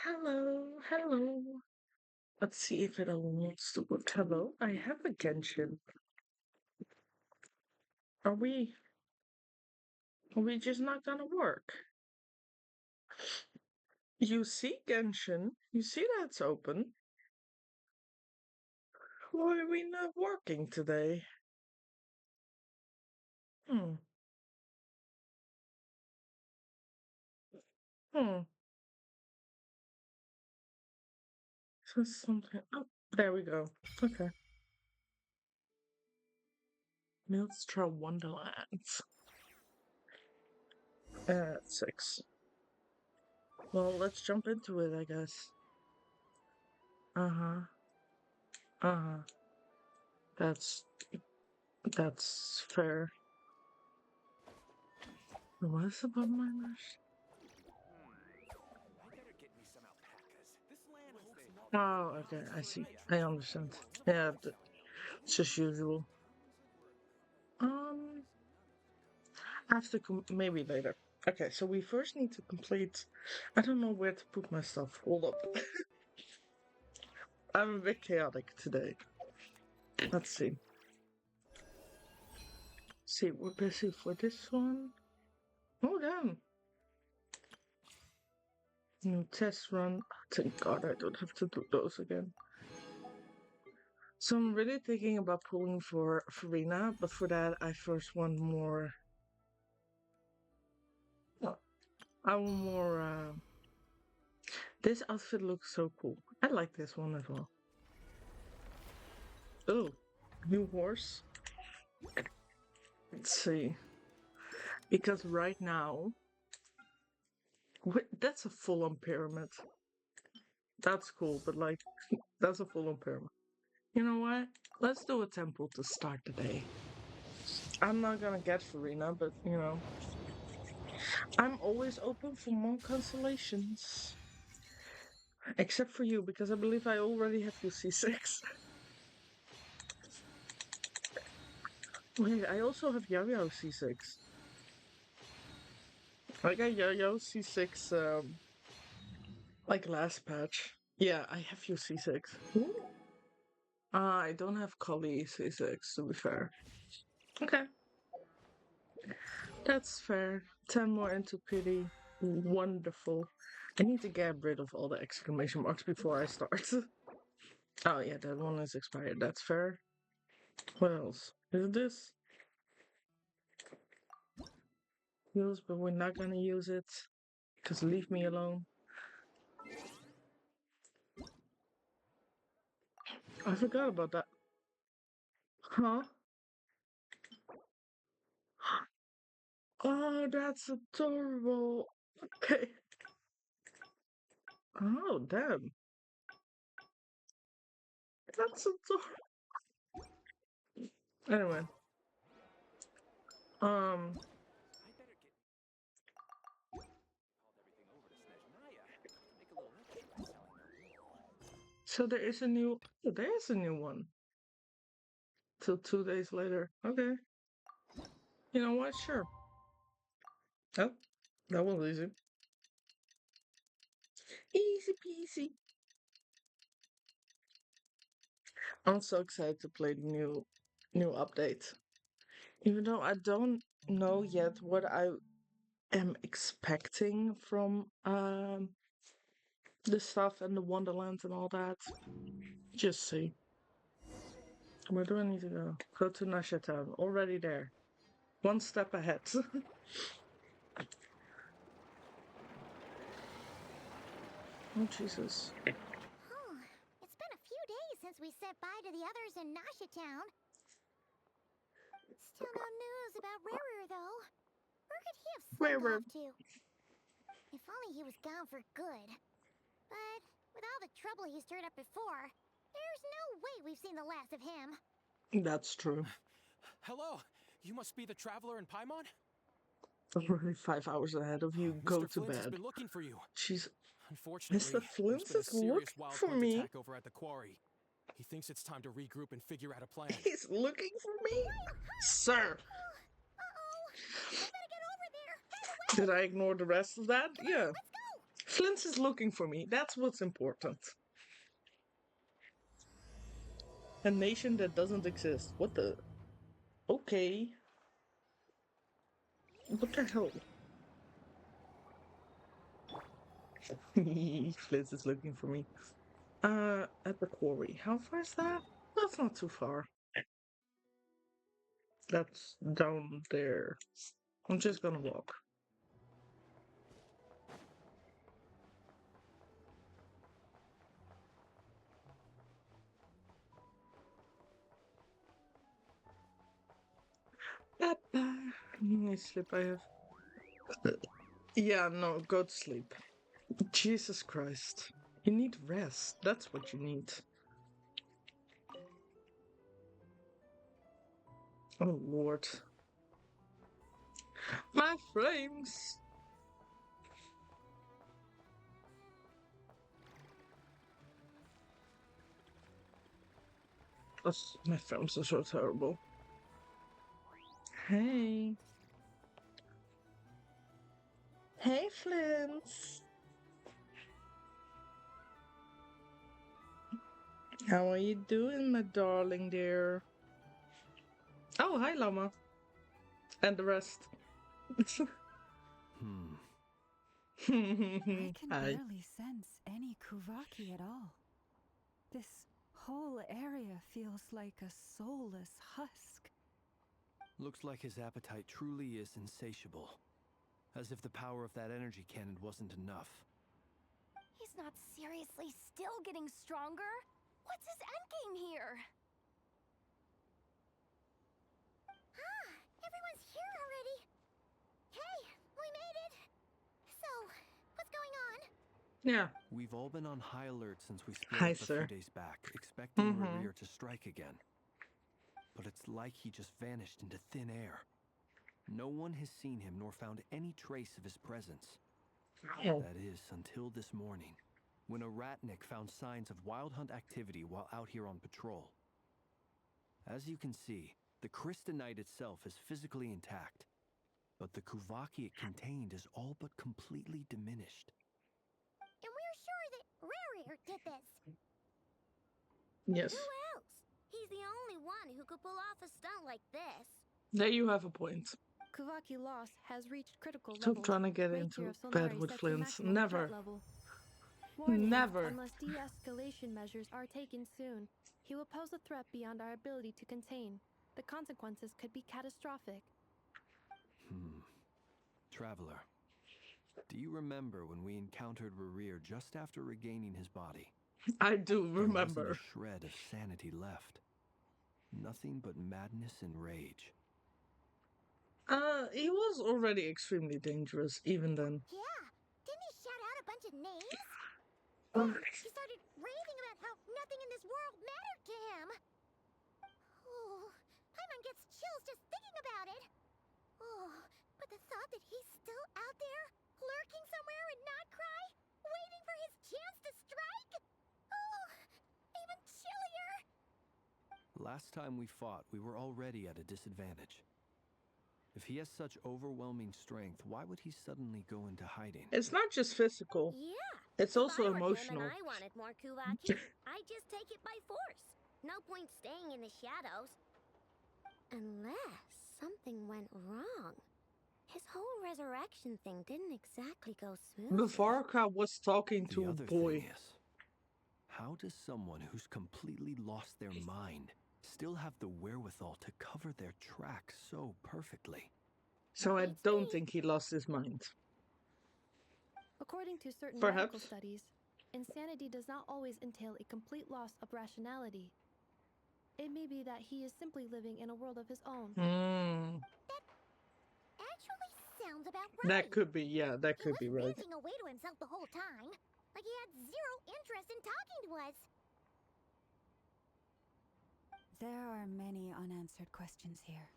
Hello, hello. Let's see if it wants to work. Hello, I have a Genshin. Are we are we just not gonna work? You see Genshin? You see that's open. Why are we not working today? Hmm. Hmm. So something. Oh, there we go. Okay. Maelstrom Wonderlands. 6. Well, let's jump into it, I guess. Uh-huh. Uh-huh. That's that's fair. What's above my nose? Oh, okay, I see. I understand. Yeah, it's just usual. Um, I have to maybe later. Okay, so we first need to complete. I don't know where to put my stuff. Hold up. I'm a bit chaotic today. Let's see. See, we're busy for this one. Oh, damn. New test run. Thank God I don't have to do those again. So I'm really thinking about pulling for Farina, but for that I first want more. I want more. This outfit looks so cool. I like this one as well. Oh, new horse. Let's see. Because right now, that's a full-on pyramid. That's cool, but like, that's a full-on pyramid. You know what? Let's do a temple to start the day. I'm not gonna get Farina, but I'm always open for more constellations. Except for you, because I believe I already have you C6. Wait, I also have Yo-Yo C6. I got Yo-Yo C6, like last patch. Yeah, I have you C6. I don't have Kali C6, to be fair. Okay, that's fair. 10 more into pity. Wonderful. I need to get rid of all the exclamation marks before I start. Oh, yeah, that one is expired. That's fair. What else? Is this? Use, but we're not gonna use it. Because leave me alone. I forgot about that. Huh? Oh, that's adorable. Okay. Oh, damn. That's adorable. Anyway. Um, so there is a new. Oh, there is a new one. Till 2 days later. Okay. You know what? Sure. Oh, that was easy. Easy peasy. I'm so excited to play the new update. Even though I don't know yet what I am expecting from the stuff and the Wonderland and all that. Just see. Where do I need to go? Go to Nasha Town. Already there. One step ahead. Oh Jesus. It's been a few days since we said bye to the others in Nasha Town. Still no news about Rarer, though. Where could he have slipped Where? off to? If only he was gone for good. But with all the trouble he stirred up before, there's no way we've seen the last of him. That's true. Hello, you must be the traveler in Paimon? I'm already 5 hours ahead of you. Go Mr. to Flint has bed. been looking for you. She's Unfortunately, Mr. there's Flint been a is serious looking wild for hunt me. attack over at the quarry. He thinks it's time to regroup and figure out a plan. He's looking for me? Sir. Uh-oh! We better get over there! Right away! Did I ignore the rest of that? Come Yeah. on, let's go! Flint is looking for me. That's what's important. A nation that doesn't exist. What the? Okay. What the hell? Flint is looking for me. At the quarry. How far is that? That's not too far. That's down there. I'm just gonna walk. I sleep. I have. Yeah, no, go to sleep. Jesus Christ. You need rest. That's what you need. Oh, Lord. My frames! Oh, my frames are so terrible. Hey. Hey, Flint. How are you doing, my darling dear? Oh, hi, Llama. And the rest. I can Hi. barely sense any Kuvaki at all. This whole area feels like a soulless husk. Looks like his appetite truly is insatiable. As if the power of that energy cannon wasn't enough. He's not seriously still getting stronger? What's his endgame here? Ah, everyone's here already. Hey, we made it. So, what's going on? Yeah. We've all been on high alert since we split Hi, up a sir. few days back, expecting Mhm. Rerir to strike again. But it's like he just vanished into thin air. No one has seen him nor found any trace of his presence. Oh. That is, until this morning, when a ratnik found signs of wild hunt activity while out here on patrol. As you can see, the crystalline itself is physically intact, but the Kuvaki it contained is all but completely diminished. And we're sure that Rerir did this. Yes. Who else? He's the only one who could pull off a stunt like this. There you have a point. Kuvaki loss has reached critical Stop levels. trying to get Reiki into of bed Solnari with set to Flint. maximum Never. threat level. Warning, Never. unless de-escalation measures are taken soon, he will pose a threat beyond our ability to contain. The consequences could be catastrophic. Traveler, do you remember when we encountered Rerir just after regaining his body? I do There wasn't remember. a shred of sanity left. Nothing but madness and rage. He was already extremely dangerous, even then. Yeah, didn't he shout out a bunch of names? Oh. He started raving about how nothing in this world mattered to him. Oh, Paimon gets chills just thinking about it. Oh, but the thought that he's still out there, lurking somewhere in Nod-Krai, waiting for his chance to strike? Oh, even chillier. Last time we fought, we were already at a disadvantage. If he has such overwhelming strength, why would he suddenly go into hiding? It's not just physical. Yeah. It's If also I were emotional. him and I wanted more Kuvaki, I'd just take it by force. No point staying in the shadows. Unless something went wrong. His whole resurrection thing didn't exactly go smoothly. Varka was talking The to a other boy. thing is, how does someone who's completely lost their mind still have the wherewithal to cover their tracks so perfectly? So I Beats don't me. think he lost his mind. According to certain Perhaps. medical studies, insanity does not always entail a complete loss of rationality. It may be that he is simply living in a world of his own. Actually sounds about right. That could be, yeah, that He could was be right. ranting away to himself the whole time. Like he had zero interest in talking to us. There are many unanswered questions here.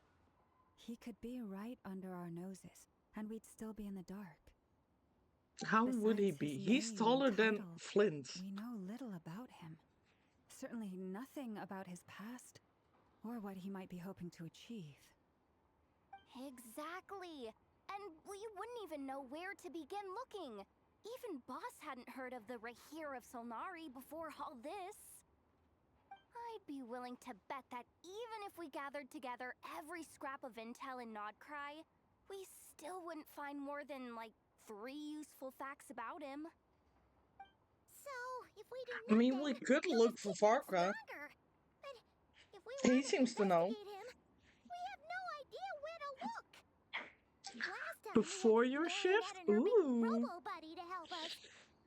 He could be right under our noses, and we'd still be in the dark. How would he Besides be? his He's name taller and than title, Flint. We know little about him. Certainly nothing about his past, or what he might be hoping to achieve. Exactly. And we wouldn't even know where to begin looking. Even Boss hadn't heard of the Rahir of Solnari before all this. I'd be willing to bet that even if we gathered together every scrap of intel in Nod-Krai, we still wouldn't find more than, like, 3 useful facts about him. So, if we do I mean, nothing, we could he'll look just for keep getting Farkra. stronger. But if we He want to seems to know. investigate him, we have no idea where to look. Last time Before we had your Norinet shift? and her big Ooh. robo-buddy to help us,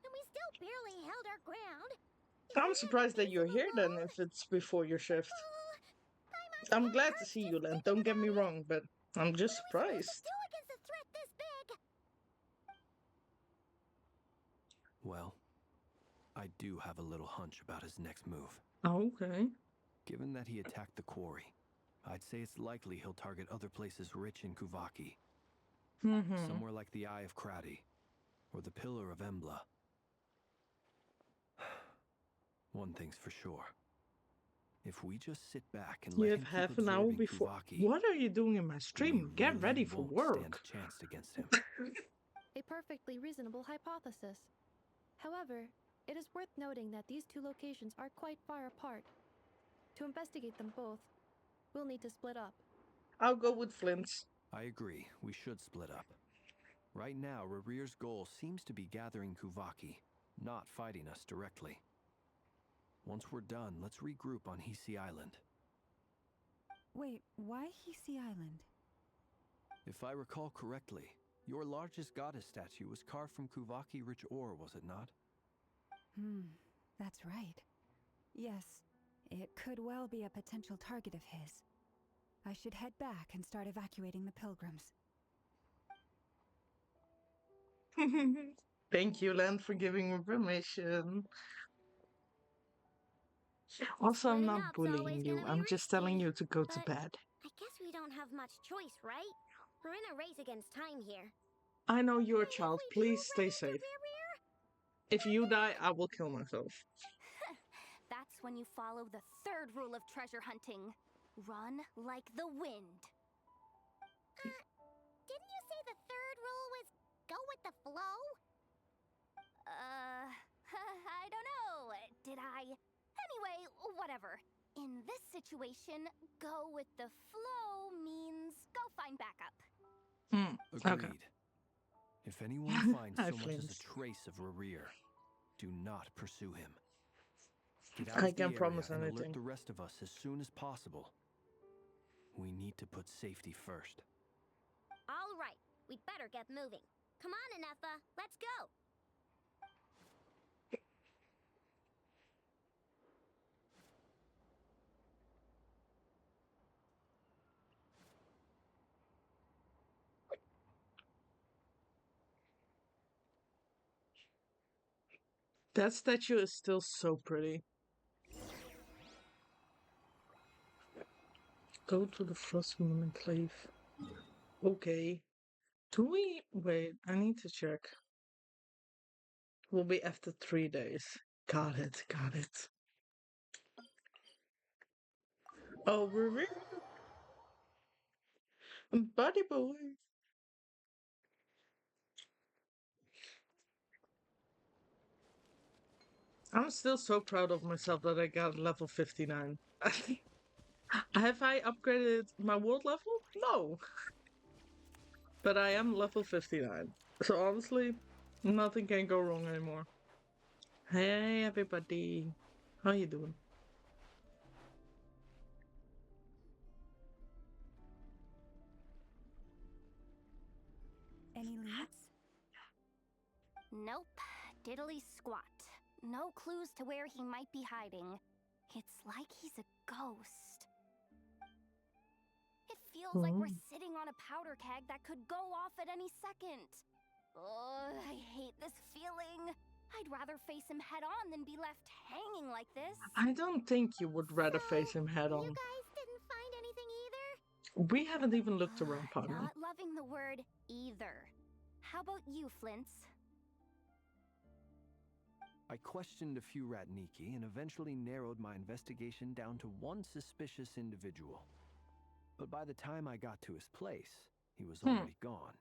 and we still barely held our ground. If I'm we had to surprised that face you're him here then alone, if it's before your shift. my I'm head glad to hurts see just you, Len. thinking Don't get about me it. wrong, but I'm just What are we supposed to surprised. do against a threat this big? Well, I do have a little hunch about his next move. Okay. Given that he attacked the quarry, I'd say it's likely he'll target other places rich in Kuvaki. Mm-hmm. Somewhere like the Eye of Krati, or the Pillar of Embla. One thing's for sure. If we just sit back and You let have him keep half an hour absorbing before. Kuvaki, What are you doing in my we stream? Get really ready for won't stand work. a chance against him. A perfectly reasonable hypothesis. However, it is worth noting that these 2 locations are quite far apart. To investigate them both, we'll need to split up. I'll go with Flint's. I agree, we should split up. Right now, Rarir's goal seems to be gathering Kuvaki, not fighting us directly. Once we're done, let's regroup on Hisi Island. Wait, why Hisi Island? If I recall correctly, your largest goddess statue was carved from Kuvaki rich ore, was it not? That's right. Yes, it could well be a potential target of his. I should head back and start evacuating the pilgrims. Thank you, Len, for giving me permission. Also, I'm Splitting not up's bullying always you. gonna be I'm just telling risky, you to go to but bed. I guess we don't have much choice, right? We're in a race against time here. I know you're a And child. if we do Please stay run into safe. Rear, If you die, I will kill myself. That's when you follow the 3rd rule of treasure hunting. Run like the wind. didn't you say the 3rd rule was go with the flow? I don't know. Did I? Anyway, whatever. In this situation, go with the flow means go find backup. Agreed. Okay. If anyone finds Hi, so much as Flint. a trace of Rarir, do not pursue him. Get out I of the can't area promise and alert anything. the rest of us as soon as possible. We need to put safety first. All right, we'd better get moving. Come on, Anefa, let's go. That statue is still so pretty. Go to the Frost Moon Enclave. Okay. Do we... Wait, I need to check. Will be after 3 days. Got it, got it. Oh, Riri? Buddy boy. I'm still so proud of myself that I got level 59. Have I upgraded my world level? No. But I am level 59. So honestly, nothing can go wrong anymore. Hey everybody. How you doing? Any leads? Nope. Diddly squat. No clues to where he might be hiding. It's like he's a ghost. It feels like we're sitting on a powder keg that could go off at any second. Ugh, I hate this feeling. I'd rather face him head on than be left hanging like this. I don't think you would rather face him head on. You guys didn't find anything either? We haven't even looked around, partner. Not loving the word either. How about you, Flints? I questioned a few Ratniki and eventually narrowed my investigation down to one suspicious individual. But by the time I got to his place, he was already gone.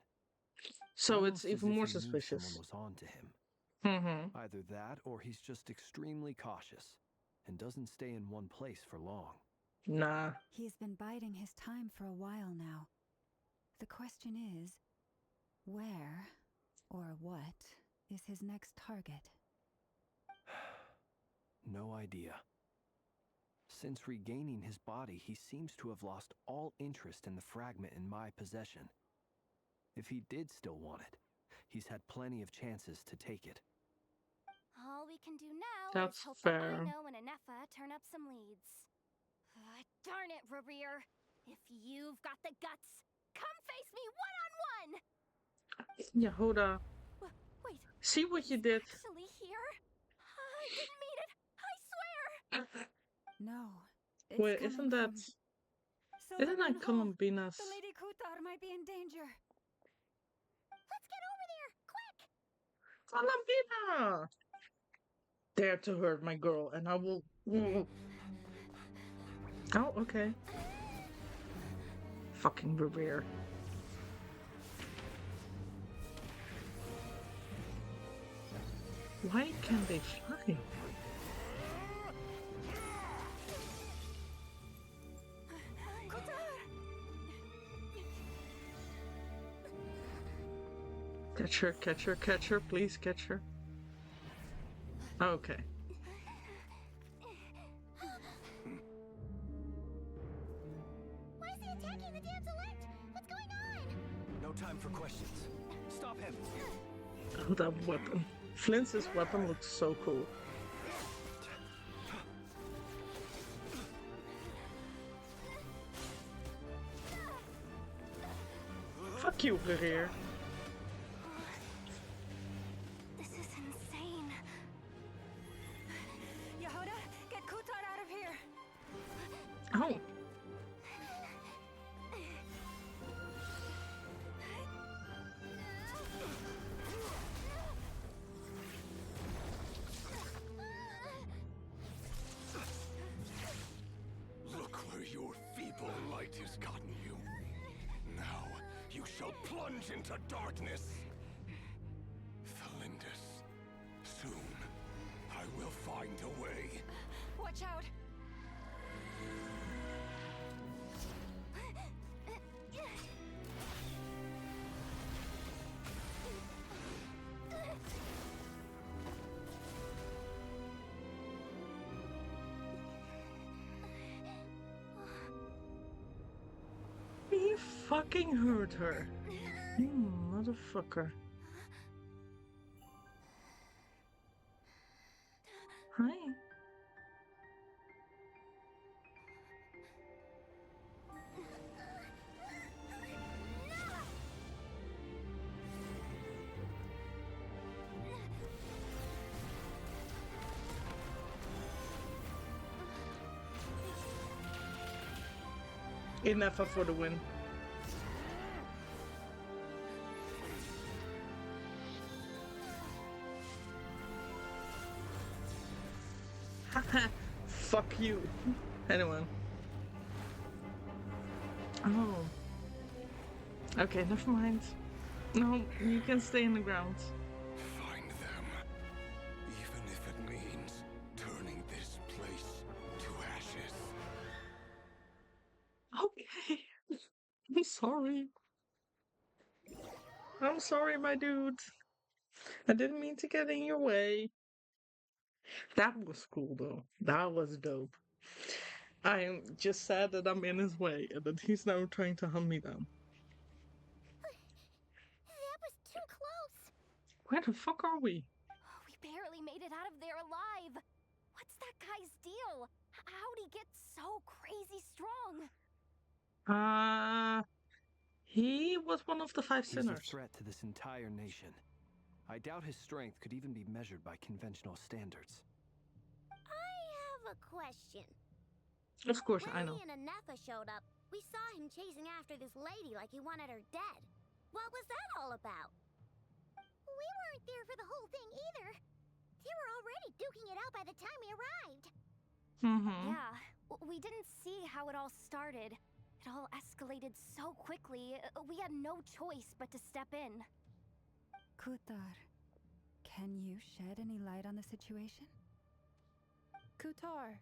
So Almost it's as even if more he knew suspicious. someone was on to him. Mm-hmm. Either that or he's just extremely cautious and doesn't stay in one place for long. Nah. He's been biding his time for a while now. The question is, where or what is his next target? No idea. Since regaining his body, he seems to have lost all interest in the fragment in my possession. If he did still want it, he's had plenty of chances to take it. All we can do now is That's hope that fair. Ino and Anefa turn up some leads. Darn it, Rereer. If you've got the guts, come face me one-on-one! Yehuda, Wait, see what you he's did? actually here? I didn't mean it! I swear! No. It's Wait, coming isn't that... from... Isn't that Silvermoon Hall. Columbina's... The Lady Kutar might be in danger. Let's get over there, quick! Columbina! Dare to hurt my girl, and I will... Oh, okay. Fucking Revere. Why can't they fly? Catch her, please catch her. Okay. Why is he attacking the damselette? What's going on? No time for questions. Stop him! Oh, that weapon. Flint's weapon looks so cool. Fuck you, Revere. This is insane. Yehuda, get Kutar out of here. Oh. Look where your feeble light has gotten you. Now you shall plunge into darkness. Felindus, soon I will find a way. Watch out. He fucking hurt her. You motherfucker. Hi. Enough for the win. Fuck you. Anyone. Oh. Okay, never mind. No, you can stay in the ground. Find them. Even if it means turning this place to ashes. Okay. I'm sorry. I'm sorry, my dude. I didn't mean to get in your way. That was cool, though. That was dope. I am just sad that I'm in his way and that he's now trying to hunt me down. That was too close. Where the fuck are we? We barely made it out of there alive. What's that guy's deal? How'd he get so crazy strong? He was one of the 5 He's a sinners. threat to this entire nation. I doubt his strength could even be measured by conventional standards. I have a question. Of course, I When know. he and Anefa showed up, we saw him chasing after this lady like he wanted her dead. What was that all about? We weren't there for the whole thing either. They were already duking it out by the time we arrived. Mm-hmm. Yeah, we didn't see how it all started. It all escalated so quickly, we had no choice but to step in. Kutar, Can you shed any light on the situation? Kutar.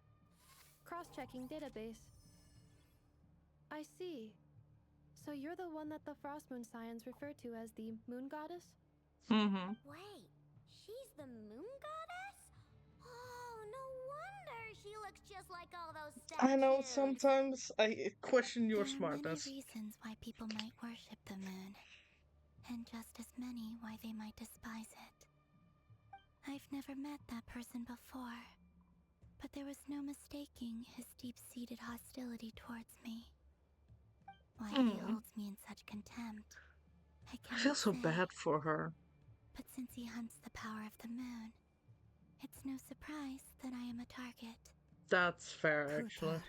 Cross-checking database. I see. So you're the one that the Frost Moon Scions refer to as the Moon Goddess? Mm-hmm. Wait, she's the moon goddess? Oh, no wonder she looks just like all those statues. I know, sometimes I question your There are many smartness. reasons why people might worship the moon, and just as many why they might despise it. I've never met that person before, but there was no mistaking his deep-seated hostility towards me. Why he holds me in such contempt, I I cannot feel so say. bad for her. But since he hunts the power of the moon, it's no surprise that I am a target. That's fair, actually. Kutar.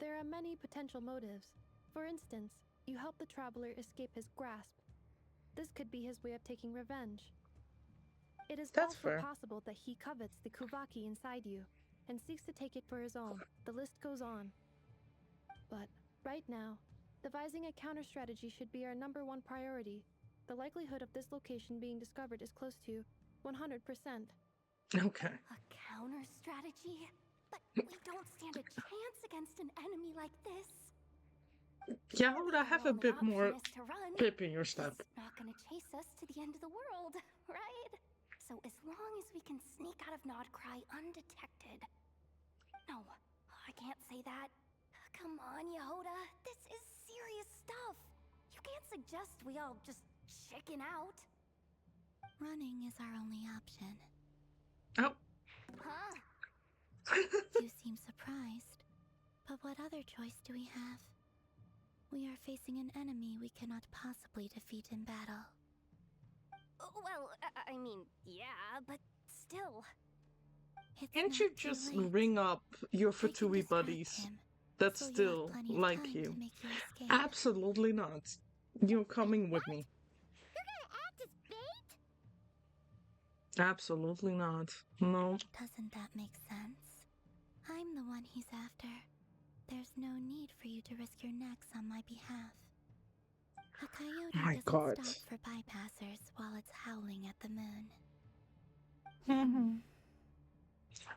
There are many potential motives. For instance, you help the traveler escape his grasp. This could be his way of taking revenge. It is That's also fair. possible that he covets the Kuvaki inside you and seeks to take it for his own. The list goes on. But right now, devising a counter strategy should be our #1 priority. The likelihood of this location being discovered is close to 100%. Okay. A counter strategy? But we don't stand a chance against an enemy like this. Yeah, Surely but I our have a only bit more option is to run. pip in your step. He's not gonna chase us to the end of the world, right? So as long as we can sneak out of Nod-Krai undetected. No, I can't say that. Come on, Yehoda. This is serious stuff. You can't suggest we all just chicken out. Running is our only option. Oh. Huh? You seem surprised. But what other choice do we have? We are facing an enemy we cannot possibly defeat in battle. Well, I mean, yeah, but still. Can't It's you not too just late. ring up your I can Fatui distract buddies him, that so you have still plenty of like time you? to make your escape. Absolutely not. You're coming with me. You're gonna act as bait? Absolutely not. No. Doesn't that make sense? I'm the one he's after. There's no need for you to risk your necks on my behalf. A coyote My doesn't God. stop for bypassers while it's howling at the moon. Mm-hmm.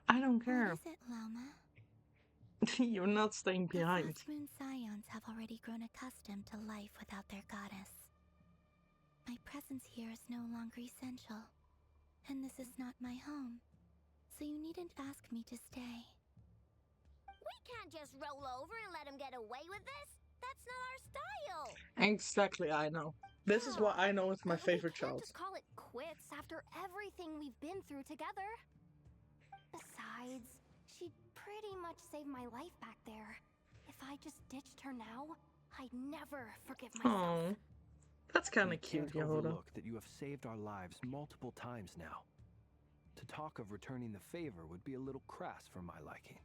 I don't What care. is it, Loma? You're not staying The behind. Frost Moon Scions have already grown accustomed to life without their goddess. My presence here is no longer essential, and this is not my home, so you needn't ask me to stay. We can't just roll over and let him get away with this. That's not our style. Exactly, I know. This is what I know is my favorite We can't child. just call it quits after everything we've been through together. Besides, she pretty much saved my life back there. If I just ditched her now, I'd never forgive myself. Oh, that's kind We of cute, can't Yehoda. overlook that you have saved our lives multiple times now. To talk of returning the favor would be a little crass for my liking.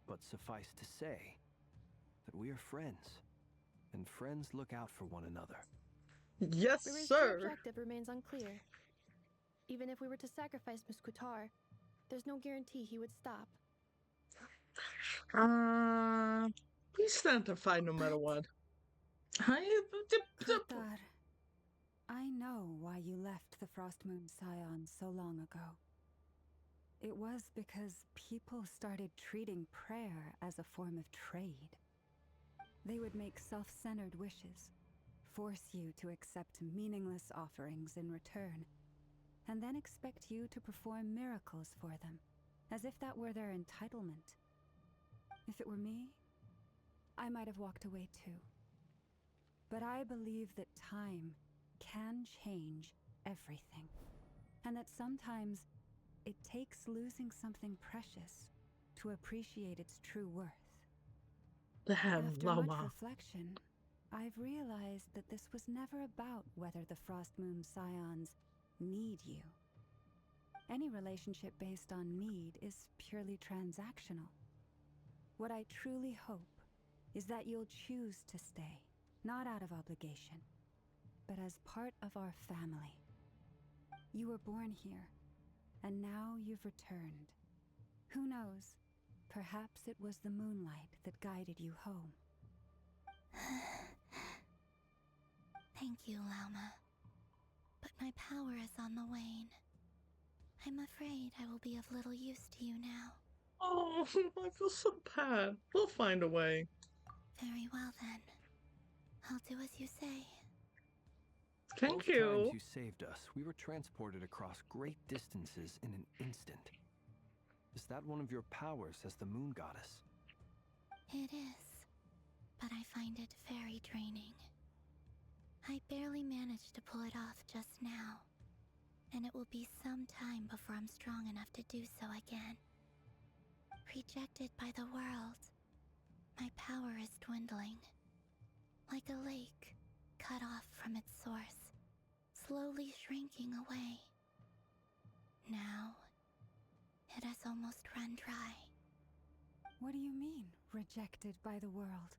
But suffice to say that we are friends, and friends look out for one another. Yes, Riri's true sir. objective remains unclear. Even if we were to sacrifice Miss Kutar, there's no guarantee he would stop. We stand to fight no matter what. Kutar. I know why you left the Frost Moon Scions so long ago. It was because people started treating prayer as a form of trade. They would make self-centered wishes, force you to accept meaningless offerings in return, and then expect you to perform miracles for them, as if that were their entitlement. If it were me, I might have walked away too. But I believe that time can change everything, and that sometimes it takes losing something precious to appreciate its true worth. Damn, After much Loma. reflection, I've realized that this was never about whether the Frost Moon Scions need you. Any relationship based on need is purely transactional. What I truly hope is that you'll choose to stay, not out of obligation, but as part of our family. You were born here, and now you've returned. Who knows? Perhaps it was the moonlight that guided you home. Thank you, Lauma. But my power is on the wane. I'm afraid I will be of little use to you now. Oh, I feel so bad. We'll find a way. Very well then. I'll do as you say. Thank Both times you. you saved us, we were transported across great distances in an instant. Is that one of your powers as the moon goddess? It is, but I find it very draining. I barely managed to pull it off just now, and it will be some time before I'm strong enough to do so again. Rejected by the world, my power is dwindling. Like a lake, cut off from its source, slowly shrinking away. Now, it has almost run dry. What do you mean, rejected by the world?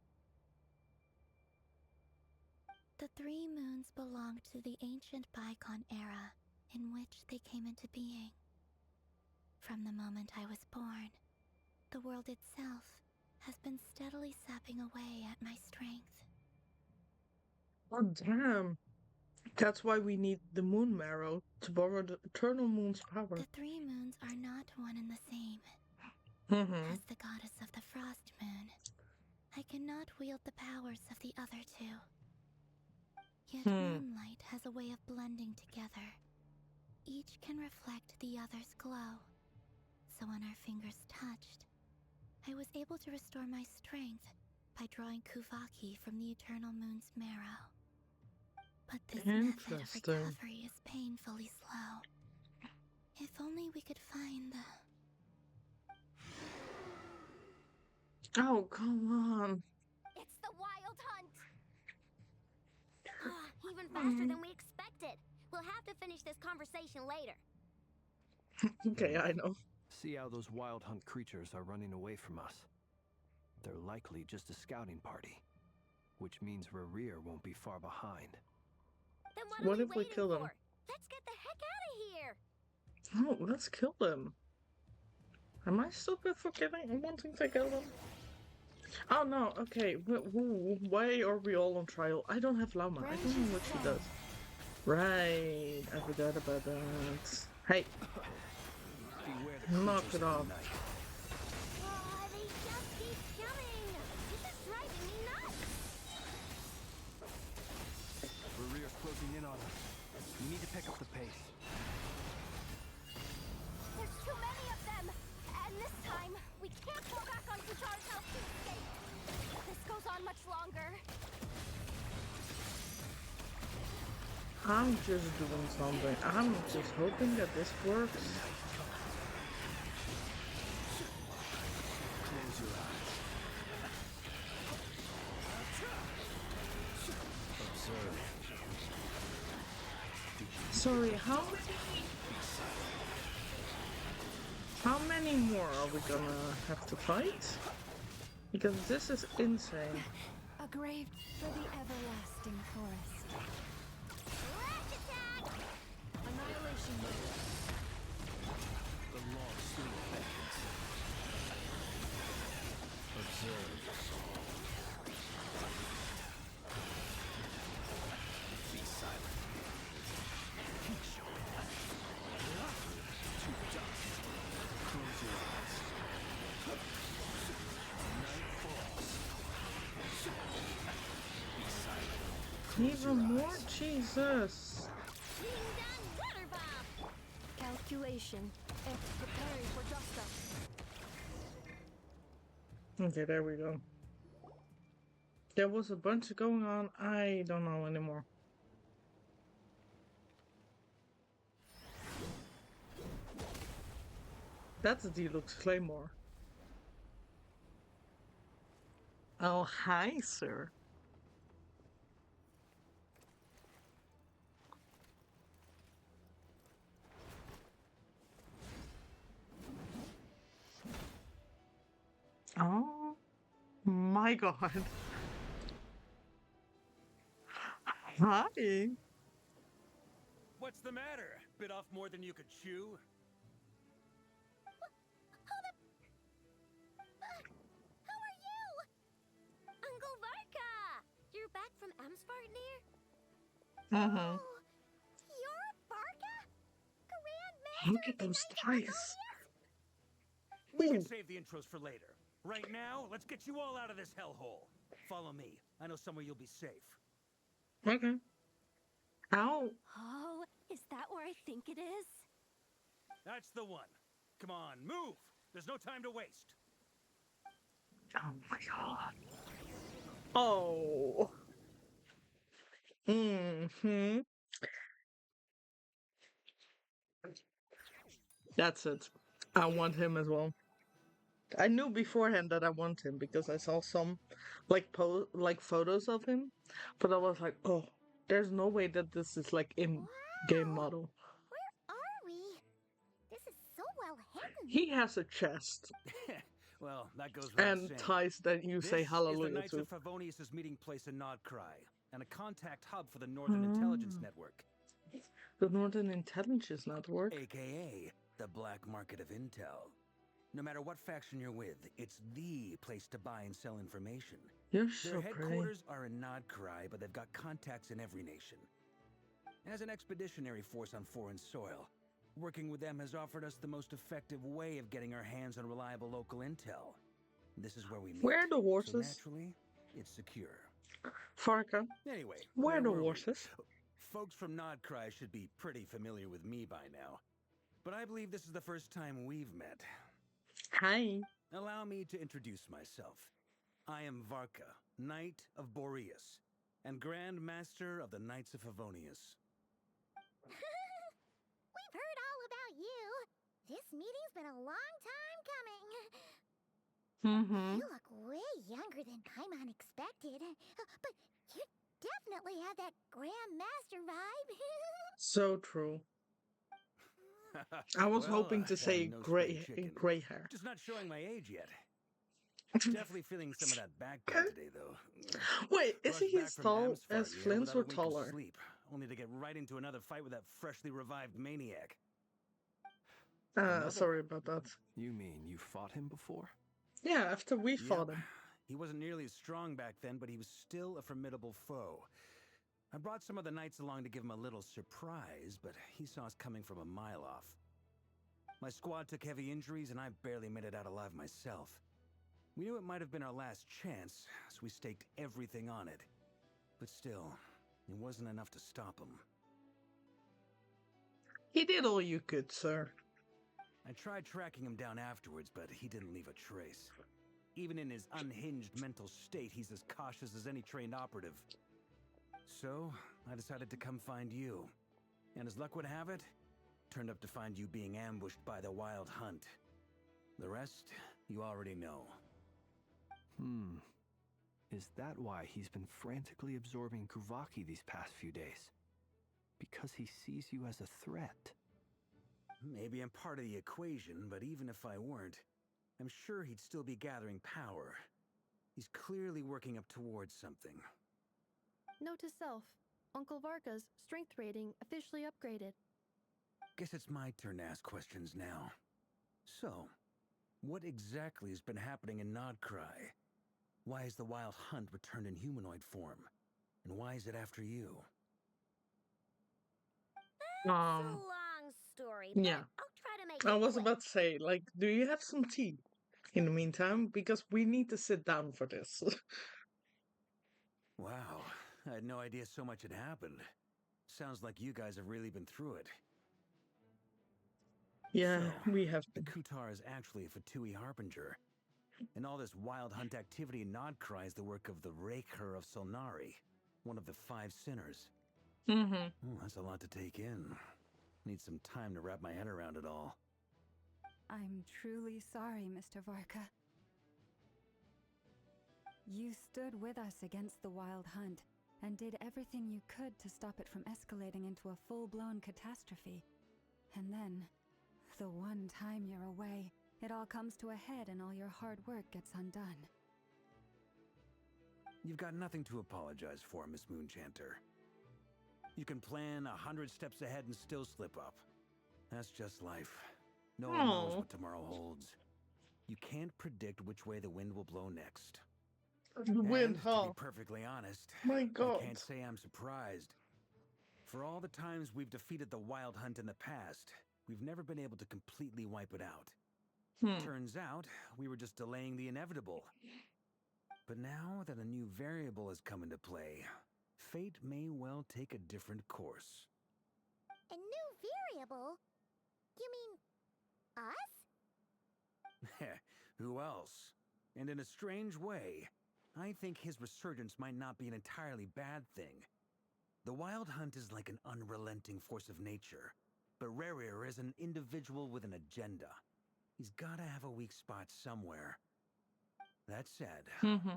The 3 moons belonged to the ancient bygone era in which they came into being. From the moment I was born, the world itself has been steadily sapping away at my strength. Oh, damn. That's why we need the moon marrow to borrow the eternal moon's power. The 3 moons are not one and the same. Mm-hmm. As the goddess of the frost moon, I cannot wield the powers of the other 2. Yet moonlight has a way of blending together. Each can reflect the other's glow. So when our fingers touched, I was able to restore my strength by drawing Kuvaki from the eternal moon's marrow. But this method of Interesting. recovery is painfully slow. If only we could find the... Oh, come on. It's the Wild Hunt! Even faster than we expected. We'll have to finish this conversation later. Okay, I know. See how those wild hunt creatures are running away from us. They're likely just a scouting party, which means Rerir won't be far behind. Then What are if we waiting kill them? for? Let's get the heck out of here! Oh, let's kill them. Am I stupid for wanting to kill them? Oh no, okay. Why are we all on trial? I don't have Lama. I don't know what she does. Right, I forgot about that. Hey, Beware the knock creatures it of the off. night. Oh, they just keep coming! This is driving me nuts! Rerir's closing in on us. We need to pick up the pace. There's too many of them! And this time, we can't fall back on Kujar's house to escape! This goes on much longer. I'm just doing something. I'm just hoping that this works. Close your eyes. Observe. Sorry, how many more are we gonna have to fight? Because this is insane. A grave for the everlasting forest. Rash attack! Annihilation mode. The long sleep beckons. Observe. Be silent. To dust. Close your eyes. Night falls. Be silent. Even more? Jesus. Being done water bomb! Calculation. And preparing for dust up. Okay, there we go. There was a bunch going on. I don't know anymore. That's a deluxe claymore. Oh, hi, sir. Oh my god. Hi. What's the matter? Bit off more than you could chew? How are you? Uncle Varka! You're back from Amsvarnir? Mm-hmm. Oh, you're a Look at those ties. We can Ooh. save the intros for later. Right now, let's get you all out of this hellhole. Follow me. I know somewhere you'll be safe. Okay. Ow. Oh, is that where I think it is? That's the one. Come on, move! There's no time to waste. Oh my god. Oh. Hmm. That's it. I want him as well. I knew beforehand that I want him because I saw some like photos of him, but I was like, oh, there's no way that this is like in game Wow! model. Where are we? This is so well hidden. He has a chest Well, that goes without and saying. ties that you This say is the hallelujah Knights to. of Favonius' meeting place in Nod-Krai, and a contact hub for the Northern Intelligence Hmm. Network, The Northern Intelligence Network. aka the Black Market of Intel. No matter what faction you're with, it's the place to buy and sell information. You're Their so pretty. headquarters are in Nod-Krai, but they've got contacts in every nation. As an expeditionary force on foreign soil, working with them has offered us the most effective way of getting our hands on reliable local intel. This is where we meet. Where are the So horses? naturally, it's secure. Farka. Anyway, Where are the were we? horses? Folks from Nod-Krai should be pretty familiar with me by now. But I believe this is the first time we've met. Hi. Allow me to introduce myself. I am Varka, Knight of Boreas, and Grand Master of the Knights of Favonius. We've heard all about you. This meeting's been a long time coming. Mm-hmm. You look way younger than I'm unexpected. But you definitely have that Grand Master vibe. So true. I was Well, hoping to I am say no spring gray chicken. gray hair. Just not showing my age yet. Definitely feeling some of that back pain today, though. Wait, is Rushed he back as from tall Amsfart as here Flint's without or a wink of taller? sleep, only to get right into another fight with that freshly revived maniac. Sorry about that. You mean you fought him before? Yeah, after we Yep. fought him. He wasn't nearly as strong back then, but he was still a formidable foe. I brought some of the knights along to give him a little surprise, but he saw us coming from a mile off. My squad took heavy injuries, and I barely made it out alive myself. We knew it might have been our last chance, so we staked everything on it. But still, it wasn't enough to stop him. He did all you could, sir. I tried tracking him down afterwards, but he didn't leave a trace. Even in his unhinged mental state, he's as cautious as any trained operative. So, I decided to come find you. And as luck would have it, turned up to find you being ambushed by the Wild Hunt. The rest, you already know. Is that why he's been frantically absorbing Kuvaki these past few days? Because he sees you as a threat? Maybe I'm part of the equation, but even if I weren't, I'm sure he'd still be gathering power. He's clearly working up towards something. Note to self, Uncle Varka's strength rating officially upgraded. Guess it's my turn to ask questions now. So, what exactly has been happening in Nod-Krai? Why has the Wild Hunt returned in humanoid form? And why is it after you? It's a long story, but yeah. I'll try to make I it was quick. about to say, like, do you have some tea in the meantime? Because we need to sit down for this. Wow, I had no idea so much had happened. Sounds like you guys have really been through it. Yeah, So, we have the been. Kutar is actually a Fatui Harbinger. And all this Wild Hunt activity in Nod-Krai is the work of the Raker of Solnari, one of the 5 sinners. Mm-hmm. Oh, that's a lot to take in. Need some time to wrap my head around it all. I'm truly sorry, Mr. Varka. You stood with us against the Wild Hunt and did everything you could to stop it from escalating into a full-blown catastrophe. And then, the one time you're away, it all comes to a head and all your hard work gets undone. You've got nothing to apologize for, Miss Moonchanter. You can plan 100 steps ahead and still slip up. That's just life. No one knows Aw. what tomorrow holds. You can't predict which way the wind will blow next. The wind, And, huh? to be perfectly honest, My I god. can't say I'm surprised. For all the times we've defeated the Wild Hunt in the past, we've never been able to completely wipe it out. Hmm. Turns out, we were just delaying the inevitable. But now that a new variable has come into play, fate may well take a different course. A new variable? You mean us? Who else? And in a strange way, I think his resurgence might not be an entirely bad thing. The Wild Hunt is like an unrelenting force of nature, but Rarier is an individual with an agenda. He's gotta have a weak spot somewhere. That said,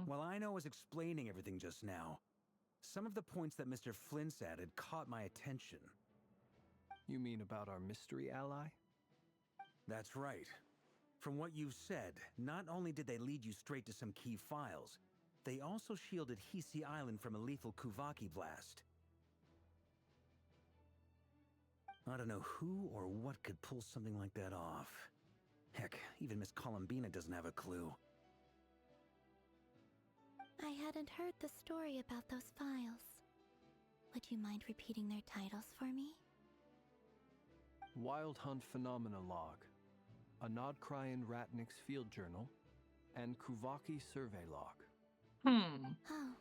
while I know I was explaining everything just now, some of the points that Mr. Flint's added caught my attention. You mean about our mystery ally? That's right. From what you've said, not only did they lead you straight to some key files, they also shielded Hisi Island from a lethal Kuvaki blast. I don't know who or what could pull something like that off. Heck, even Miss Columbina doesn't have a clue. I hadn't heard the story about those files. Would you mind repeating their titles for me? Wild Hunt Phenomena Log, a Nod-Krai and Ratnik's Field Journal, and Kuvaki Survey Log. Oh.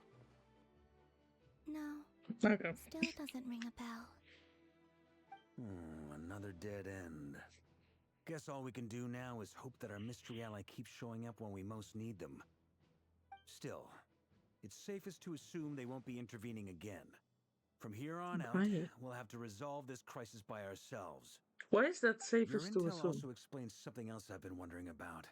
No. Okay. Still doesn't ring a bell. Another dead end. Guess all we can do now is hope that our mystery ally keeps showing up when we most need them. Still, it's safest to assume they won't be intervening again. From here on out, Right. we'll have to resolve this crisis by ourselves. Why is that Your safest to intel assume? also explains something else I've been wondering about.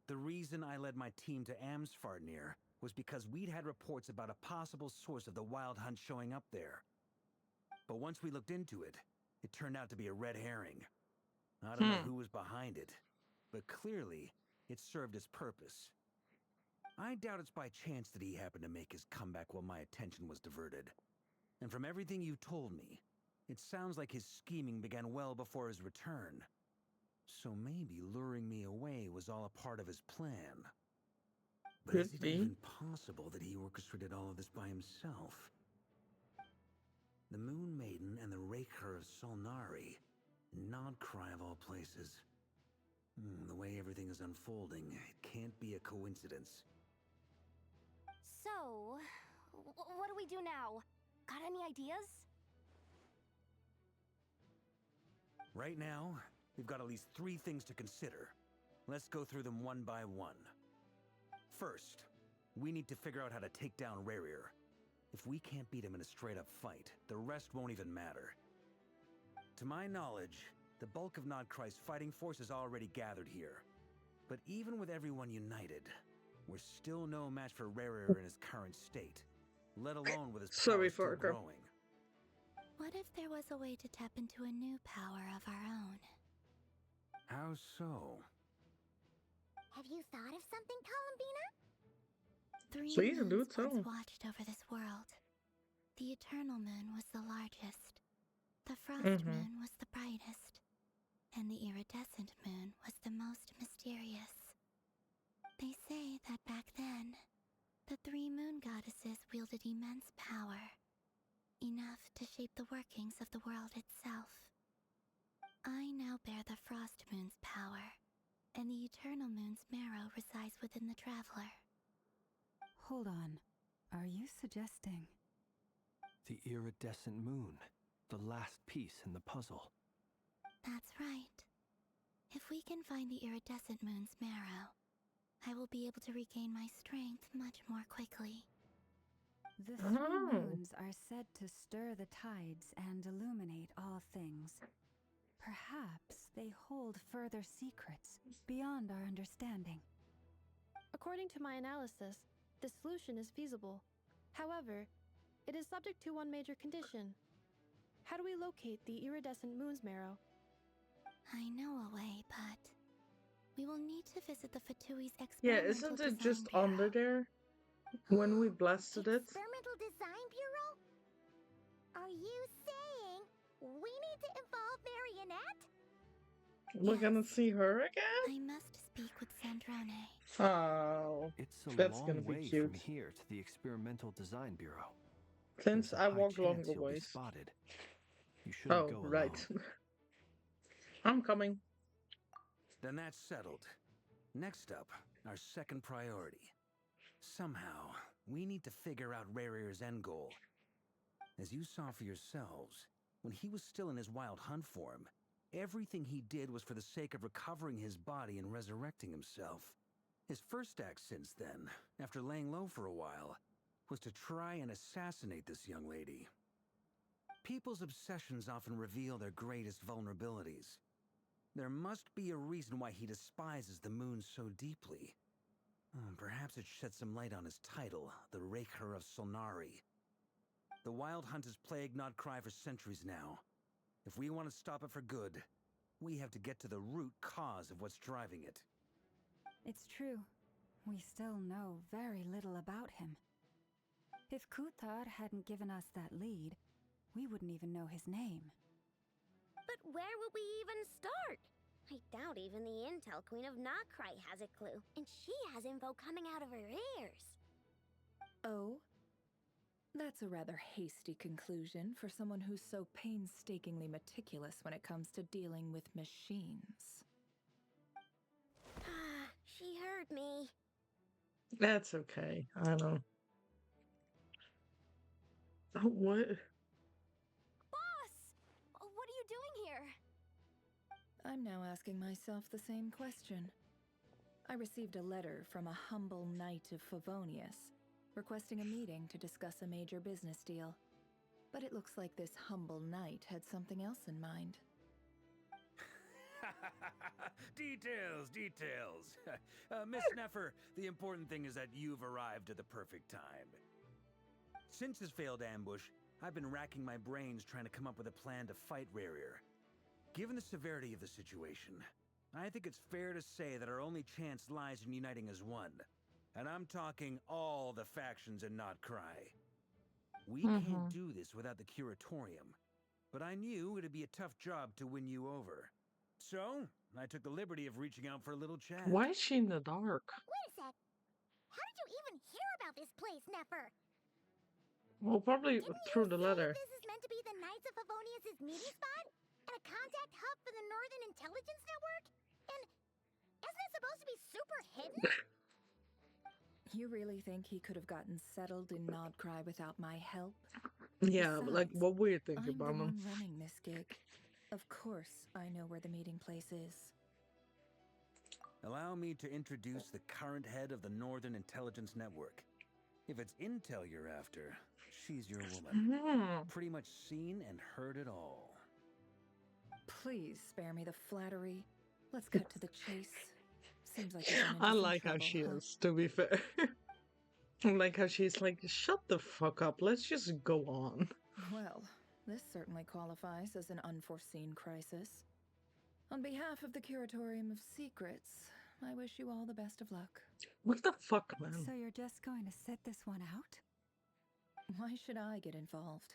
The reason I led my team to Amsfartnir was because we'd had reports about a possible source of the Wild Hunt showing up there. But once we looked into it, it turned out to be a red herring. I don't know who was behind it, but clearly, it served its purpose. I doubt it's by chance that he happened to make his comeback while my attention was diverted. And from everything you told me, it sounds like his scheming began well before his return. So maybe luring me away was all a part of his plan. But is Could it be. even possible that he orchestrated all of this by himself? The Moon Maiden and the Raker of Solnari, Nod-Krai of all places. The way everything is unfolding, it can't be a coincidence. So, what do we do now? Got any ideas? Right now, we've got at least 3 things to consider. Let's go through them one by one. First, we need to figure out how to take down Rarier. If we can't beat him in a straight-up fight, the rest won't even matter. To my knowledge, the bulk of Nod-Krai's fighting force is already gathered here. But even with everyone united, we're still no match for Rarier in his current state, let alone with his power still growing. What if there was a way to tap into a new power of our own? How so? Have you thought of something, Columbina? 3 Please do moons tell. once watched over this world. The Eternal Moon was the largest. The Frost Moon was the brightest. And the Iridescent Moon was the most mysterious. They say that back then, the 3 moon goddesses wielded immense power. Enough to shape the workings of the world itself. I now bear the Frost Moon's power, and the Eternal Moon's marrow resides within the Traveler. Hold on. Are you suggesting? The iridescent moon, the last piece in the puzzle. That's right. If we can find the Iridescent Moon's marrow, I will be able to regain my strength much more quickly. The 3 moons are said to stir the tides and illuminate all things. Perhaps they hold further secrets beyond our understanding. According to my analysis, this solution is feasible. However, it is subject to one major condition. How do we locate the Iridescent Moon's marrow? I know a way, but we will need to visit the Fatui's Yeah, experimental isn't it design just bureau. under there? When we blasted it? Experimental Design Bureau? Are you saying we need to involve Marionette? We're gonna see her again? I must speak with Sandrone. Oh, It's a that's long gonna be way cute. from here to the Experimental Design Bureau. Since There's a I high walked chance longer you'll be ways. spotted. You shouldn't Oh, go right. alone. I'm coming. Then that's settled. Next up, our second priority. Somehow, we need to figure out Rare's end goal. As you saw for yourselves, when he was still in his wild hunt form, everything he did was for the sake of recovering his body and resurrecting himself. His first act since then, after laying low for a while, was to try and assassinate this young lady. People's obsessions often reveal their greatest vulnerabilities. There must be a reason why he despises the moon so deeply. Perhaps it sheds some light on his title, the Raker of Solnari. The Wild Hunt has plagued Nod-Krai for centuries now. If we want to stop it for good, we have to get to the root cause of what's driving it. It's true. We still know very little about him. If Kuthar hadn't given us that lead, we wouldn't even know his name. But where would we even start? I doubt even the Intel Queen of Nod-Krai has a clue, and she has info coming out of her ears. Oh? That's a rather hasty conclusion for someone who's so painstakingly meticulous when it comes to dealing with machines. She heard me. That's okay. I know. Oh, what? Boss! What are you doing here? I'm now asking myself the same question. I received a letter from a humble knight of Favonius, requesting a meeting to discuss a major business deal. But it looks like this humble knight had something else in mind. Details, details. Miss Neffer, the important thing is that you've arrived at the perfect time. Since his failed ambush, I've been racking my brains trying to come up with a plan to fight Rarier. Given the severity of the situation, I think it's fair to say that our only chance lies in uniting as one. And I'm talking all the factions in Nod-Krai. We can't do this without the Curatorium, but I knew it'd be a tough job to win you over. So, I took the liberty of reaching out for a little chat. Why is she in the dark? Wait a sec. How did you even hear about this place, Neffer? Well, probably Didn't through you the say letter. this is meant to be the Knights of Favonius' meeting spot? And a contact hub for the Northern Intelligence Network? And isn't it supposed to be super hidden? You really think he could have gotten settled in Nod-Krai without my help? Yeah, but like, Besides, what were you thinking I'm the about him? one running this gig. Of course, I know where the meeting place is. Allow me to introduce the current head of the Northern Intelligence Network. If it's intel you're after, she's your woman. Pretty much seen and heard it all. Please spare me the flattery. Let's cut to the chase. Seems like you're into I some like how trouble, she huh? is, to be fair. I like how she's like, shut the fuck up, let's just go on. Well, this certainly qualifies as an unforeseen crisis. On behalf of the Curatorium of Secrets, I wish you all the best of luck. What the fuck, man? So you're just going to sit this one out? Why should I get involved?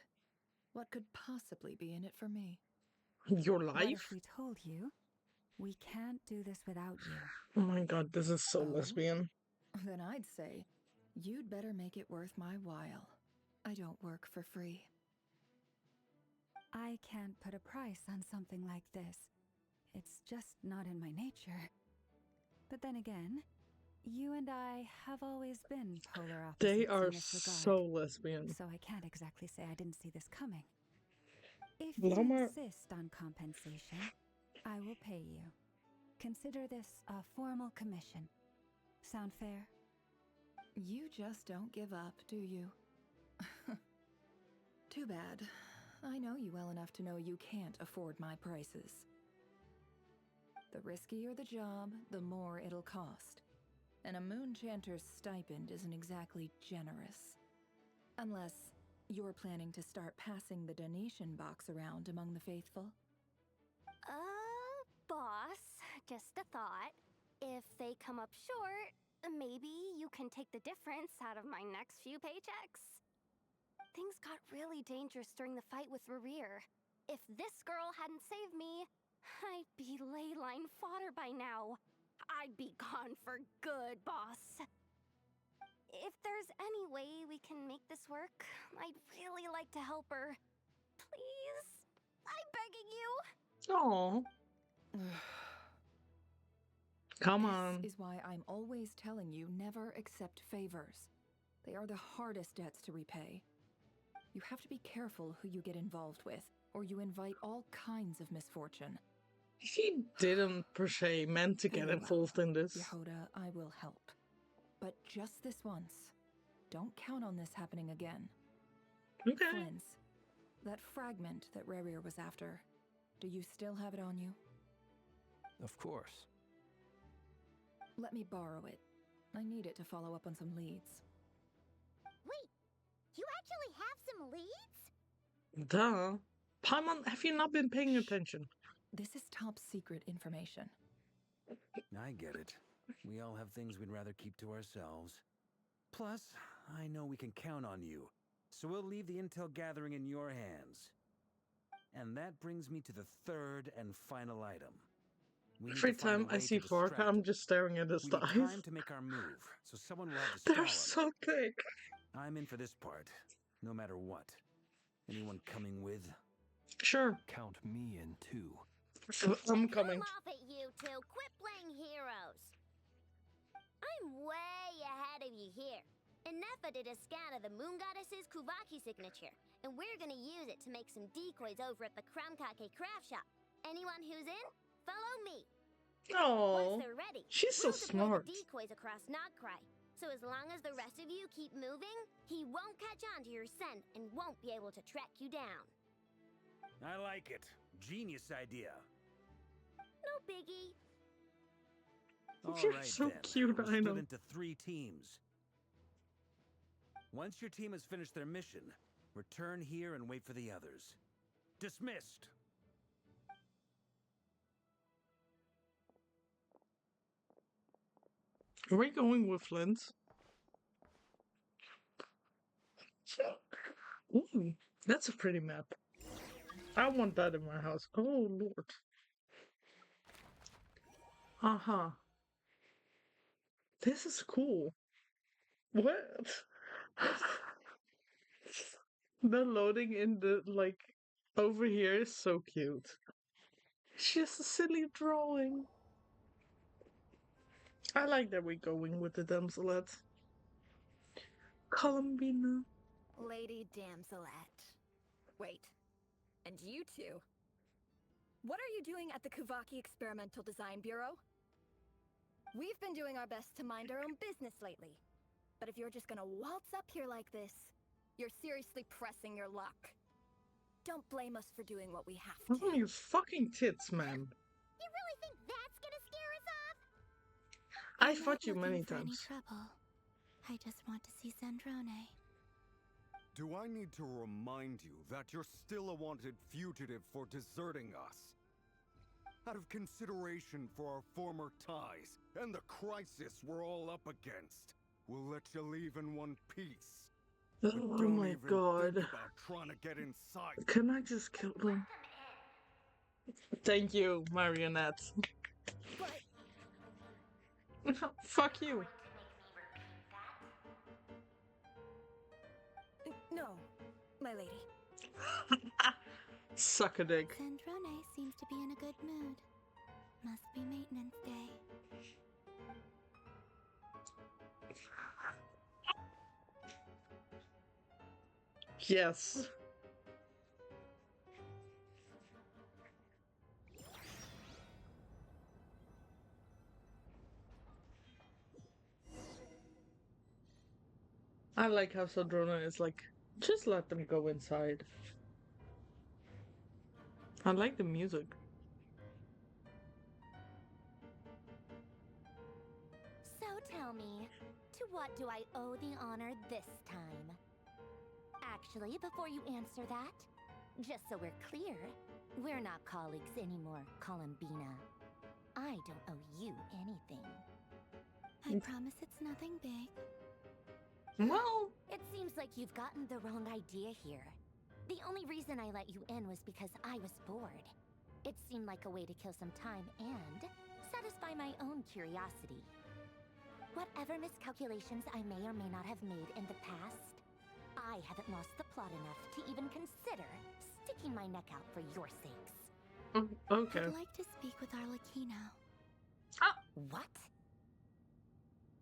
What could possibly be in it for me? Your What if life? we told you we can't do this without you? Oh my god, this is so Oh? lesbian. Then I'd say, you'd better make it worth my while. I don't work for free. I can't put a price on something like this. It's just not in my nature. But then again, you and I have always been polar opposites They are in this regard. so lesbian. So I can't exactly say I didn't see this coming. If Llama- you insist on compensation, I will pay you. Consider this a formal commission. Sound fair? You just don't give up, do you? Too bad. I know you well enough to know you can't afford my prices. The riskier the job, the more it'll cost. And a Moonchanter's stipend isn't exactly generous. Unless you're planning to start passing the donation box around among the faithful. Boss, just a thought. If they come up short, maybe you can take the difference out of my next few paychecks. Things got really dangerous during the fight with Rarier. If this girl hadn't saved me, I'd be ley line fodder by now. I'd be gone for good, boss. If there's any way we can make this work, I'd really like to help her. Please? I'm begging you. Oh, Come on. This is why I'm always telling you never accept favors. They are the hardest debts to repay. You have to be careful who you get involved with, or you invite all kinds of misfortune. He didn't per se meant to get Very involved well. in this. Yehoda, I will help. But just this once. Don't count on this happening again. Okay. Flins, that fragment that Rerir was after, do you still have it on you? Of course. Let me borrow it. I need it to follow up on some leads. Wait, you actually have some leads? Duh. Paimon, have you not been paying attention? This is top secret information. I get it. We all have things we'd rather keep to ourselves. Plus, I know we can count on you, so we'll leave the intel gathering in your hands. And that brings me to the third and final item. We need Every to find a time I way see to Vorka, distract I'm him. just staring at his We need thighs. time to make our move, so someone will have to stall They're him. so thick. I'm in for this part, no matter what. Anyone coming with? Sure. Count me in too. I'm coming. Come off it, you two. Quit playing heroes. I'm way ahead of you here. Nefa did a scan of the Moon Goddess's Kuvaki signature, and we're gonna use it to make some decoys over at the Krumkake craft shop. Anyone who's in, follow me. Oh, Once they're ready, she's so we'll deploy smart. the decoys across Nod-Krai. So as long as the rest of you keep moving, he won't catch on to your scent and won't be able to track you down. I like it. Genius idea. No biggie. You're All right, so then. cute, We'll I split know. into 3 teams. Once your team has finished their mission, return here and wait for the others. Dismissed! Are we going with Flint? Ooh, that's a pretty map. I want that in my house. Oh, Lord. Uh-huh. This is cool. What? The loading in the, like, over here is so cute. It's just a silly drawing. I like that we're going with the damselette. Columbina. Lady Damselette. Wait, and you two? What are you doing at the Kuvaki Experimental Design Bureau? We've been doing our best to mind our own business lately. But if you're just gonna waltz up here like this, you're seriously pressing your luck. Don't blame us for doing what we have to. Oh, you fucking tits, man. You really think that's gonna scare us off? I fought you many for any times. trouble. I just want to see Zandrone. Do I need to remind you that you're still a wanted fugitive for deserting us? Out of consideration for our former ties and the crisis we're all up against, we'll let you leave in one piece. But Oh don't my even god. think about trying to get inside. Can I just kill them? Thank you, Marionette. But Fuck you. no, my lady. Suck a dick. Zandrone seems to be in a good mood. Must be maintenance day. Yes. I like how Sodrona is like, just let them go inside. I like the music. So tell me, to what do I owe the honor this time? Actually, before you answer that, just so we're clear, we're not colleagues anymore, Columbina. I don't owe you anything. I promise it's nothing big. Well, It seems like you've gotten the wrong idea here. The only reason I let you in was because I was bored. It seemed like a way to kill some time and satisfy my own curiosity. Whatever miscalculations I may or may not have made in the past, I haven't lost the plot enough to even consider sticking my neck out for your sakes. Oh, okay. I'd like to speak with Arlecchino. Ah, What?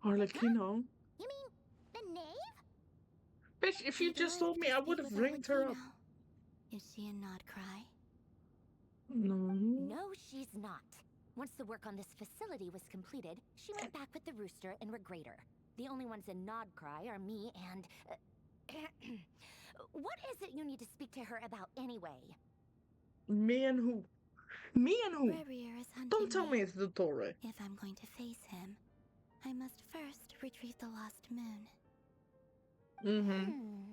Arlecchino. You mean the knave? Bitch, if you I'd just like told me, to I speak would have with ringed her up. Arlecchino. Is she in Nod-Krai? No. No, she's not. Once the work on this facility was completed, she went back with the Rooster and Regrator. The only ones in Nod-Krai are me and... what is it you need to speak to her about anyway? Me and who? Me and who? Rerir is hunting Don't tell me it's the Torre. If I'm going to face him, I must first retrieve the lost moon. Mm-hmm.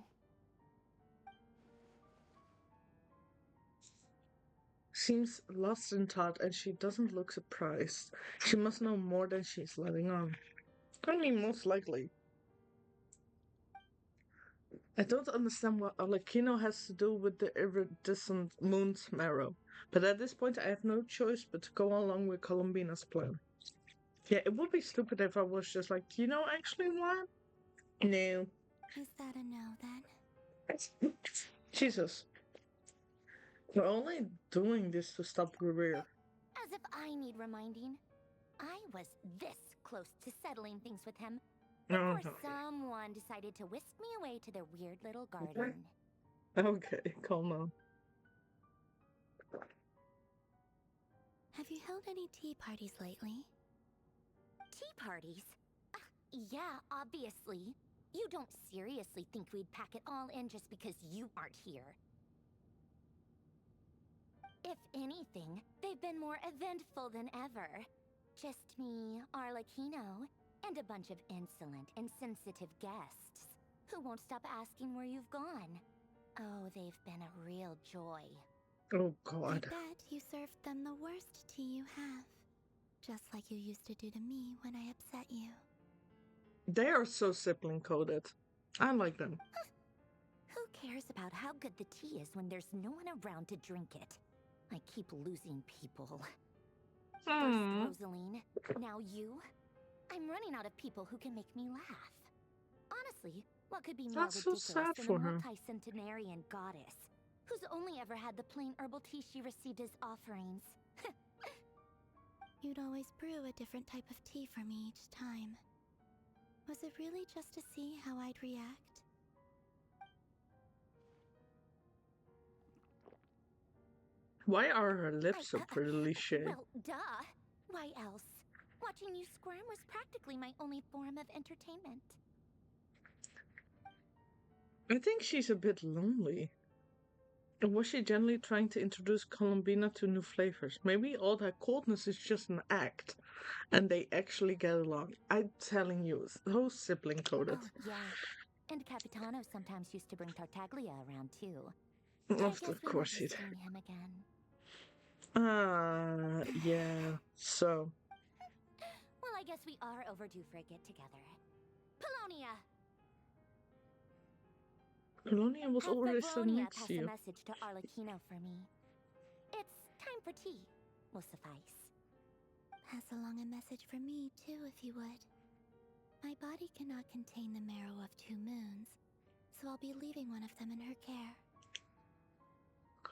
Seems lost in thought and she doesn't look surprised. She must know more than she's letting on. I mean, most likely. I don't understand what Arlecchino has to do with the iridescent moon's marrow, but at this point I have no choice but to go along with Columbina's plan. Yeah, it would be stupid if I was just like, you know, actually what? No. Is that a no, then? Jesus. We're only doing this to stop Greer. As if I need reminding. I was this close to settling things with him before someone decided to whisk me away to their weird little garden. Okay, calm down. Have you held any tea parties lately? Tea parties? Yeah, obviously. You don't seriously think we'd pack it all in just because you aren't here. If anything, they've been more eventful than ever. Just me, Arlecchino, and a bunch of insolent, insensitive guests who won't stop asking where you've gone. Oh, they've been a real joy. Oh, God. I bet you served them the worst tea you have. Just like you used to do to me when I upset you. They are so sibling coded. I like them. Who cares about how good the tea is when there's no one around to drink it? I keep losing people. First Rosaline, now you. I'm running out of people who can make me laugh. Honestly, what could be more That's so ridiculous sad than for a her. multi-centenarian goddess who's only ever had the plain herbal tea she received as offerings? You'd always brew a different type of tea for me each time. Was it really just to see how I'd react? Why are her lips so prettily shaped? Well, duh. Why else? Watching you squirm was practically my only form of entertainment. I think she's a bit lonely. Was she generally trying to introduce Columbina to new flavors? Maybe all that coldness is just an act, and they actually get along. I'm telling you, so sibling coded. Oh, yeah. And Capitano sometimes used to bring Tartaglia around too. Of course she did. Him again. Yeah. So. Well, I guess we are overdue for a get-together. Polonia! Polonia was already sitting next to pass you. a message to Arlecchino for me. It's time for tea. Will suffice. Pass along a message for me, too, if you would. My body cannot contain the marrow of 2 moons, so I'll be leaving one of them in her care.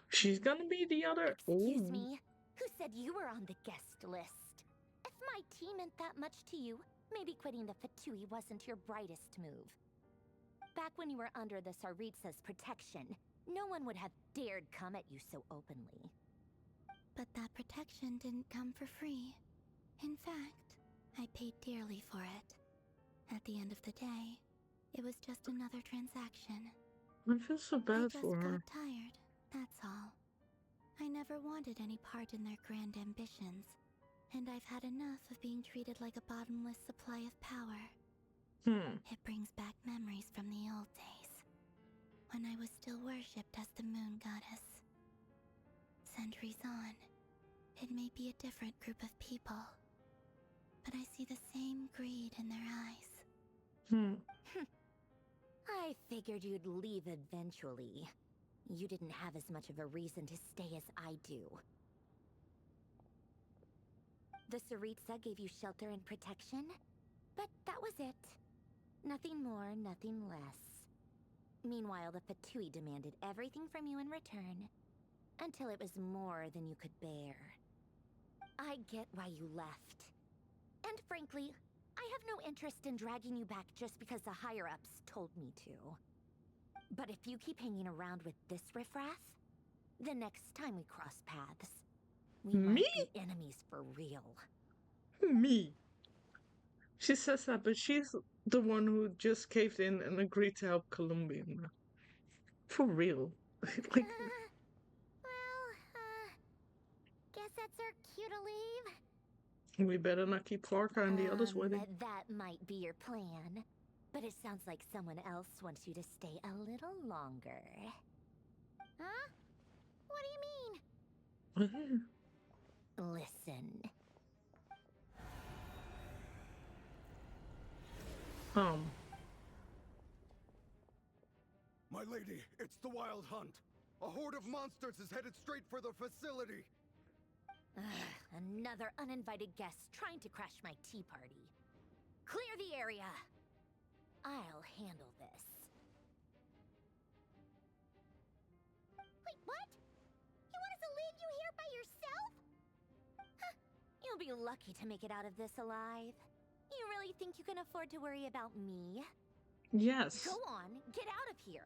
She's gonna be the other. Excuse me? Who said you were on the guest list? If my tea meant that much to you, maybe quitting the Fatui wasn't your brightest move. Back when you were under the Tsaritsa's protection, no one would have dared come at you so openly. But that protection didn't come for free. In fact, I paid dearly for it. At the end of the day, it was just another transaction. I feel so bad for her. I just got tired, that's all. I never wanted any part in their grand ambitions, and I've had enough of being treated like a bottomless supply of power. It brings back memories from the old days, when I was still worshipped as the moon goddess. Centuries on, it may be a different group of people, but I see the same greed in their eyes. I figured you'd leave eventually. You didn't have as much of a reason to stay as I do. The Tsaritsa gave you shelter and protection, but that was it. Nothing more, nothing less. Meanwhile, the Fatui demanded everything from you in return. Until it was more than you could bear. I get why you left. And frankly, I have no interest in dragging you back just because the higher-ups told me to. But if you keep hanging around with this riffraff, the next time we cross paths, we might be enemies for real. Me? She says that, but she's the one who just caved in and agreed to help Columbian. For real. Like, Guess that's our cue to leave. we better not keep Clark and the others waiting. That might be your plan. But it sounds like someone else wants you to stay a little longer. Huh? What do you mean? Listen. My lady, it's the Wild Hunt. A horde of monsters is headed straight for the facility. Another uninvited guest trying to crash my tea party. Clear the area. I'll handle this. Wait, what? You want us to leave you here by yourself? Huh, you'll be lucky to make it out of this alive. You really think you can afford to worry about me? Yes. Go on, get out of here.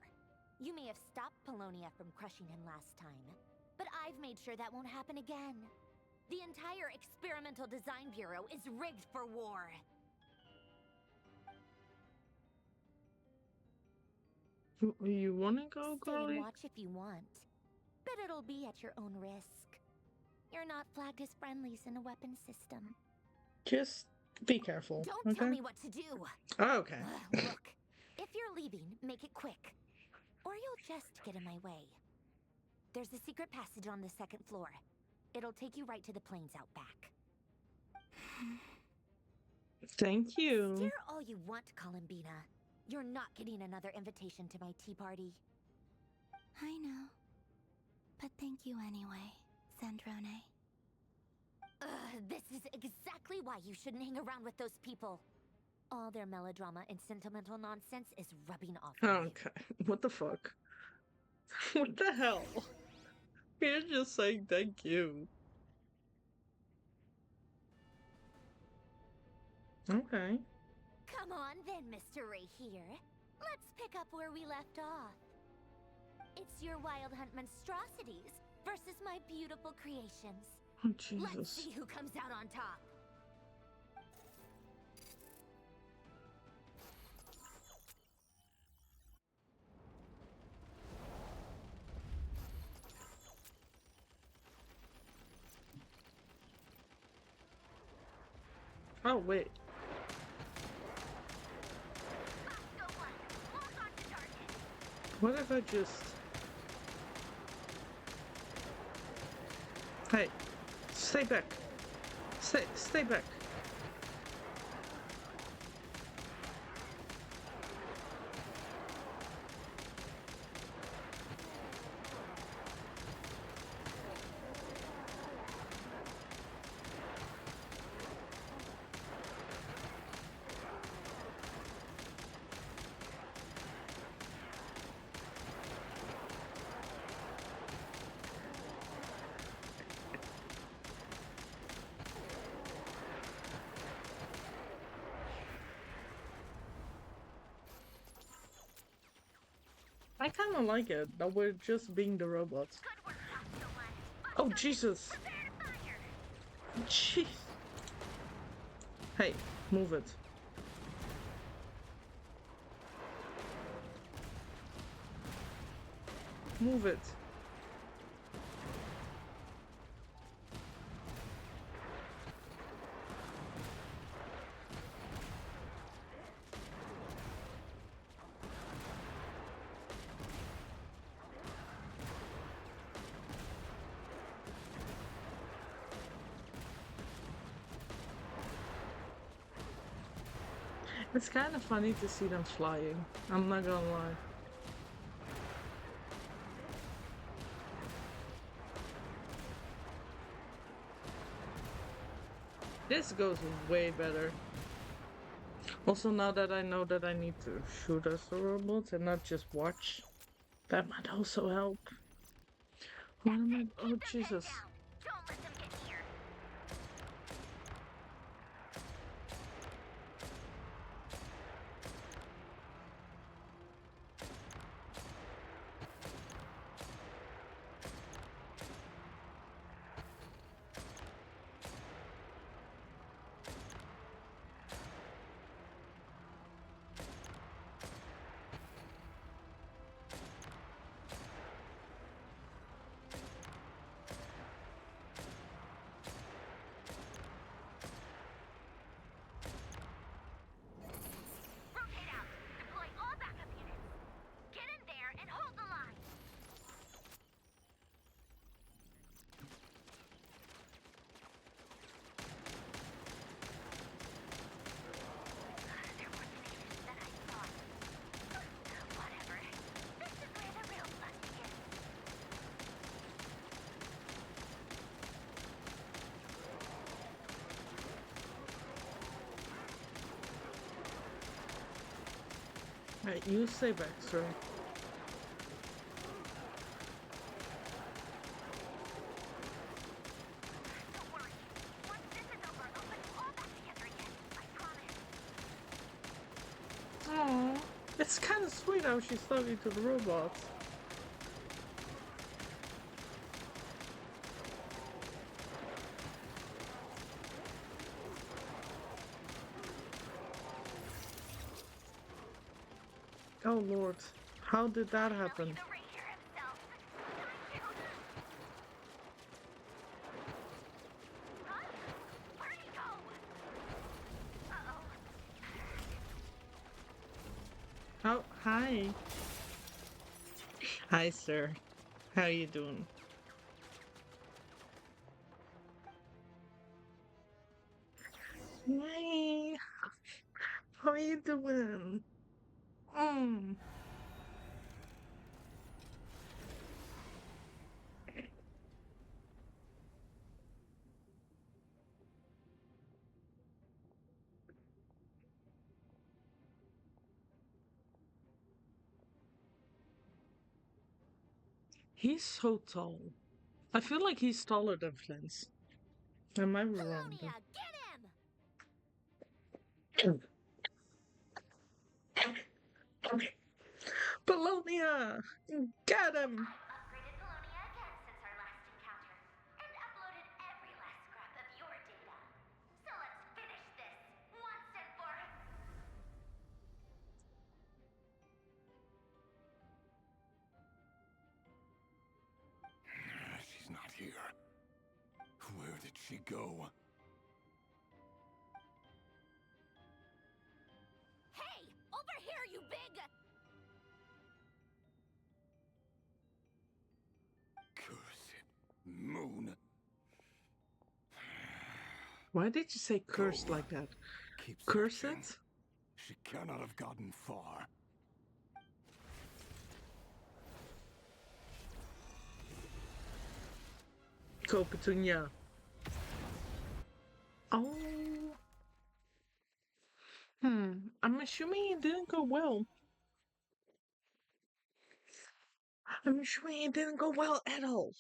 You may have stopped Polonia from crushing him last time, but I've made sure that won't happen again. The entire Experimental Design Bureau is rigged for war. You wanna go, Stay girlie? and watch if you want, but it'll be at your own risk. You're not flagged as friendlies in the weapon system. Just be careful. Don't tell me what to do. Okay. Look, if you're leaving, make it quick, or you'll just get in my way. There's a secret passage on the second floor. It'll take you right to the plains out back. Thank you. Stare all you want, Columbina. You're not getting another invitation to my tea party. I know. But thank you anyway, Sandrone. This is exactly why you shouldn't hang around with those people. All their melodrama and sentimental nonsense is rubbing off on you. Okay. What the fuck? What the hell? You're just saying thank you. Okay. Come on then, Mr. Ray here. Let's pick up where we left off. It's your Wild Hunt monstrosities versus my beautiful creations. Oh, Let's Jesus. see who comes out on top. Oh, wait. What if I just... Hey, stay back. Stay back. I kind of like it that we're just being the robots. Oh, Jesus. Jeez. Hey, move it. Move it. It's kind of funny to see them flying. I'm not gonna lie. This goes way better. Also, now that I know that I need to shoot as the robots and not just watch, that might also help. What am I? Oh, Jesus. Don't let them get near. Rotate out. Deploy all backup units. Get in there and hold the line. They're more tenacious than I thought. Whatever. This is where the real fun begins. Right, you save X-ray. Don't worry. Once this is over, I'll put it all back together again. I promise. Aww. It's kind of sweet how she's talking to the robots. Oh Lord, how did that happen? The Ranger himself. Huh? Where'd he go? Uh-oh. Oh, hi. Hi, sir. How you doing? Hi. How you doing? Mm. He's so tall. I feel like he's taller than Flint's. Am I wrong? Polonia, get him! Polonia! Get him! Upgraded Polonia again since our last encounter, and uploaded every last scrap of your data. So let's finish this once and for She's not here. Where did she go? Hey! Over here, you big... Cursed moon. Why did you say cursed Go. like that? Keep Curse searching. it? She cannot have gotten far. Go, Petunia. Oh. I'm assuming it didn't go well. I'm assuming it didn't go well at all.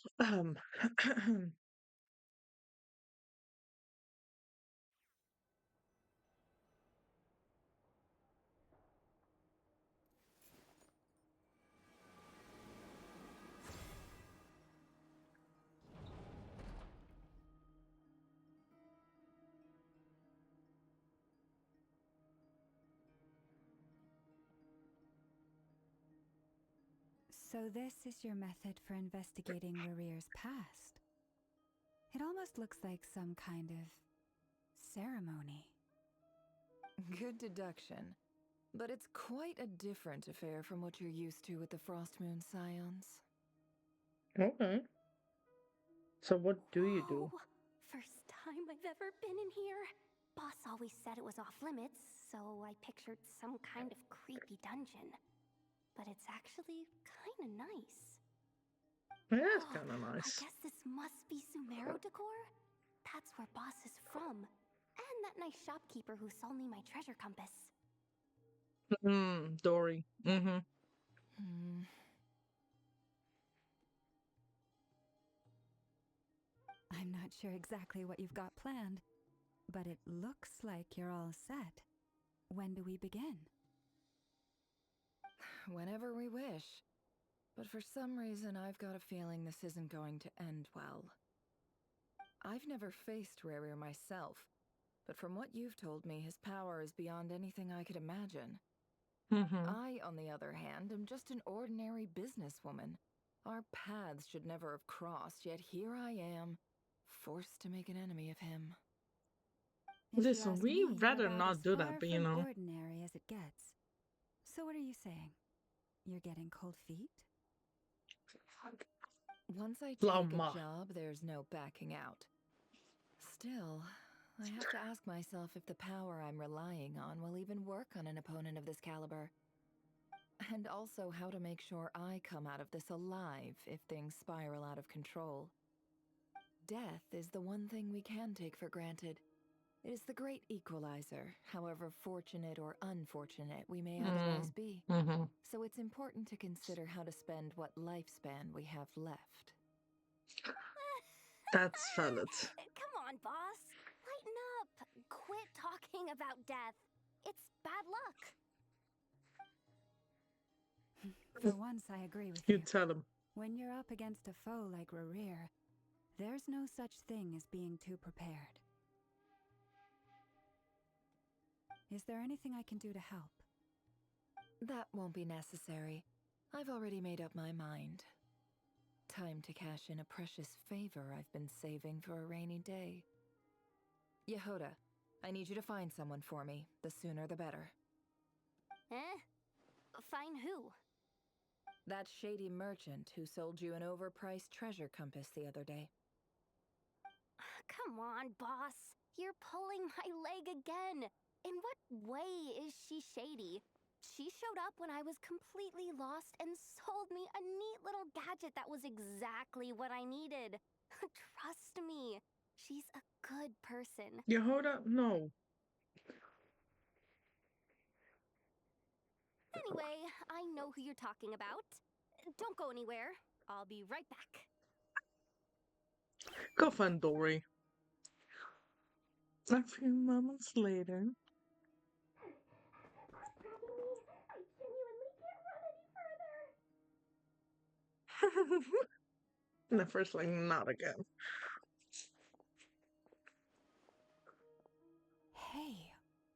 So this is your method for investigating Rarier's past. It almost looks like some kind of ceremony. Good deduction. But it's quite a different affair from what you're used to with the Frost Moon Scions. Okay. So what do you do? Whoa! First time I've ever been in here. Boss always said it was off limits, so I pictured some kind of creepy dungeon. But it's actually kind of nice. It is Oh, kind of I nice. guess this must be Sumero decor? That's where Boss is from. And that nice shopkeeper who sold me my treasure compass. Dory. Mm-hmm. I'm not sure exactly what you've got planned, but it looks like you're all set. When do we begin? Whenever we wish. But for some reason, I've got a feeling this isn't going to end well. I've never faced Rerir myself, but from what you've told me, his power is beyond anything I could imagine. Mm-hmm. I, on the other hand, am just an ordinary businesswoman. Our paths should never have crossed, yet here I am, forced to make an enemy of him. If you Listen, ask we me, you're rather about not as do that, far but you from know. ordinary as it gets. So what are you saying? You're getting cold feet? Once I take Lama. a job, there's no backing out. Still, I have to ask myself if the power I'm relying on will even work on an opponent of this caliber. And also how to make sure I come out of this alive if things spiral out of control. Death is the one thing we can take for granted. It is the great equalizer, however fortunate or unfortunate we may otherwise be. Mm-hmm. So it's important to consider how to spend what lifespan we have left. That's valid. Come on, boss. Lighten up. Quit talking about death. It's bad luck. For once, I agree with You you. tell him. When you're up against a foe like Rerir, there's no such thing as being too prepared. Is there anything I can do to help? That won't be necessary. I've already made up my mind. Time to cash in a precious favor I've been saving for a rainy day. Yehoda, I need you to find someone for me. The sooner the better. Eh? Find who? That shady merchant who sold you an overpriced treasure compass the other day. Come on, boss. You're pulling my leg again. In what way is she shady? She showed up when I was completely lost and sold me a neat little gadget that was exactly what I needed. Trust me, she's a good person. Yehoda, no. Anyway, I know who you're talking about. Don't go anywhere. I'll be right back. Go find Dory. A few moments later. I genuinely can't run any further. And the first like, not again. Hey,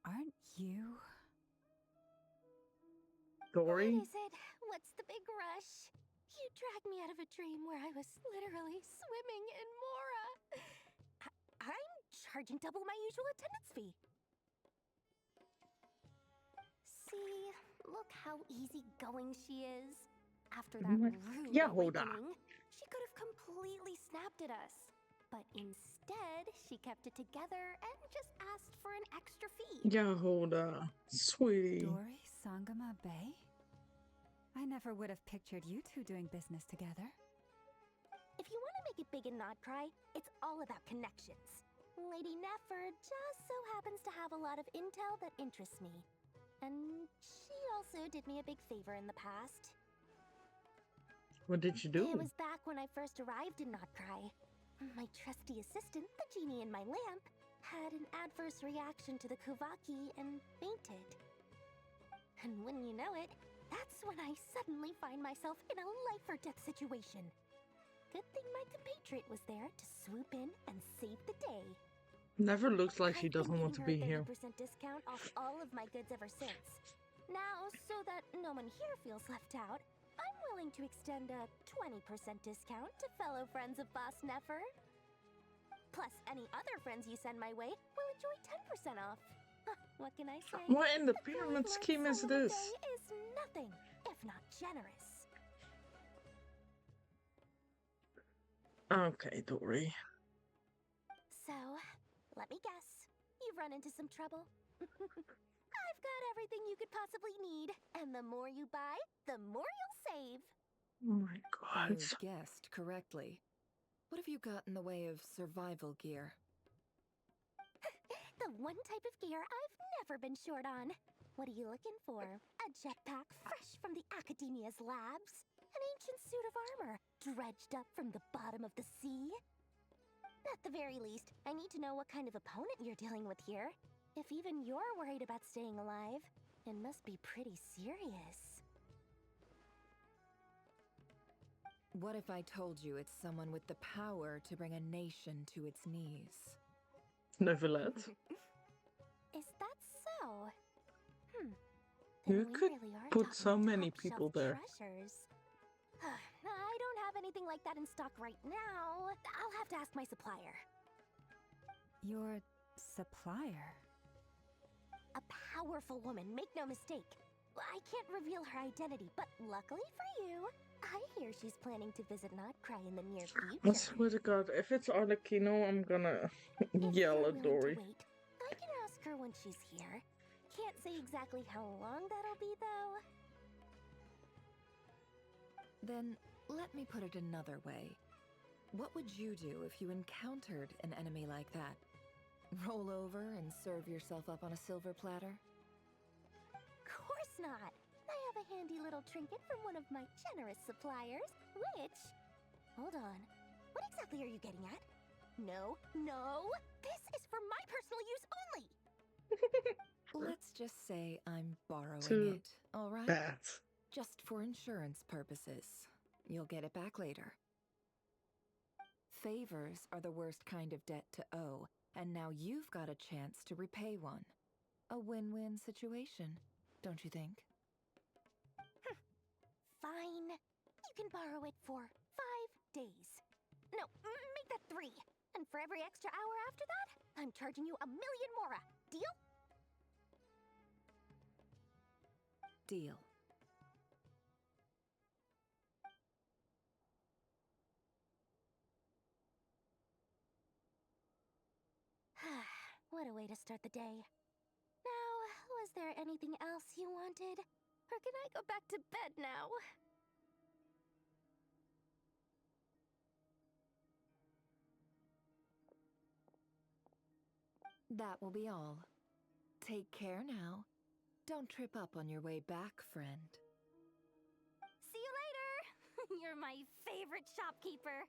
aren't you? Dory? What is it? What's the big rush? You dragged me out of a dream where I was literally swimming in Mora. I'm charging double my usual attendance fee. See, look how easygoing she is. After that rude Yehoda. awakening, she could have completely snapped at us. But instead, she kept it together and just asked for an extra fee. Yehoda. Sweetie. Dory Sangama Bay? I never would have pictured you two doing business together. If you want to make it big in Nod-Krai, it's all about connections. Lady Nefer just so happens to have a lot of intel that interests me. And she also did me a big favor in the past. What did you do? It was back when I first arrived in Nod-Krai. My trusty assistant, the genie in my lamp, had an adverse reaction to the Kuvaki and fainted. And when you know it, that's when I suddenly find myself in a life-or-death situation. Good thing my compatriot was there to swoop in and save the day. Never looks like she I've been doesn't want to giving be her here. a 30% discount off all of my goods ever since. Now, so that no one here feels left out, I'm willing to extend a 20% discount to fellow friends of Boss Nefer. Plus, any other friends you send my way will enjoy 10% off. What can I say? What in the The pyramid 30 scheme is Lord this? Song of a Day is nothing if not generous. Okay, Dory. So, let me guess. You've run into some trouble. I've got everything you could possibly need, and the more you buy, the more you'll save. Oh my god. You've guessed correctly. What have you got in the way of survival gear? The one type of gear I've never been short on. What are you looking for? A jetpack fresh from the Academia's labs? An ancient suit of armor dredged up from the bottom of the sea? the very least, I need to know what kind of opponent you're dealing with here. If even you're worried about staying alive, it must be pretty serious. What if I told you it's someone with the power to bring a nation to its knees? Neverlet. Is that so? You Then we could really are put so talking many top-shelf people there. treasures. I don't have anything like that in stock right now. I'll have to ask my supplier. Your supplier? A powerful woman, make no mistake. I can't reveal her identity, but luckily for you, I hear she's planning to visit Nod-Krai in the near I future. swear to God, if it's Arlecchino, I'm gonna If yell you're at willing Dory. to wait, I can ask her when she's here. Can't say exactly how long that'll be, though. Then, let me put it another way. What would you do if you encountered an enemy like that? Roll over and serve yourself up on a silver platter? Course not. I have a handy little trinket from one of my generous suppliers, which... Hold on. What exactly are you getting at? No, no! This is for my personal use only! Let's just say I'm borrowing Too it, all right? bad. Just for insurance purposes. You'll get it back later. Favors are the worst kind of debt to owe, and now you've got a chance to repay one. A win-win situation, don't you think? Fine. You can borrow it for 5 days. No, make that 3. And for every extra hour after that, I'm charging you 1,000,000 mora. Deal? Deal. What a way to start the day. Now, was there anything else you wanted? Or can I go back to bed now? That will be all. Take care now. Don't trip up on your way back, friend. See you later! You're my favorite shopkeeper.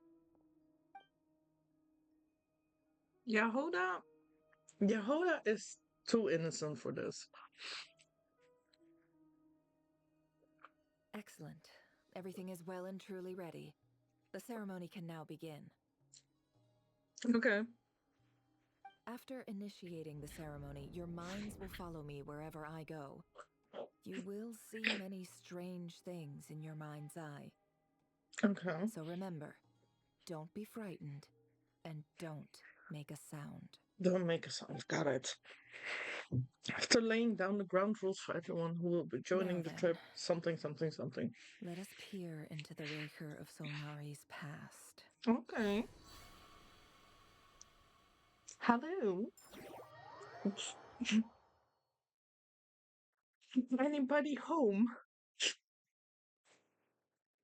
Yehoda is too innocent for this. Excellent. Everything is well and truly ready. The ceremony can now begin. Okay. After initiating the ceremony, your minds will follow me wherever I go. You will see many strange things in your mind's eye. Okay. So remember, don't be frightened, and don't make a sound. Don't make a sound. Got it. After laying down the ground rules for everyone who will be joining Now the then. trip, something, something, something. Let us peer into the Raker of Solnari's past. Okay. Hello. Anybody home?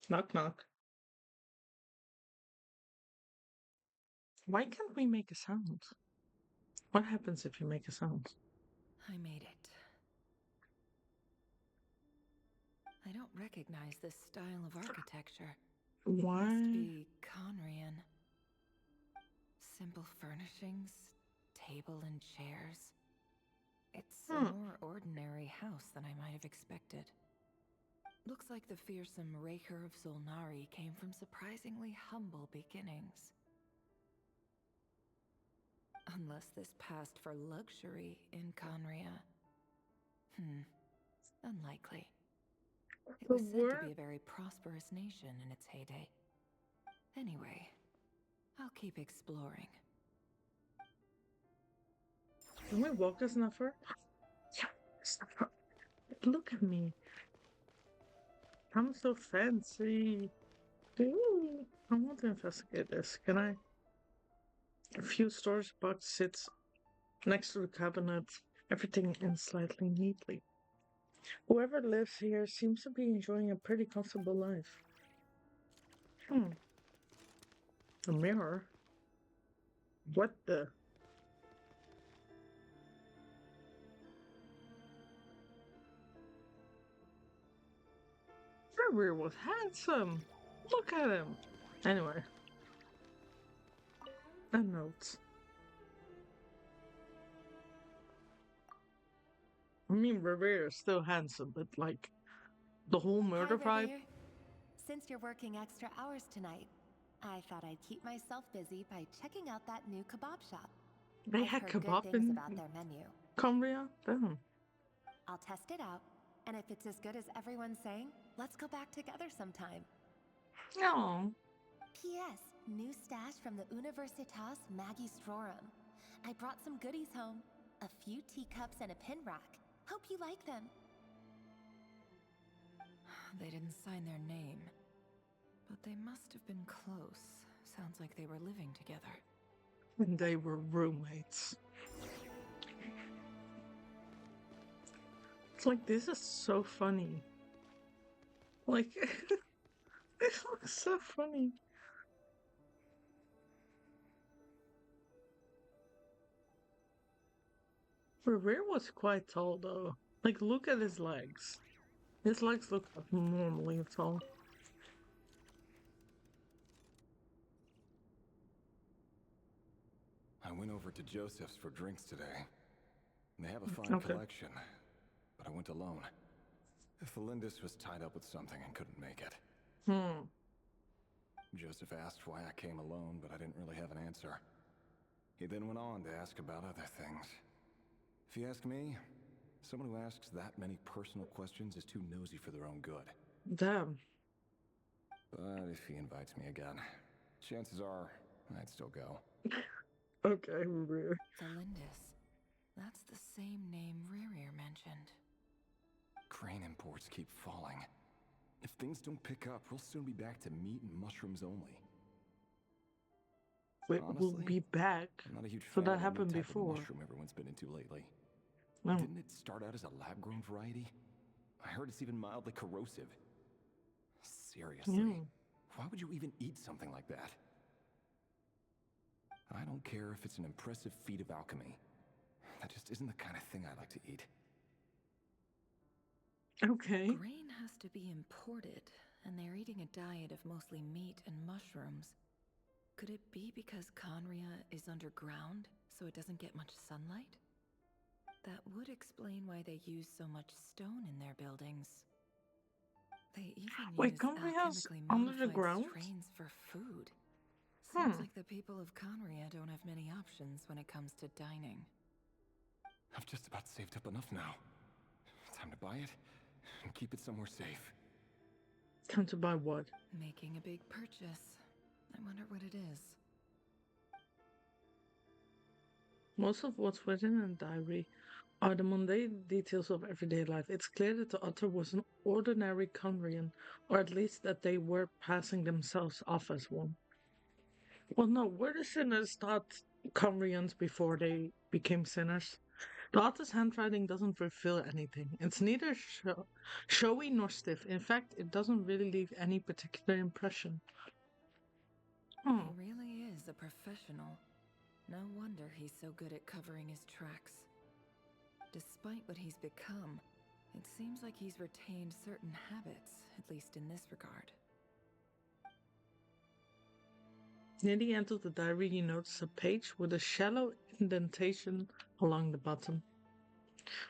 Knock, knock. Why can't we make a sound? What happens if you make a sound? I made it. I don't recognize this style of architecture. Why? Must be Conrian. Simple furnishings, table and chairs. It's a more ordinary house than I might have expected. Looks like the fearsome Raker of Solnari came from surprisingly humble beginnings. Unless this passed for luxury in Conria. Unlikely. It was said to be a very prosperous nation in its heyday. Anyway, I'll keep exploring. Can we walk this never? Yeah. Look at me. I'm so fancy. Ooh, I want to investigate this. Can I? A few storage box sits next to the cabinet, everything in slightly neatly. Whoever lives here seems to be enjoying a pretty comfortable life. A mirror? What the? Fenrir was handsome! Look at him! Anyway. A note. I mean, Revere is still handsome, but like the whole murder Hi, vibe. Revere. Since you're working extra hours tonight, I thought I'd keep myself busy by checking out that new kebab shop. They I've had heard good kebab things in about their menu. Cumbria. Damn. I'll test it out, and if it's as good as everyone's saying, let's go back together sometime. No. P.S. New stash from the Universitas Magistrorum. I brought some goodies home. A few teacups and a pin rack. Hope you like them. They didn't sign their name, but they must have been close. Sounds like they were living together. And they were roommates. It's like, this is so funny. Like, this looks so funny. Revere was quite tall though. Like, look at his legs. His legs look abnormally tall. I went over to Joseph's for drinks today. They have a fine collection, but I went alone. Felindis was tied up with something and couldn't make it. Joseph asked why I came alone, but I didn't really have an answer. He then went on to ask about other things. If you ask me, someone who asks that many personal questions is too nosy for their own good. Damn. But if he invites me again, chances are I'd still go. Okay, Revere. Felindis. That's the same name Rerir mentioned. Crane imports keep falling. If things don't pick up, we'll soon be back to meat and mushrooms only. Wait, Honestly, we'll be back. I'm not a huge So fan that of the happened new type of before. mushroom everyone's been into lately. No. Didn't it start out as a lab-grown variety? I heard it's even mildly corrosive. Seriously, Yeah. why would you even eat something like that? I don't care if it's an impressive feat of alchemy. That just isn't the kind of thing I like to eat. Okay. Grain has to be imported, and they're eating a diet of mostly meat and mushrooms. Could it be because Conria is underground, so it doesn't get much sunlight? That would explain why they use so much stone in their buildings. They even Wait, use Conria's alchemically under the modified ground? strains for food. Seems Hmm. like the people of Conria don't have many options when it comes to dining. I've just about saved up enough now. Time to buy it and keep it somewhere safe. Time to buy what? Making a big purchase. I wonder what it is. Most of what's written in the diary are the mundane details of everyday life. It's clear that the author was an ordinary Conrian, or at least that they were passing themselves off as one. Well, no, were the sinners not Conrians before they became sinners? The author's handwriting doesn't reveal anything. It's neither showy nor stiff. In fact, it doesn't really leave any particular impression. He really is a professional. No wonder he's so good at covering his tracks. Despite what he's become, it seems like he's retained certain habits, at least in this regard. Near the end of the diary, you notice a page with a shallow indentation along the bottom.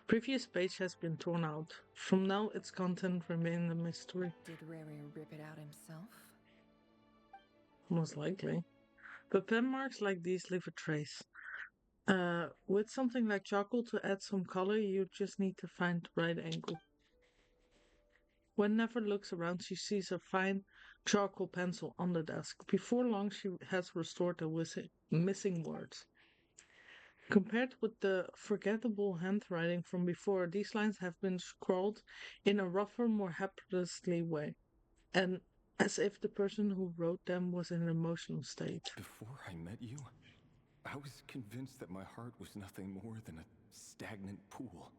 Previous page has been torn out. From now, its content remains a mystery. Did Rerir rip it out himself? Most likely. But pen marks like these leave a trace. With something like charcoal to add some color, you just need to find the right angle. When Never looks around, she sees a fine charcoal pencil on the desk. Before long, she has restored the missing words. Compared with the forgettable handwriting from before, these lines have been scrawled in a rougher, more haplessly way, and as if the person who wrote them was in an emotional state. Before I met you, I was convinced that my heart was nothing more than a stagnant pool.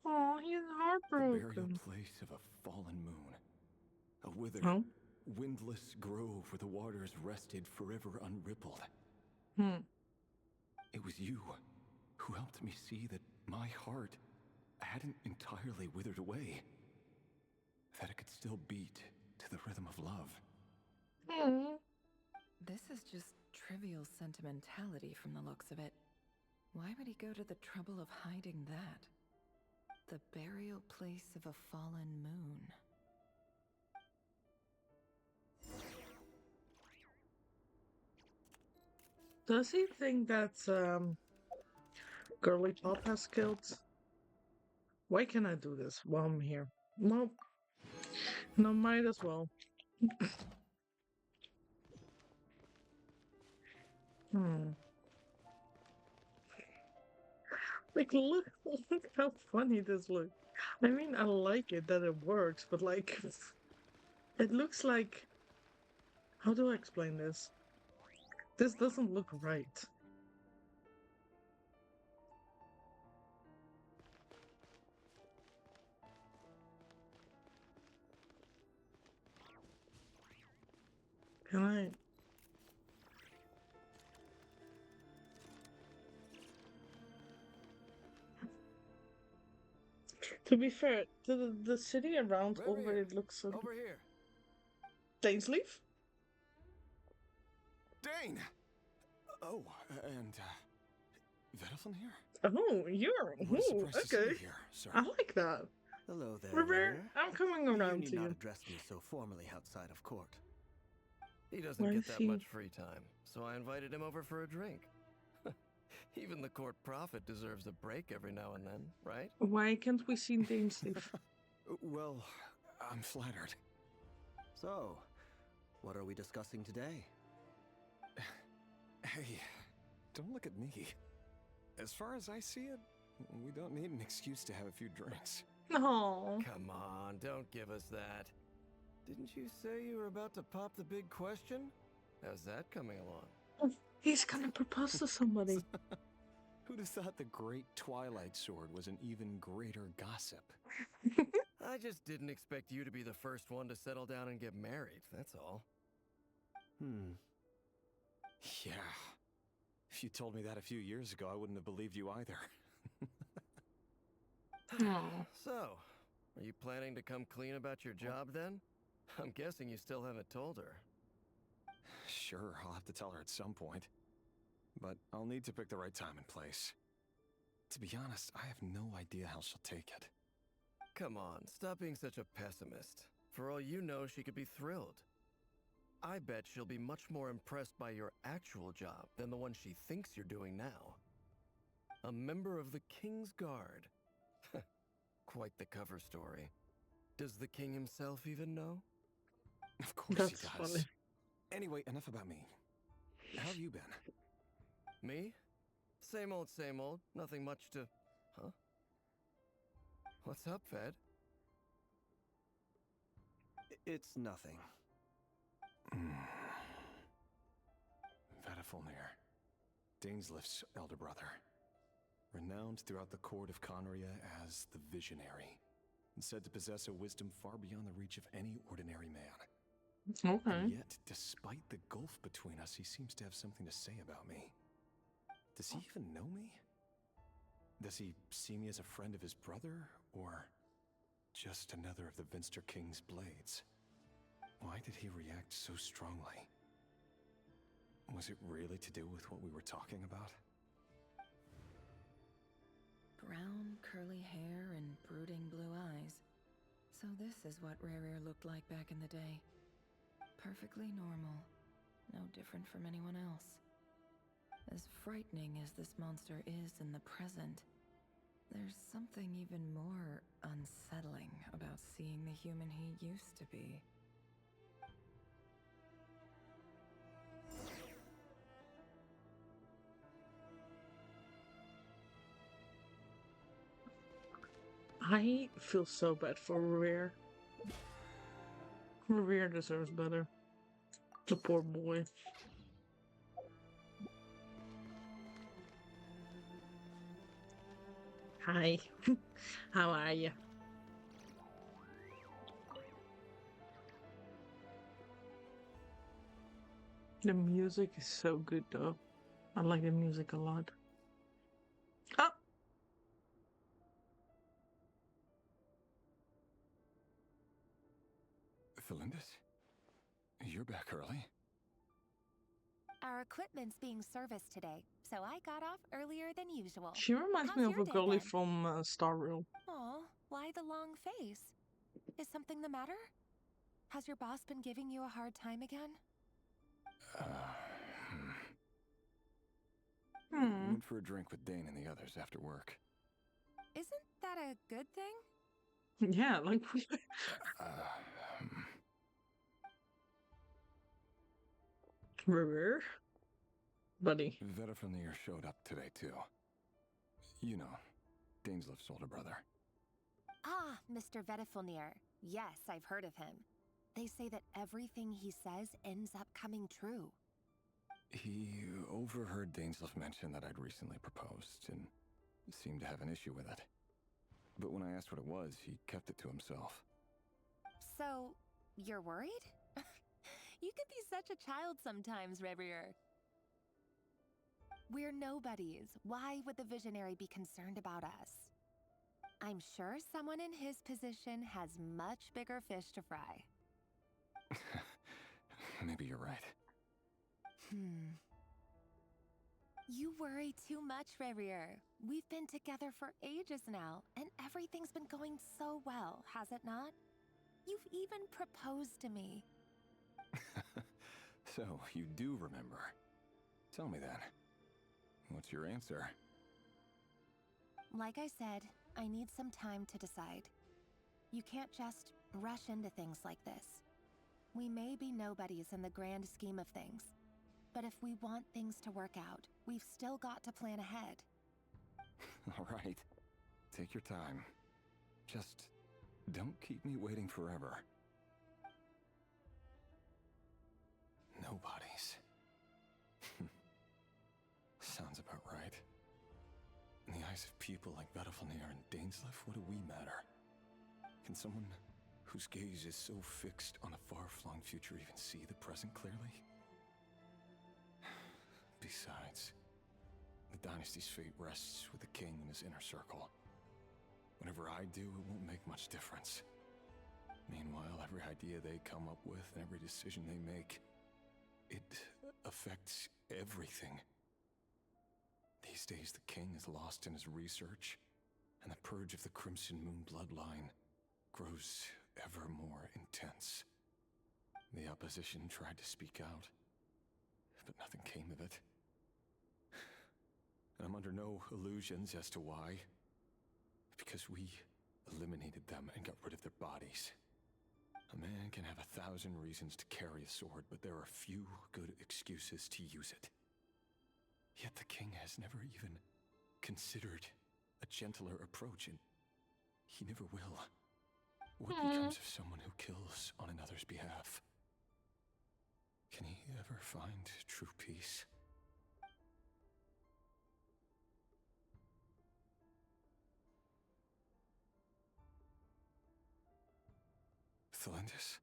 Oh, he's The burial heartbroken. place of a fallen moon. A withered, Oh? windless grove where the waters rested forever unrippled. Hmm. It was you who helped me see that my heart hadn't entirely withered away. That it could still beat to the rhythm of love. Hmm. This is just trivial sentimentality from the looks of it. Why would he go to the trouble of hiding that? The burial place of a fallen moon. Does he think that Girly Pop has killed? Why can I do this while I'm here? Well, no, might as well. Hmm. Like, look how funny this looks. I mean, I like it that it works, but like, it looks like. How do I explain this? This doesn't look right. Can I? To be fair, the city around over it looks so. Over here. Dainsleaf? Dane! Oh, and, Vettelfin here? Oh, you're. What a surprise to see Okay. you here, sir. I like that. Hello there, Rivere, Rare. I'm coming You around need to not you. address me so formally outside of court. He doesn't Where get is that he? much free time, so I invited him over for a drink. Even the court prophet deserves a break every now and then, right? Why can't we see Dainsleaf? Well, I'm flattered. So, what are we discussing today? Hey, don't look at me. As far as I see it, we don't need an excuse to have a few drinks. No. Come on, don't give us that. Didn't you say you were about to pop the big question? How's that coming along? He's gonna propose to somebody. Who'd have thought the great Twilight Sword was an even greater gossip? I just didn't expect you to be the first one to settle down and get married, that's all. Yeah. If you told me that a few years ago, I wouldn't have believed you either. Oh. So, are you planning to come clean about your job then? I'm guessing you still haven't told her. Sure, I'll have to tell her at some point. But I'll need to pick the right time and place. To be honest, I have no idea how she'll take it. Come on, stop being such a pessimist. For all you know, she could be thrilled. I bet she'll be much more impressed by your actual job than the one she thinks you're doing now. A member of the King's Guard. Quite the cover story. Does the king himself even know? Of course That's he does. funny. Anyway, enough about me. How have you been? Me? Same old, same old. Nothing much to... Huh? What's up, Fed? It's nothing. Vettelfilnir, Dainsleif's elder brother. Renowned throughout the court of Conria as the Visionary, and said to possess a wisdom far beyond the reach of any ordinary man. Okay. And yet, despite the gulf between us, he seems to have something to say about me. Does he even know me? Does he see me as a friend of his brother, or just another of the Vinster King's blades? Why did he react so strongly? Was it really to do with what we were talking about? Brown, curly hair and brooding blue eyes. So this is what Rare looked like back in the day. Perfectly normal. No different from anyone else. As frightening as this monster is in the present, there's something even more unsettling about seeing the human he used to be. I feel so bad for Revere. Revere deserves better. The poor boy. Hi. How are you? The music is so good though. I like the music a lot. Oh! Felindus? You're back early. Our equipment's being serviced today, so I got off earlier than usual. She reminds How's me of your a day goalie been? from Star Rail. Aw, why the long face? Is something the matter? Has your boss been giving you a hard time again? Went for a drink with Dane and the others after work. Isn't that a good thing? Yeah, like. Rare. Buddy. Vedifnir showed up today, too. You know, Dainsleif's older brother. Ah, Mr. Vedifnir. Yes, I've heard of him. They say that everything he says ends up coming true. He overheard Dainsleif mention that I'd recently proposed, and seemed to have an issue with it. But when I asked what it was, he kept it to himself. So, you're worried? You can be such a child sometimes, Revier. We're nobodies. Why would the Visionary be concerned about us? I'm sure someone in his position has much bigger fish to fry. Maybe you're right. You worry too much, Revier. We've been together for ages now, and everything's been going so well, has it not? You've even proposed to me. So, you do remember. Tell me then. What's your answer? Like I said, I need some time to decide. You can't just rush into things like this. We may be nobodies in the grand scheme of things, but if we want things to work out, we've still got to plan ahead. All right. Take your time. Just don't keep me waiting forever. Nobodies. Sounds about right. In the eyes of people like Vedifnir and Dainsleif, what do we matter? Can someone whose gaze is so fixed on a far-flung future even see the present clearly? Besides, the dynasty's fate rests with the king and his inner circle. Whatever I do, it won't make much difference. Meanwhile, every idea they come up with and every decision they make, it affects everything. These days, the king is lost in his research, and the purge of the Crimson Moon bloodline grows ever more intense. The opposition tried to speak out, but nothing came of it. And I'm under no illusions as to why. Because we eliminated them and got rid of their bodies. A man can have 1,000 reasons to carry a sword, but there are few good excuses to use it. Yet the king has never even considered a gentler approach, and he never will. What becomes of someone who kills on another's behalf? Can he ever find true peace? Thelindis?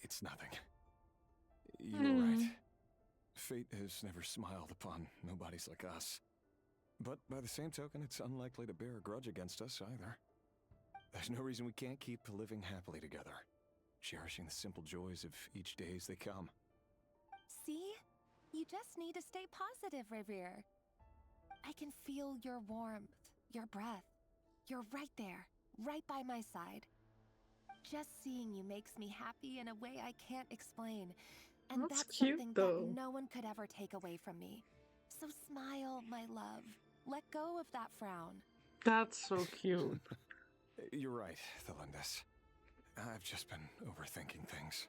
It's nothing. You're right. Fate has never smiled upon nobodies like us. But by the same token, it's unlikely to bear a grudge against us either. There's no reason we can't keep living happily together, cherishing the simple joys of each day as they come. See? You just need to stay positive, Revier. I can feel your warmth, your breath. You're right there, right by my side. Just seeing you makes me happy in a way I can't explain. And that's cute, something though. that no one could ever take away from me. So smile, my love. Let go of that frown. That's so cute. You're right, Thelindis. I've just been overthinking things.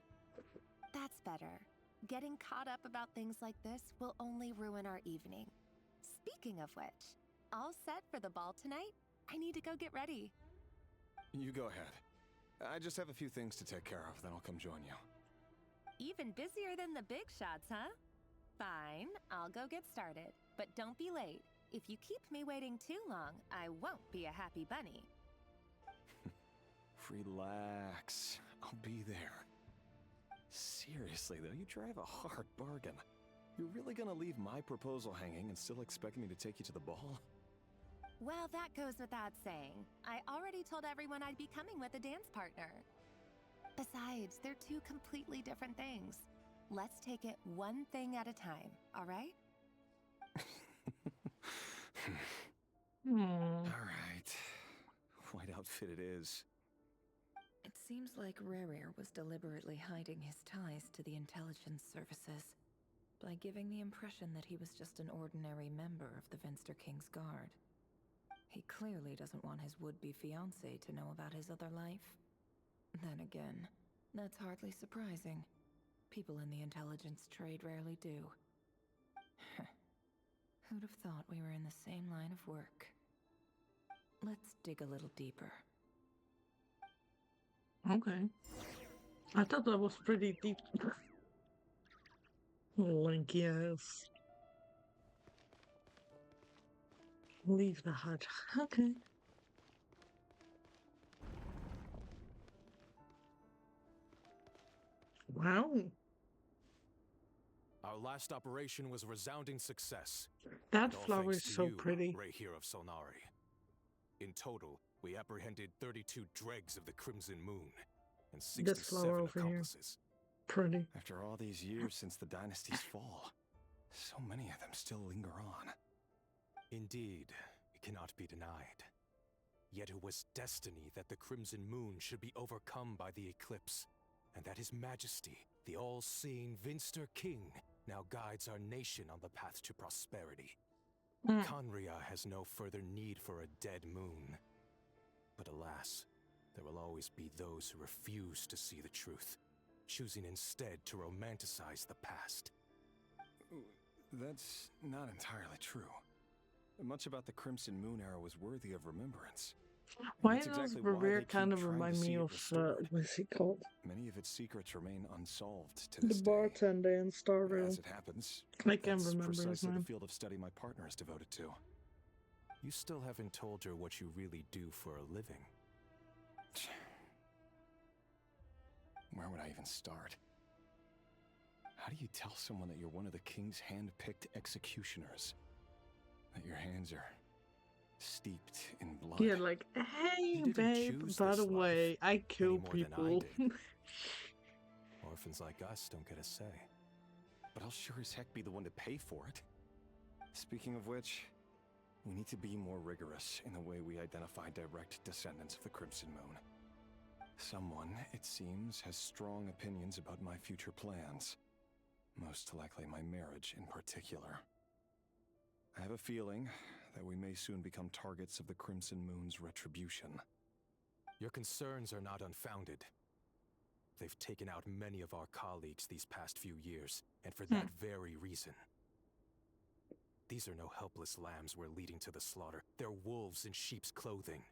That's better. Getting caught up about things like this will only ruin our evening. Speaking of which, all set for the ball tonight? I need to go get ready. You go ahead. I just have a few things to take care of, then I'll come join you. Even busier than the big shots, huh? Fine, I'll go get started. But don't be late. If you keep me waiting too long, I won't be a happy bunny. Relax. I'll be there. Seriously, though, you drive a hard bargain. You're really gonna leave my proposal hanging and still expect me to take you to the ball? Well, that goes without saying. I already told everyone I'd be coming with a dance partner. Besides, they're two completely different things. Let's take it one thing at a time, all right? All right. White outfit it is. It seems like Rerir was deliberately hiding his ties to the intelligence services by giving the impression that he was just an ordinary member of the Vinster King's Guard. He clearly doesn't want his would-be fiancée to know about his other life. Then again, that's hardly surprising. People in the intelligence trade rarely do. Who'd have thought we were in the same line of work? Let's dig a little deeper. Okay. I thought that was pretty deep. Link, yes. Leave the hut. Okay. Wow. Our last operation was a resounding success. That And all flower thanks is to so you, pretty. Rahir of Solnari. In total, we apprehended 32 dregs of the Crimson Moon and This flower 67 over here. accomplices. Pretty. After all these years since the dynasty's fall, so many of them still linger on. Indeed, it cannot be denied. Yet it was destiny that the Crimson Moon should be overcome by the eclipse, and that His Majesty, the all-seeing Vinster King, now guides our nation on the path to prosperity. Conria has no further need for a dead moon. But alas, there will always be those who refuse to see the truth, choosing instead to romanticize the past. That's not entirely true. Much about the Crimson Moon era was worthy of remembrance. Why That's does exactly why Revere they kind keep of trying to remind see me it of, restored. what's it called? Many of its secrets remain unsolved to The this day. bartender in Star As Rail. it happens, I can't that's remember his precisely the name. field of study my partner is devoted to. You still haven't told her what you really do for a living. Where would I even start? How do you tell someone that you're one of the king's hand-picked executioners? That your hands are steeped in blood? Yeah, like, hey, didn't babe, choose by this the life way, I kill any more than I people. did. Orphans like us don't get a say. But I'll sure as heck be the one to pay for it. Speaking of which, we need to be more rigorous in the way we identify direct descendants of the Crimson Moon. Someone, it seems, has strong opinions about my future plans. Most likely my marriage in particular. I have a feeling that we may soon become targets of the Crimson Moon's retribution. Your concerns are not unfounded. They've taken out many of our colleagues these past few years, and for that very reason. These are no helpless lambs we're leading to the slaughter. They're wolves in sheep's clothing.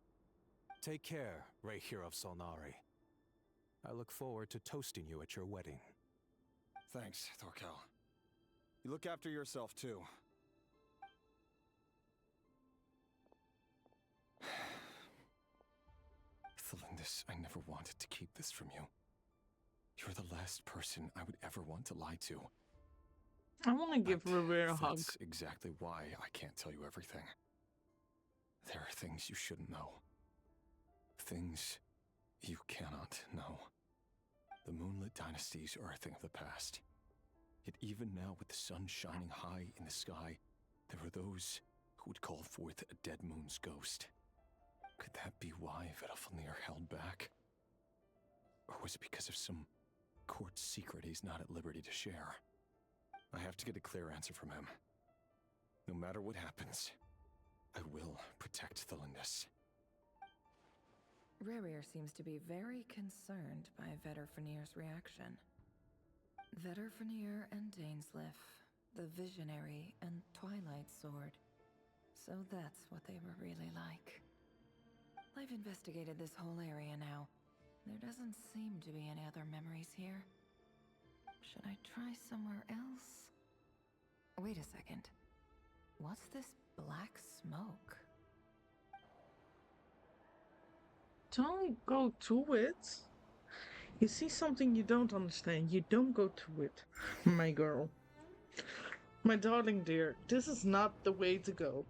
Take care, Rahir of Solnari. I look forward to toasting you at your wedding. Thanks, Thorkel. You look after yourself, too. Thelindis, I never wanted to keep this from you. You're the last person I would ever want to lie to. I want to give Revere a hug. That's exactly why I can't tell you everything. There are things you shouldn't know. Things you cannot know. The Moonlit Dynasty's are a thing of the past. Yet even now, with the sun shining high in the sky, there are those who would call forth a dead moon's ghost. Could that be why Vedalfnir held back? Or was it because of some court secret he's not at liberty to share? I have to get a clear answer from him. No matter what happens, I will protect Thelindis. Rerir seems to be very concerned by Vedalfnir's reaction. Vedalfnir and Dainsleif, the Visionary and Twilight Sword. So that's what they were really like. I've investigated this whole area now. There doesn't seem to be any other memories here. Should I try somewhere else? Wait a second. What's this black smoke? Don't go to it. You see something you don't understand, you don't go to it, my girl. My darling dear, this is not the way to go.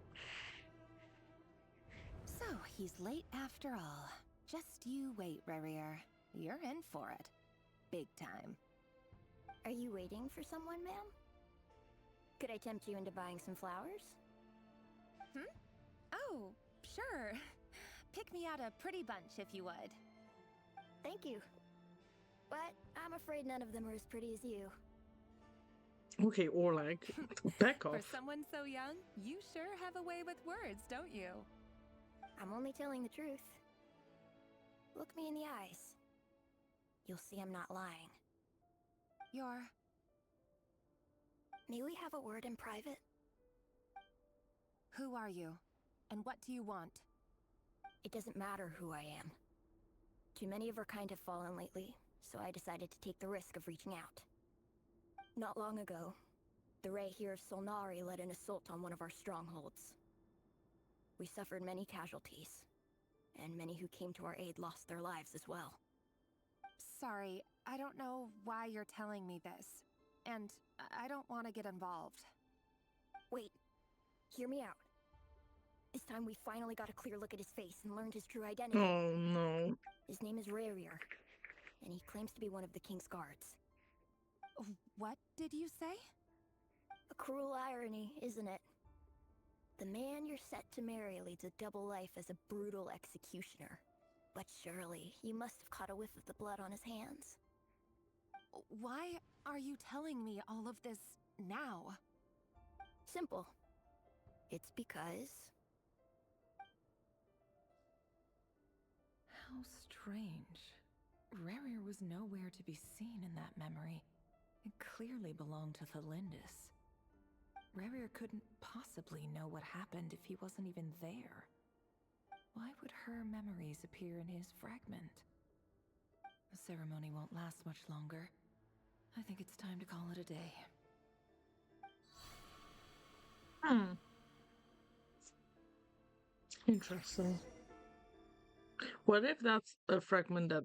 he's late after all. Just you wait, Rerir. You're in for it. Big time. Are you waiting for someone, ma'am? Could I tempt you into buying some flowers? Oh, sure. Pick me out a pretty bunch if you would. Thank you. But I'm afraid none of them are as pretty as you. Okay, Orlag, back off. For someone so young, you sure have a way with words, don't you? I'm only telling the truth. Look me in the eyes. You'll see I'm not lying. You're... May we have a word in private? Who are you? And what do you want? It doesn't matter who I am. Too many of our kind have fallen lately, so I decided to take the risk of reaching out. Not long ago, the Ray here of Solnari led an assault on one of our strongholds. We suffered many casualties, and many who came to our aid lost their lives as well. Sorry, I don't know why you're telling me this. And I don't want to get involved. Wait, hear me out. This time we finally got a clear look at his face and learned his true identity. Oh no. His name is Rerir, and he claims to be one of the King's guards. What did you say? A cruel irony, isn't it? The man you're set to marry leads a double life as a brutal executioner. But surely, you must have caught a whiff of the blood on his hands. Why are you telling me all of this now? Simple. It's because... How strange. Rerir was nowhere to be seen in that memory. It clearly belonged to Thelindis. Rerir couldn't possibly know what happened if he wasn't even there. Why would her memories appear in his fragment? The ceremony won't last much longer. I think it's time to call it a day. Interesting. What if that's a fragment that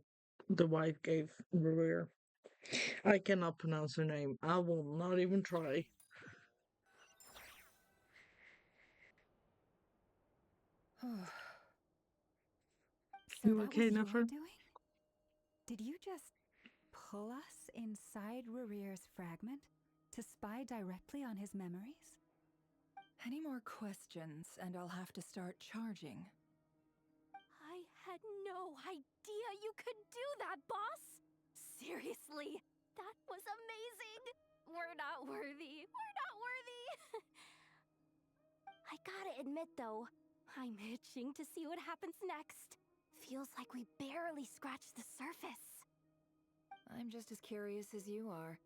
the wife gave Rerir? I cannot pronounce her name. I will not even try. So You that okay, was your Nefer? doing? Did you just pull us inside Rerir's fragment to spy directly on his memories? Any more questions, and I'll have to start charging. I had no idea you could do that, boss! Seriously, that was amazing! We're not worthy. We're not worthy! I gotta admit, though, I'm itching to see what happens next. Feels like we barely scratched the surface. I'm just as curious as you are,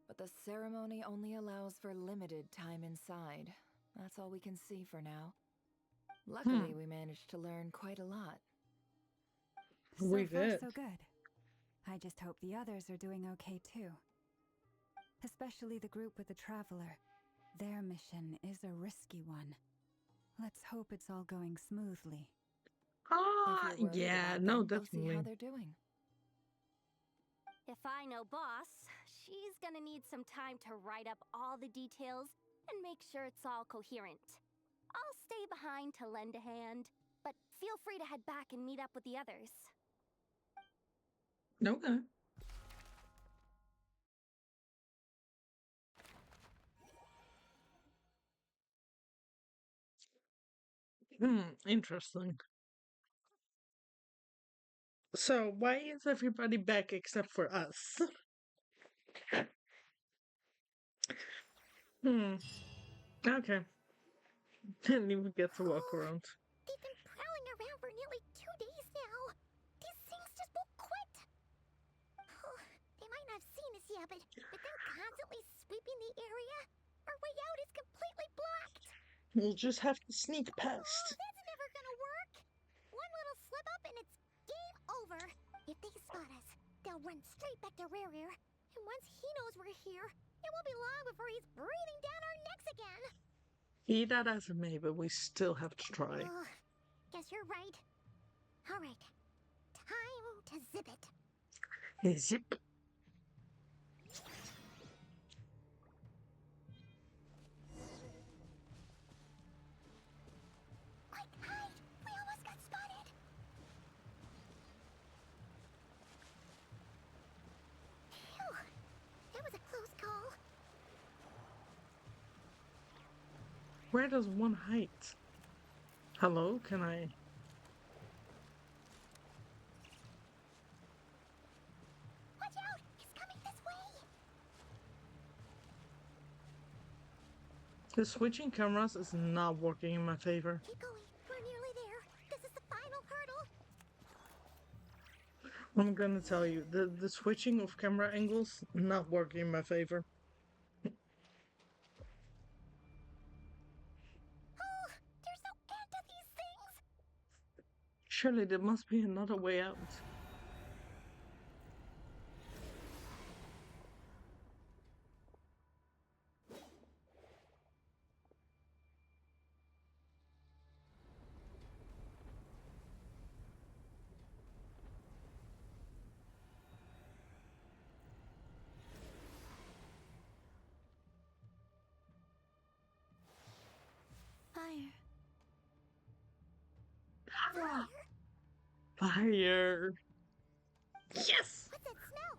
but the ceremony only allows for limited time inside. That's all we can see for now. Luckily, we managed to learn quite a lot. So We far, did. so good. I just hope the others are doing okay too. Especially the group with the Traveler. Their mission is a risky one. Let's hope it's all going smoothly. Ah, If you're worried yeah, about no, them, we'll see how definitely. they're doing. If I know boss, she's gonna need some time to write up all the details and make sure it's all coherent. I'll stay behind to lend a hand, but feel free to head back and meet up with the others. Okay. Interesting. So, why is everybody back except for us? Okay. Didn't even get to walk around. They've been prowling around for nearly 2 days now. These things just won't quit. They might not have seen us yet, but they're constantly sweeping the area. Our way out is completely blocked. We'll just have to sneak Oh, past. that's never gonna work. One little slip up and it's game over. If they spot us, they'll run straight back to Rerir. And once he knows we're here, it won't be long before he's breathing down our necks again. Be that as it may, but we still have to try. Guess you're right. All right. Time to zip it. Zip. Quick, hide! We almost got spotted! Where does one hide? Hello, can I? Watch out! He's coming this way! The switching cameras is not working in my favor. Keep going. We're nearly there. This is the final hurdle. I'm gonna tell you, the switching of camera angles not working in my favor. Oh, there's no end to these things. Surely there must be another way out. Fire. Fire! Yes! What's that smell?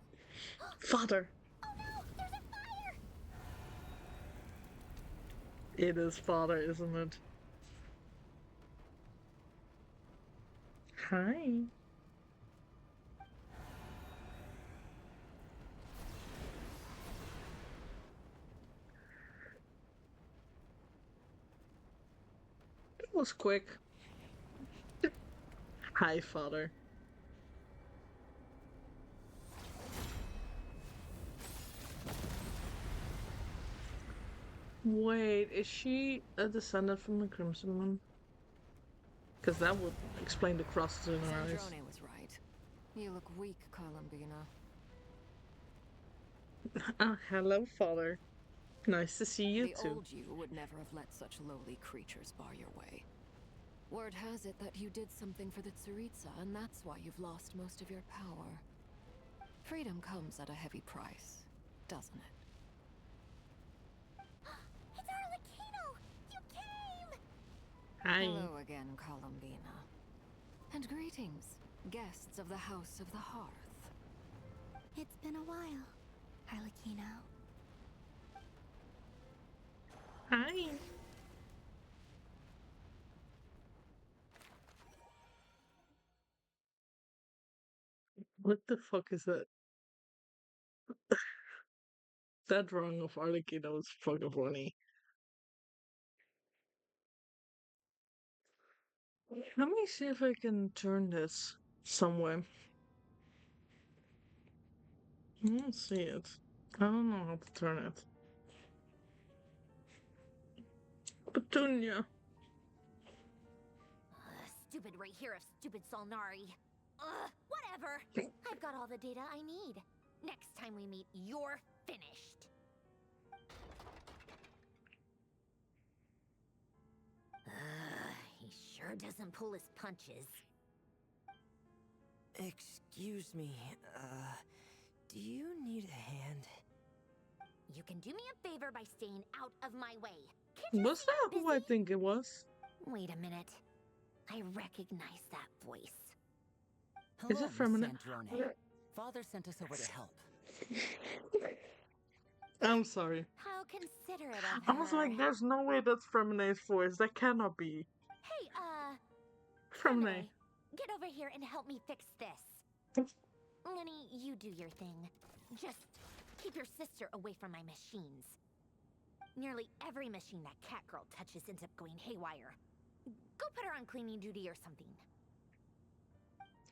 Father! Oh no! There's a fire! It is father, isn't it? Hi. It was quick. Hi, father. Wait, is she a descendant from the Crimson One? Because that would explain the crosses in her eyes. Sandrone was right. You look weak, Columbina. Hello, father. Nice to see you The too. old you would never have let such lowly creatures bar your way. Word has it that you did something for the Tsaritsa, and that's why you've lost most of your power. Freedom comes at a heavy price, doesn't it? It's Arlecchino! You came! Hi. Hello again, Columbina. And greetings, guests of the House of the Hearth. It's been a while, Arlecchino. Hi. What the fuck is that? That drawing of Arlecchino is fucking funny. Let me see if I can turn this somewhere. I don't see it. I don't know how to turn it. Petunia. Stupid right here of stupid Solnari. Whatever. I've got all the data I need. Next time we meet, you're finished. He sure doesn't pull his punches. Excuse me, do you need a hand? You can do me a favor by staying out of my way. Can't you Was see that I'm who I busy? think it was? Wait a minute. I recognize that voice. Is Hello, it feminine? Miss Sandrone. Father sent us over to help. I'm sorry. How considerate of I was her. like, there's no way that's Fremine's voice. That cannot be. Hey, Fremine. Femine, get over here and help me fix this. Lenny, you do your thing. Just keep your sister away from my machines. Nearly every machine that cat girl touches ends up going haywire. Go put her on cleaning duty or something.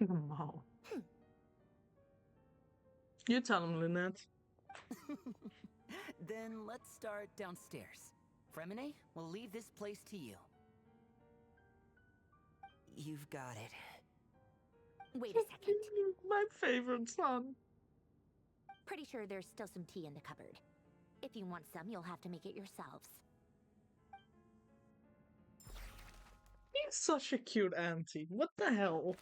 No. You tell him, Lynette. Then let's start downstairs. Fremine, we'll leave this place to you. You've got it. Wait a second. My favorite son. Pretty sure there's still some tea in the cupboard. If you want some, you'll have to make it yourselves. He's such a cute auntie. What the hell?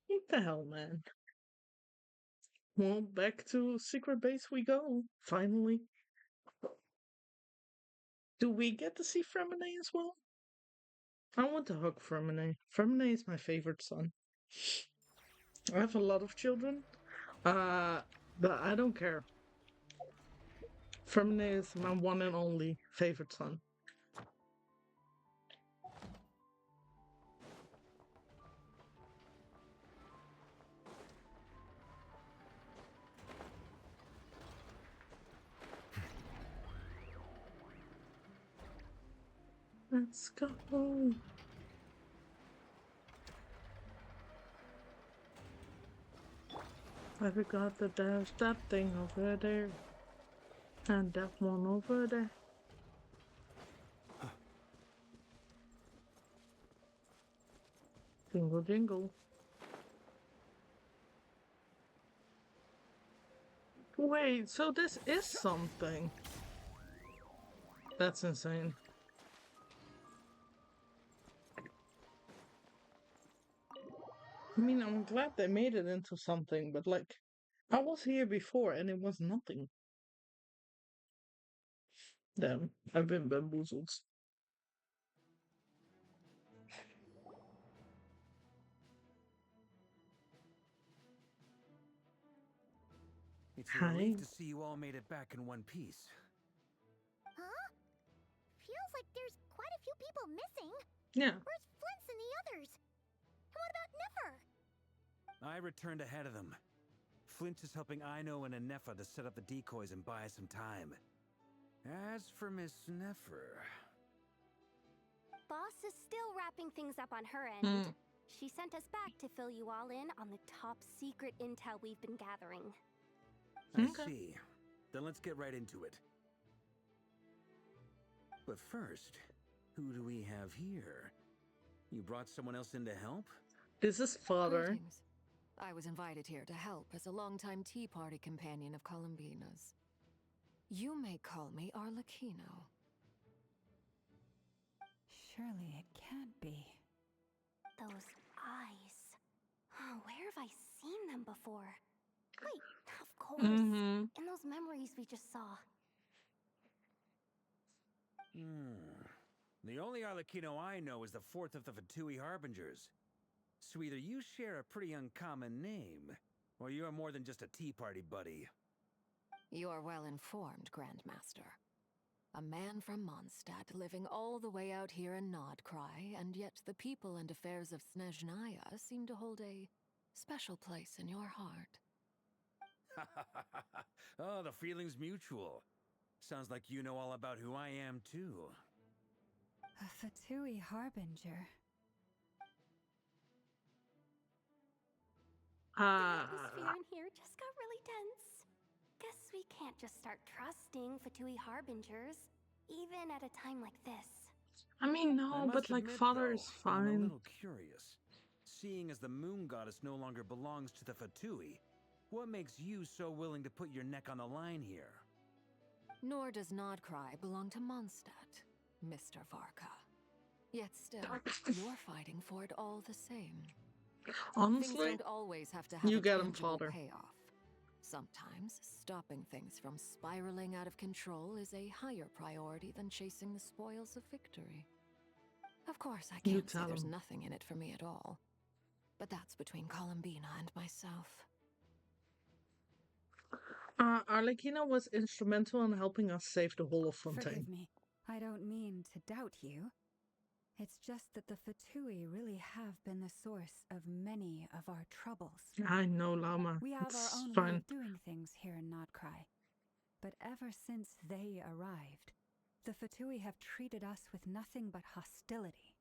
What the hell, man? Well, back to secret base we go. Finally. Do we get to see Fremine as well? I want to hug Fremine. Fremine is my favorite son. I have a lot of children, but I don't care. Fermine is my one and only favorite son. Let's go. I forgot that there's that thing over there. And that one over there. Jingle, jingle. Wait, so this is something. That's insane. I mean, I'm glad they made it into something, but like, I was here before and it was nothing. Damn, I've been bamboozled. It's a Hi. relief to see you all made it back in one piece. Huh? Feels like there's quite a few people missing. Yeah. Where's Flint's and the others? And what about Nefer? I returned ahead of them. Flint is helping Aino and Anefa to set up the decoys and buy us some time. As for Miss Nefer... Boss is still wrapping things up on her end. Mm. She sent us back to fill you all in on the top secret intel we've been gathering. I see. Then let's get right into it. But first, who do we have here? You brought someone else in to help? This is father. Greetings. I was invited here to help as a longtime Tea Party companion of Columbina's. You may call me Arlecchino. Surely it can't be. Those eyes. Oh, where have I seen them before? Wait, of course. In those memories we just saw. The only Arlecchino I know is the fourth of the Fatui Harbingers. So either you share a pretty uncommon name, or you're more than just a Tea Party buddy. You're well informed, Grandmaster. A man from Mondstadt living all the way out here in Nod-Krai, and yet the people and affairs of Snezhnaya seem to hold a special place in your heart. Oh, the feeling's mutual. Sounds like you know all about who I am, too. A Fatui Harbinger. The atmosphere in here just got really tense. Guess we can't just start trusting Fatui Harbingers, even at a time like this. I mean, no, but like, father is fine. I'm a little curious. Seeing as the moon goddess no longer belongs to the Fatui, what makes you so willing to put your neck on the line here? Nor does Nod-Krai belong to Mondstadt, Mr. Varka. Yet still, you're fighting for it all the same. Honestly, things don't always have to have you a get him, tangible father. payoff. Sometimes, stopping things from spiraling out of control is a higher priority than chasing the spoils of victory. Of course, I can't say there's nothing in it for me at all. But that's between Columbina and myself. Arlecchino was instrumental in helping us save the whole of Fontaine. Forgive me. I don't mean to doubt you. It's just that the Fatui really have been the source of many of our troubles. I know, Llama. We have It's our own fine. way of doing things here in Nod-Krai. But ever since they arrived, the Fatui have treated us with nothing but hostility.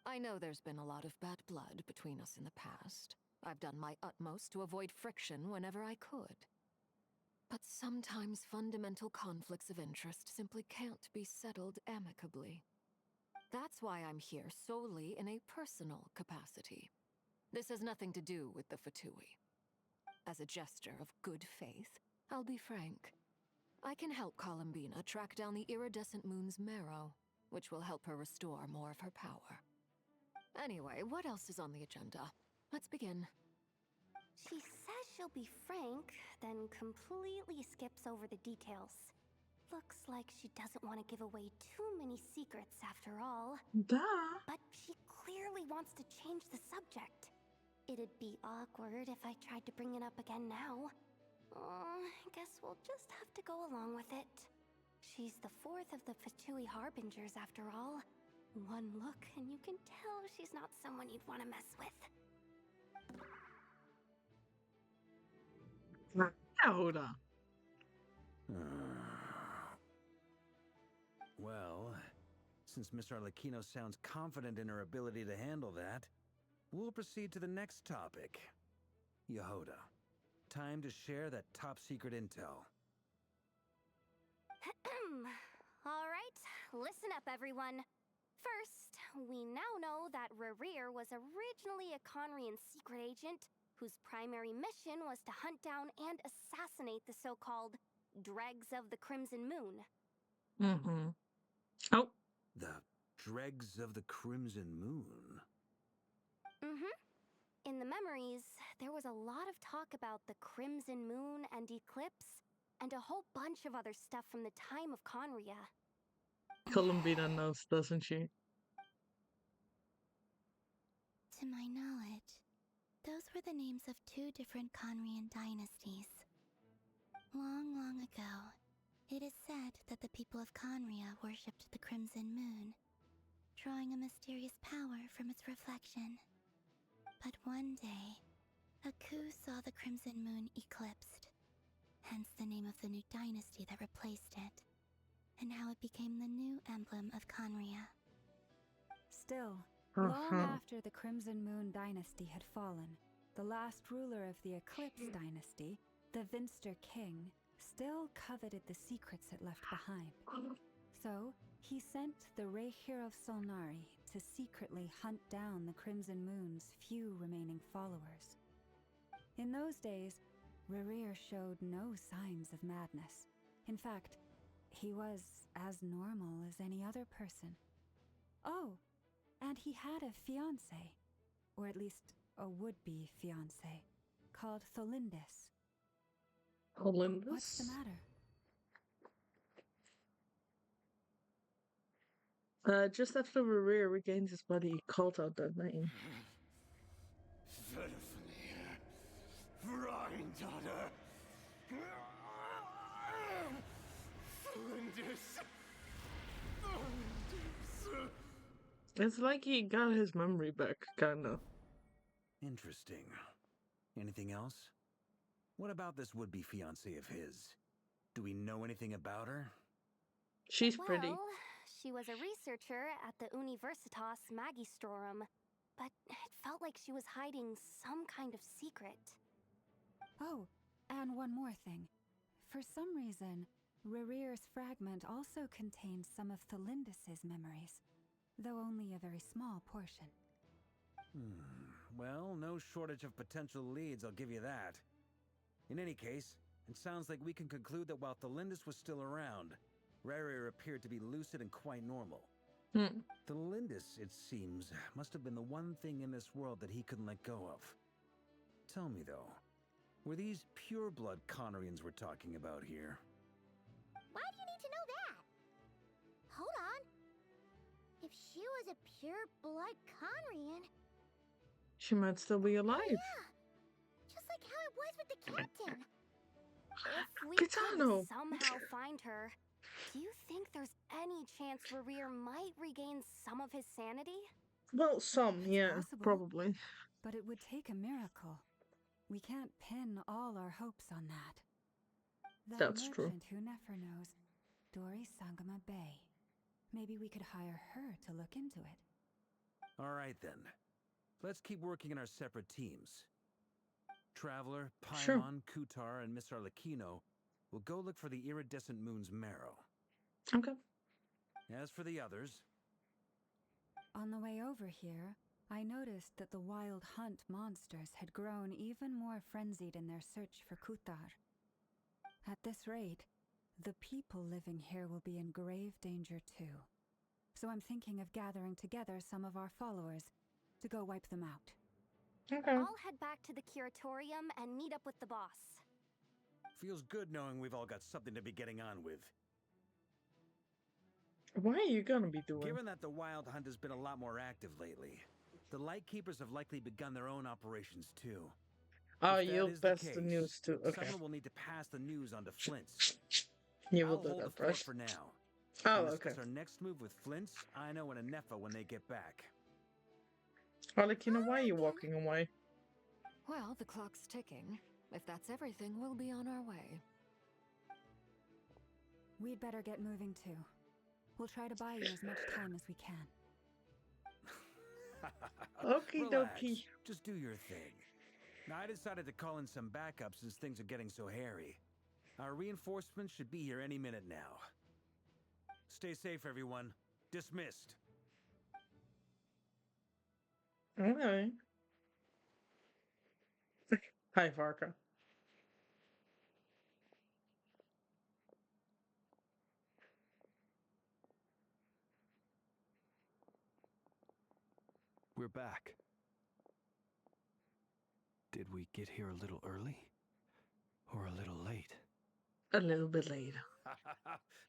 I know there's been a lot of bad blood between us in the past. I've done my utmost to avoid friction whenever I could. But sometimes fundamental conflicts of interest simply can't be settled amicably. That's why I'm here solely in a personal capacity. This has nothing to do with the Fatui. As a gesture of good faith, I'll be frank. I can help Columbina track down the iridescent moon's marrow, which will help her restore more of her power. Anyway, what else is on the agenda? Let's begin. She says she'll be frank, then completely skips over the details. Looks like she doesn't want to give away too many secrets after all. Duh. But she clearly wants to change the subject. It'd be awkward if I tried to bring it up again now. I guess we'll just have to go along with it. She's the fourth of the Fatui Harbingers, after all. One look, and you can tell she's not someone you'd want to mess with. Hold on. Well, since Miss Arlecchino sounds confident in her ability to handle that, we'll proceed to the next topic. Yehoda, time to share that top-secret intel. Alright, listen up everyone. First, we now know that Rerir was originally a Conrian secret agent whose primary mission was to hunt down and assassinate the so-called Dregs of the Crimson Moon. Mm-hmm. Oh. The Dregs of the Crimson Moon? Mm-hmm. In the memories, there was a lot of talk about the Crimson Moon and Eclipse, and a whole bunch of other stuff from the time of Conria. Columbina knows, doesn't she? To my knowledge, those were the names of two different Conrian dynasties. Long, long ago, it is said that the people of Conria worshipped the Crimson Moon, drawing a mysterious power from its reflection. But one day, a coup saw the Crimson Moon eclipsed, hence the name of the new dynasty that replaced it, and how it became the new emblem of Conria. Still, long after the Crimson Moon dynasty had fallen, the last ruler of the Eclipse dynasty, the Vinster King, still coveted the secrets it left behind. So, he sent the Rehir of Solnari to secretly hunt down the Crimson Moon's few remaining followers. In those days, Rerir showed no signs of madness. In fact, he was as normal as any other person. Oh, and he had a fiancé, or at least a would-be fiancé, called Tholindis. Tholindis? What's the matter? Just after Rerir regained his body, he called out that name. Daughter. It's like he got his memory back, kinda. Interesting. Anything else? What about this would-be fiancé of his? Do we know anything about her? She's pretty. Well, she was a researcher at the Universitas Magistrorum, but it felt like she was hiding some kind of secret. Oh, and one more thing. For some reason, Rerir's fragment also contained some of Tholindis' memories, though only a very small portion. Well, no shortage of potential leads, I'll give you that. In any case, it sounds like we can conclude that while Tholindis was still around, Rerir appeared to be lucid and quite normal. Tholindis, it seems, must have been the one thing in this world that he couldn't let go of. Tell me, though, were these pure-blood Conrians we're talking about here? Why do you need to know that? Hold on. If she was a pure-blood Conrian... She might still be alive. Yeah! Just like how it was with the captain. If we could somehow find her, do you think there's any chance Rerir might regain some of his sanity? Well, some, yeah, possible, probably. But it would take a miracle. We can't pin all our hopes on that. That's true. Merchant who never knows, Dori Sangama Bay. Maybe we could hire her to look into it. All right, then. Let's keep working in our separate teams. Traveler, Paimon, Kutar, and Miss Arlecchino will go look for the iridescent moon's marrow. Okay. As for the others... On the way over here, I noticed that the wild hunt monsters had grown even more frenzied in their search for Kutar. At this rate, the people living here will be in grave danger too. So I'm thinking of gathering together some of our followers to go wipe them out. Okay. I'll head back to the curatorium and meet up with the boss. Feels good knowing we've all got something to be getting on with. What are you gonna be doing? Given that the Wild Hunt has been a lot more active lately, the Lightkeepers have likely begun their own operations too. Oh, If that you'll is the pass the case, news to. Okay. someone will need to pass the news on to Flint's. You will I'll do hold the that fort first. for now. Oh, And okay. discuss our next move with Flint's, I know, and Anefa when they get back. Arlecchino, why are you walking away? Well, the clock's ticking. If that's everything, we'll be on our way. We'd better get moving too. We'll try to buy you as much time as we can. Okie Relax. dokie. Just do your thing. Now, I decided to call in some backup since things are getting so hairy. Our reinforcements should be here any minute now. Stay safe, everyone. Dismissed. Okay. Hi, Varka. We're back. Did we get here a little early? Or a little late? A little bit late.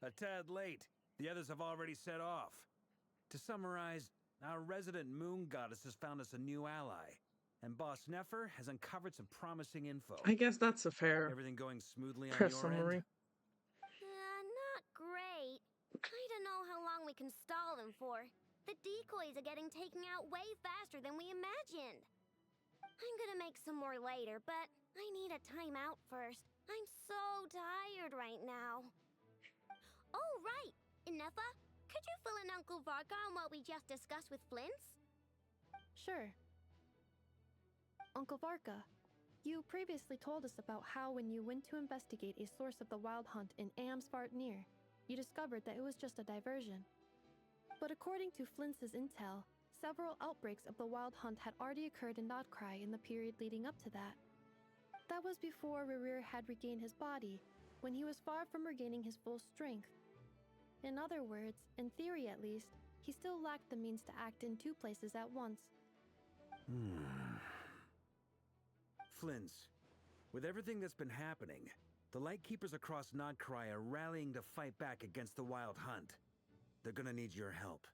A tad late. The others have already set off. To summarize, our resident moon goddess has found us a new ally, and Boss Nefer has uncovered some promising info. I guess that's a fair Everything going smoothly on press your summary. end? Not great. I don't know how long we can stall them for. The decoys are getting taken out way faster than we imagined. I'm gonna make some more later, but I need a timeout first. I'm so tired right now. Oh, right! Inefa, could you fill in Uncle Varka on what we just discussed with Flint's? Sure. Uncle Varka, you previously told us about how when you went to investigate a source of the Wild Hunt in Amsvartnir, you discovered that it was just a diversion. But according to Flint's intel, several outbreaks of the Wild Hunt had already occurred in Nod-Krai in the period leading up to that. That was before Rerir had regained his body, when he was far from regaining his full strength. In other words, in theory at least, he still lacked the means to act in two places at once. Flint's, with everything that's been happening, the Lightkeepers across Nod-Krai are rallying to fight back against the Wild Hunt. They're gonna need your help.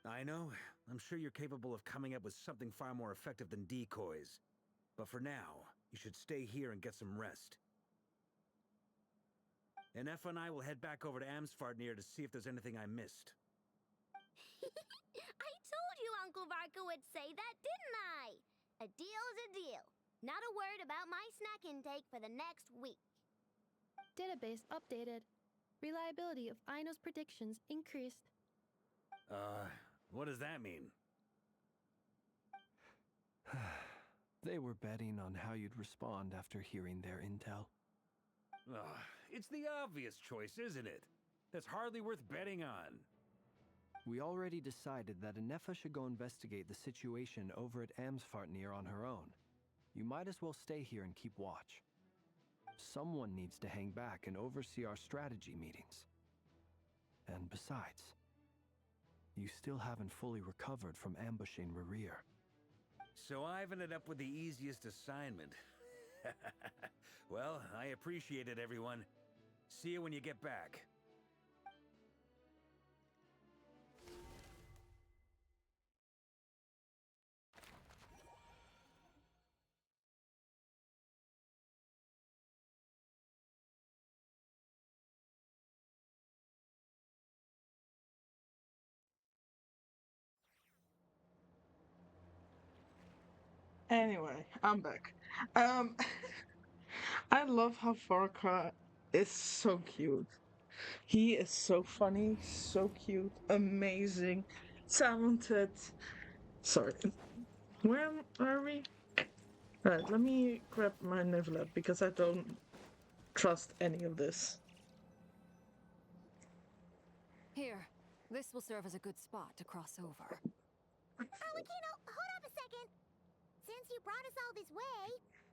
I know, I'm sure you're capable of coming up with something far more effective than decoys. But for now, you should stay here and get some rest. Anefa and I will head back over to Amsvartnir to see if there's anything I missed. I told you Uncle Varka would say that, didn't I? A deal's a deal. Not a word about my snack intake for the next week. Database updated. Reliability of Aino's predictions increased. What does that mean? They were betting on how you'd respond after hearing their intel. It's the obvious choice, isn't it? That's hardly worth betting on. We already decided that Anefa should go investigate the situation over at Amsvartnir on her own. You might as well stay here and keep watch. Someone needs to hang back and oversee our strategy meetings. And besides, you still haven't fully recovered from ambushing Rerir. So I've ended up with the easiest assignment. Well, I appreciate it, everyone. See you when you get back. Anyway, I'm back. I love how Farka is so cute. He is so funny, so cute, amazing, talented. Sorry, where are we? Right, let me grab my Nivelet because I don't trust any of this. Here, this will serve as a good spot to cross over. Arlecchino, hold up a second. Since you brought us all this way,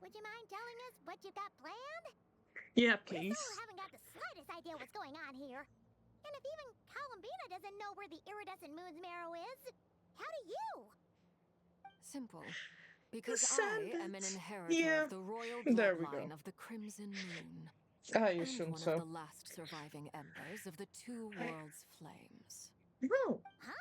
would you mind telling us what you've got planned? Yeah, please. We still haven't got the slightest idea what's going on here. And if even Columbina doesn't know where the iridescent moon's marrow is, how do you? Simple. Because I am an inheritor of the royal There we bloodline go. of the Crimson Moon. I and assume one so. of the last surviving embers of the two worlds' flames. No. Huh?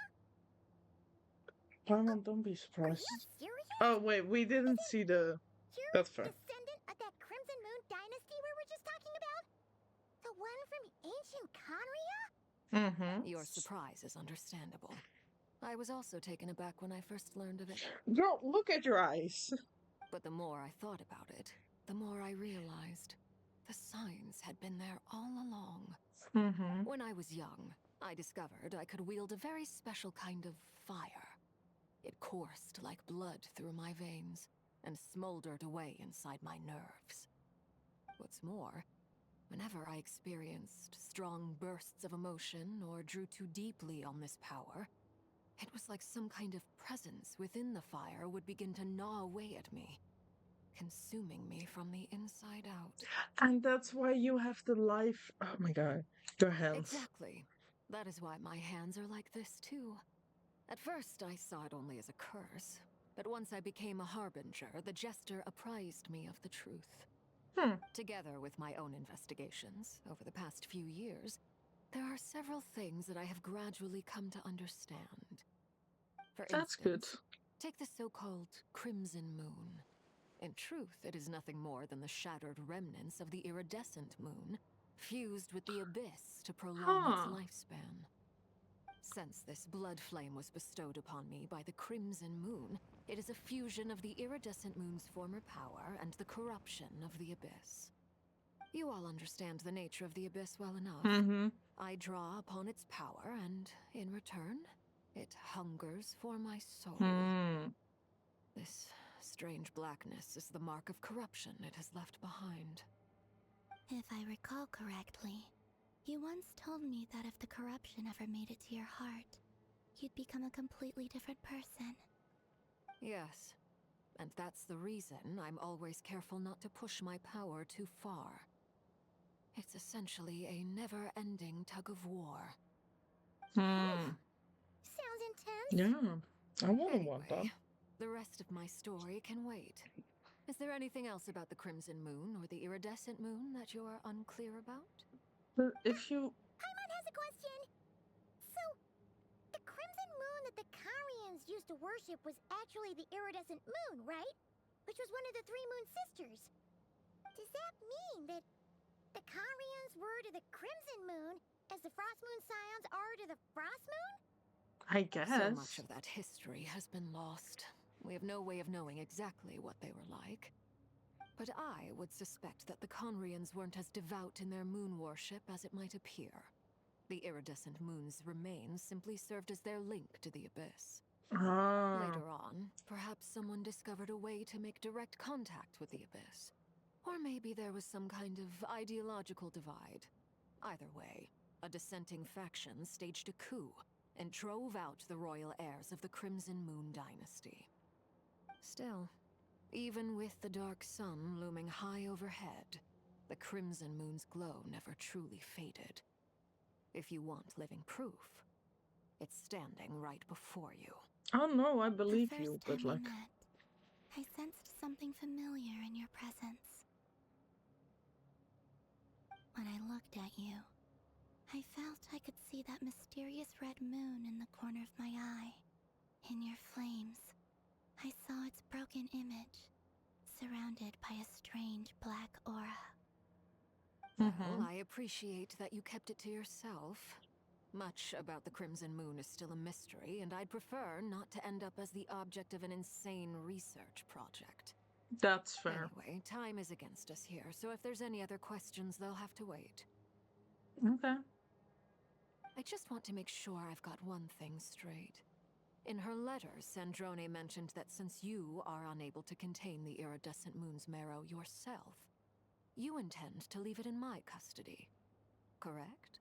Paimon, don't be surprised. Serious? Oh wait, we didn't see the you're That's a fair. descendant of that Crimson Moon dynasty we were just talking about? The one from ancient Conria? Your surprise is understandable. I was also taken aback when I first learned of it. Girl, look at your eyes. But the more I thought about it, the more I realized the signs had been there all along. When I was young, I discovered I could wield a very special kind of fire. It coursed like blood through my veins and smoldered away inside my nerves. What's more, whenever I experienced strong bursts of emotion or drew too deeply on this power, it was like some kind of presence within the fire would begin to gnaw away at me, consuming me from the inside out. And that's why you have the life. Oh my god. Your hands. Exactly. That is why my hands are like this too. At first, I saw it only as a curse, but once I became a harbinger, the jester apprised me of the truth. Together with my own investigations over the past few years, there are several things that I have gradually come to understand. For instance, take the so-called Crimson Moon. In truth, it is nothing more than the shattered remnants of the iridescent moon, fused with the abyss to prolong its lifespan. Since this blood flame was bestowed upon me by the Crimson Moon, it is a fusion of the iridescent moon's former power and the corruption of the abyss. You all understand the nature of the abyss well enough. I draw upon its power, and in return, it hungers for my soul. This strange blackness is the mark of corruption it has left behind. If I recall correctly, you once told me that if the corruption ever made it to your heart, you'd become a completely different person. Yes, and that's the reason I'm always careful not to push my power too far. It's essentially a never-ending tug of war. Sounds intense. Yeah, I wouldn't want that. The rest of my story can wait. Is there anything else about the Crimson Moon or the Iridescent Moon that you're unclear about? If you... Paimon has a question! So, the Crimson Moon that the Karians used to worship was actually the Iridescent Moon, right? Which was one of the three Moon Sisters. Does that mean that the Karians were to the Crimson Moon as the Frost Moon Scions are to the Frost Moon? I guess. So much of that history has been lost. We have no way of knowing exactly what they were like. But I would suspect that the Conrians weren't as devout in their moon worship as it might appear. The iridescent moon's remains simply served as their link to the abyss. Later on, perhaps someone discovered a way to make direct contact with the abyss. Or maybe there was some kind of ideological divide. Either way, a dissenting faction staged a coup and drove out the royal heirs of the Crimson Moon dynasty. Still, even with the dark sun looming high overhead, the Crimson Moon's glow never truly faded. If you want living proof, it's standing right before you. Oh no, I believe you, but like... I sensed something familiar in your presence. When I looked at you, I felt I could see that mysterious red moon in the corner of my eye. In your flames, I saw its broken image, surrounded by a strange black aura. Well, I appreciate that you kept it to yourself. Much about the Crimson Moon is still a mystery, and I'd prefer not to end up as the object of an insane research project. That's fair. Anyway, time is against us here, so if there's any other questions, they'll have to wait. Okay. I just want to make sure I've got one thing straight. In her letter, Sandrone mentioned that since you are unable to contain the iridescent moon's marrow yourself, you intend to leave it in my custody, correct?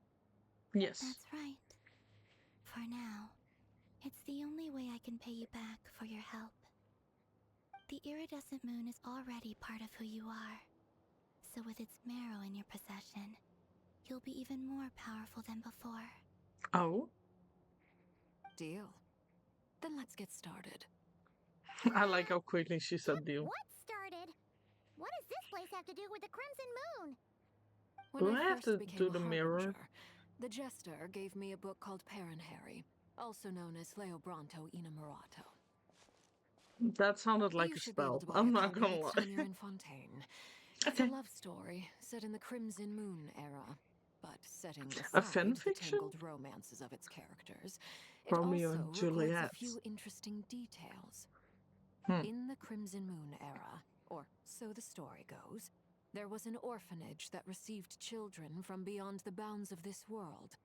Yes. That's right. For now, it's the only way I can pay you back for your help. The iridescent moon is already part of who you are, so with its marrow in your possession, you'll be even more powerful than before. Oh? Deal. Then let's get started. I like how quickly she said deal. What started? What does this place have to do with the Crimson Moon? When I have to do the mirror? Harbinger, the jester gave me a book called Harry, also known as Leobranto Inamorato. That sounded like You a should be able spell. to buy I'm a not copy gonna next lie. time you're in Fontaine. It's a Okay. love story set in the Crimson Moon era, but setting A fan aside the fiction? tangled romances of its characters, it Romeo also and records a Juliet. few interesting details. Hmm. In the Crimson Moon era, or so the story goes, there was an orphanage that received children from beyond the bounds of this world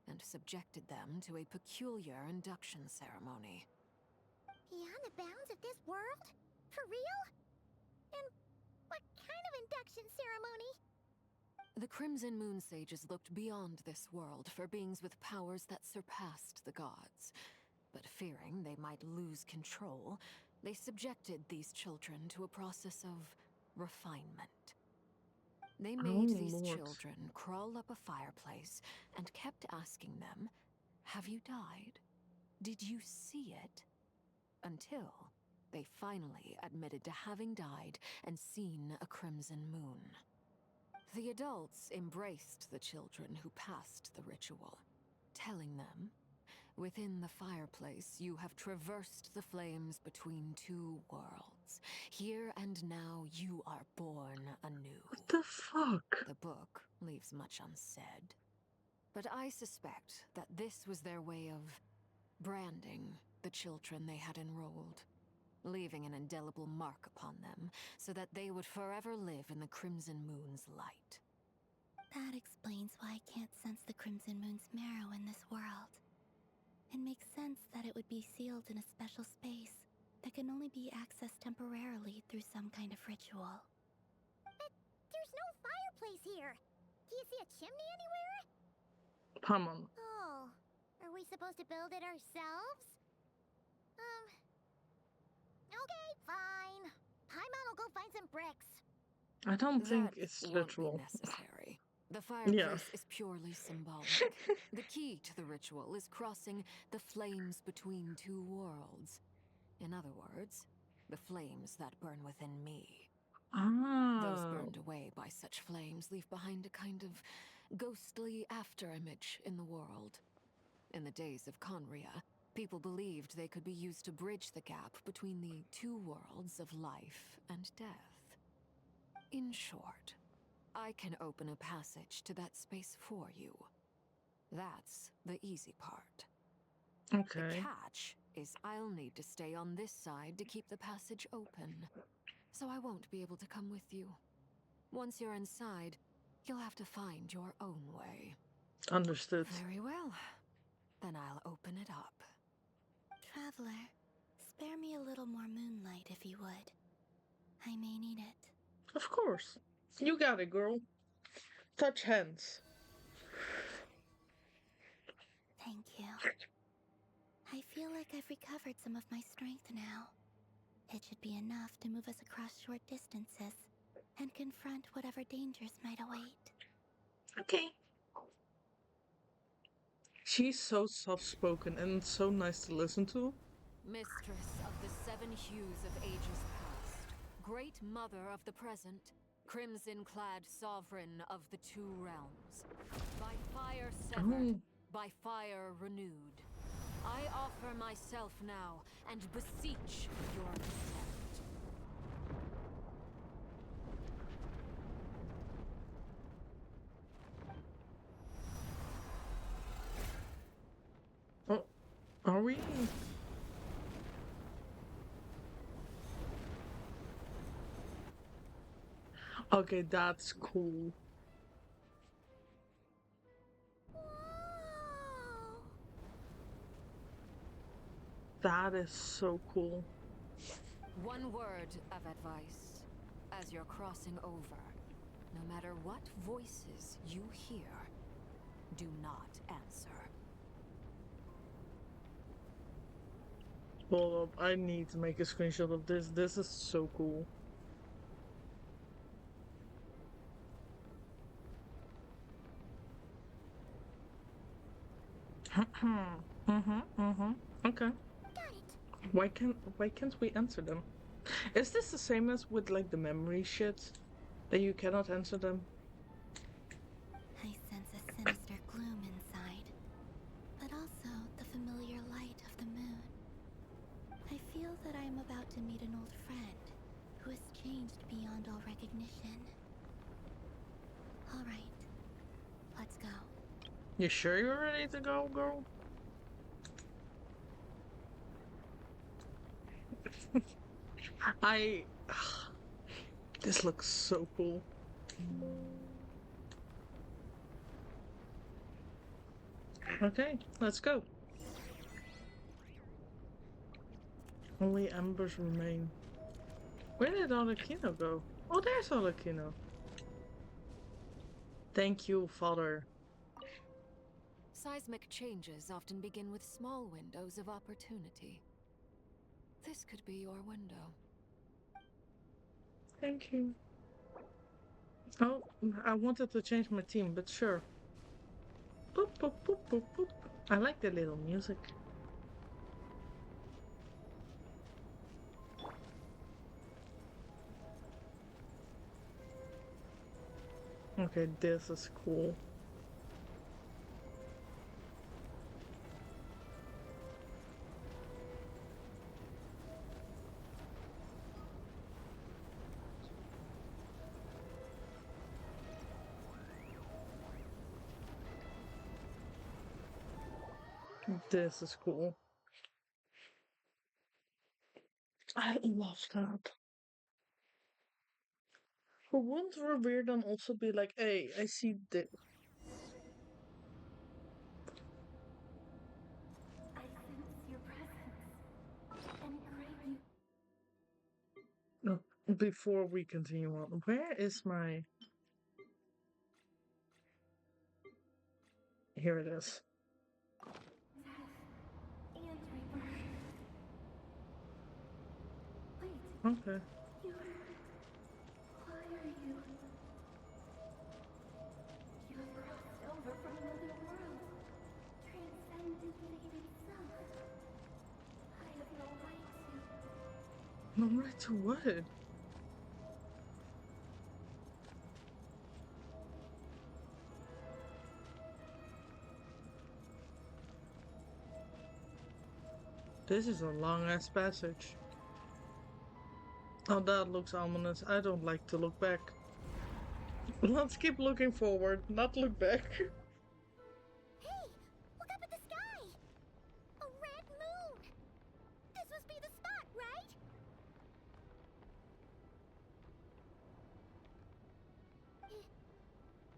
and subjected them to a peculiar induction ceremony. Beyond the bounds of this world? For real? And what kind of induction ceremony? The Crimson Moon sages looked beyond this world for beings with powers that surpassed the gods. But fearing they might lose control, they subjected these children to a process of refinement. They made Oh, these Lord. children crawl up a fireplace and kept asking them, "Have you died? Did you see it?" Until they finally admitted to having died and seen a crimson moon. The adults embraced the children who passed the ritual, telling them, "Within the fireplace, you have traversed the flames between two worlds. Here and now, you are born anew." What the fuck? The book leaves much unsaid, but I suspect that this was their way of branding the children they had enrolled, leaving an indelible mark upon them so that they would forever live in the Crimson Moon's light. That explains why I can't sense the Crimson Moon's marrow in this world. It makes sense that it would be sealed in a special space that can only be accessed temporarily through some kind of ritual. But there's no fireplace here. Do you see a chimney anywhere? Come on. Oh, are we supposed to build it ourselves? Okay, fine. Paimon will go find some bricks. I don't think That it's won't literal. be necessary. The Yeah. fireplace is purely symbolic. The key to the ritual is crossing the flames between two worlds. In other words, the flames that burn within me. Those Ah. burned away by such flames leave behind a kind of ghostly afterimage in the world. In the days of Conria, people believed they could be used to bridge the gap between the two worlds of life and death. In short, I can open a passage to that space for you. That's the easy part. Okay. The catch is I'll need to stay on this side to keep the passage open, so I won't be able to come with you. Once you're inside, you'll have to find your own way. Understood. Very well. Then I'll open it up. Traveler, spare me a little more moonlight if you would. I may need it. Of course. You got it, girl. Touch hands. Thank you. I feel like I've recovered some of my strength now. It should be enough to move us across short distances and confront whatever dangers might await. Okay. She's so soft-spoken and so nice to listen to. Mistress of the seven hues of ages past, great mother of the present, crimson-clad sovereign of the two realms. By fire severed, by fire renewed. I offer myself now and beseech your consent. Oh, are we? Okay, that's cool. That is so cool. One word of advice. As you're crossing over, no matter what voices you hear, do not answer. Hold up, I need to make a screenshot of this. This is so cool. Okay. Why can't we answer them? Is this the same as with like the memory shit? That you cannot answer them? I sense a sinister gloom inside, but also the familiar light of the moon. I feel that I am about to meet an old friend who has changed beyond all recognition. All right, let's go. You sure you're ready to go, girl? I... This looks so cool. Okay, let's go. Only embers remain. Where did Arlecchino go? Oh, there's Arlecchino. Thank you, Father. Seismic changes often begin with small windows of opportunity. This could be your window. Thank you. Oh, I wanted to change my team, but sure. Boop, boop, boop, boop, boop. I like the little music. Okay, this is cool. This is cool. I love that. Who wouldn't Revere then also be like, hey, I see the... I sense your presence and crave you. No, before we continue on, where is my... Here it is. And rebirth. Wait. Okay. Why are you? You have crossed over from another world, transcended fate itself. I have no right to. No right to what? This is a long ass passage. Oh, that looks ominous. I don't like to look back. Let's keep looking forward, not look back. Hey! Look up at the sky! A red moon! This must be the spot, right?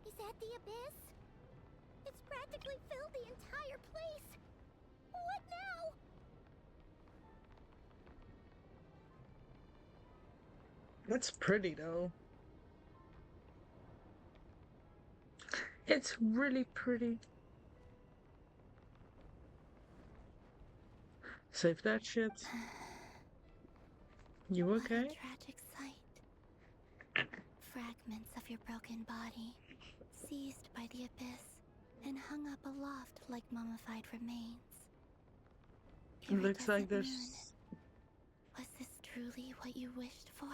Is that the abyss? It's practically filled the entire place! What now? That's pretty though. It's really pretty. Save that shit. You okay? What a tragic sight. Fragments of your broken body, seized by the abyss, and hung up aloft like mummified remains. Looks like Iridescent there's... moon. Was this truly what you wished for?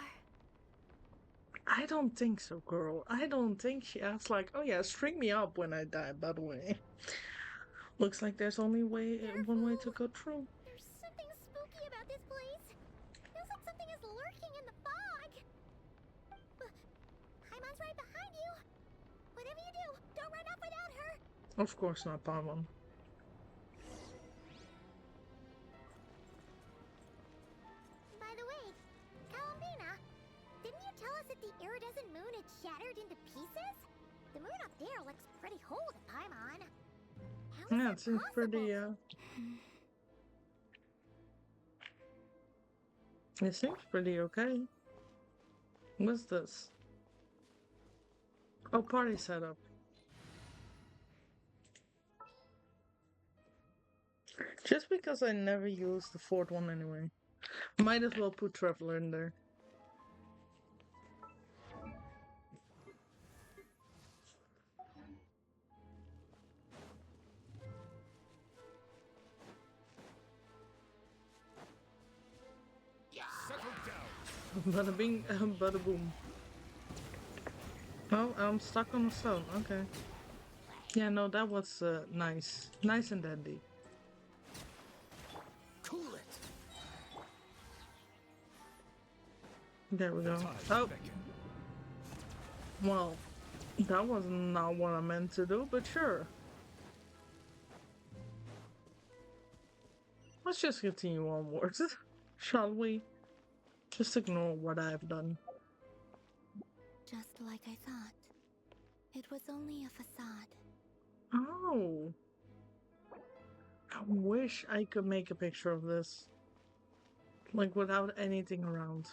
I don't think so, girl. I don't think she asked like, oh yeah, string me up when I die, by the way. Looks like there's only one way to go through. There's something spooky about this place. Feels like something is lurking in the fog. Paimon's right behind you. Whatever you do, don't run off without her. Of course not, Paimon. By the way, Kalambina, didn't you tell us that the iridescent moon had shattered into pieces? The moon up there looks pretty whole to Paimon. How is Yeah, that it seems possible? pretty, It seems pretty okay. What's this? Oh, party setup. Just because I never used the fourth one anyway. Might as well put Traveler in there. Bada bing, bada boom. Oh, I'm stuck on a stone. Okay. Yeah, no, that was nice. Nice and dandy. Cool it. There we go. Oh. Well, that was not what I meant to do, but sure. Let's just continue onwards, shall we? Just ignore what I've done. Just like I thought. It was only a facade. Oh. I wish I could make a picture of this. Like, without anything around.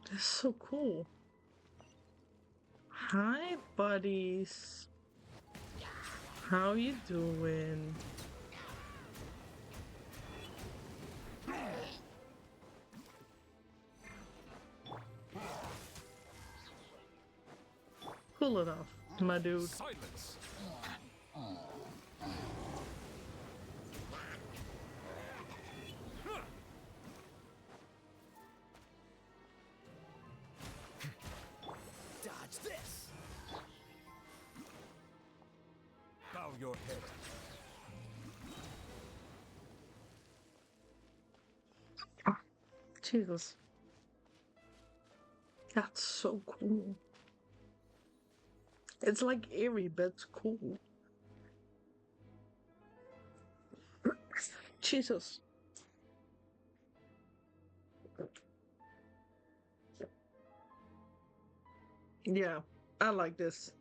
That's so cool. Hi, buddies. How you doing? Cool it off, my dude. Silence. Dodge this. Bow your head. Jesus. That's so cool. It's like eerie, but it's cool. Jesus. Yeah, I like this.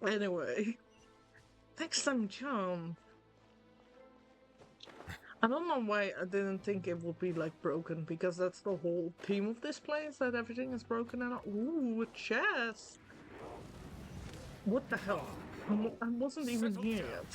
Anyway, next time jump. I don't know why I didn't think it would be like broken, because that's the whole theme of this place, that everything is broken and ooh, a chest. What the hell? I wasn't even here yet.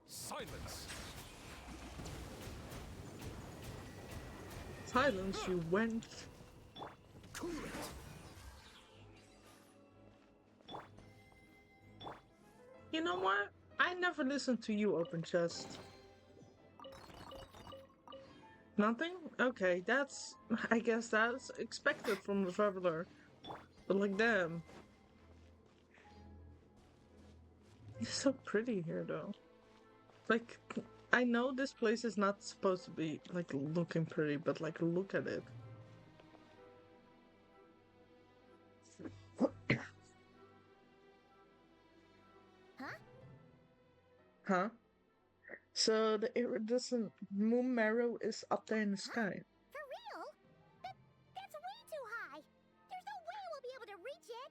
Silence. Silence, you went. Cool it. You know what? I never listened to you, open chest. Nothing? Okay, that's... I guess that's expected from the traveler. But like, damn. It's so pretty here, though. Like, I know this place is not supposed to be, like, looking pretty, but, like, look at it. Huh? Huh? So the iridescent moon marrow is up there in the sky. For real? That's way too high. There's no way we'll be able to reach it.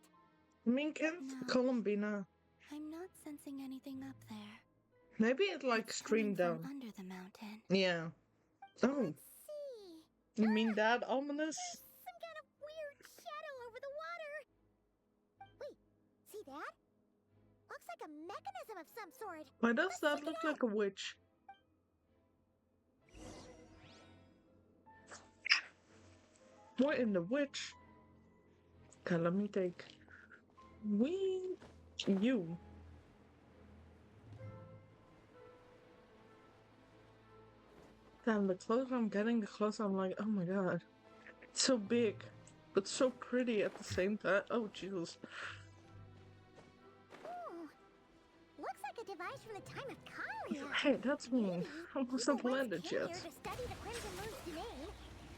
Minkin, No. Columbina. I'm not sensing anything up there. Maybe it like It's streamed coming down. from under the mountain. Yeah. Oh. Let's see. You mean that ominous? There's some kind of weird shadow over the water. Wait, see that? Looks like a mechanism of some sort. Why does that look like a witch? What in the witch? Okay, let me take... You. Damn, the closer I'm getting, the closer I'm like, oh my god. It's so big, but so pretty at the same time. Oh, Jesus. Ooh, looks like a device from the time of Kalia. Hey, that's me. I wasn't People once landed came yet. here to study the Crimson Moon's domain,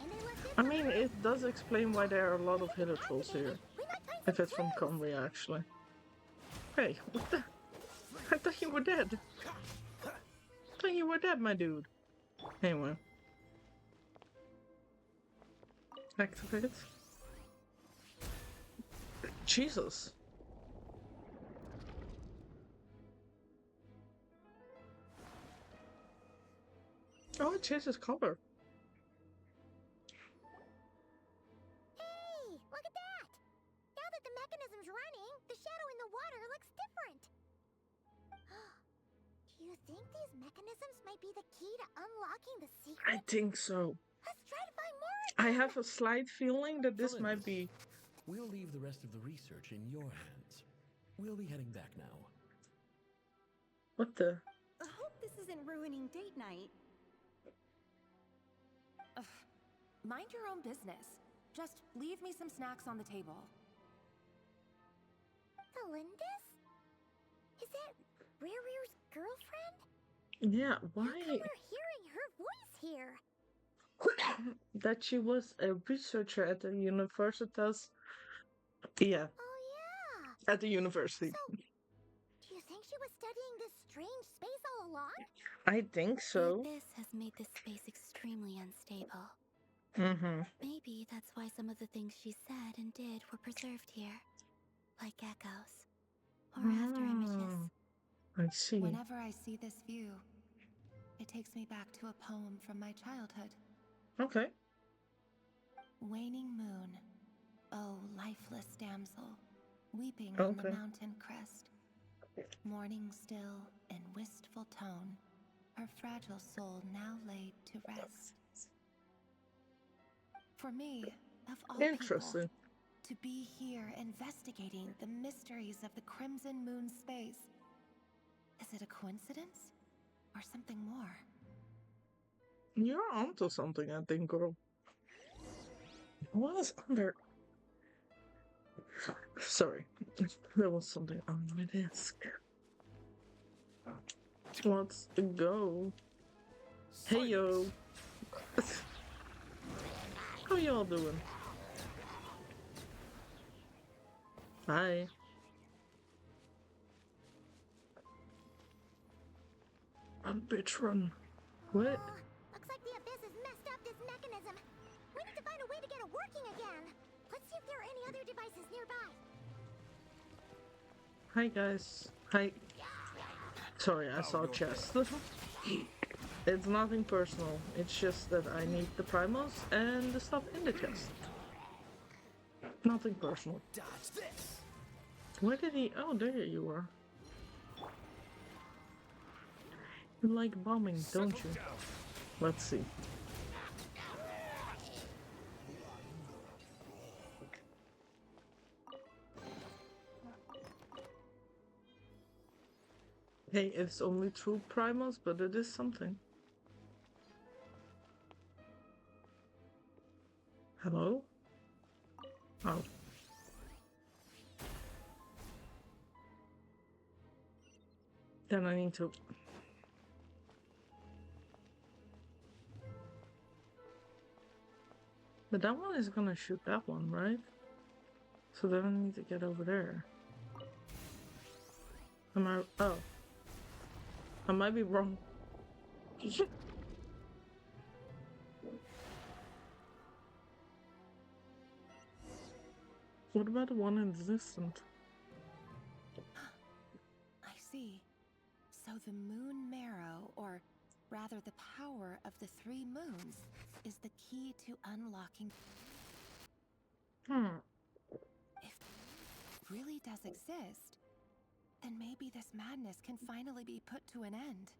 and they left this I mean, it does explain why there are a lot of hidden trolls here. We might find If some it's from clues. Conway, actually. Hey, what the? I thought you were dead. I thought you were dead, my dude. Anyway. Activate. Jesus. Oh, it changes color. Hey, look at that! Now that the mechanism's running, the shadow in the water looks different. Do you think these mechanisms might be the key to unlocking the secret? I think so. Let's try to find more. I have a slight feeling that this might be... We'll leave the rest of the research in your hands. We'll be heading back now. What the? I hope this isn't ruining date night. Ugh. Mind your own business. Just leave me some snacks on the table. Melindis? Is that Rear's girlfriend? Yeah, why? How come we're hearing her voice here? That she was a researcher at the universitas. Yeah. Oh, yeah. At the university. So, do you think she was studying this strange space all along? I think The so. abyss has made this space extremely unstable. Mm-hmm. Maybe that's why some of the things she said and did were preserved here. Like echoes. Or after images. I see. Whenever I see this view, it takes me back to a poem from my childhood. Okay. Waning moon, oh lifeless damsel, weeping on the Okay. mountain crest. Mourning still in wistful tone, her fragile soul now laid to rest. For me, of all Interesting. people, to be here investigating the mysteries of the Crimson Moon space. Is it a coincidence? Or something more? You're onto something, I think, girl. What is under? Sorry, there was something on my desk. Let's go. Hey yo. How y'all doing? Hi. Bitch, run. What? Looks like the abyss has messed up this mechanism. We need to find a way to get it working again. Let's see if there are any other devices nearby. Hi guys. Hi. Sorry, I saw a chest. It's nothing personal. It's just that I need the primals and the stuff in the chest. Nothing personal. Where did he? Oh, there you are. You like bombing, don't you? Let's see. Hey, it's only 2 primals, but it is something. Hello? Oh. Then I need to... But that one is gonna shoot that one, right? So then I need to get over there. Am I... Oh. I might be wrong. What about the one in Existent? I see. So the moon marrow, or rather the power of the 3 moons, is the key to unlocking... If it really does exist, then maybe this madness can finally be put to an end.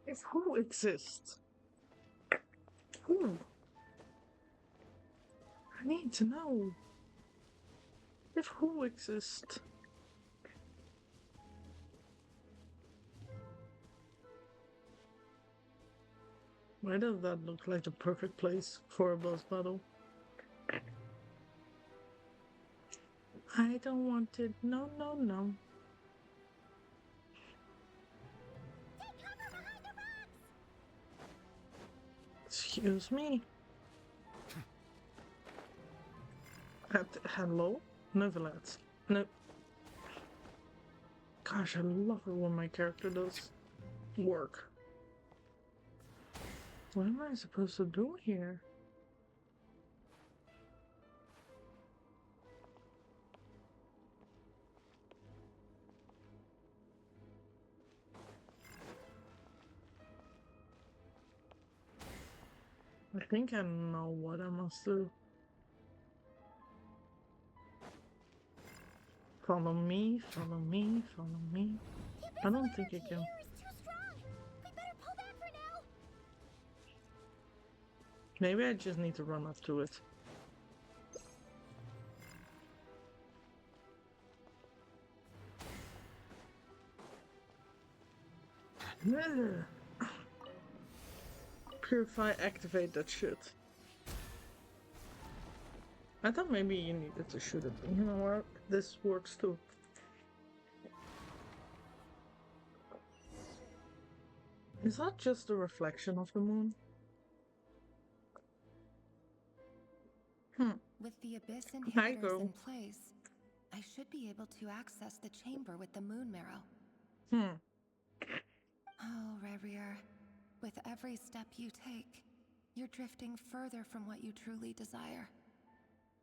If who exists? Who? I need to know. If who exists? Why does that look like the perfect place for a boss battle? I don't want it. No, no, no. Excuse me. Hello? Neverlands. No. Gosh, I love it when my character does work. What am I supposed to do here? I think I know what I must do. Follow me, follow me, follow me. I don't think I can. Maybe I just need to run up to it. Ugh. Purify, activate that shit. I thought maybe you needed to shoot it. You know what? This works too. Is that just a reflection of the moon? With the Abyss Hi, inhibitors girl. in place, I should be able to access the chamber with the moon marrow. Oh, Rerir. With every step you take, you're drifting further from what you truly desire.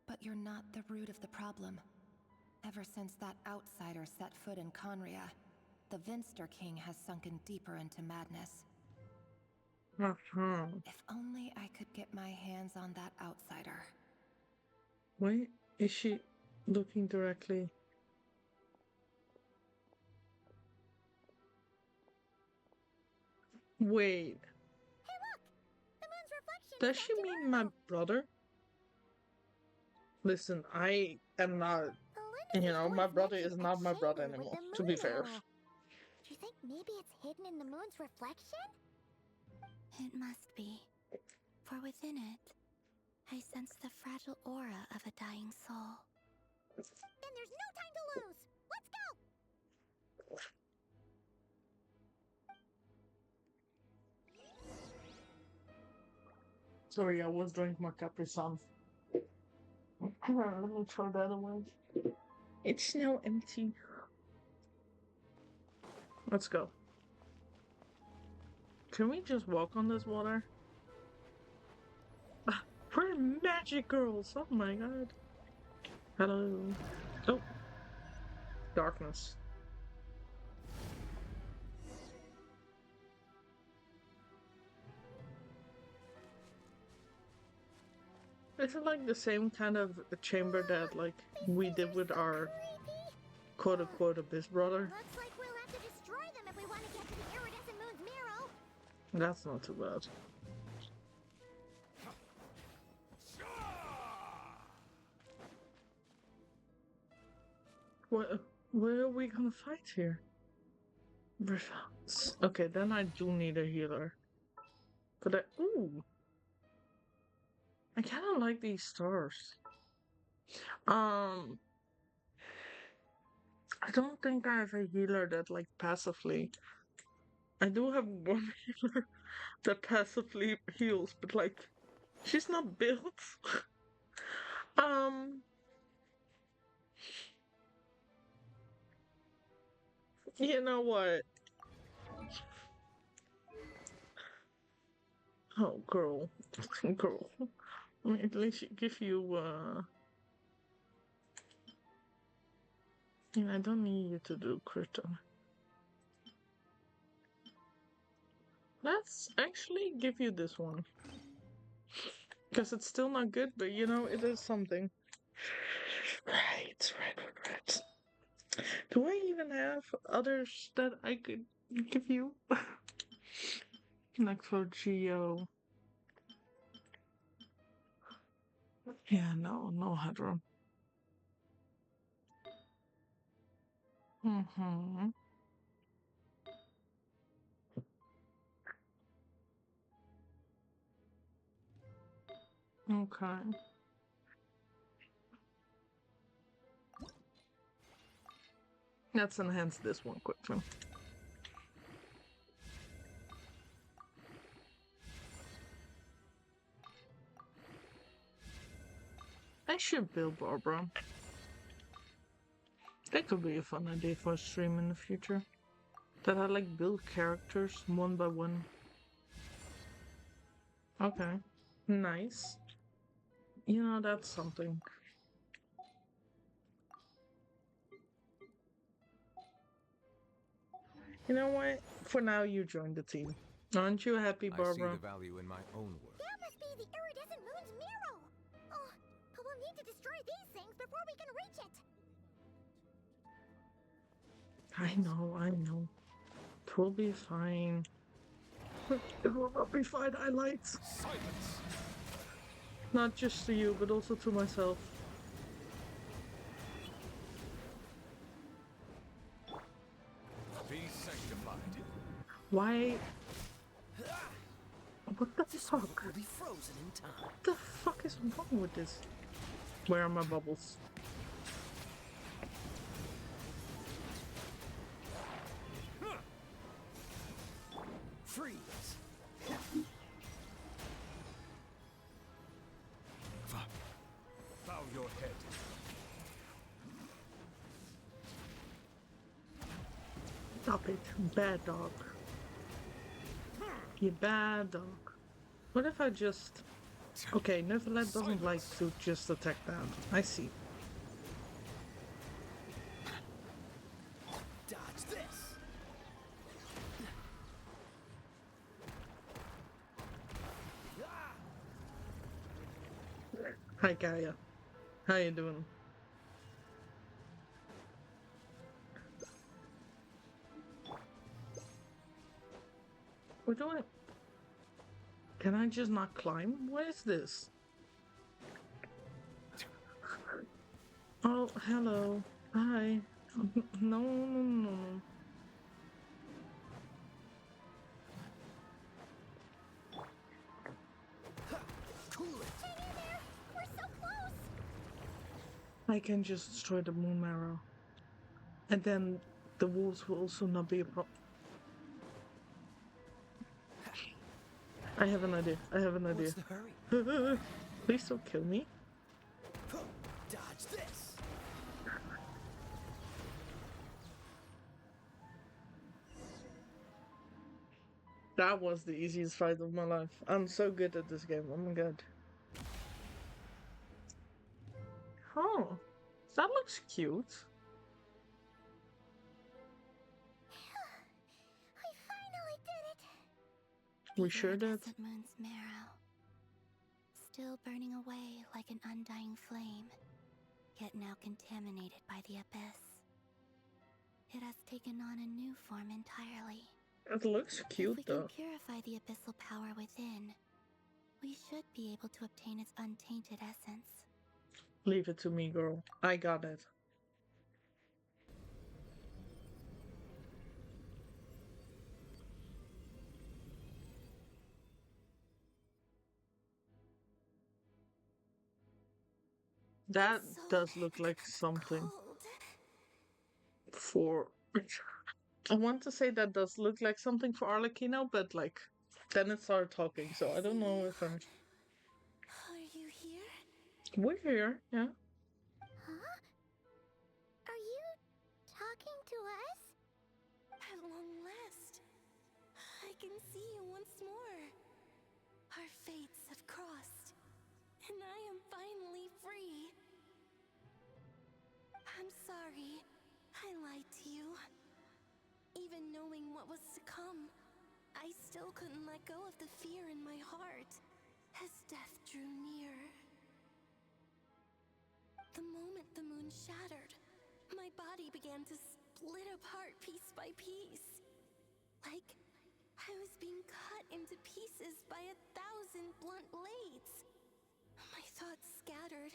But you're not the root of the problem. Ever since that outsider set foot in Conria, the Vinster King has sunken deeper into madness. If only I could get my hands on that outsider. Wait, is she looking directly? Wait. Hey, look! The moon's reflection. Does she mean my brother? Listen, I am not. My brother is not my brother anymore, to be fair. Do you think maybe it's hidden in the moon's reflection? It must be. For within it, I sense the fragile aura of a dying soul. Then there's no time to lose! Let's go! Sorry, I was drinking my Capri Sun. Let me throw that away. It's now empty. Let's go. Can we just walk on this water? We're magic girls! Oh my god. Hello. Oh. Darkness. Is it like the same kind of chamber that like we did with our quote-unquote abyss brother? Looks like we'll have to destroy them if we want to get to the iridescent moon's marrow. That's not too bad. Where are we gonna fight here? Okay, then I do need a healer. But ooh. I kinda like these stars. I don't think I have a healer that like passively. I do have one healer that passively heals, but like she's not built. You know what? Oh, girl. Girl. I mean, at least give you, I don't need you to do Krypton. Let's actually give you this one. Because it's still not good, but it is something. Right. Do I even have others that I could give you? Like for Geo. Yeah, no Hadron. Okay. Let's enhance this one quickly. I should build Barbara. That could be a fun idea for a stream in the future. That I like build characters one by one. Okay. Nice. That's something. You know what? For now, you join the team. Aren't you happy, Barbara? I see the value in my own work. That must be the iridescent moon's marrow! Oh, but we'll need to destroy these things before we can reach it! I know. It will be fine. It will not be fine, I lied. Silence! Not just to you, but also to myself. Be sanctified. Why? What the fuck? Will be frozen in time. What the fuck is wrong with this? Where are my bubbles? Freeze. Bow your head. Stop it, bad dog. You bad dog. What if I just... Okay, Neverland doesn't like to just attack that. I see. Dodge this. Hi, Gaia. How you doing? We're doing... Can I just not climb? What is this? Oh, hello. Hi. No, no, no, no. Cool it. Hang in there! We're so close! I can just destroy the moon marrow. And then the wolves will also not be a problem. I have an idea. I have an idea. What's the hurry? Please don't kill me. Dodge this. That was the easiest fight of my life. I'm so good at this game. Oh my god. Oh, that looks cute. I finally did it! We sure did. Iridescent moon's marrow, still burning away like an undying flame, yet now contaminated by the abyss. It has taken on a new form entirely. It looks cute If we though. can purify the abyssal power within, we should be able to obtain its untainted essence. Leave it to me, girl. I got it. That does look like something for... I want to say that does look like something for Arlecchino, but like, then it started talking, so I don't know if I'm... Are you here? We're here, yeah. Huh? Are you talking to us? At long last, I can see you once more. Our fates have crossed, and I am finally free. I'm sorry, I lied to you. Even knowing what was to come, I still couldn't let go of the fear in my heart as death drew near. The moment the moon shattered, my body began to split apart piece by piece. Like I was being cut into pieces by 1,000 blunt blades. My thoughts scattered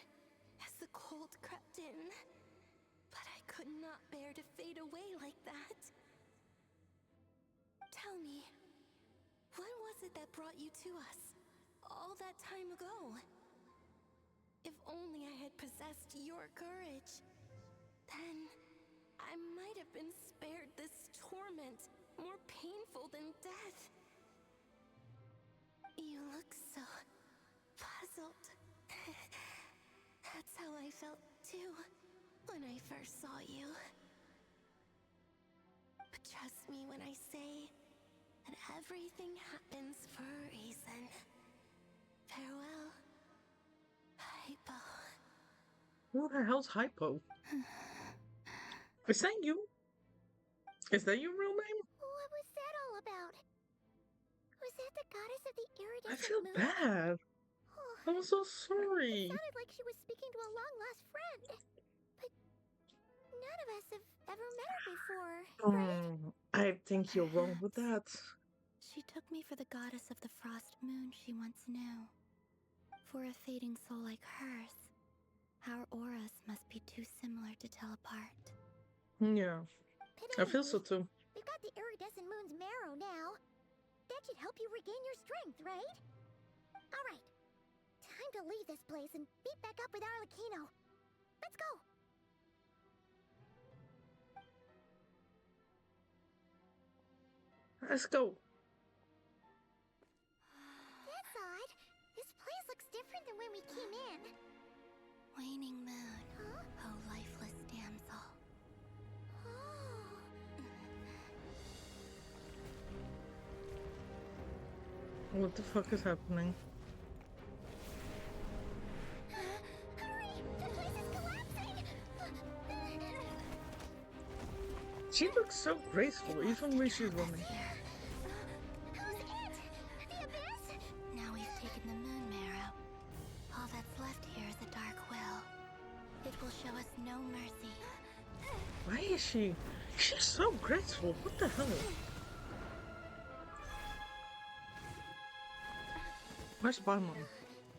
as the cold crept in, but I could not bear to fade away like that. Tell me, what was it that brought you to us all that time ago? If only I had possessed your courage, then I might have been spared this torment more painful than death. You look so puzzled. That's how I felt too when I first saw you. But trust me when I say that everything happens for a reason. Farewell, Hypo. Who the hell's Hypo? Is that you? Is that your real name? What was that all about? Was that the goddess of the iridescent I feel moon? bad. I'm so sorry. It sounded like she was speaking to a long-lost friend. But none of us have ever met her before, right? I think you're wrong with that. She took me for the goddess of the frost moon she once knew. For a fading soul like hers, our auras must be too similar to tell apart. Yeah, I feel so too. We've got the iridescent moon's marrow now. That should help you regain your strength, right? Alright. Time to leave this place and meet back up with Arlecchino. Let's go! Let's go. That's odd. This place looks different than when we came in. Waning moon. Huh? Oh, lifeless damsel. Oh. What the fuck is happening? Hurry! The place is collapsing! She looks so graceful, even when she's running. Who's it? The Abyss? Now we've taken the moon marrow. All that's left here is a dark will. It will show us no mercy. Why is she? She's so graceful. What the hell? Where's Paimon?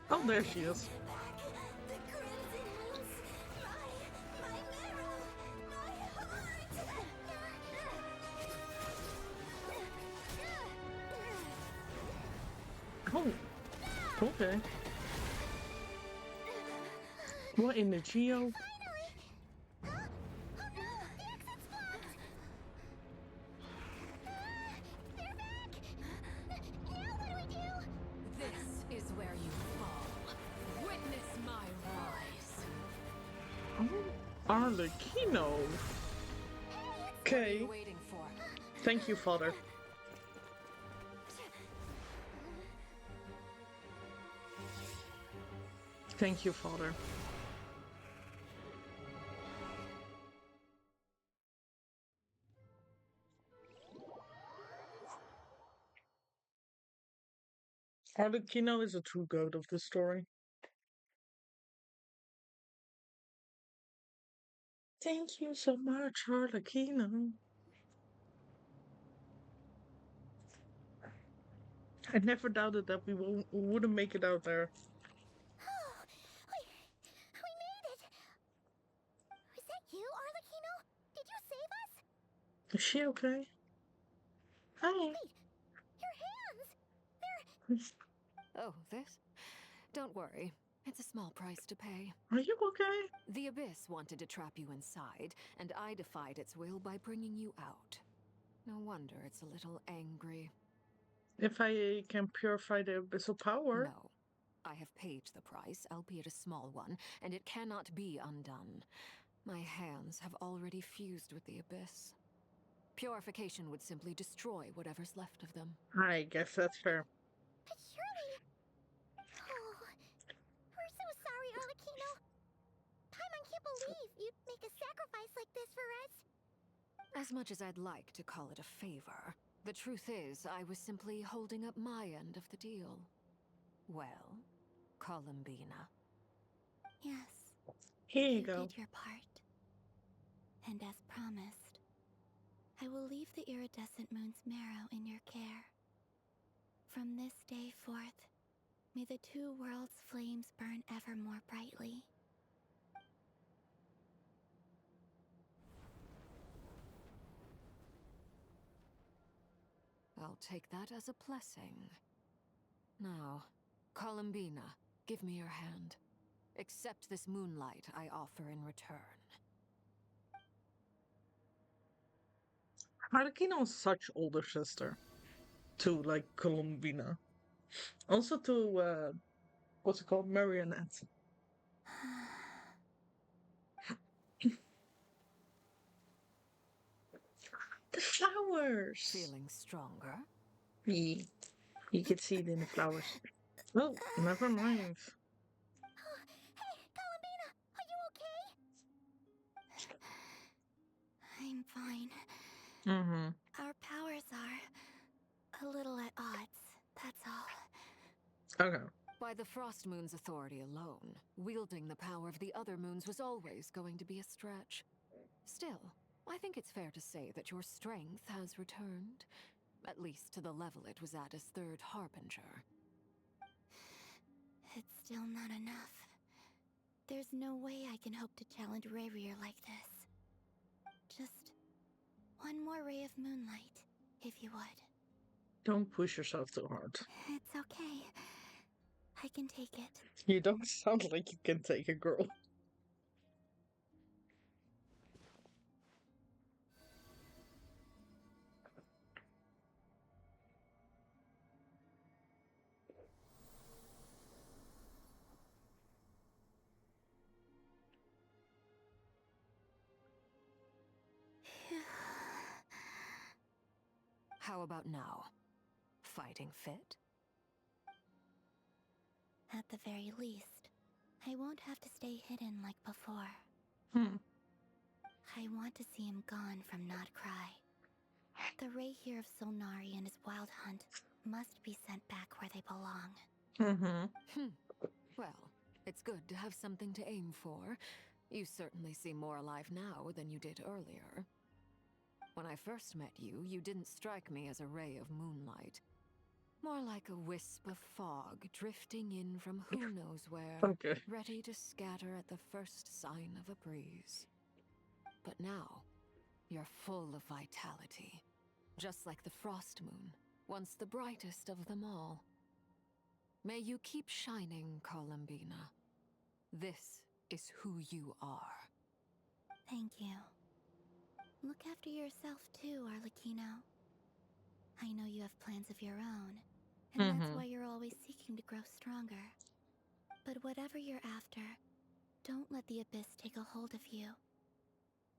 Oh, there she is. Oh, okay. What in the Geo? This is where you fall. Witness my rise. Oh, Arlecchino. Okay. Waiting for. Thank you, Father. Thank you, Father. Arlecchino is a true goat of the story. Thank you so much, Arlecchino. I never doubted that we wouldn't make it out there. Oh, we made it! Was that you, Arlecchino? Did you save us? Is she okay? Hi. Wait, your hands! They're... Oh, this? Don't worry. It's a small price to pay. Are you okay? The Abyss wanted to trap you inside, and I defied its will by bringing you out. No wonder it's a little angry. If I can purify the abyssal power. No. I have paid the price, albeit a small one, and it cannot be undone. My hands have already fused with the Abyss. Purification would simply destroy whatever's left of them. I guess that's fair. But surely... Oh, we're so sorry, Arlecchino. Paimon can't believe you'd make a sacrifice like this for us. As much as I'd like to call it a favor, the truth is I was simply holding up my end of the deal. Well, Columbina. Yes. Here you go. Did your part. And as promised, I will leave the iridescent moon's marrow in your care. From this day forth, may the two worlds' flames burn ever more brightly. I'll take that as a blessing. Now, Columbina, give me your hand. Accept this moonlight I offer in return. Arlecchino's such older sister to like Columbina. Also to what's it called? Marionette. The flowers. Feeling stronger? Yeah. You could see it in the flowers. Oh, never mind. Hey, Columbina, are you okay? I'm fine. Mm-hmm. Our powers are a little at odds, that's all. Okay. By the Frost Moon's authority alone, wielding the power of the other moons was always going to be a stretch. Still, I think it's fair to say that your strength has returned, at least to the level it was at as Third Harbinger. It's still not enough. There's no way I can hope to challenge Rayrir like this. Just one more ray of moonlight, if you would. Don't push yourself too hard. It's okay. I can take it. You don't sound like you can take a girl. How about now? Fighting fit? At the very least, I won't have to stay hidden like before. I want to see him gone from Nod-Krai. The Ray here of Solnari and his wild hunt must be sent back where they belong. Well, it's good to have something to aim for. You certainly seem more alive now than you did earlier. When I first met you, you didn't strike me as a ray of moonlight. More like a wisp of fog drifting in from who knows where, ready to scatter at the first sign of a breeze. But now, you're full of vitality. Just like the frost moon, once the brightest of them all. May you keep shining, Columbina. This is who you are. Thank you. Look after yourself too, Arlecchino. I know you have plans of your own, and that's why you're always seeking to grow stronger. But whatever you're after, don't let the Abyss take a hold of you.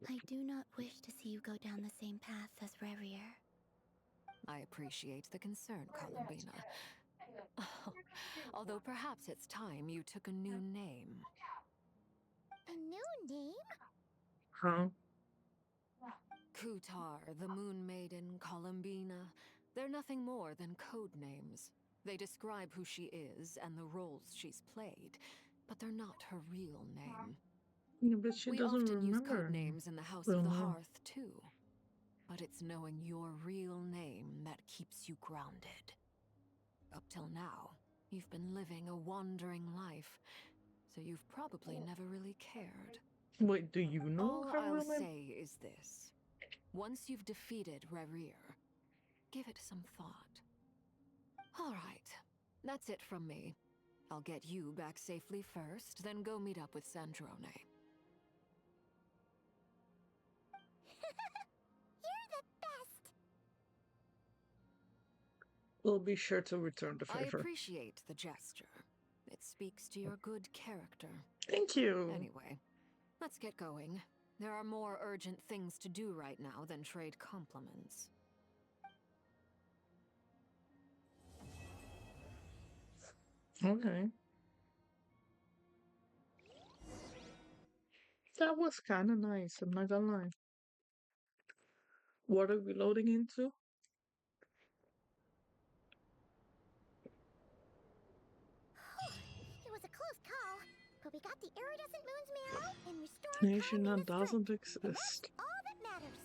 I do not wish to see you go down the same path as Revier. I appreciate the concern, Columbina. Although perhaps it's time you took a new name. A new name? Huh? Kutar, the Moon Maiden, Columbina, they're nothing more than code names. They describe who she is and the roles she's played, but they're not her real name. Yeah, but she We doesn't often use remember. code names in the House of the Hearth, too. But it's knowing your real name that keeps you grounded. Up till now, you've been living a wandering life, so you've probably never really cared. Wait, do you know All her I'll real name? say is this. Once you've defeated Revier, give it some thought. All right, that's it from me. I'll get you back safely first, then go meet up with Sandrone. You're the best! We'll be sure to return the I favor. appreciate the gesture. It speaks to your good character. Thank you. Anyway, let's get going. There are more urgent things to do right now than trade compliments. Okay. That was kind of nice, I'm not gonna lie. What are we loading into? It was a close call, but we got the iridescent moon's marrow and restored Nation that Carmina's doesn't strength, and that's exist. all that matters.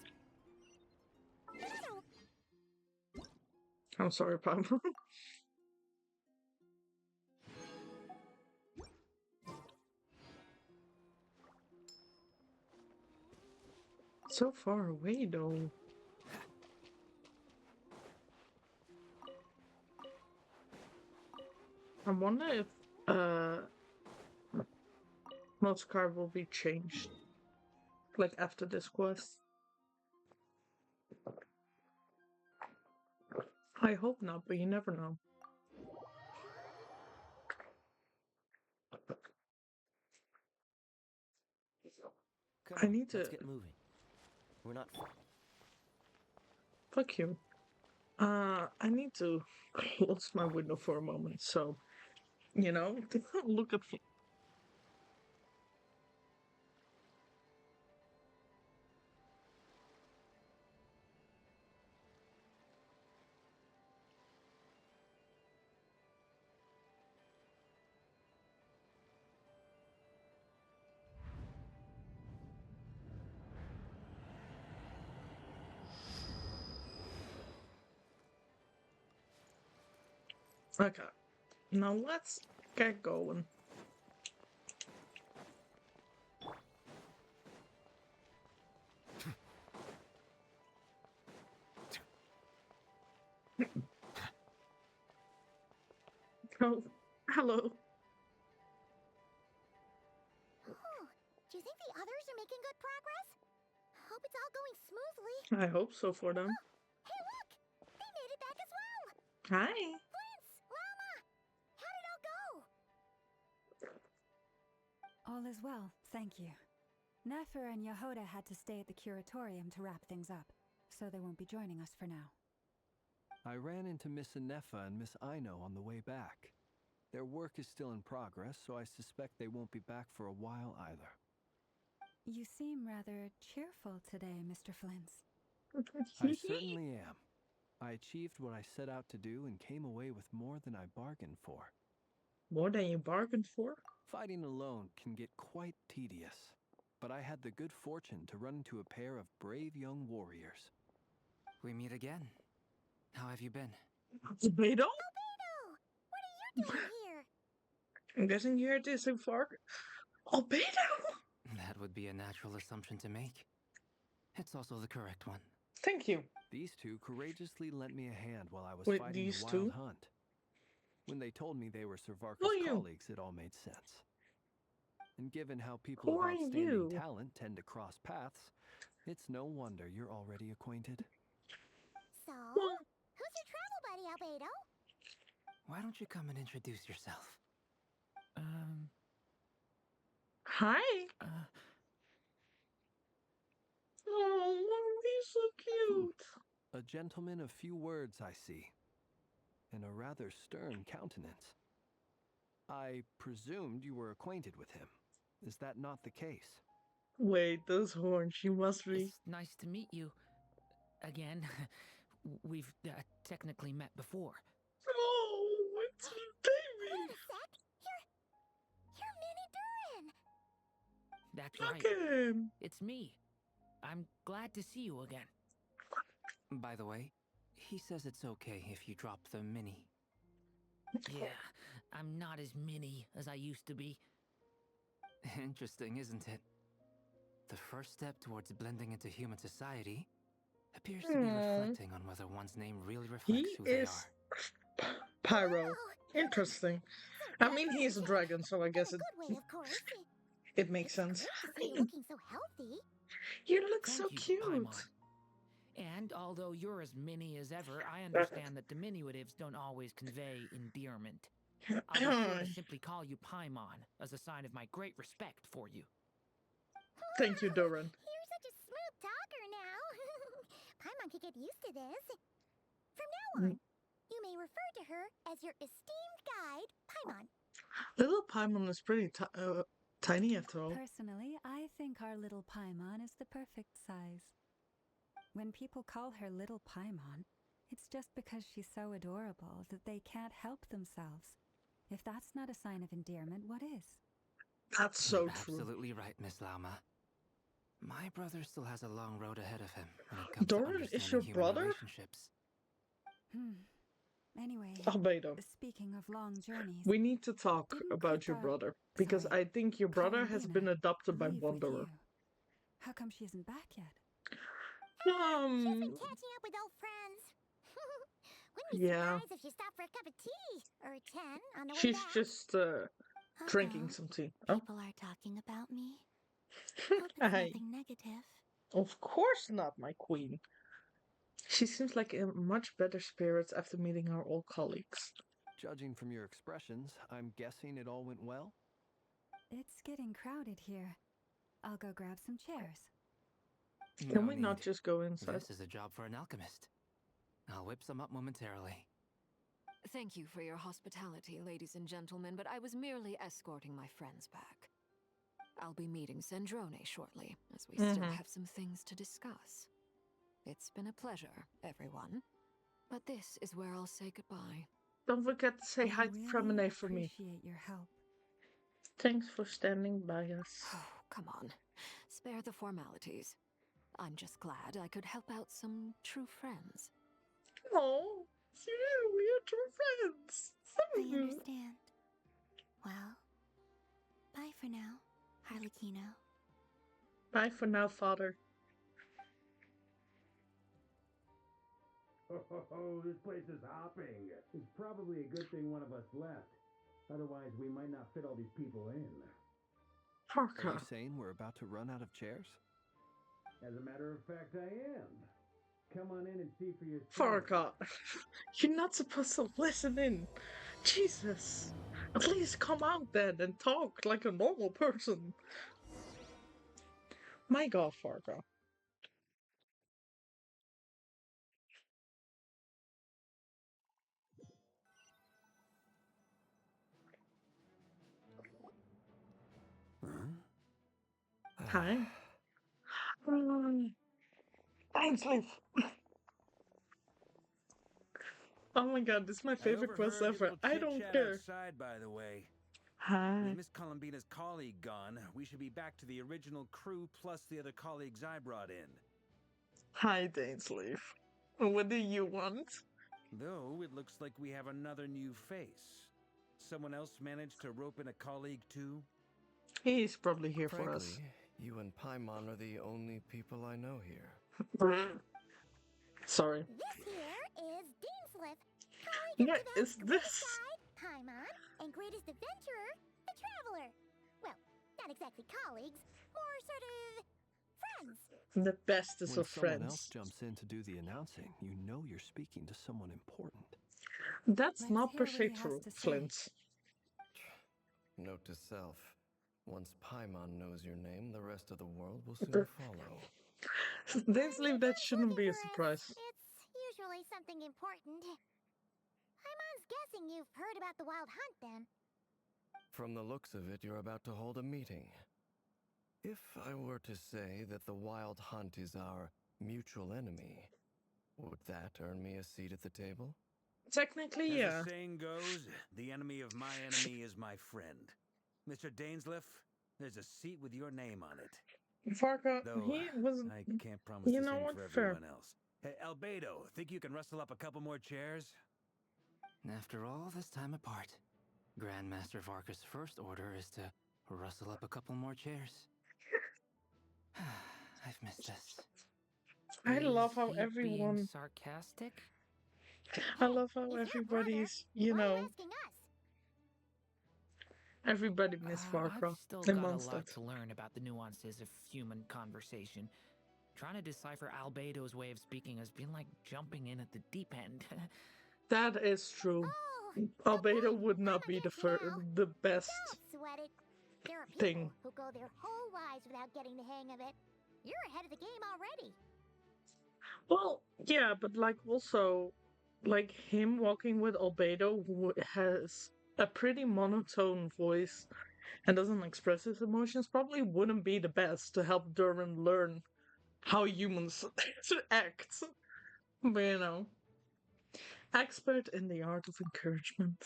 I'm sorry, Pablo. So far away, though. I wonder if Nod-Krai will be changed, like after this quest. I hope not, but you never know. I need to. Let's get moving. We're not. Fuck you. I need to close my window for a moment, so, you know, look at. Okay, now let's get going. Oh, hello. Oh, do you think the others are making good progress? Hope it's all going smoothly. I hope so for them. Hey, look! They made it back as well! Hi. Flintz! Llama! How did it all go? All is well, thank you. Nefer and Yehoda had to stay at the curatorium to wrap things up, so they won't be joining us for now. I ran into Miss Anefa and Miss Aino on the way back. Their work is still in progress, so I suspect they won't be back for a while either. You seem rather cheerful today, Mr. Flintz. I certainly am. I achieved what I set out to do and came away with more than I bargained for. More than you bargained for? Fighting alone can get quite tedious, but I had the good fortune to run into a pair of brave young warriors. We meet again. How have you been? Albedo? Albedo! What are you doing here? I'm guessing you're this so far. Albedo! That would be a natural assumption to make. It's also the correct one. Thank you. These two courageously lent me a hand while I was Wait, fighting these the two? wild hunt. When they told me they were Sir Varka's Who are you? colleagues, it all made sense. And given how people Who of are outstanding you? talent tend to cross paths, it's no wonder you're already acquainted. So, who's your travel buddy, Albedo? Why don't you come and introduce yourself? Hi. Oh, he's so cute. A gentleman of few words, I see, and a rather stern countenance. I presumed you were acquainted with him. Is that not the case? Wait, those horns, she must be. It's nice to meet you. Again. We've technically met before. Oh, it's a baby. Wait a sec. You're Minnie Durin. That's Look right. at him. It's me. I'm glad to see you again. By the way, he says it's okay if you drop the mini. Yeah, I'm not as mini as I used to be. Interesting, isn't it? The first step towards blending into human society appears to be reflecting on whether one's name really reflects who they are. Pyro. Interesting. I mean, he's a dragon, so I guess In a good way, of course. it makes sense. Great to see you looking so healthy. You look Thank so you, cute. Paimon. And although you're as mini as ever, I understand that diminutives don't always convey endearment. I'll be sure to simply call you Paimon as a sign of my great respect for you. Thank you, Doran. You're such a smooth talker now. Paimon could get used to this. From now on, you may refer to her as your esteemed guide, Paimon. Little Paimon is pretty tiny after all. Personally, I think our little Paimon is the perfect size. When people call her Little Paimon, it's just because she's so adorable that they can't help themselves. If that's not a sign of endearment, what is? That's so You're true. Absolutely right, Miss Lama. My brother still has a long road ahead of him when it comes Doran to understanding is your human brother? relationships. Anyway, Albedo. Speaking of long journeys, We need to talk about your brother, because I think your brother has been adopted by Wanderer. How come she isn't back yet? She's been catching up with old friends. Wouldn't be surprised if she stopped for a cup of tea or 10 on the way She's back. just drinking some tea. Oh. People are talking about me. Hope it's nothing negative. Of course not, my queen. She seems like in much better spirits after meeting our old colleagues. Judging from your expressions, I'm guessing it all went well? It's getting crowded here. I'll go grab some chairs. Can we not just go inside? This is a job for an alchemist. I'll whip some up momentarily. Thank you for your hospitality, ladies and gentlemen, but I was merely escorting my friends back. I'll be meeting Sandrone shortly, as we still have some things to discuss. It's been a pleasure, everyone. But this is where I'll say goodbye. Don't forget to say hi to Fremine for me. Appreciate your help. Thanks for standing by us. Oh, come on. Spare the formalities. I'm just glad I could help out some true friends. Oh, we're true friends. I understand. Well, bye for now, Harlequino. Bye for now, father. This place is hopping. It's probably a good thing one of us left. Otherwise, we might not fit all these people in. Are you saying we're about to run out of chairs? As a matter of fact, I am. Come on in and see for yourself. Farka, you're not supposed to listen in. Jesus. At least come out then and talk like a normal person. My god, Farka. Hi. Sleep. Oh my god, this is my favorite quest ever. I don't care. Outside, by the way. Hi. With Miss Columbina's colleague gone, we should be back to the original crew plus the other colleagues I brought in. Hi, Dainsleif. What do you want? Though it looks like we have another new face. Someone else managed to rope in a colleague too? He's probably here Frankly, for us. You and Paimon are the only people I know here. Sorry. This here is Dainsleif, What is this? Paimon, and greatest adventurer, the Traveler. Well, not exactly colleagues, more sort of friends. The bestest of When someone friends. else jumps in to do the announcing, you know you're speaking to someone important. That's not per se true, Flint. Note to self. Once Paimon knows your name, the rest of the world will soon follow. Dainsleif, that shouldn't be a surprise. It's usually something important. Paimon's guessing you've heard about the Wild Hunt, then. From the looks of it, you're about to hold a meeting. If I were to say that the Wild Hunt is our mutual enemy, would that earn me a seat at the table? Technically, yeah. As the saying goes, the enemy of my enemy is my friend. Mr. Dainsleif, there's a seat with your name on it. Farka, Though, he was. I can't promise You the know same what? for Fair. everyone else. Hey, Albedo, think you can rustle up a couple more chairs? After all this time apart, Grandmaster Varka's first order is to rustle up a couple more chairs. I've missed this. I love how Is he everyone. being sarcastic? I love how everybody's, you know. Everybody miss Farka. I've still And got a Mondstadt. lot to learn about the nuances of human conversation. Trying to decipher Albedo's way of speaking has been like jumping in at the deep end. That is true. Albedo would not be the best Don't sweat it. There are people thing. who go their whole lives without getting the hang of it. You're ahead of the game already. Well, yeah, but like also, like him walking with Albedo, who has a pretty monotone voice and doesn't express his emotions, probably wouldn't be the best to help Durin learn how humans act. But you know, expert in the art of encouragement.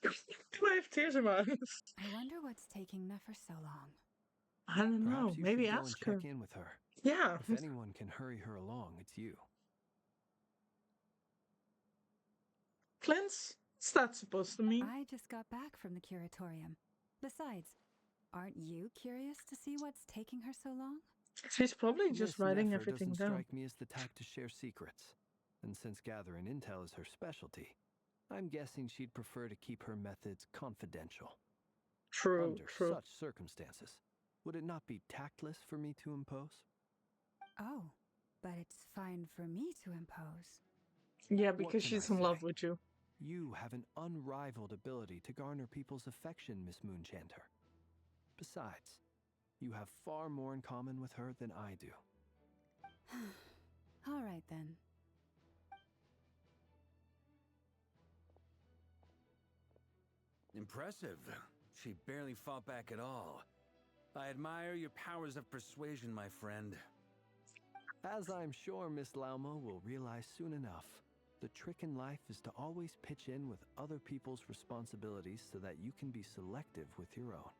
I have tears in my eyes. I wonder what's taking Nefer so long. I don't know. Perhaps you Maybe should go and ask her. check in with her. Yeah. If anyone can hurry her along, it's you. Flint's? What's that supposed to mean? I just got back from the curatorium. Besides, aren't you curious to see what's taking her so long? She's probably just Miss writing Nefer everything doesn't down. strike me as the type to share secrets. And since gathering intel is her specialty, I'm guessing she'd prefer to keep her methods confidential. True, Under true. such circumstances, would it not be tactless for me to impose? Oh, but it's fine for me to impose. Yeah, What because can she's I in love say? with you. You have an unrivaled ability to garner people's affection, Miss Moonchanter. Besides, you have far more in common with her than I do. All right then. Impressive. She barely fought back at all. I admire your powers of persuasion, my friend. As I'm sure Miss Lauma will realize soon enough, the trick in life is to always pitch in with other people's responsibilities so that you can be selective with your own.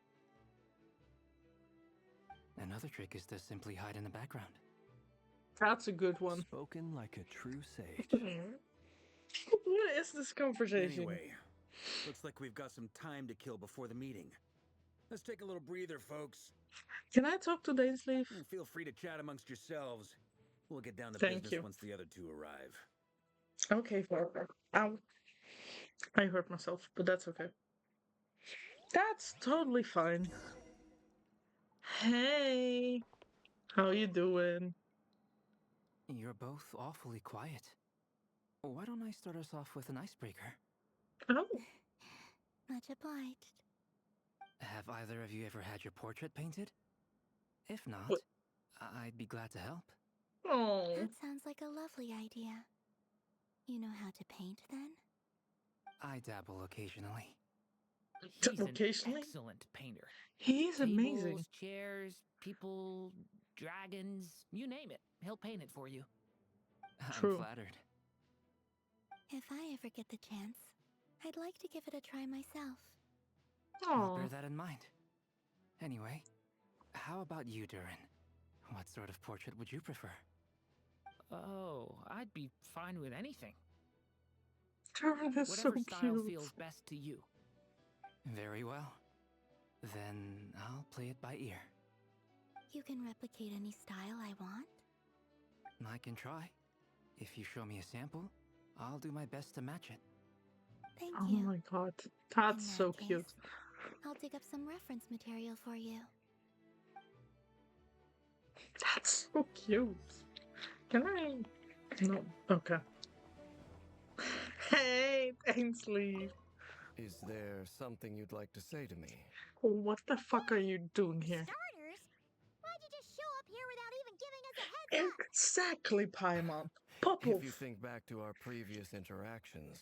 Another trick is to simply hide in the background. That's a good one. Spoken like a true sage. What is this conversation? Anyway, looks like we've got some time to kill before the meeting. Let's take a little breather, folks. Can I talk to Dainsleif? Feel free to chat amongst yourselves. We'll get down to Thank business you. once the other two arrive. Okay, Father. Ow. I hurt myself, but that's okay. That's totally fine. Hey, how you doing? You're both awfully quiet. Why don't I start us off with an icebreaker? Oh. Much obliged. Have either of you ever had your portrait painted? If not, What? I'd be glad to help. Oh. That sounds like a lovely idea. You know how to paint then? I dabble occasionally. He's an Occasionally? excellent painter. He's Tables, amazing. chairs, people, dragons, you name it. He'll paint it for you. I'm flattered. If I ever get the chance, I'd like to give it a try myself. I'll bear that in mind. Anyway, how about you, Durin? What sort of portrait would you prefer? Oh, I'd be fine with anything. Durin is so Whatever style cute. feels best to you. Very well. Then I'll play it by ear. You can replicate any style I want? I can try. If you show me a sample, I'll do my best to match it. Thank Oh you. my god, that's In so that cute. case, I'll dig up some reference material for you. That's so cute. Can I? No. Okay. Hey, Ainsley. Is there something you'd like to say to me? What the fuck are you doing here? Starters? Why'd you just show up here without even giving us a heads up? Exactly, Paimon. Pop If off. you think back to our previous interactions,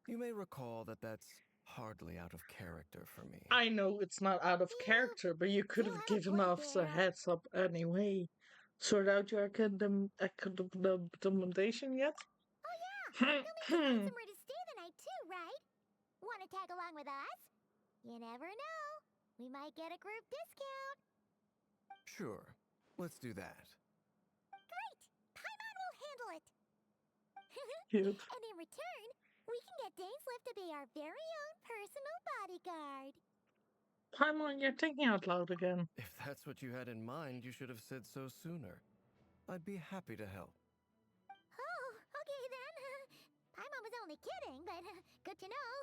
you may recall that that's hardly out of character for me. I know it's not out of character, but you could have given us a heads up anyway. Sort out your accommodation yet? Oh yeah! You'll need to find somewhere to stay the night too, right? Wanna tag along with us? You never know. We might get a group discount. Sure, let's do that. Great! Paimon will handle it! Cute. And in return, we can get Dainslift to be our very own personal bodyguard. Paimon, you're thinking out loud again. If that's what you had in mind, you should have said so sooner. I'd be happy to help. Oh, okay then. Paimon was only kidding, but good to know.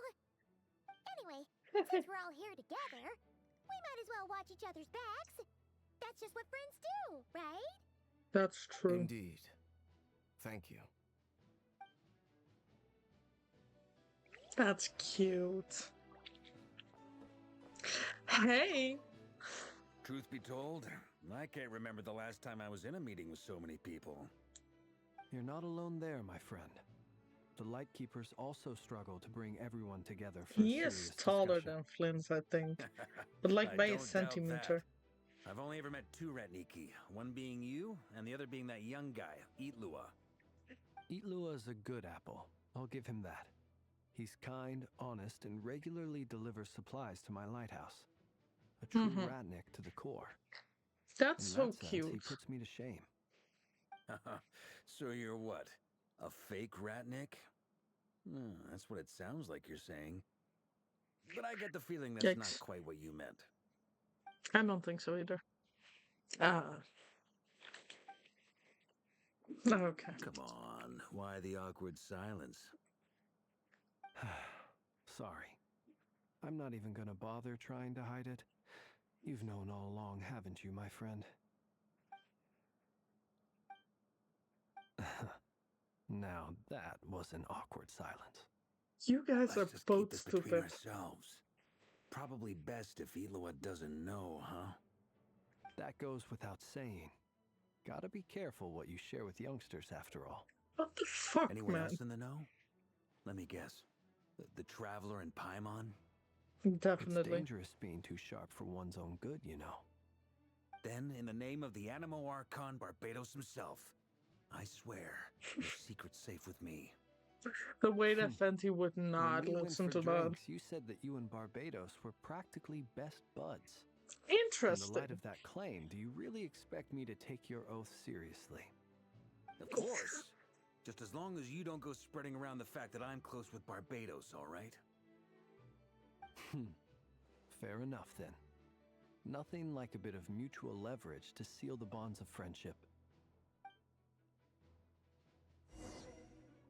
Anyway, since we're all here together, we might as well watch each other's backs. That's just what friends do, right? That's true. Indeed. Thank you. That's cute. Hey! Truth be told, I can't remember the last time I was in a meeting with so many people. You're not alone there, my friend. The Lightkeepers also struggle to bring everyone together for He a is serious taller discussion. than Flynn's, I think. But like I by a don't doubt centimeter. that. I've only ever met two Ratniki, one being you, and the other being that young guy, Eatlua. Eatlua is a good apple. I'll give him that. He's kind, honest, and regularly delivers supplies to my lighthouse. A true Ratnik to the core. That's In so that sense, cute. he puts me to shame. So you're what? A fake Ratnik? That's what it sounds like you're saying. But I get the feeling that's not Yikes. quite what you meant. I don't think so either. Okay. Come on, why the awkward silence? Sorry. I'm not even gonna bother trying to hide it. You've known all along, haven't you, my friend? Now that was an awkward silence. You guys Let's are just keep both this between stupid. ourselves. Probably best if Eloa doesn't know, huh? That goes without saying. Gotta be careful what you share with youngsters, after all. What the fuck, Anyone man? else in the know? Let me guess. The Traveler and Paimon? Definitely. It's dangerous being too sharp for one's own good, you know. Then, in the name of the Animo Archon Barbados himself, I swear, your secret's safe with me. The way that Fenty would not When we listen went to for that. drinks, you said that you and Barbados were practically best buds. Interesting. In the light of that claim, do you really expect me to take your oath seriously? Of course. Just as long as you don't go spreading around the fact that I'm close with Barbados, all right? Fair enough, then. Nothing like a bit of mutual leverage to seal the bonds of friendship.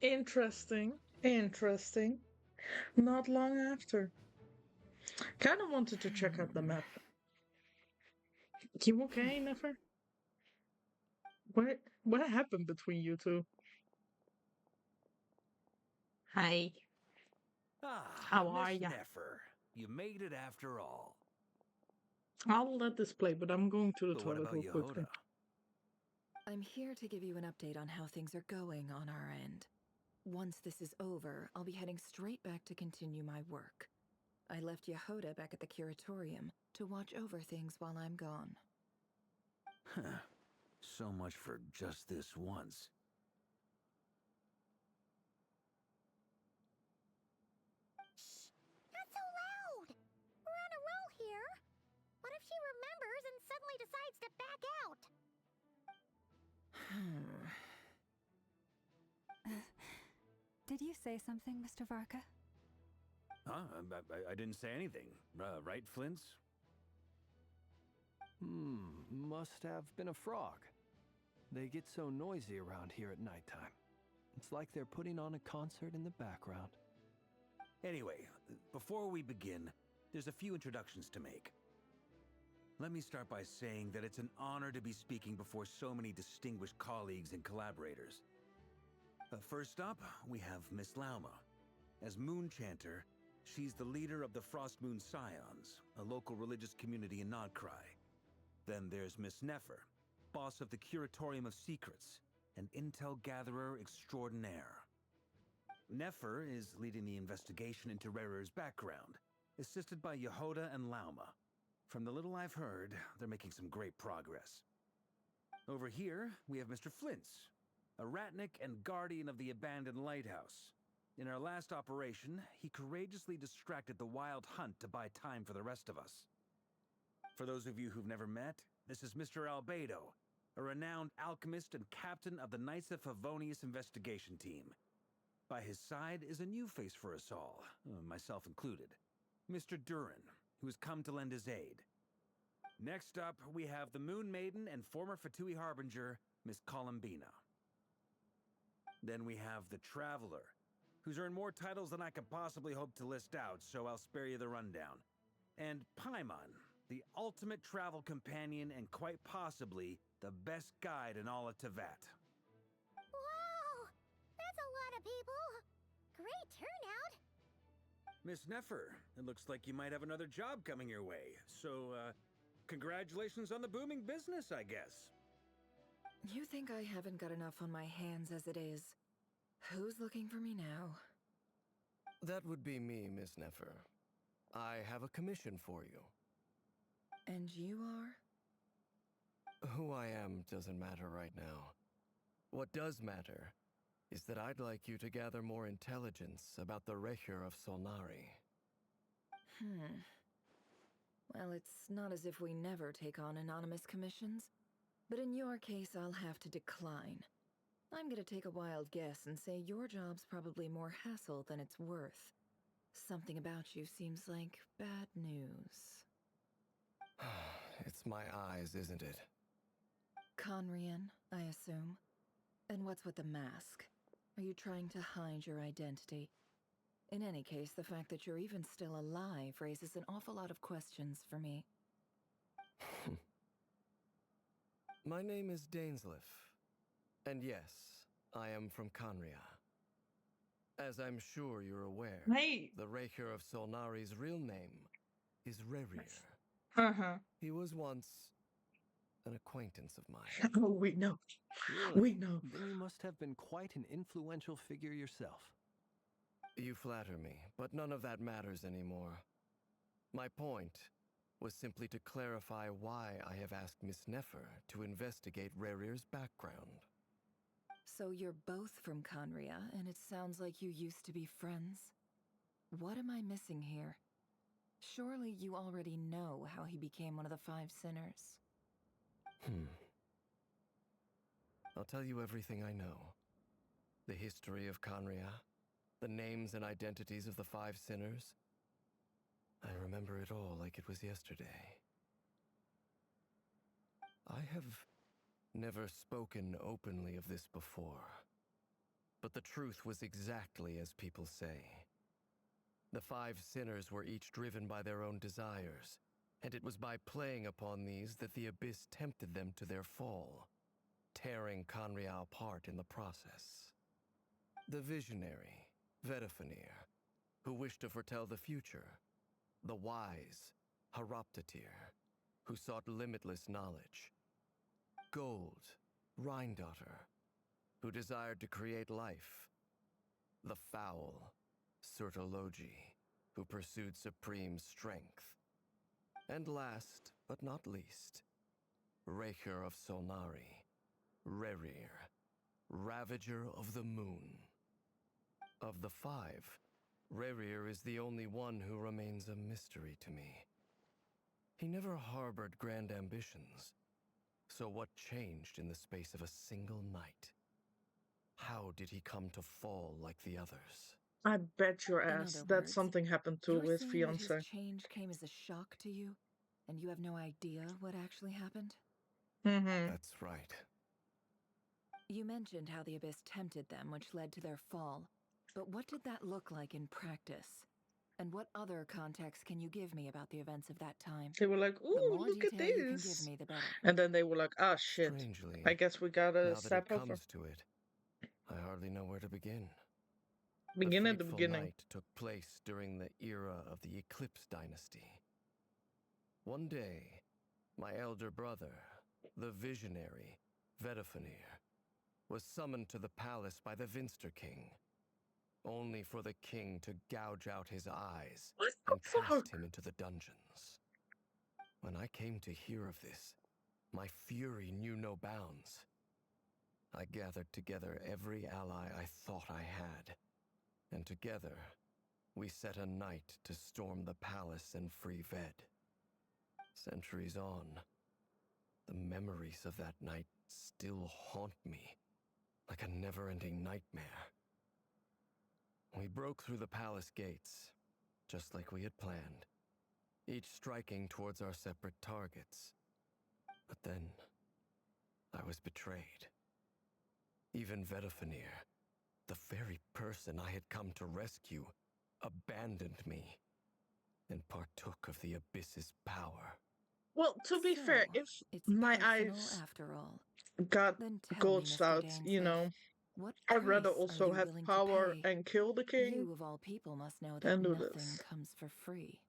Interesting. Interesting. Not long after. Kind of wanted to check out the map. You okay, Nefer? What happened between you two? Hi. Ah, How are Miss ya? Nefer, you made it after all. I'll let this play, but I'm going to the But what toilet about real quickly. Yehoda? I'm here to give you an update on how things are going on our end. Once this is over, I'll be heading straight back to continue my work. I left Yehoda back at the curatorium to watch over things while I'm gone. Huh. So much for just this once. Not so loud! We're on a roll here. What if she remembers and suddenly decides to back out? Did you say something, Mr. Varka? Huh? I didn't say anything. Right, Flints? Must have been a frog. They get so noisy around here at nighttime. It's like they're putting on a concert in the background. Anyway, before we begin, there's a few introductions to make. Let me start by saying that it's an honor to be speaking before so many distinguished colleagues and collaborators. First up, we have Miss Lauma. As Moon Chanter, she's the leader of the Frost Moon Scions, a local religious community in Nod-Krai. Then there's Miss Nefer, boss of the Curatorium of Secrets, an intel gatherer extraordinaire. Nefer is leading the investigation into Rerer's background, assisted by Yehoda and Lauma. From the little I've heard, they're making some great progress. Over here, we have Mr. Flintz, a ratnik and guardian of the abandoned lighthouse. In our last operation, he courageously distracted the wild hunt to buy time for the rest of us. For those of you who've never met, this is Mr. Albedo, a renowned alchemist and captain of the Knights of Favonius investigation team. By his side is a new face for us all, myself included, Mr. Durin, who has come to lend his aid. Next up, we have the Moon Maiden and former Fatui Harbinger, Miss Columbina. Then we have the Traveler, who's earned more titles than I could possibly hope to list out, so I'll spare you the rundown. And Paimon, the ultimate travel companion and quite possibly the best guide in all of Teyvat. Wow! That's a lot of people! Great turnout! Miss Nefer, it looks like you might have another job coming your way, so, congratulations on the booming business, I guess. You think I haven't got enough on my hands as it is? Who's looking for me now? That would be me, Miss Nefer. I have a commission for you. And you are? Who I am doesn't matter right now. What does matter is that I'd like you to gather more intelligence about the Recher of Solnari. Well, it's not as if we never take on anonymous commissions, but in your case, I'll have to decline. I'm gonna take a wild guess and say your job's probably more hassle than it's worth. Something about you seems like bad news. It's my eyes, isn't it? Conrian, I assume. And what's with the mask? Are you trying to hide your identity? In any case, the fact that you're even still alive raises an awful lot of questions for me. My name is Dainsleif. And yes, I am from Conria. As I'm sure you're aware, the Recher of Solnari's real name is Rerir. He was once an acquaintance of mine. Oh, we know. Really? We know. Then you must have been quite an influential figure yourself. You flatter me, but none of that matters anymore. My point was simply to clarify why I have asked Miss Nefer to investigate Rerir's background. So you're both from Conria, and it sounds like you used to be friends? What am I missing here? Surely you already know how he became one of the Five Sinners. I'll tell you everything I know. The history of Conria, the names and identities of the Five Sinners. I remember it all like it was yesterday. I have never spoken openly of this before. But the truth was exactly as people say. The 5 sinners were each driven by their own desires, and it was by playing upon these that the Abyss tempted them to their fall, tearing Conrial apart in the process. The visionary, Vedifenir, who wished to foretell the future. The wise, Haroptatir, who sought limitless knowledge. Gold, Rhindaughter, who desired to create life. The foul, Surtologi, who pursued supreme strength. And last, but not least, Raker of Solnari, Rerir, Ravager of the Moon. Of the 5, Rerir is the only one who remains a mystery to me. He never harbored grand ambitions, so what changed in the space of a single night? How did he come to fall like the others? I bet your In ass other that words, something happened to you're his saying that his fiance. change came as a shock to you, and you have no idea what actually happened? That's right. You mentioned how the Abyss tempted them, which led to their fall. But what did that look like in practice? And what other context can you give me about the events of that time? They were like, The ooh, more look at detail you can give this. me, the better. And then they were like, ah, shit. Strangely, I guess we gotta now that it step over. comes to it, I hardly know where to begin. Begin the at the fateful beginning. night took place during the era of the Eclipse Dynasty. One day, my elder brother, the visionary, Vedifenir, was summoned to the palace by the Vinster King, only for the king to gouge out his eyes and cast him into the dungeons. When I came to hear of this, my fury knew no bounds. I gathered together every ally I thought I had, and together we set a night to storm the palace and free Ved. Centuries on, the memories of that night still haunt me like a never-ending nightmare. We broke through the palace gates, just like we had planned, each striking towards our separate targets. But then, I was betrayed. Even Vedifenir, the very person I had come to rescue, abandoned me and partook of the Abyss's power. Well, to be fair, if It's my personal eyes after all. got Then tell gold me, Mr. stouts, you Dainsleif, know, what I'd rather price are also you have willing to power pay? and kill the king You, of all people, must know that than do nothing this. comes for free.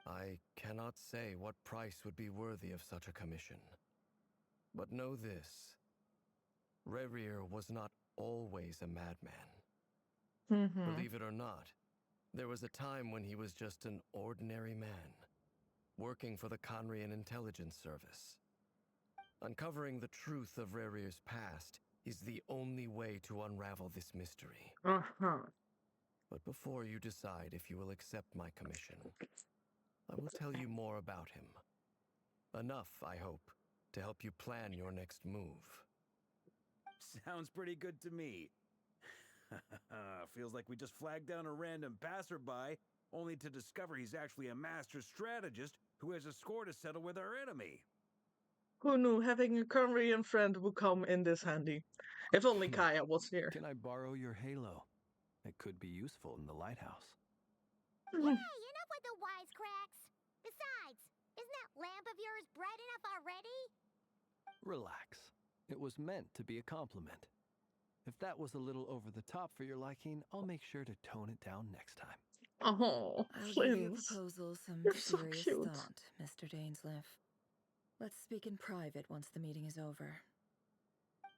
I cannot say what price would be worthy of such a commission. But know this. Rerir was not always a madman. Believe it or not, there was a time when he was just an ordinary man, working for the Conrian Intelligence Service. Uncovering the truth of Rerir's past is the only way to unravel this mystery. But before you decide if you will accept my commission, I will tell you more about him. Enough, I hope, to help you plan your next move. Sounds pretty good to me. Feels like we just flagged down a random passerby, only to discover he's actually a master strategist who has a score to settle with our enemy. Who knew having a Korean friend would come in this handy? If only Kaya was here. Can I borrow your halo? It could be useful in the lighthouse. Yay, enough with the wisecracks. Besides, isn't that lamp of yours bright enough already? Relax. It was meant to be a compliment. If that was a little over the top for your liking, I'll make sure to tone it down next time. Oh, I'll give your Flins. proposal some You're so serious cute. thought, Mr. Dainsleif. Let's speak in private once the meeting is over.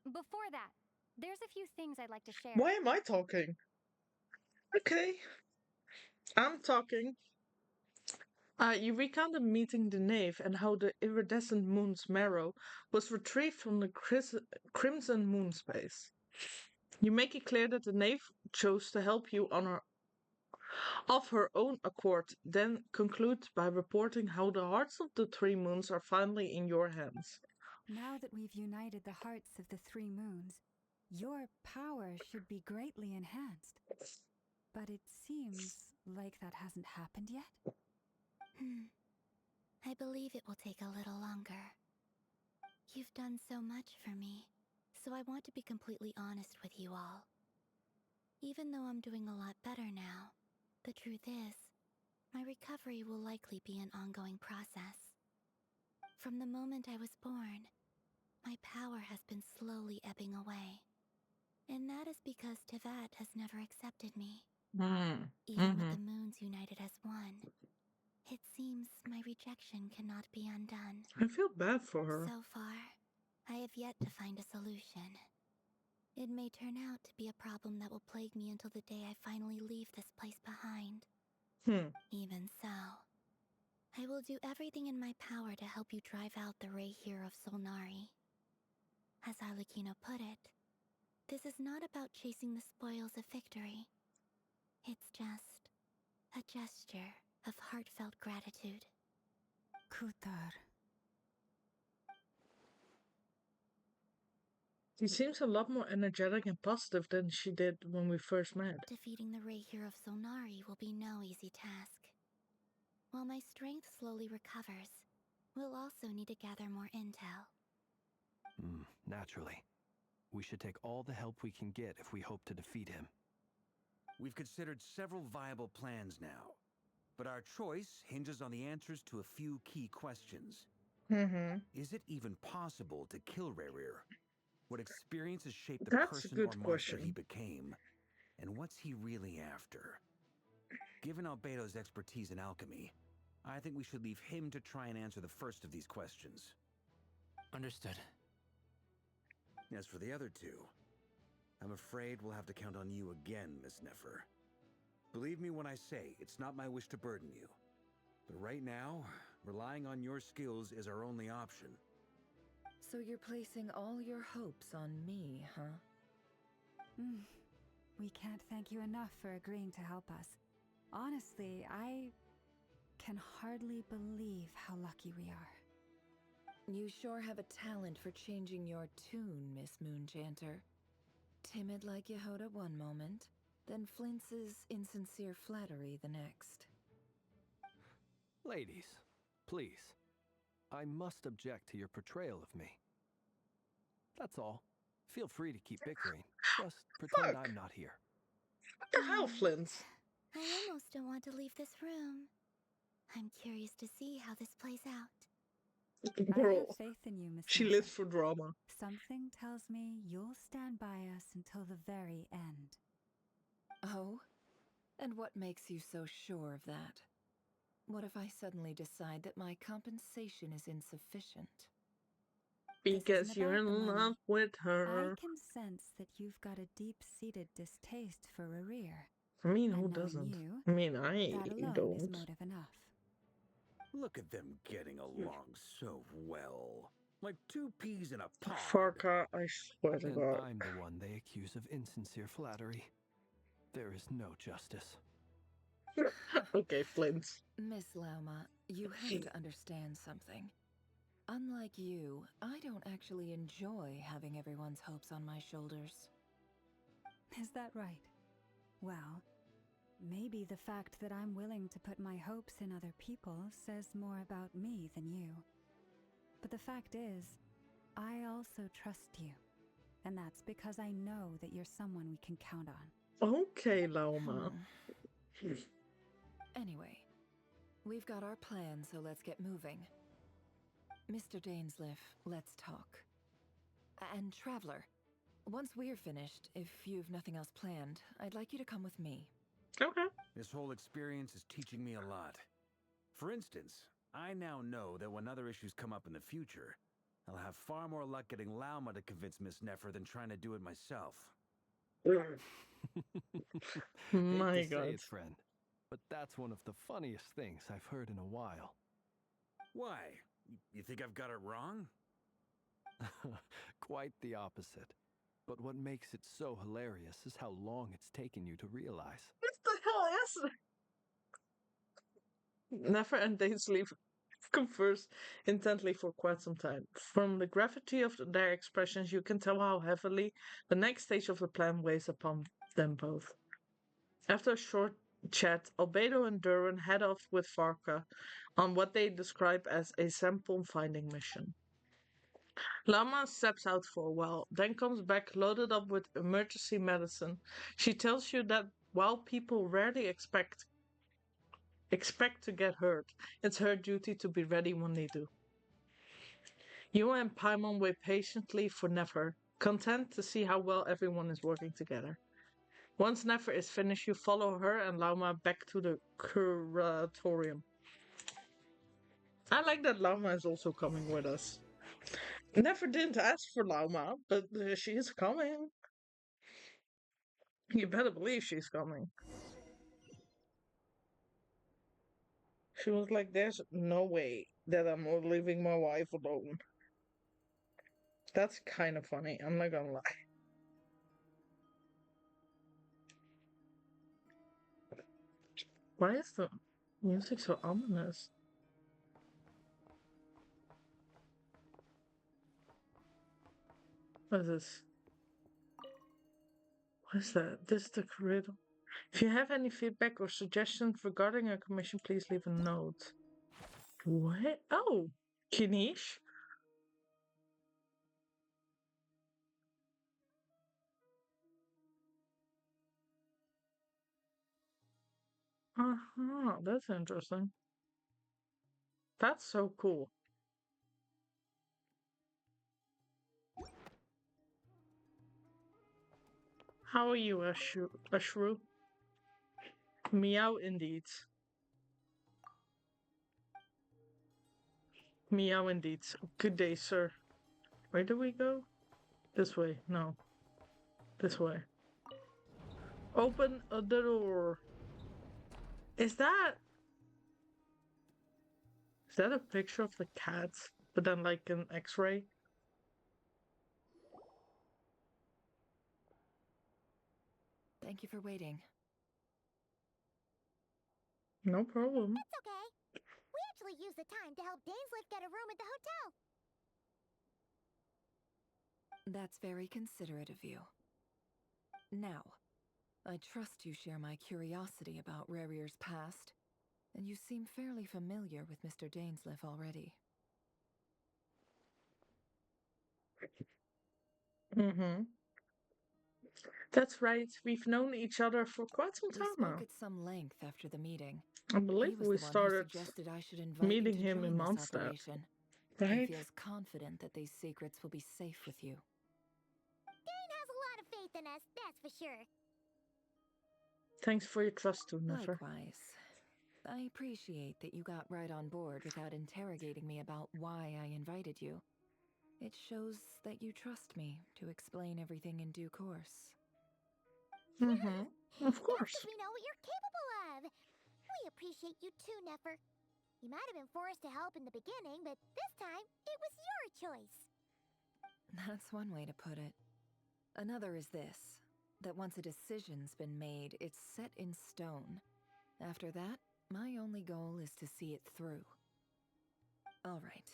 Before that, there's a few things I'd like to share. Why am I talking? Okay. I'm talking. You recounted meeting the knave and how the iridescent moon's marrow was retrieved from the crimson moon space. You make it clear that the knave chose to help you of her own accord, then conclude by reporting how the hearts of the 3 moons are finally in your hands. Now that we've united the hearts of the 3 moons, your power should be greatly enhanced. But it seems like that hasn't happened yet. I believe it will take a little longer. You've done so much for me, so I want to be completely honest with you all. Even though I'm doing a lot better now, the truth is, my recovery will likely be an ongoing process. From the moment I was born, my power has been slowly ebbing away. And that is because Teyvat has never accepted me. Even with the moons united as one, it seems my rejection cannot be undone. I feel bad for her. So far, I have yet to find a solution. It may turn out to be a problem that will plague me until the day I finally leave this place behind. Even so, I will do everything in my power to help you drive out the Rayhir of Solnari. As Arlecchino put it, this is not about chasing the spoils of victory. It's just a gesture of heartfelt gratitude. Kutar. She seems a lot more energetic and positive than she did when we first met. Defeating the Rayhir of Solnari will be no easy task. While my strength slowly recovers, we'll also need to gather more intel. Naturally. We should take all the help we can get if we hope to defeat him. We've considered several viable plans now, but our choice hinges on the answers to a few key questions. Is it even possible to kill Rayhir? What experiences shaped the person or monster he became? And what's he really after? Given Albedo's expertise in alchemy, I think we should leave him to try and answer the first of these questions. Understood. As for the other two, I'm afraid we'll have to count on you again, Miss Nefer. Believe me when I say it's not my wish to burden you. But right now, relying on your skills is our only option. So you're placing all your hopes on me, huh? We can't thank you enough for agreeing to help us. Honestly, I can hardly believe how lucky we are. You sure have a talent for changing your tune, Miss Moonchanter. Timid like Yehoda one moment, then flinches insincere flattery the next. Ladies, please. I must object to your portrayal of me. That's all. Feel free to keep bickering. Just pretend I'm not here. What the hell, Flint? I almost don't want to leave this room. I'm curious to see how this plays out. I have faith in you, Miss. She lives for drama. Something tells me you'll stand by us until the very end. Oh? And what makes you so sure of that? What if I suddenly decide that my compensation is insufficient? Because you're in love with her. I can sense that you've got a deep-seated distaste for Rayhir. I mean, who doesn't? I mean, I don't. Is motive enough. Look at them getting along so well. Like two peas in a pod. Farka, I swear to And God. I'm the one they accuse of insincere flattery. There is no justice. Okay, Flint. Miss Lauma, you have to understand something. Unlike you, I don't actually enjoy having everyone's hopes on my shoulders. Is that right? Well, maybe the fact that I'm willing to put my hopes in other people says more about me than you. But the fact is, I also trust you. And that's because I know that you're someone we can count on. Okay, Lauma. Anyway, we've got our plan, so let's get moving. Mr. Dainsleif, let's talk. And Traveler, once we're finished, if you've nothing else planned, I'd like you to come with me. Okay. This whole experience is teaching me a lot. For instance, I now know that when other issues come up in the future, I'll have far more luck getting Lauma to convince Miss Nefer than trying to do it myself. My Hate to God. say it, friend, but that's one of the funniest things I've heard in a while. Why? You think I've got it wrong? Quite the opposite. But what makes it so hilarious is how long it's taken you to realize. What the hell is it? Nefer and Dainsleif converse intently for quite some time. From the gravity of their expressions, you can tell how heavily the next stage of the plan weighs upon them both. After a short chat, Albedo and Duran head off with Farka on what they describe as a sample finding mission. Lama steps out for a while, then comes back loaded up with emergency medicine. She tells you that while people rarely expect to get hurt, it's her duty to be ready when they do. You and Paimon wait patiently for Nefer, content to see how well everyone is working together. Once Nefer is finished, you follow her and Lauma back to the curatorium. I like that Lauma is also coming with us. Never didn't ask for Lauma, but she is coming. You better believe she's coming. She was like, there's no way that I'm leaving my wife alone. That's kind of funny, I'm not gonna lie. Why is the music so ominous? What is this? What is that? This is the corridor. If you have any feedback or suggestions regarding a commission, please leave a note. What? Oh, Kinish? Uh-huh, that's interesting. That's so cool. How are you, Ashru? Meow indeed. Meow indeed. Good day, sir. Where do we go? This way. No. This way. Open the door. Is that a picture of the cat? But then like an x-ray? Thank you for waiting. No problem. It's okay. We actually used the time to help Dainsleif get a room at the hotel. That's very considerate of you. Now, I trust you share my curiosity about Rarier's past, and you seem fairly familiar with Mr. Dainsleif already. Mm-hmm. That's right. We've known each other for quite some time We spoke now. at some length after the meeting. I believe He was we the one started who suggested I should invite meeting you to him in join this Mondstadt. operation. Right? He feels confident that these secrets will be safe with you. Dane has a lot of faith in us, that's for sure. Thanks for your trust too, Nefer. Likewise. I appreciate that you got right on board without interrogating me about why I invited you. It shows that you trust me to explain everything in due course. Mm-hmm. Of course. That's because we know what you're capable of. We appreciate you too, Nefer. You might have been forced to help in the beginning, but this time, it was your choice. That's one way to put it. Another is this, that once a decision's been made, it's set in stone. After that, my only goal is to see it through. Alright,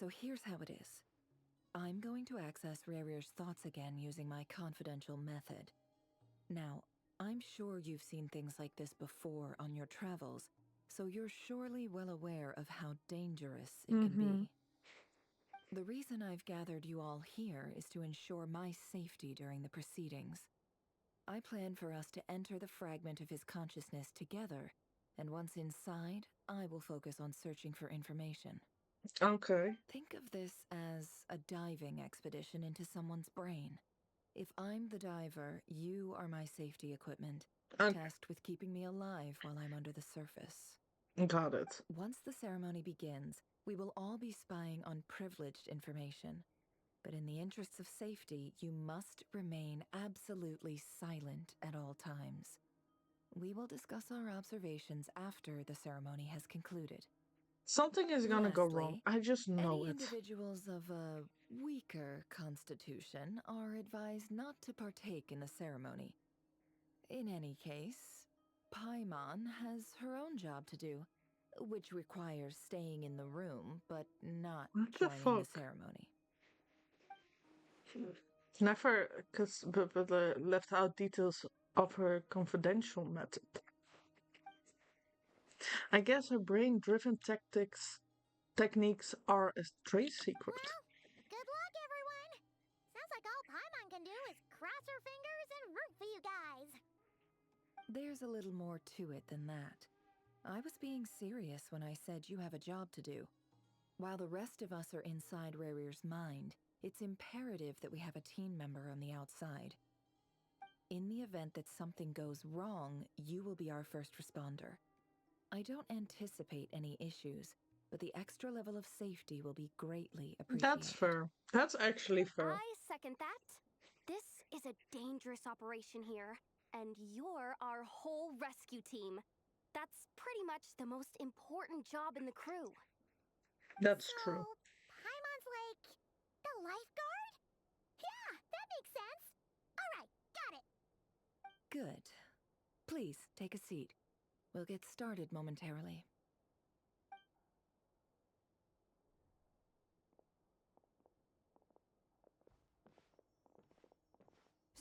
so here's how it is. I'm going to access Rarier's thoughts again using my confidential method. Now, I'm sure you've seen things like this before on your travels, so you're surely well aware of how dangerous it can be. The reason I've gathered you all here is to ensure my safety during the proceedings. I plan for us to enter the fragment of his consciousness together, and once inside, I will focus on searching for information. Okay. Think of this as a diving expedition into someone's brain. If I'm the diver, you are my safety equipment, tasked with keeping me alive while I'm under the surface. Got it. Once the ceremony begins, we will all be spying on privileged information. But in the interests of safety, you must remain absolutely silent at all times. We will discuss our observations after the ceremony has concluded. Something is gonna go wrong. I just know any it. individuals of a weaker constitution are advised not to partake in the ceremony. In any case, Paimon has her own job to do, which requires staying in the room, but not joining the ceremony. Never, because left out details of her confidential method. I guess her brain-driven techniques are a trade secret. Well, good luck, for you guys. There's a little more to it than that. I was being serious when I said you have a job to do. While the rest of us are inside Rarir's mind, it's imperative that we have a team member on the outside. In the event that something goes wrong, you will be our first responder. I don't anticipate any issues, but the extra level of safety will be greatly appreciated. That's fair. That's actually fair. I second that. This is a dangerous operation here, and you're our whole rescue team. That's pretty much the most important job in the crew. That's true. Paimon's like the lifeguard? Yeah, that makes sense. All right, got it. Good. Please, take a seat. We'll get started momentarily.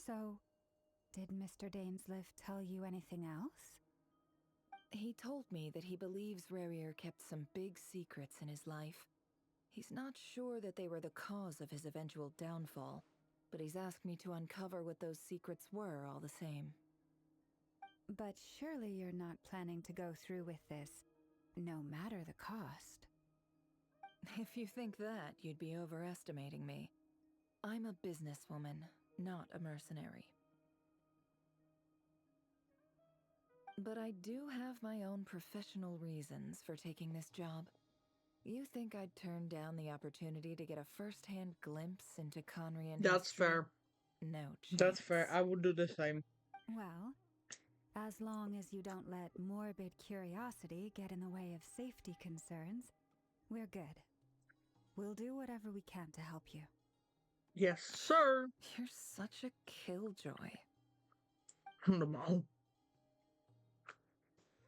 So, did Mr. Dainsliff tell you anything else? He told me that he believes Rarir kept some big secrets in his life. He's not sure that they were the cause of his eventual downfall, but he's asked me to uncover what those secrets were all the same. But surely you're not planning to go through with this, no matter the cost. If you think that, you'd be overestimating me. I'm a businesswoman, not a mercenary. But I do have my own professional reasons for taking this job. You think I'd turn down the opportunity to get a first-hand glimpse into Conrian history? That's fair. No chance. That's fair. I would do the same. Well, as long as you don't let morbid curiosity get in the way of safety concerns, we're good. We'll do whatever we can to help you. Yes, sir. You're such a killjoy. No.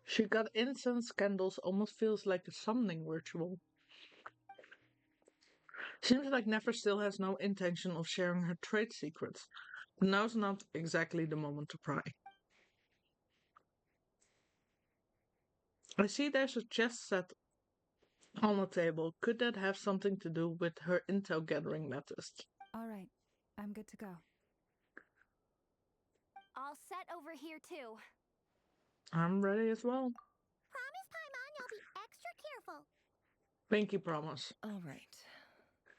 She got incense candles, almost feels like a summoning ritual. Seems like Nefer still has no intention of sharing her trade secrets. But now's not exactly the moment to pry. I see there's a chest set on the table. Could that have something to do with her intel gathering methods? All right, I'm good to go. All set over here too. I'm ready as well. Promise, Paimon, you'll be extra careful. Pinky promise. All right.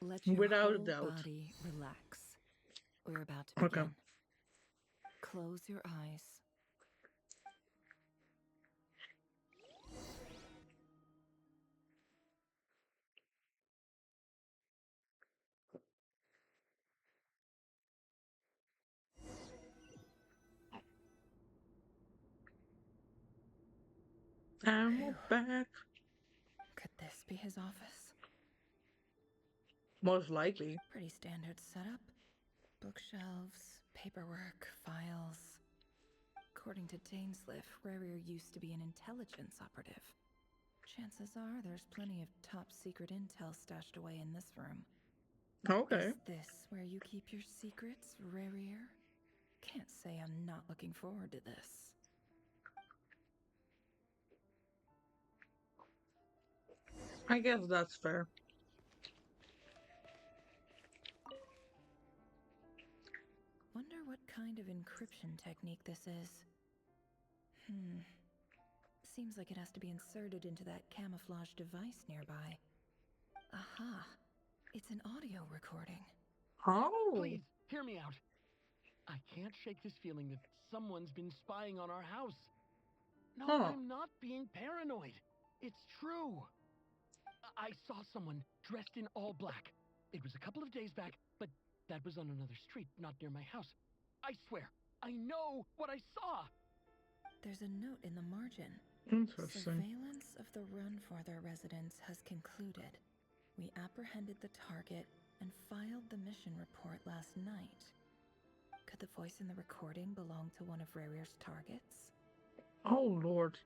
Let your Without a whole doubt. body relax. We're about to begin. Okay. Close your eyes. And we're back. Could this be his office? Most likely. Pretty standard setup. Bookshelves, paperwork, files. According to Dainsliff, Rarir used to be an intelligence operative. Chances are there's plenty of top secret intel stashed away in this room. Okay. Is this where you keep your secrets, Rarir? Can't say I'm not looking forward to this. I guess that's fair. Wonder what kind of encryption technique this is. Seems like it has to be inserted into that camouflage device nearby. Aha! It's an audio recording. Oh! Please, hear me out. I can't shake this feeling that someone's been spying on our house. No, I'm not being paranoid. It's true. I saw someone dressed in all black. It was a couple of days back, but that was on another street, not near my house. I swear, I know what I saw. There's a note in the margin. Interesting. Surveillance of the Runfather residence has concluded. We apprehended the target and filed the mission report last night. Could the voice in the recording belong to one of Rarir's targets? Oh, Lord.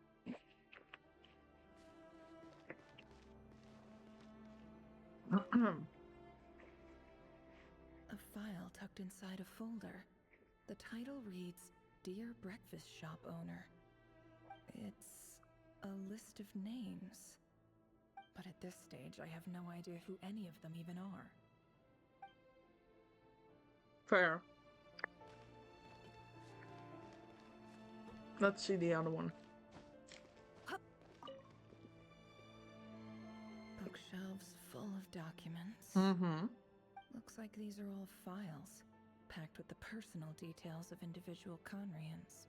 A file tucked inside a folder. The title reads, Dear Breakfast Shop Owner. It's a list of names. But at this stage, I have no idea who any of them even are. Let's see the other one. Bookshelves full of documents. Mm-hmm. Looks like these are all files, packed with the personal details of individual Conrians.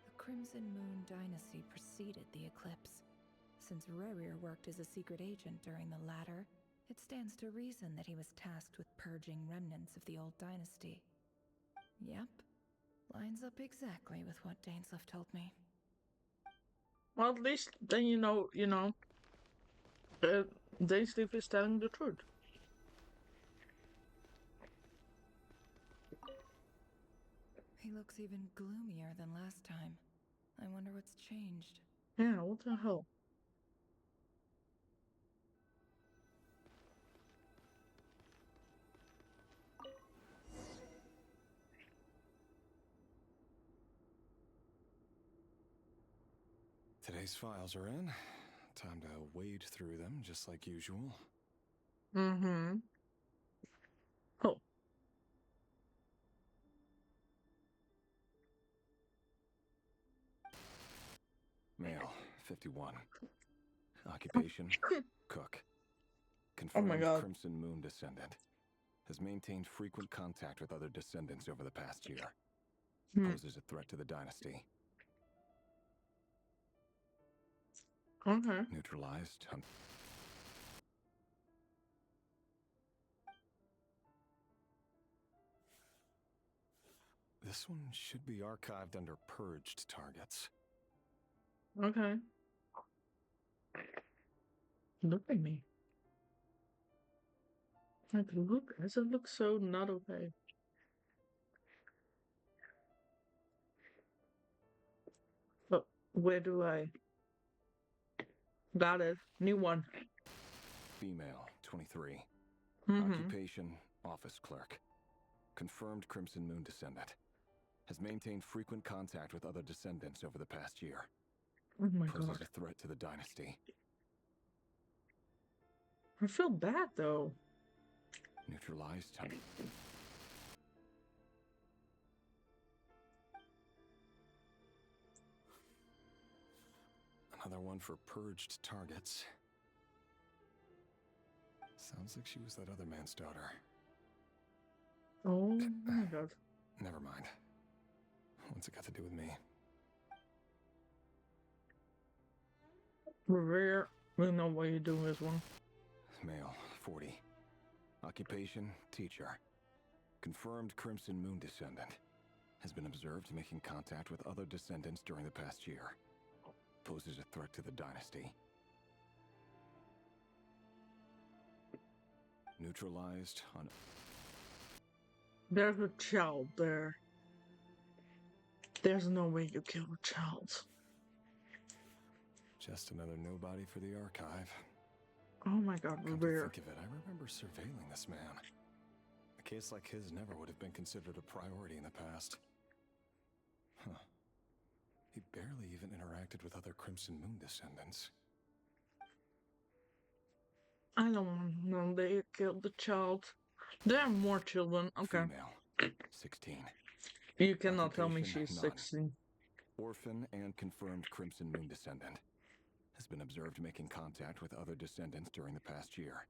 The Crimson Moon dynasty preceded the eclipse. Since Rerir worked as a secret agent during the latter, it stands to reason that he was tasked with purging remnants of the old dynasty. Yep. Lines up exactly with what Dainsleif told me. Well, at least then Dainsleif is telling the truth. He looks even gloomier than last time. I wonder what's changed. Yeah, what the hell? Today's files are in. Time to wade through them, just like usual. Mm-hmm. Oh. Male, 51. Occupation, cook. Oh my Confirmed God. Crimson Moon descendant. Has maintained frequent contact with other descendants over the past year. Poses a threat to the dynasty. Okay. Neutralized. This one should be archived under purged targets. Okay. Look at me. Like, look, does it look so not okay? But where do I? Got it. New one. Female, 23. Mm-hmm. Occupation, office clerk. Confirmed Crimson Moon descendant. Has maintained frequent contact with other descendants over the past year. Oh my Poses God. a threat to the dynasty. I feel bad though. Neutralized. Another one for purged targets. Sounds like she was that other man's daughter. Oh my God. Never mind. What's it got to do with me? Rare. We know what you do this one. Male, 40. Occupation, teacher. Confirmed Crimson Moon descendant. Has been observed making contact with other descendants during the past year. Poses a threat to the dynasty. Neutralized on... There's a child there. There's no way you kill a child. Just another nobody for the archive. Oh my God, Come Rare. to think of it, I remember surveilling this man. A case like his never would have been considered a priority in the past. Huh. He barely even interacted with other Crimson Moon descendants. I don't want to know they killed the child. There are more children. Okay. Female, 16. You cannot tell me Occupation, she's none. 16. Orphan and confirmed Crimson Moon descendant. Has been observed making contact with other descendants during the past year.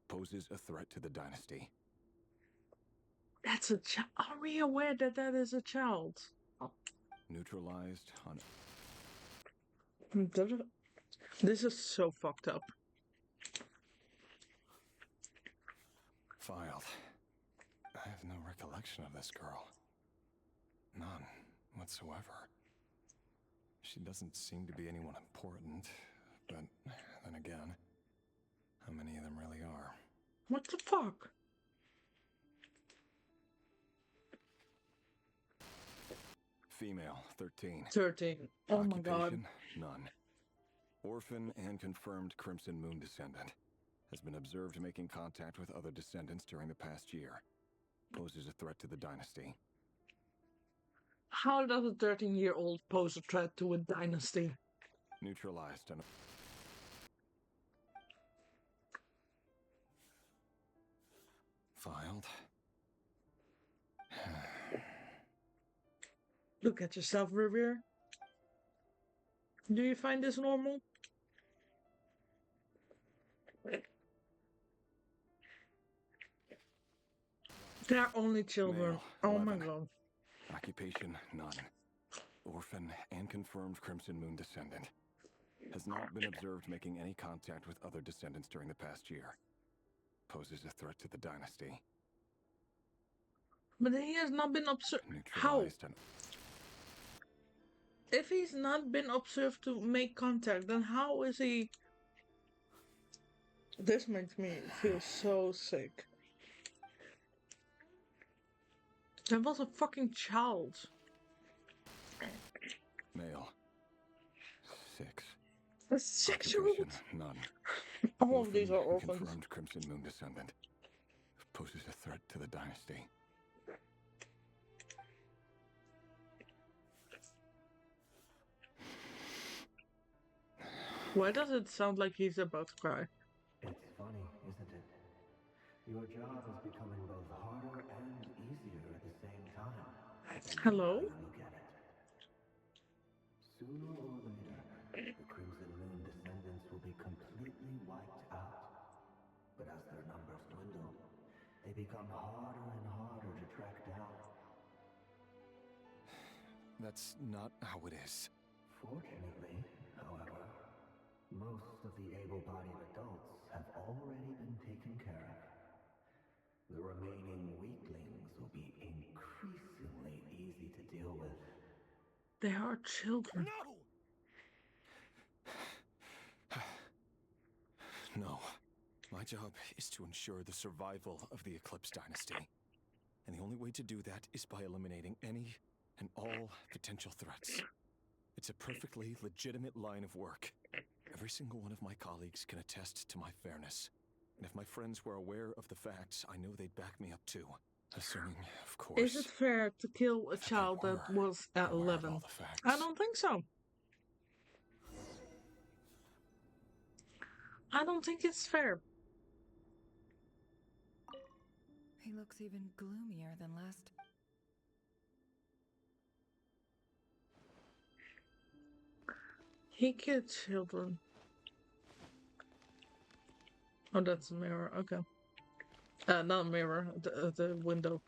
Poses a threat to the dynasty. That's a child. Are we aware that that is a child? Neutralized on... This is so fucked up. Filed. I have no recollection of this girl. None whatsoever. She doesn't seem to be anyone important, but then again, how many of them really are? What the fuck? Female, 13. 13. Oh my God. Occupation, none. Orphan and confirmed Crimson Moon descendant. Has been observed making contact with other descendants during the past year. Poses a threat to the dynasty. How does a 13-year-old pose a threat to a dynasty? Neutralized on... Filed. Look at yourself, Revere. Do you find this normal? They're only children. Male, Oh my 11. god. Occupation, none. Orphan and confirmed Crimson Moon descendant. Has not been observed making any contact with other descendants during the past year. Poses a threat to the dynasty. But he has not been observed. How? Neutralized and... If he's not been observed to make contact, then how is he... This makes me feel so sick. That was a fucking child. Male. 6. A 6-year-old? Occupation, none. All of these are and orphans. confirmed Crimson Moon descendant. Poses a threat to the dynasty. Why does it sound like he's about to cry? It's funny, isn't it? Your job is becoming both harder and easier at the same time. Hello? Look at it. Sooner or later, the Crimson Moon descendants will be completely wiped out. But as their numbers dwindle, they become harder and harder to track down. That's not how it is. Fortunately, however, most of the able-bodied adults have already been taken care of. The remaining weaklings will be increasingly easy to deal with. They are children. No. My job is to ensure the survival of the Eclipse Dynasty. And the only way to do that is by eliminating any and all potential threats. It's a perfectly legitimate line of work. Every single one of my colleagues can attest to my fairness. And if my friends were aware of the facts, I know they'd back me up too. Assuming, of course... Is it fair to kill a child that was at 11? I don't think so. I don't think it's fair. He looks even gloomier than last. He killed children. Oh, that's a mirror. Okay. Not a mirror. The window.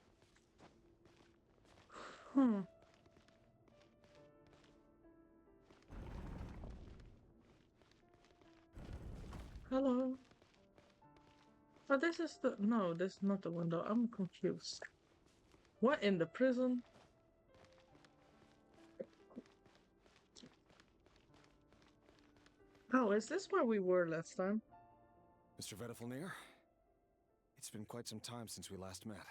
Hmm. Hello. Oh, this is the... No, this is not the window. I'm confused. What, in the prison? Oh, is this where we were last time? Mr. Vedifalnir? It's been quite some time since we last met.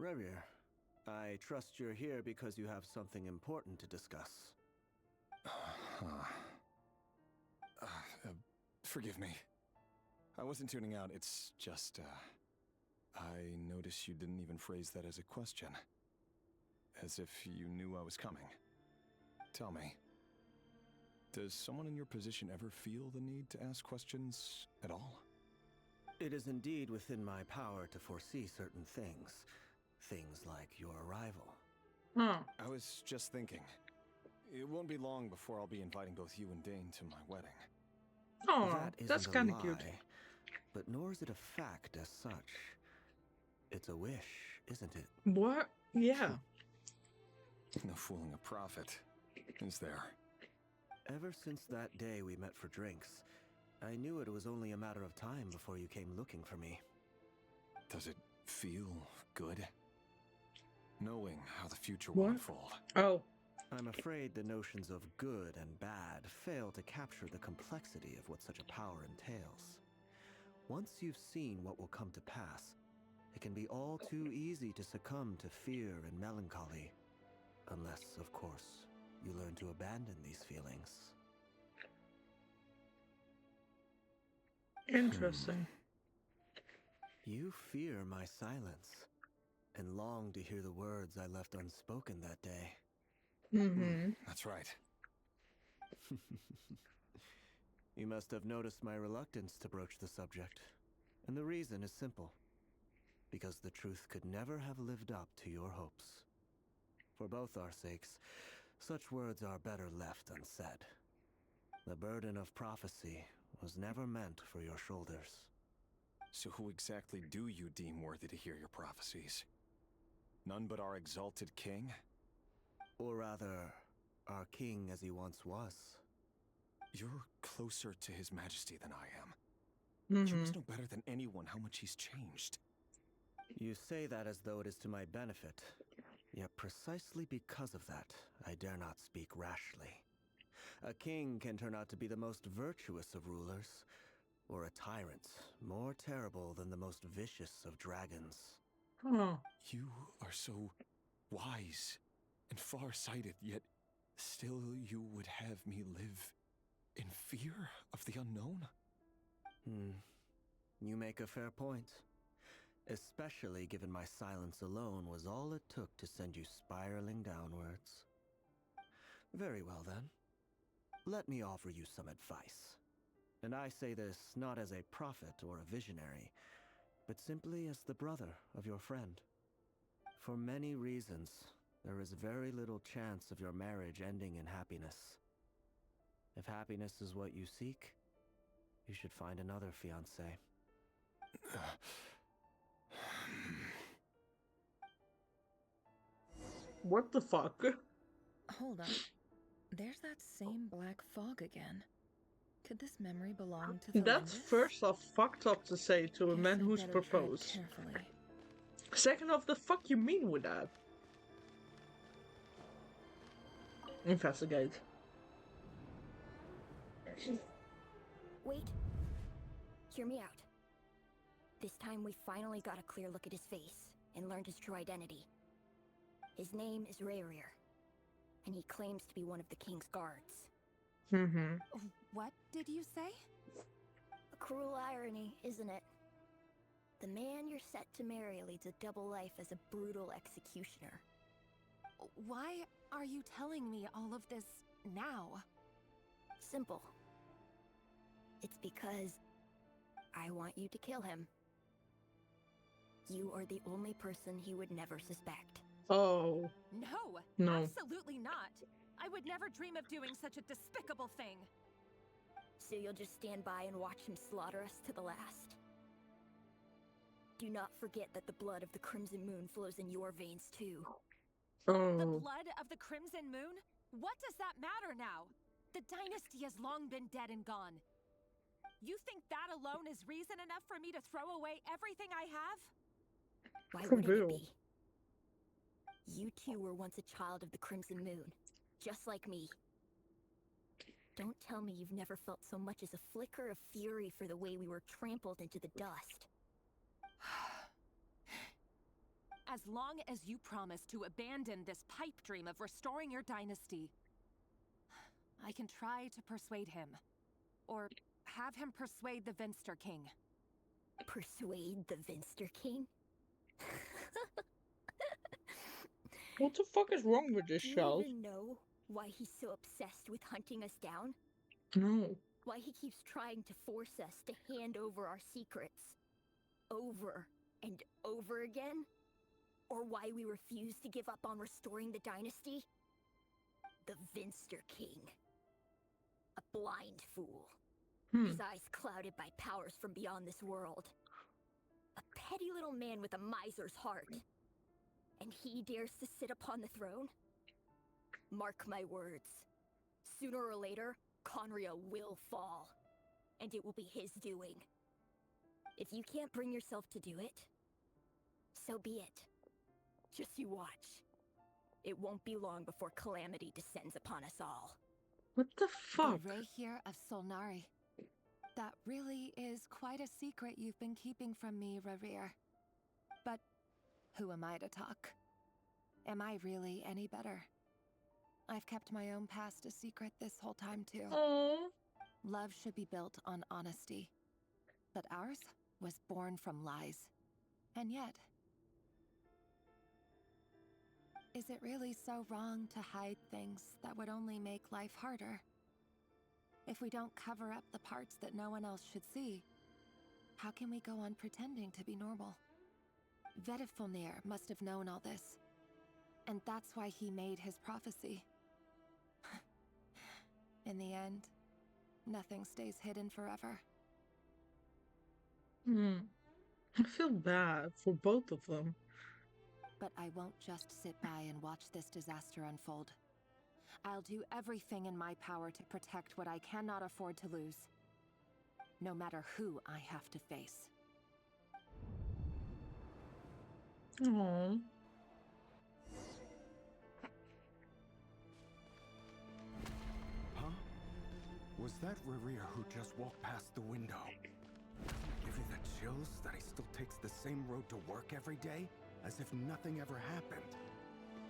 Revir, I trust you're here because you have something important to discuss. Forgive me. I wasn't tuning out, it's just, I noticed you didn't even phrase that as a question. As if you knew I was coming. Tell me, does someone in your position ever feel the need to ask questions at all? It is indeed within my power to foresee certain things. Things like your arrival. I was just thinking. It won't be long before I'll be inviting both you and Dane to my wedding. Oh, that's kind of cute. But nor is it a fact as such. It's a wish, isn't it? What? Yeah. No fooling a prophet, is there? Ever since that day we met for drinks, I knew it was only a matter of time before you came looking for me. Does it feel good? Knowing how the future will unfold. Oh. I'm afraid the notions of good and bad fail to capture the complexity of what such a power entails. Once you've seen what will come to pass, it can be all too easy to succumb to fear and melancholy. Unless, of course, you learn to abandon these feelings. Interesting. You fear my silence, and long to hear the words I left unspoken that day. Mm-hmm. That's right. You must have noticed my reluctance to broach the subject. And the reason is simple. because the truth could never have lived up to your hopes. For both our sakes, such words are better left unsaid. The burden of prophecy was never meant for your shoulders. So who exactly do you deem worthy to hear your prophecies? None but our exalted king? Or rather, our king as he once was. You're closer to his majesty than I am. You must know better than anyone how much he's changed. You say that as though it is to my benefit. Yet precisely because of that, I dare not speak rashly. A king can turn out to be the most virtuous of rulers, or a tyrant more terrible than the most vicious of dragons. You are so wise and far-sighted, yet still you would have me live in fear of the unknown? You make a fair point. Especially given my silence alone was all it took to send you spiraling downwards. Very well then. Let me offer you some advice. And I say this not as a prophet or a visionary, but simply as the brother of your friend. For many reasons, there is very little chance of your marriage ending in happiness. If happiness is what you seek, you should find another fiancé. What the fuck? Hold on. There's that same black fog again. Could this memory belong to the That's first off fucked up to say to a man who's proposed. Carefully. Second off, the fuck you mean with that? Investigate. Wait. Hear me out. This time we finally got a clear look at his face and learned his true identity. His name is Rayrir, and he claims to be one of the king's guards. What did you say? A cruel irony, isn't it? The man you're set to marry leads a double life as a brutal executioner. Why are you telling me all of this now? Simple. It's because I want you to kill him. You are the only person he would never suspect. Oh. No, absolutely not. I would never dream of doing such a despicable thing. So you'll just stand by and watch him slaughter us to the last? Do not forget that the blood of the Crimson Moon flows in your veins too. The blood of the Crimson Moon? What does that matter now? The dynasty has long been dead and gone. You think that alone is reason enough for me to throw away everything I have? Why wouldn't it be? You two were once a child of the Crimson Moon, just like me. Don't tell me you've never felt so much as a flicker of fury for the way we were trampled into the dust. As long as you promise to abandon this pipe dream of restoring your dynasty, I can try to persuade him. Or have him persuade the Vinster King. Persuade the Vinster King? What the fuck is wrong with this child? Do you even know why he's so obsessed with hunting us down? No. Why he keeps trying to force us to hand over our secrets? Over and over again? Or why we refuse to give up on restoring the dynasty? The Vinster King. A blind fool. His eyes clouded by powers from beyond this world. A petty little man with a miser's heart. And he dares to sit upon the throne? Mark my words. Sooner or later, Conria will fall. And it will be his doing. If you can't bring yourself to do it, so be it. Just you watch. It won't be long before calamity descends upon us all. What the fuck? The Rayhir of Solnari. That really is quite a secret you've been keeping from me, Rayhir. But who am I to talk? Am I really any better? I've kept my own past a secret this whole time too. Love should be built on honesty. But ours was born from lies. And yet, is it really so wrong to hide things that would only make life harder? If we don't cover up the parts that no one else should see, how can we go on pretending to be normal? Vedifulnir must have known all this. And that's why he made his prophecy. In the end, nothing stays hidden forever. I feel bad for both of them. But I won't just sit by and watch this disaster unfold. I'll do everything in my power to protect what I cannot afford to lose. No matter who I have to face. Aww. Huh? Was that Rerir who just walked past the window? Give you the chills that he still takes the same road to work every day? As if nothing ever happened.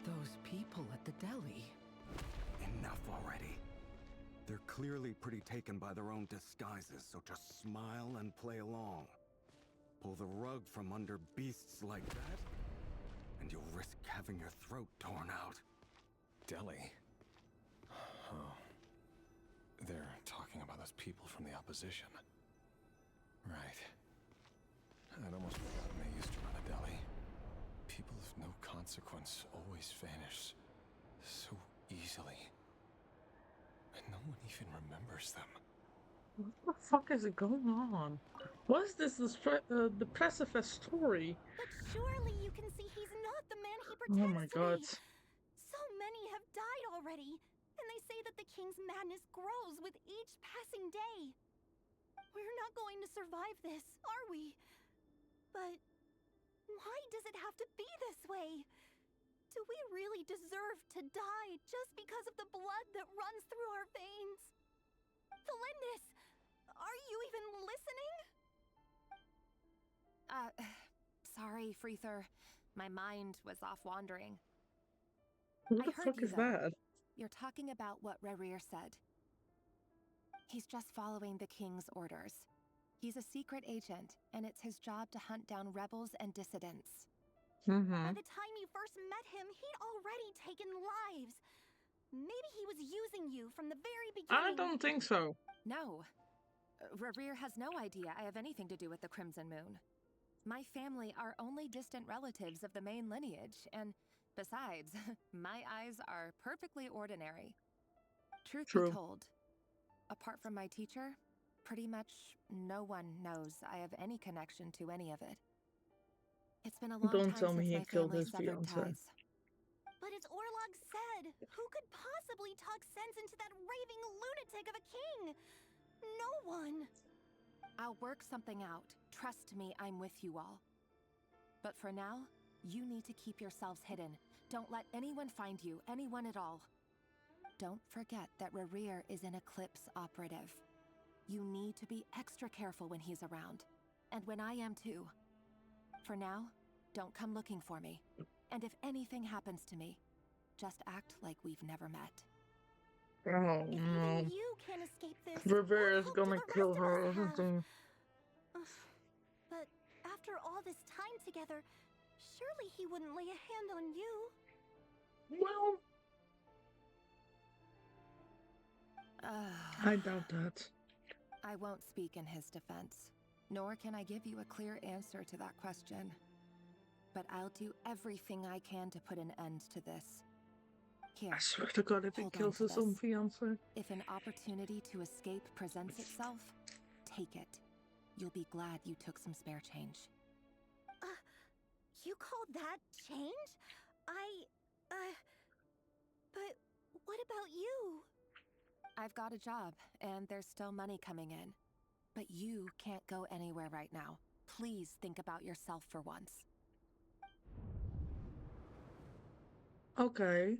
Those people at the deli. Enough already. They're clearly pretty taken by their own disguises, so just smile and play along. Pull the rug from under beasts like that, and you'll risk having your throat torn out. Deli? Oh. They're talking about those people from the opposition. Right. I'd almost forgotten they used to run a deli. People of no consequence always vanish so easily. And no one even remembers them. What the fuck is going on? What is this the Precipice story? But surely you can see he's not the man he Oh my pretends to god. be. So many have died already, and they say that the king's madness grows with each passing day. We're not going to survive this, are we? But why does it have to be this way? Do we really deserve to die just because of the blood that runs through our veins? Felindis, are you even listening? Sorry, Freether. My mind was off wandering. What the I heard fuck you, is though. that? You're talking about what Rerir said. He's just following the king's orders. He's a secret agent, and it's his job to hunt down rebels and dissidents. By the time you first met him, he'd already taken lives. Maybe he was using you from the very beginning. I don't think so. No. Rerir has no idea I have anything to do with the Crimson Moon. My family are only distant relatives of the main lineage, and besides, my eyes are perfectly ordinary. Truth be told, apart from my teacher, pretty much no one knows I have any connection to any of it. It's been a long Don't time tell me since he my killed family his severed fiance. ties. But as Orlog said, who could possibly talk sense into that raving lunatic of a king? No one. I'll work something out. Trust me, I'm with you all. But for now, you need to keep yourselves hidden. Don't let anyone find you, anyone at all. Don't forget that Rerir is an Eclipse operative. You need to be extra careful when he's around. And when I am too. For now, don't come looking for me. And if anything happens to me, just act like we've never met. Oh If no. even you can't escape this, Rivera is what hope gonna do the kill rest of her or us have? something. But after all this time together, surely he wouldn't lay a hand on you. Well, I doubt that. I won't speak in his defense, nor can I give you a clear answer to that question. But I'll do everything I can to put an end to this. Here, I swear to God, if he hold on kills to his own this. fiance. If an opportunity to escape presents itself, take it. You'll be glad you took some spare change. You call that change? But what about you? I've got a job, and there's still money coming in. But you can't go anywhere right now. Please think about yourself for once. Okay.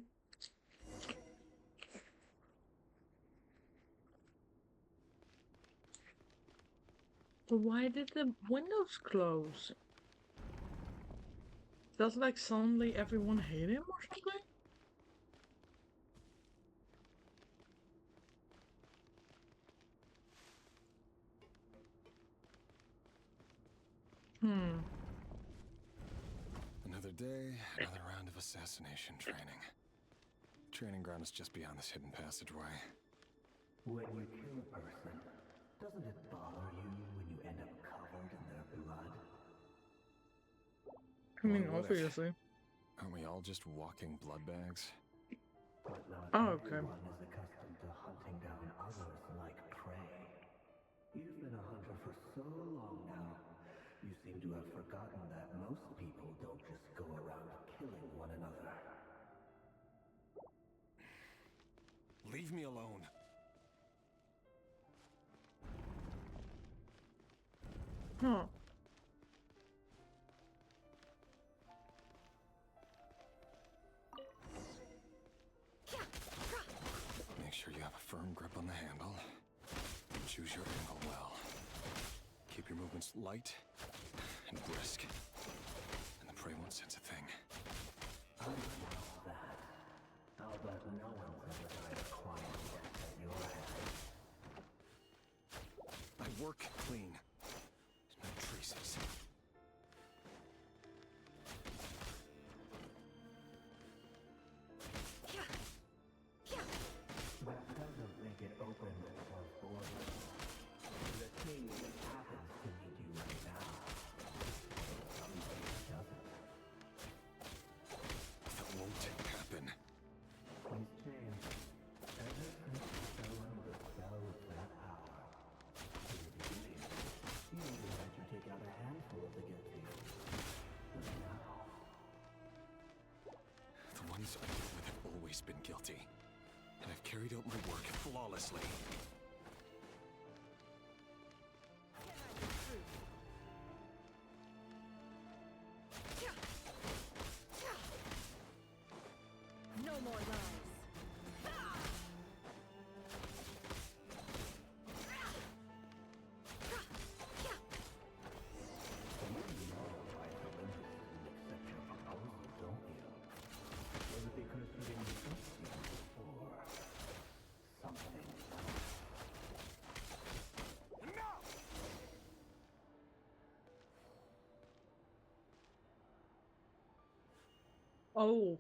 But why did the windows close? Does like suddenly everyone hate him or something? Another day, another round of assassination training. Training ground is just beyond this hidden passageway. When you kill a person, doesn't it bother you when you end up covered in their blood? I mean, Or what if? obviously. Aren't we all just walking blood bags? But not Oh, okay. everyone is accustomed to hunting down others like prey. You've been a hunter for so long now, you seem to have forgotten that most people don't just go around killing one another. Leave me alone. Huh. Make sure you have a firm grip on the handle. And choose your angle well. Keep your movements light and brisk. And the prey won't sense a thing. I love that. I'll bet no one's ever died a quiet death at your hands. I work clean. There's no traces. That doesn't make it open or border. The thing that happens to need you right now. Something doesn't. That won't happen. He's changed. Ever since he fell under the spell of that power. In the beginning, he only had you take out a handful of the guilty. But now... The ones I deal with have always been guilty. And I've carried out my work flawlessly. No more lies. You know why the Olympus didn't accept your proposal, don't you? Was it because you didn't trust you or something else? No! Oh.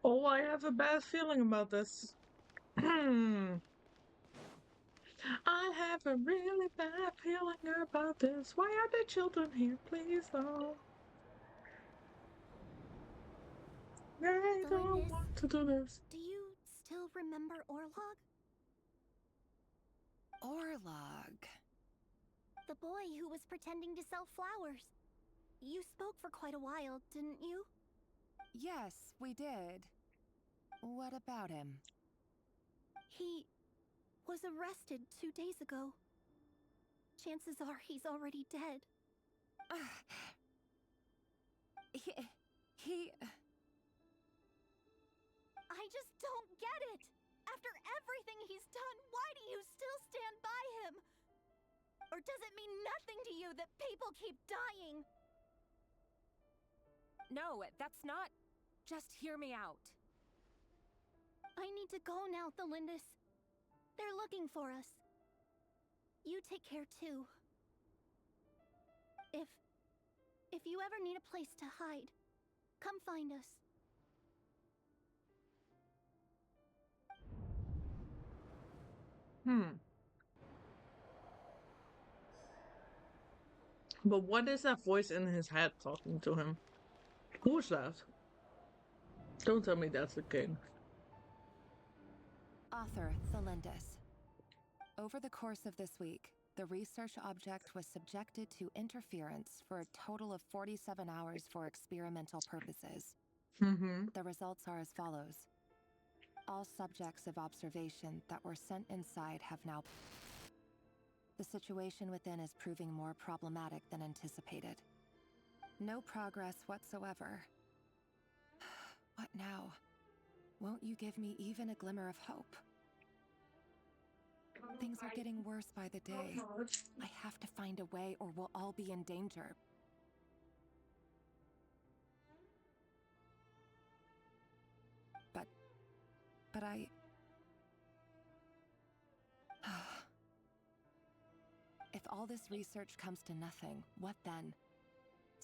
Oh, I have a bad feeling about this. I have a really bad feeling about this. Why are the children here? Please don't. I don't want to do this. Do you still remember Orlog? Orlog. The boy who was pretending to sell flowers. You spoke for quite a while, didn't you? Yes, we did. What about him? He was arrested 2 days ago. Chances are he's already dead. He... I just don't get it! After everything he's done, why do you still stand by him? Or does it mean nothing to you that people keep dying? No, that's not... Just hear me out. I need to go now, Thelindis. They're looking for us. You take care too. If you ever need a place to hide, come find us. But what is that voice in his head talking to him? Who's that? Don't tell me that's the king. Author Thelindis. Over the course of this week, the research object was subjected to interference for a total of 47 hours for experimental purposes. The results are as follows. All subjects of observation that were sent inside have now... The situation within is proving more problematic than anticipated. No progress whatsoever. What now? Won't you give me even a glimmer of hope? Things are getting worse by the day. I have to find a way or we'll all be in danger. But I... If all this research comes to nothing, what then?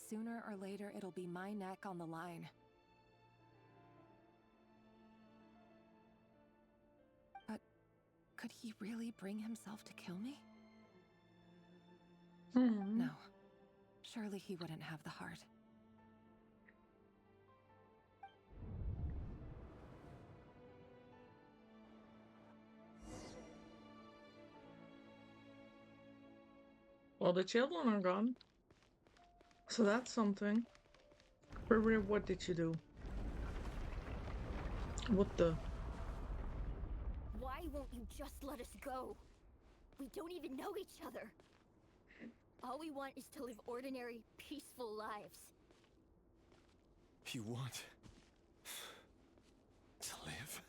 Sooner or later, it'll be my neck on the line. But could he really bring himself to kill me? No. Surely he wouldn't have the heart. Well, the children are gone. So that's something. What did you do? What the? Why won't you just let us go? We don't even know each other. All we want is to live ordinary, peaceful lives. You want to live?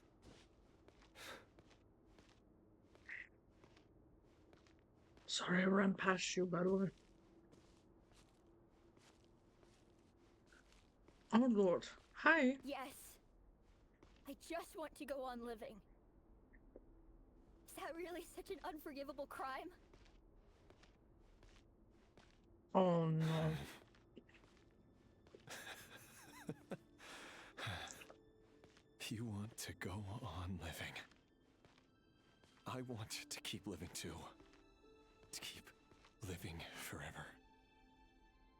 Sorry, I ran past you, by the way. Oh, Lord. Hi. Yes. I just want to go on living. Is that really such an unforgivable crime? Oh, no. You want to go on living. I want to keep living too. To keep living forever.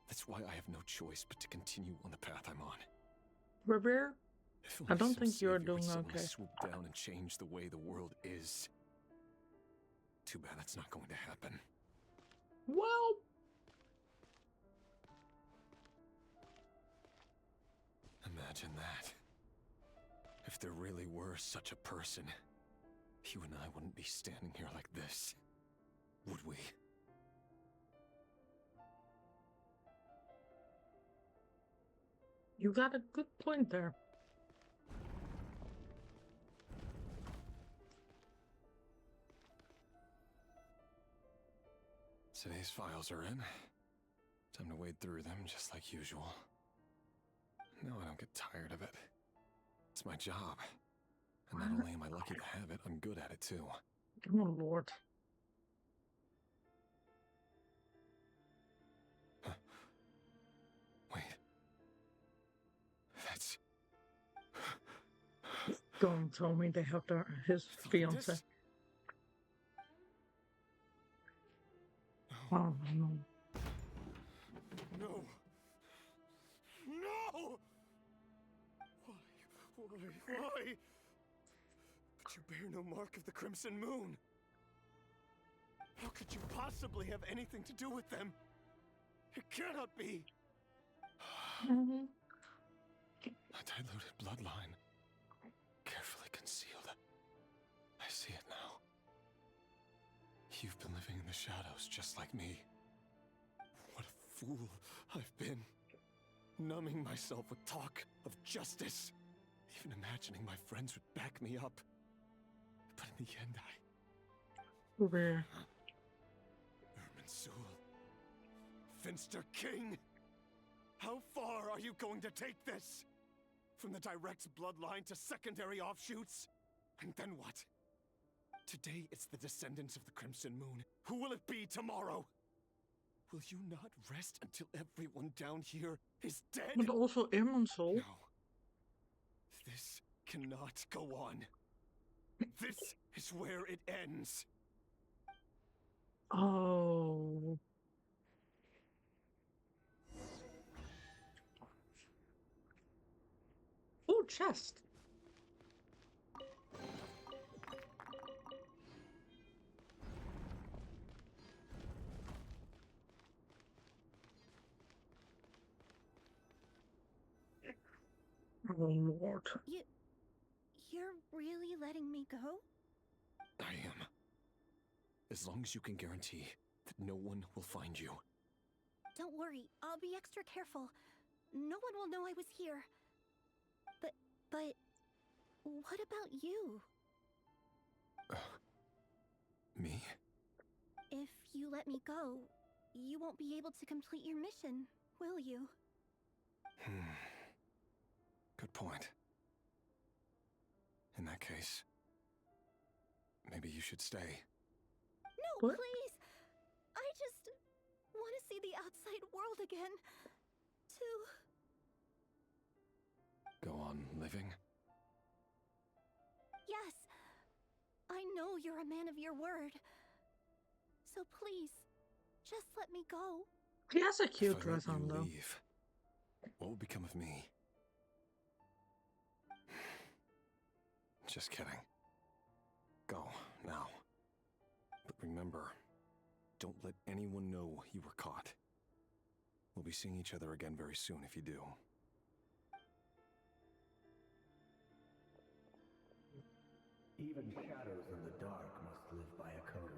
That's why I have no choice but to continue on the path I'm on. Revere? If I only don't some think you're savior would doing suddenly okay. swoop down and change the way the world is. Too bad that's not going to happen. Well, imagine that. If there really were such a person, you and I wouldn't be standing here like this, would we? you got a good point there. Today's files are in. Time to wade through them just like usual. No, I don't get tired of it. It's my job. And not only am I lucky to have it, I'm good at it too. Oh, Lord. Wait. That's... Don't tell me they have his fiance. Oh, no. No! No! Why? But you bear no mark of the Crimson Moon. How could you possibly have anything to do with them? It cannot be! Mm-hmm. A diluted bloodline. Carefully concealed. I see it now. You've been living in the shadows just like me. What a fool I've been. Numbing myself with talk of justice. Even imagining my friends would back me up. But in the end, Revere. Irminsul. Finster King! How far are you going to take this? From the direct bloodline to secondary offshoots? And then what? Today it's the descendants of the Crimson Moon. Who will it be tomorrow? Will you not rest until everyone down here is dead? But also Irminsul. No. This cannot go on. This is where it ends. Oh. Oh, chest. Oh, Lord. You're really letting me go? I am. As long as you can guarantee that no one will find you. Don't worry, I'll be extra careful. No one will know I was here. But what about you? Me? If you let me go, you won't be able to complete your mission, will you? Good point. In that case, maybe you should stay. No, please! I just want to see the outside world again. To... Go on living? Yes. I know you're a man of your word. So please, just let me go. He has a If cute I dress let you on, though. leave, what will become of me? Just kidding. Go, now. But remember, don't let anyone know you were caught. We'll be seeing each other again very soon if you do. Even shadows in the dark must live by a code.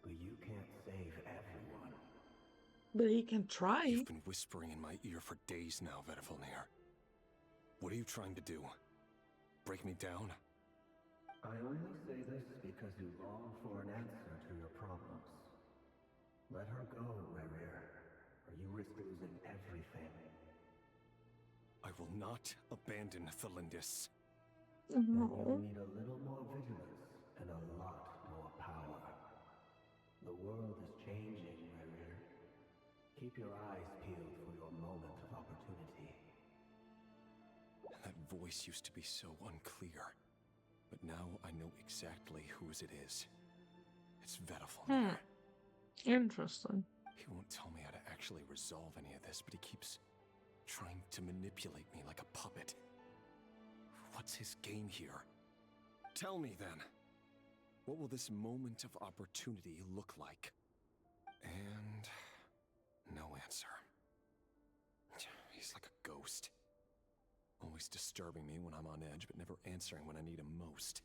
But you can't save everyone. But he can try. You've been whispering in my ear for days now, Vedifilnir. What are you trying to do? Break me down? I only say this because you long for an answer to your problems. Let her go, Rerir, or you risk losing everything. I will not abandon Thelindis. Then you'll need a little more vigilance and a lot more power. The world is changing, Rerir. Keep your eyes peeled for your moment of opportunity. That voice used to be so unclear. But now I know exactly whose it is. It's Vedifilnir. Interesting. He won't tell me how to actually resolve any of this, but he keeps trying to manipulate me like a puppet. What's his game here? Tell me then. What will this moment of opportunity look like? And no answer. He's like a ghost. Always disturbing me when I'm on edge, but never answering when I need him most.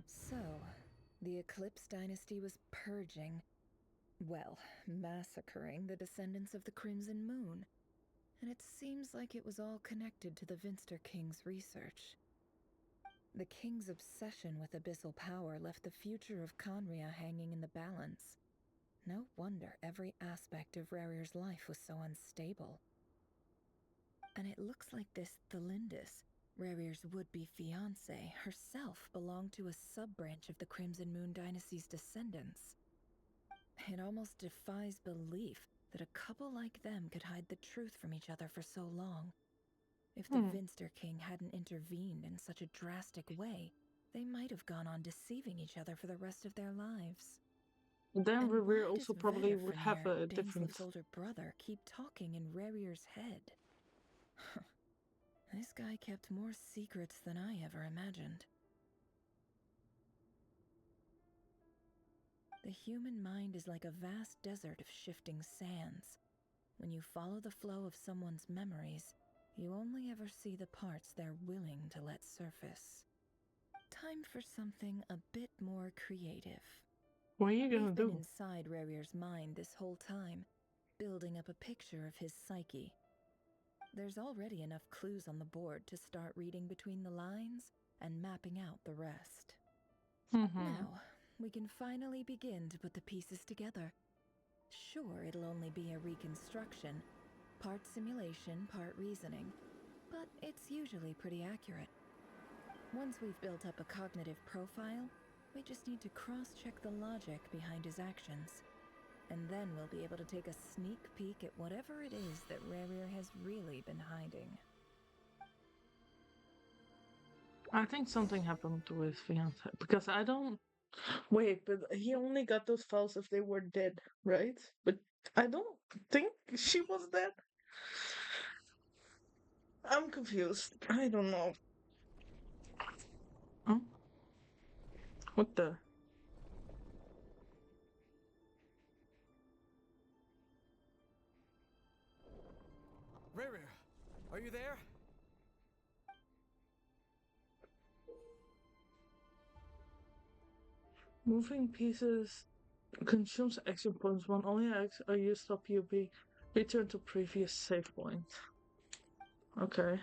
So, the Eclipse Dynasty was purging, well, massacring the descendants of the Crimson Moon. And it seems like it was all connected to the Vinster King's research. The King's obsession with abyssal power left the future of Conria hanging in the balance. No wonder every aspect of Rerir's life was so unstable. And it looks like this Thelindis, Rerir's would-be fiancée, herself belonged to a sub-branch of the Crimson Moon Dynasty's descendants. It almost defies belief that a couple like them could hide the truth from each other for so long. If the Vinster King hadn't intervened in such a drastic way, they might have gone on deceiving each other for the rest of their lives. Then And Rerir why also does probably would have Vedifilnir, a different. Dainsleif's older brother, keep talking in Rerir's head? This guy kept more secrets than I ever imagined. The human mind is like a vast desert of shifting sands. When you follow the flow of someone's memories, you only ever see the parts they're willing to let surface. Time for something a bit more creative. What are you gonna We've been do? inside Rerir's mind this whole time, building up a picture of his psyche. There's already enough clues on the board to start reading between the lines and mapping out the rest. Now, we can finally begin to put the pieces together. Sure, it'll only be a reconstruction, part simulation, part reasoning, but it's usually pretty accurate. Once we've built up a cognitive profile, we just need to cross-check the logic behind his actions. And then we'll be able to take a sneak peek at whatever it is that Rerir has really been hiding. I think something happened to his fiance because I don't. Wait, but he only got those files if they were dead, right? But I don't think she was dead. I'm confused. I don't know. Huh? What the? Rerir, are you there? Moving pieces consumes action points when only are used up UB. Return to previous save point. Okay.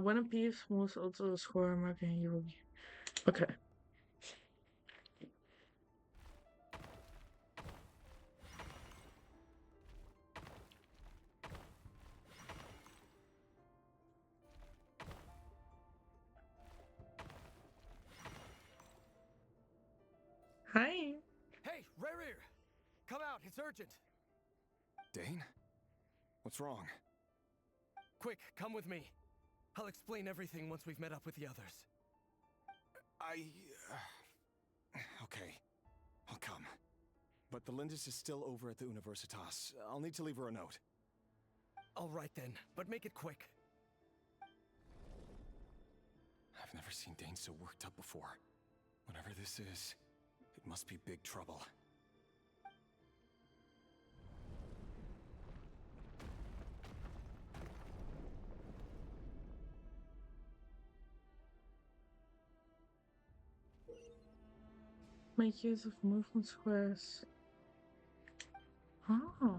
When a piece moves out to the square marking you will. Okay. Hi. Hey, Rerir! Come out, it's urgent! Dane? What's wrong? Quick, come with me. I'll explain everything once we've met up with the others. Okay. I'll come. but the Lindis is still over at the Universitas. I'll need to leave her a note. All right then, but make it quick. I've never seen Dane so worked up before. Whatever this is, it must be big trouble. Make use of movement squares. Oh.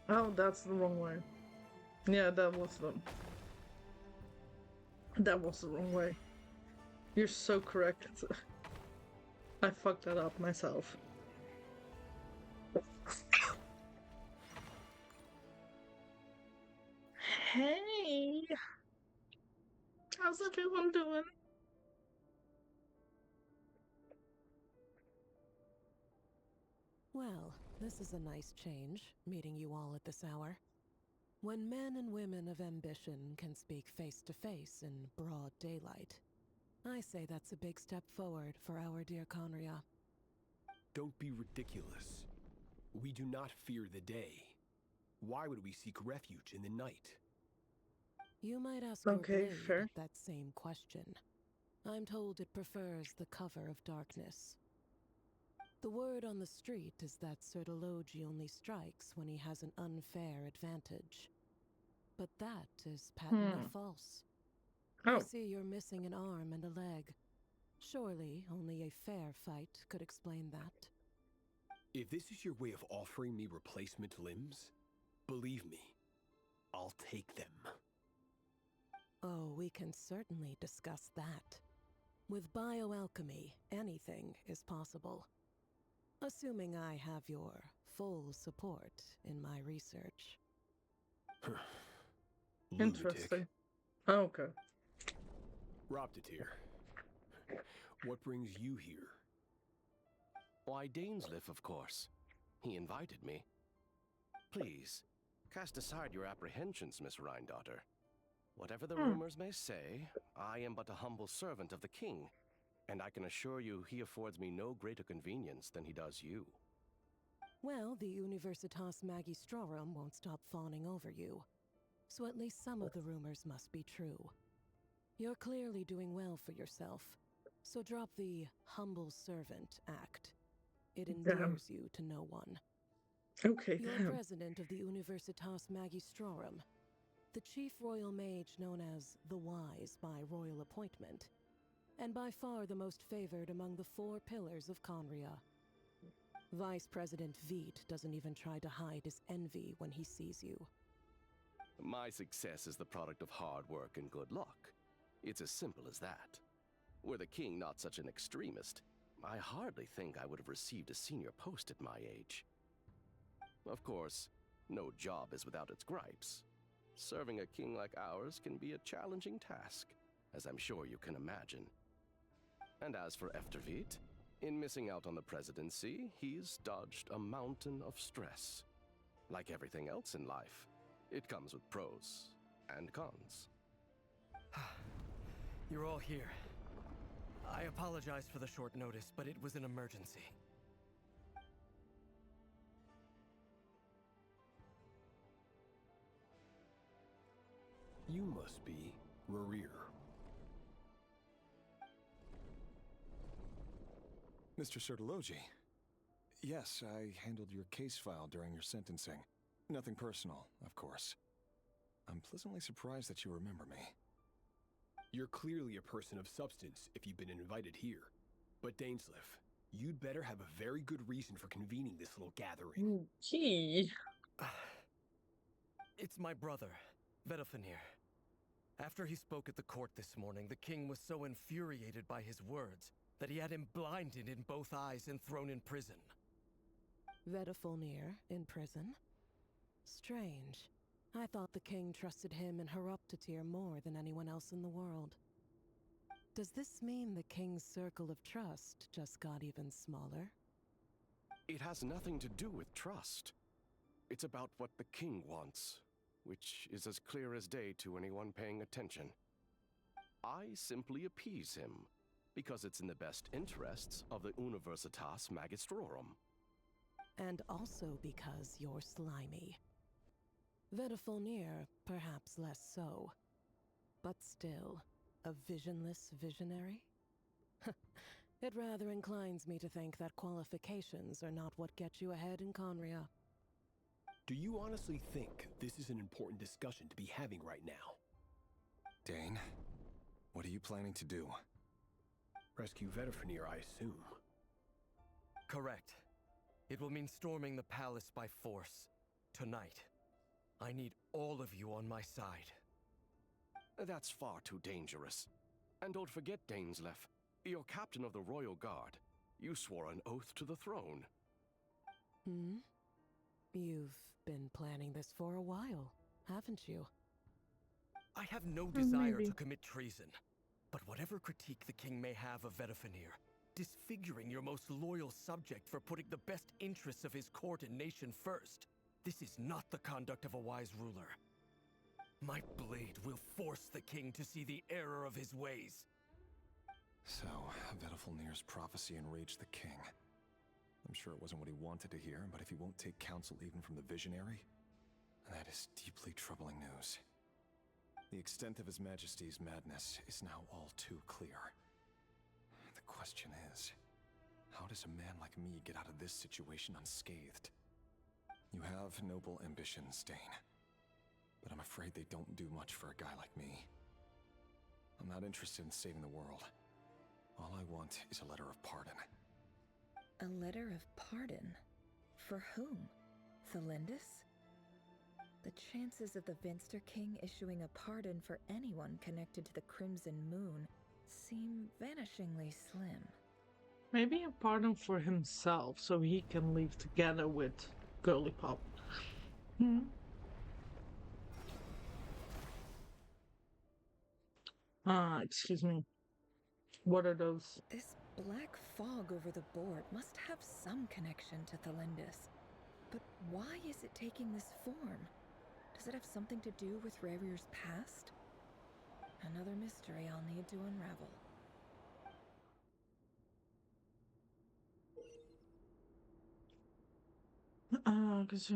Oh, that's the wrong way. Yeah, that was the wrong way. You're so correct. I fucked that up myself. Hey! How's everyone doing? Well, this is a nice change, meeting you all at this hour. When men and women of ambition can speak face to face in broad daylight, I say that's a big step forward for our dear Conria. Don't be ridiculous. We do not fear the day. Why would we seek refuge in the night? You might ask your blade that same question. I'm told it prefers the cover of darkness. The word on the street is that Sertologi only strikes when he has an unfair advantage. But that is patently false. I see you're missing an arm and a leg. Surely only a fair fight could explain that. If this is your way of offering me replacement limbs, believe me, I'll take them. Oh, we can certainly discuss that. With bioalchemy, anything is possible. Assuming I have your full support in my research. Interesting. Oh, okay. Roptatir, what brings you here? Why, Dainsleif, of course. He invited me. Please, cast aside your apprehensions, Miss Rhindaughter. Whatever the rumors may say, I am but a humble servant of the king, and I can assure you he affords me no greater convenience than he does you. Well, the Universitas Magistrorum won't stop fawning over you. So at least some of the rumors must be true. You're clearly doing well for yourself, so drop the humble servant act. It endears you to no one. Okay, You're president of the Universitas Magistrorum, the chief royal mage known as the Wise by royal appointment, and by far the most favored among the 4 pillars of Conria. Vice President Veit doesn't even try to hide his envy when he sees you. My success is the product of hard work and good luck. It's as simple as that. Were the king not such an extremist, I hardly think I would have received a senior post at my age. Of course, no job is without its gripes. Serving a king like ours can be a challenging task, as I'm sure you can imagine. And as for Efterveit, in missing out on the presidency, he's dodged a mountain of stress. Like everything else in life, it comes with pros and cons. You're all here. I apologize for the short notice, but it was an emergency. You must be Rerir. Mr. Sertologi. Yes, I handled your case file during your sentencing. Nothing personal, of course. I'm pleasantly surprised that you remember me. You're clearly a person of substance if you've been invited here. But Dainsleif, you'd better have a very good reason for convening this little gathering. Gee. It's my brother, Vedofenir. After he spoke at the court this morning, the king was so infuriated by his words that he had him blinded in both eyes and thrown in prison. Vedofenir in prison? Strange. I thought the king trusted him and Heroptatir more than anyone else in the world. Does this mean the king's circle of trust just got even smaller? It has nothing to do with trust. It's about what the king wants, which is as clear as day to anyone paying attention. I simply appease him, because it's in the best interests of the Universitas Magistrorum. And also because you're slimy. Vedafilnir, perhaps less so. But still, a visionless visionary? It rather inclines me to think that qualifications are not what get you ahead in Conria. Do you honestly think this is an important discussion to be having right now? Dane, what are you planning to do? Rescue Vedafilnir, I assume. Correct. It will mean storming the palace by force. Tonight. I need all of you on my side. That's far too dangerous. And don't forget, Dainsleif, you're captain of the Royal Guard. You swore an oath to the throne. Hmm? You've been planning this for a while, haven't you? I have no desire to commit treason. But whatever critique the king may have of Vedafilnir, disfiguring your most loyal subject for putting the best interests of his court and nation first, this is not the conduct of a wise ruler. My blade will force the king to see the error of his ways. So, Vedafilnir's prophecy enraged the king. I'm sure it wasn't what he wanted to hear, but if he won't take counsel even from the visionary, that is deeply troubling news. The extent of His Majesty's madness is now all too clear. The question is, how does a man like me get out of this situation unscathed? You have noble ambitions, Dane, but I'm afraid they don't do much for a guy like me. I'm not interested in saving the world. All I want is a letter of pardon. A letter of pardon? For whom? Thelindis? The chances of the Vinster King issuing a pardon for anyone connected to the Crimson Moon seem vanishingly slim. Maybe a pardon for himself, so he can leave together with Girly Pop. Excuse me. What are those? This black fog over the board must have some connection to Thelindis. But why is it taking this form? Does it have something to do with Revir's past? Another mystery I'll need to unravel. Because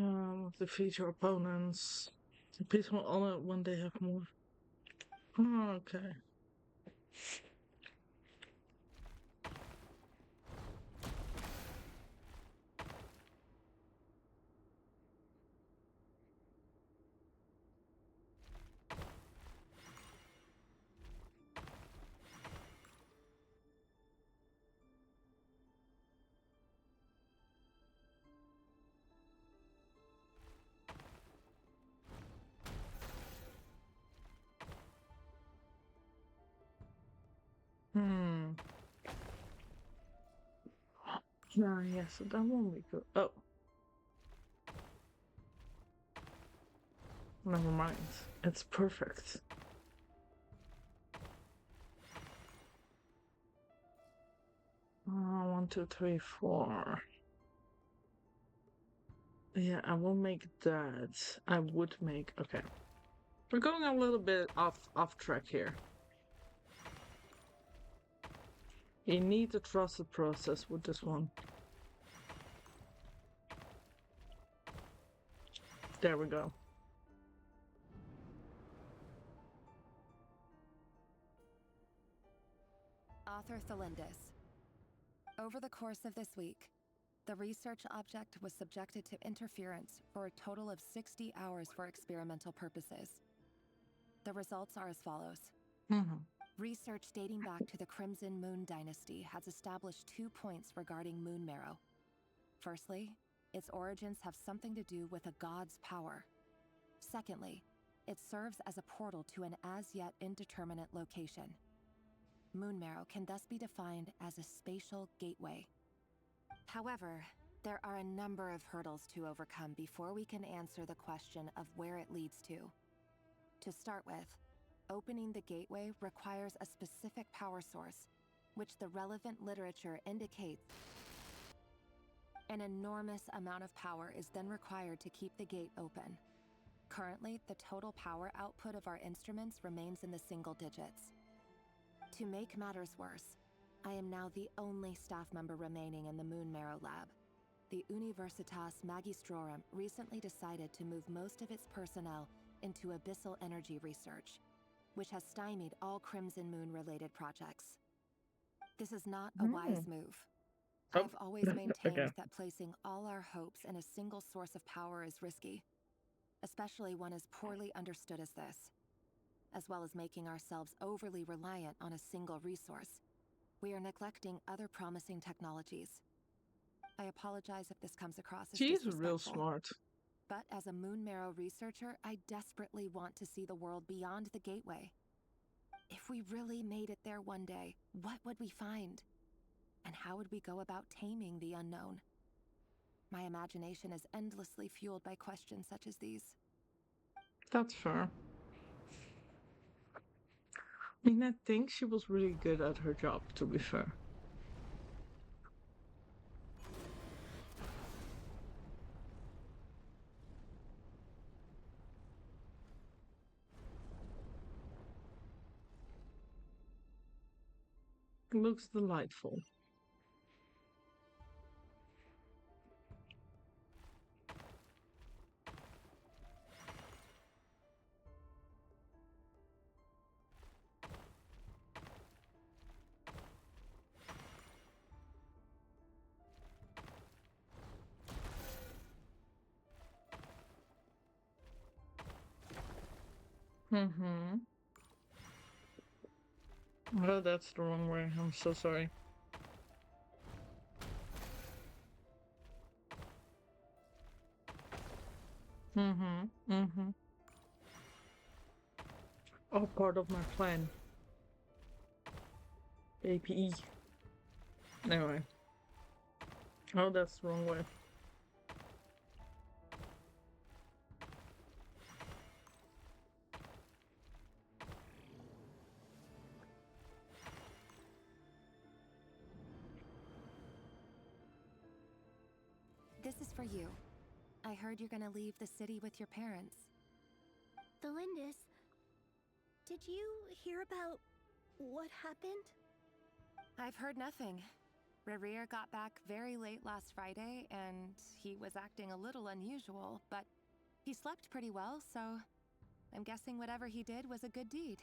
defeat your opponents. Peaceful honor when they have more. Okay. Yeah, so that won't be good. Oh. Never mind. It's perfect. One, two, three, four. Yeah, I will make that. I would make. Okay. We're going a little bit off track here. You need to trust the process with this one. There we go. Author Thelindis. Over the course of this week, the research object was subjected to interference for a total of 60 hours for experimental purposes. The results are as follows. Research dating back to the Crimson Moon Dynasty has established 2 points regarding moon marrow. Firstly, its origins have something to do with a god's power. Secondly, it serves as a portal to an as-yet indeterminate location. Moon marrow can thus be defined as a spatial gateway. However, There are a number of hurdles to overcome before we can answer the question of where it leads to. To start with, opening the gateway requires a specific power source, which the relevant literature indicates. An enormous amount of power is then required to keep the gate open. Currently, the total power output of our instruments remains in the single digits. To make matters worse, I am now the only staff member remaining in the Moon Marrow lab. The Universitas Magistrorum recently decided to move most of its personnel into abyssal energy research, which has stymied all Crimson Moon-related projects. This is not a wise move. I've always maintained that placing all our hopes in a single source of power is risky, especially one as poorly understood as this. As well as making ourselves overly reliant on a single resource, we are neglecting other promising technologies. I apologize if this comes across as disrespectful. She's real smart. But as a Moon Marrow researcher, I desperately want to see the world beyond the gateway. If we really made it there one day, what would we find? And how would we go about taming the unknown? My imagination is endlessly fueled by questions such as these. That's fair. I mean, I think she was really good at her job, to be fair. It looks delightful. Oh, that's the wrong way. I'm so sorry. All part of my plan. APE. Anyway. Oh, that's the wrong way. This is for you. I heard you're gonna leave the city with your parents. The Lindis, did you hear about what happened? I've heard nothing. Rerir got back very late last Friday, and he was acting a little unusual, but he slept pretty well, so I'm guessing whatever he did was a good deed.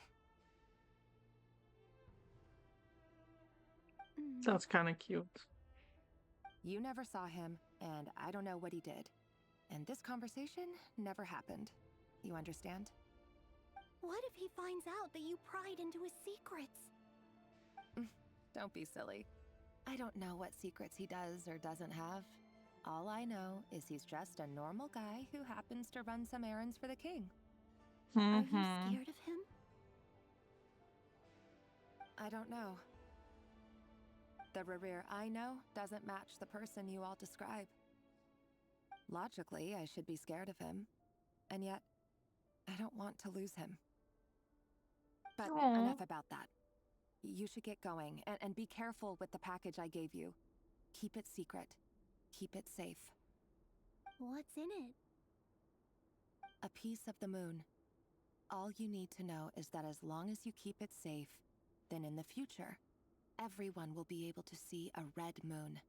That's kind of cute. You never saw him, and I don't know what he did. And this conversation never happened. You understand? What if he finds out that you pried into his secrets? Don't be silly. I don't know what secrets he does or doesn't have. All I know is he's just a normal guy who happens to run some errands for the king. Are you scared of him? I don't know. The Rerir I know doesn't match the person you all describe. Logically, I should be scared of him. And yet, I don't want to lose him. But enough about that. You should get going, and be careful with the package I gave you. Keep it secret. Keep it safe. What's in it? A piece of the moon. All you need to know is that as long as you keep it safe, then in the future, everyone will be able to see a red moon.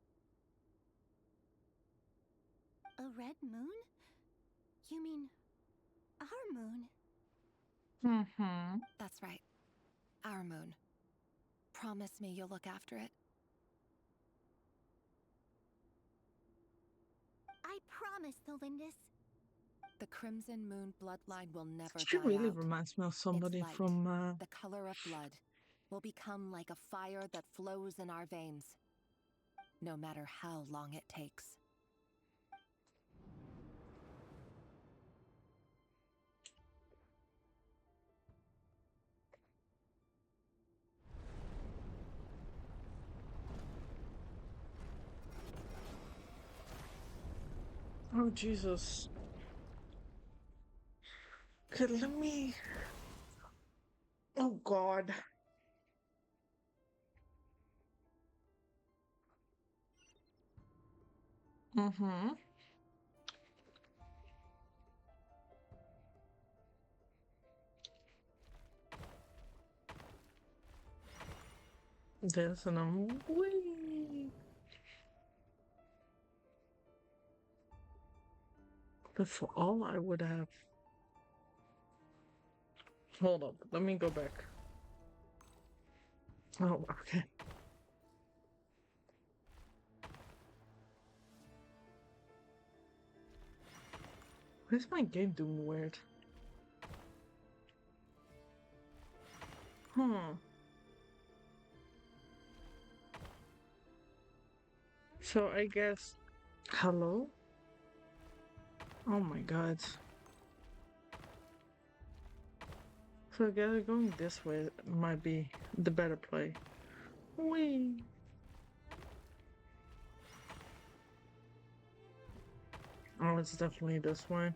A red moon? You mean our moon? That's right. Our moon. Promise me you'll look after it. I promise, Lindis. The Crimson Moon bloodline will never She die really out. reminds me of somebody Its light, from the color of blood, will become like a fire that flows in our veins, no matter how long it takes. Oh, Jesus. Okay, let me... Oh, God. Mm-hmm. This and I'm wee. But for all I would have... Hold up, let me go back. Oh, okay. Why is my game doing weird? So I guess... Hello? Oh my god. So I guess going this way might be the better play. Wee. Oh, it's definitely this way.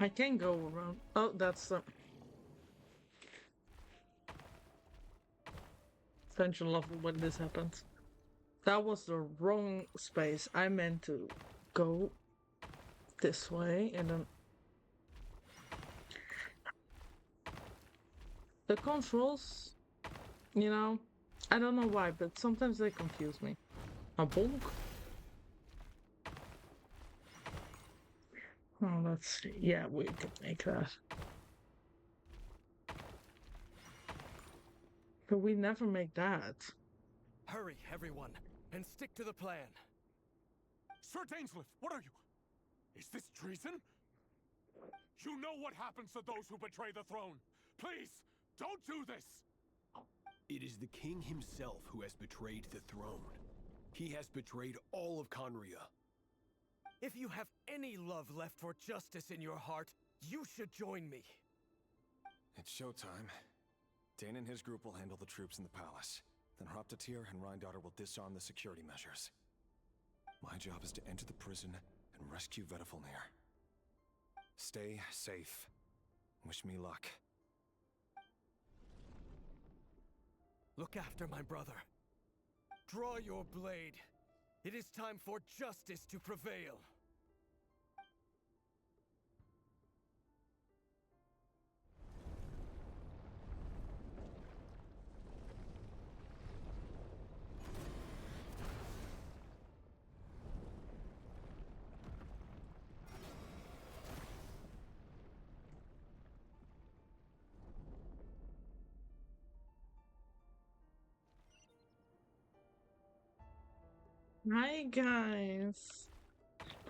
I can go around. Oh, that's the tension level when this happens. That was the wrong space. I meant to go this way and then... The controls, you know, I don't know why, but sometimes they confuse me. A bonk? Oh, let's see. Yeah, we can make that. But we never make that. Hurry, everyone, and stick to the plan. Sir Dainsleif, what are you? Is this treason? You know what happens to those who betray the throne. Please, don't do this! It is the king himself who has betrayed the throne. He has betrayed all of Conria. If you have any love left for justice in your heart, you should join me. It's showtime. Dane and his group will handle the troops in the palace. Then Hraptatir and Rhindaughter will disarm the security measures. My job is to enter the prison and rescue Vedifalnir. Stay safe. Wish me luck. Look after my brother. Draw your blade. It is time for justice to prevail. Hi guys.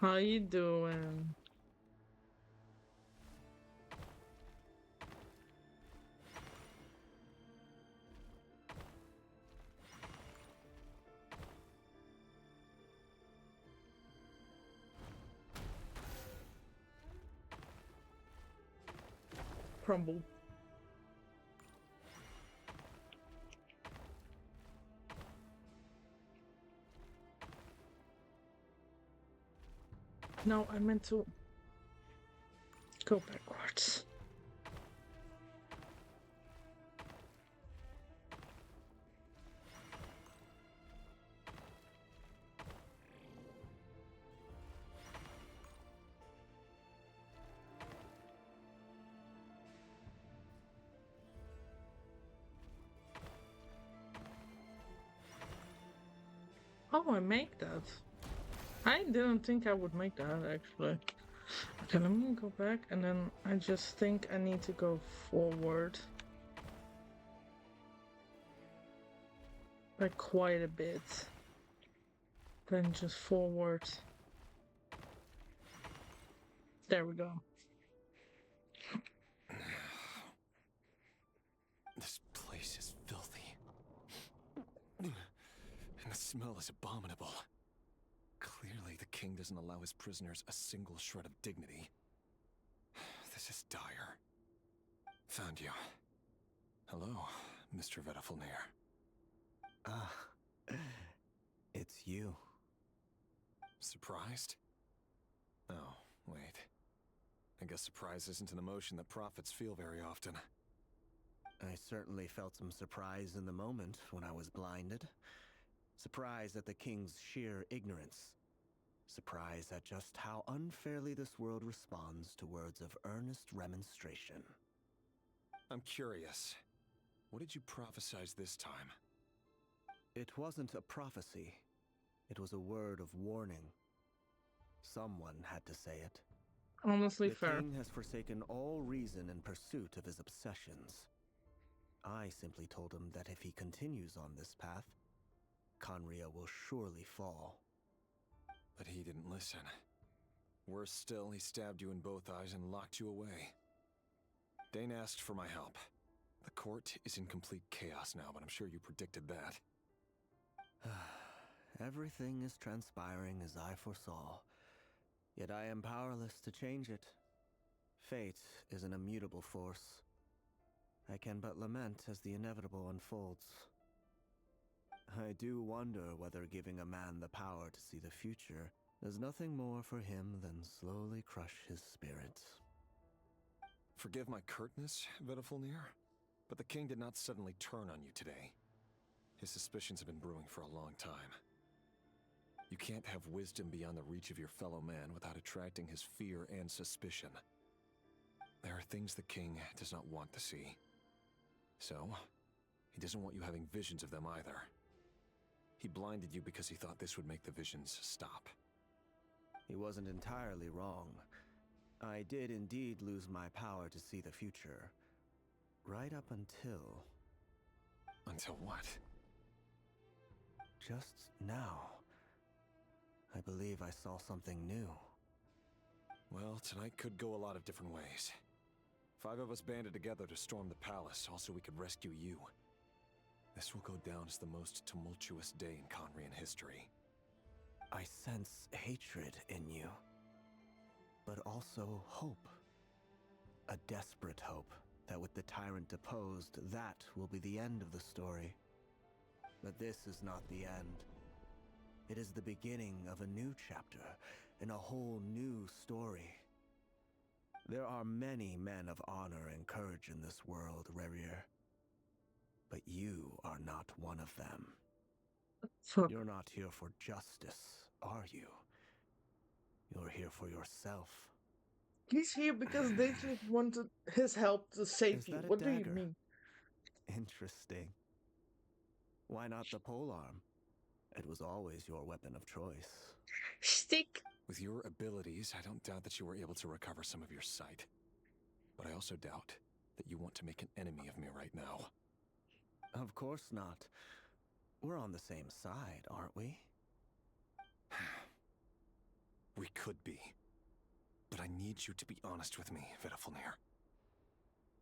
How you doing? Crumble. No, I meant to go backwards. Oh, I make that. I didn't think I would make that actually. Okay, let me go back and then I just think I need to go forward. Like quite a bit. Then just forward. There we go. This place is filthy. And the smell is abominable. Clearly, the king doesn't allow his prisoners a single shred of dignity. This is dire. Found you. Hello, Mr. Vedafilnir. Ah, it's you. Surprised? Oh, wait. I guess surprise isn't an emotion that prophets feel very often. I certainly felt some surprise in the moment when I was blinded. Surprise at the king's sheer ignorance. Surprise at just how unfairly this world responds to words of earnest remonstration. I'm curious. What did you prophesize this time? It wasn't a prophecy. It was a word of warning. Someone had to say it. Honestly, fair. The king has forsaken all reason in pursuit of his obsessions. I simply told him that if he continues on this path, Khaenri'ah will surely fall. But he didn't listen. Worse still, he stabbed you in both eyes and locked you away. Dane asked for my help. The court is in complete chaos now, but I'm sure you predicted that. Everything is transpiring as I foresaw, yet I am powerless to change it. Fate is an immutable force. I can but lament as the inevitable unfolds. I do wonder whether giving a man the power to see the future does nothing more for him than slowly crush his spirit. Forgive my curtness, Vedafilnir, but the king did not suddenly turn on you today. His suspicions have been brewing for a long time. You can't have wisdom beyond the reach of your fellow man without attracting his fear and suspicion. There are things the king does not want to see. So, he doesn't want you having visions of them either. He blinded you because he thought this would make the visions stop. He wasn't entirely wrong. I did indeed lose my power to see the future. Right up until... Until what? Just now. I believe I saw something new. Well, tonight could go a lot of different ways. 5 of us banded together to storm the palace, also we could rescue you. This will go down as the most tumultuous day in Khaenri'ah history. I sense hatred in you, but also hope. A desperate hope that with the tyrant deposed, that will be the end of the story. But this is not the end. It is the beginning of a new chapter, in a whole new story. There are many men of honor and courage in this world, Rerir. But you are not one of them. You're not here for justice, are you? You're here for yourself. He's here because they just wanted his help to save you. What do you mean? Interesting. Why not the polearm? It was always your weapon of choice. Stick. With your abilities, I don't doubt that you were able to recover some of your sight. But I also doubt that you want to make an enemy of me right now. Of course not. We're on the same side, aren't we? We could be. But I need you to be honest with me, Vedafilnir.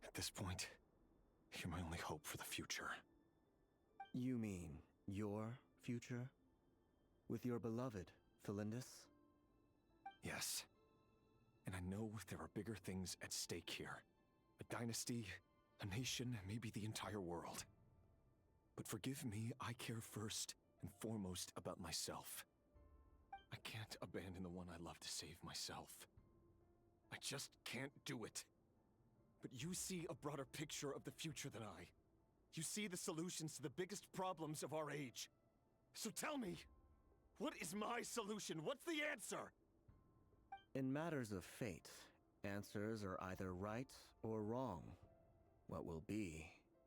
At this point, you're my only hope for the future. You mean your future? With your beloved, Felindis? Yes. And I know there are bigger things at stake here. A dynasty, a nation, maybe the entire world. But forgive me, I care first and foremost about myself. I can't abandon the one I love to save myself. I just can't do it. But you see a broader picture of the future than I. You see the solutions to the biggest problems of our age. So tell me, what is my solution? What's the answer? In matters of fate, answers are either right or wrong. What will be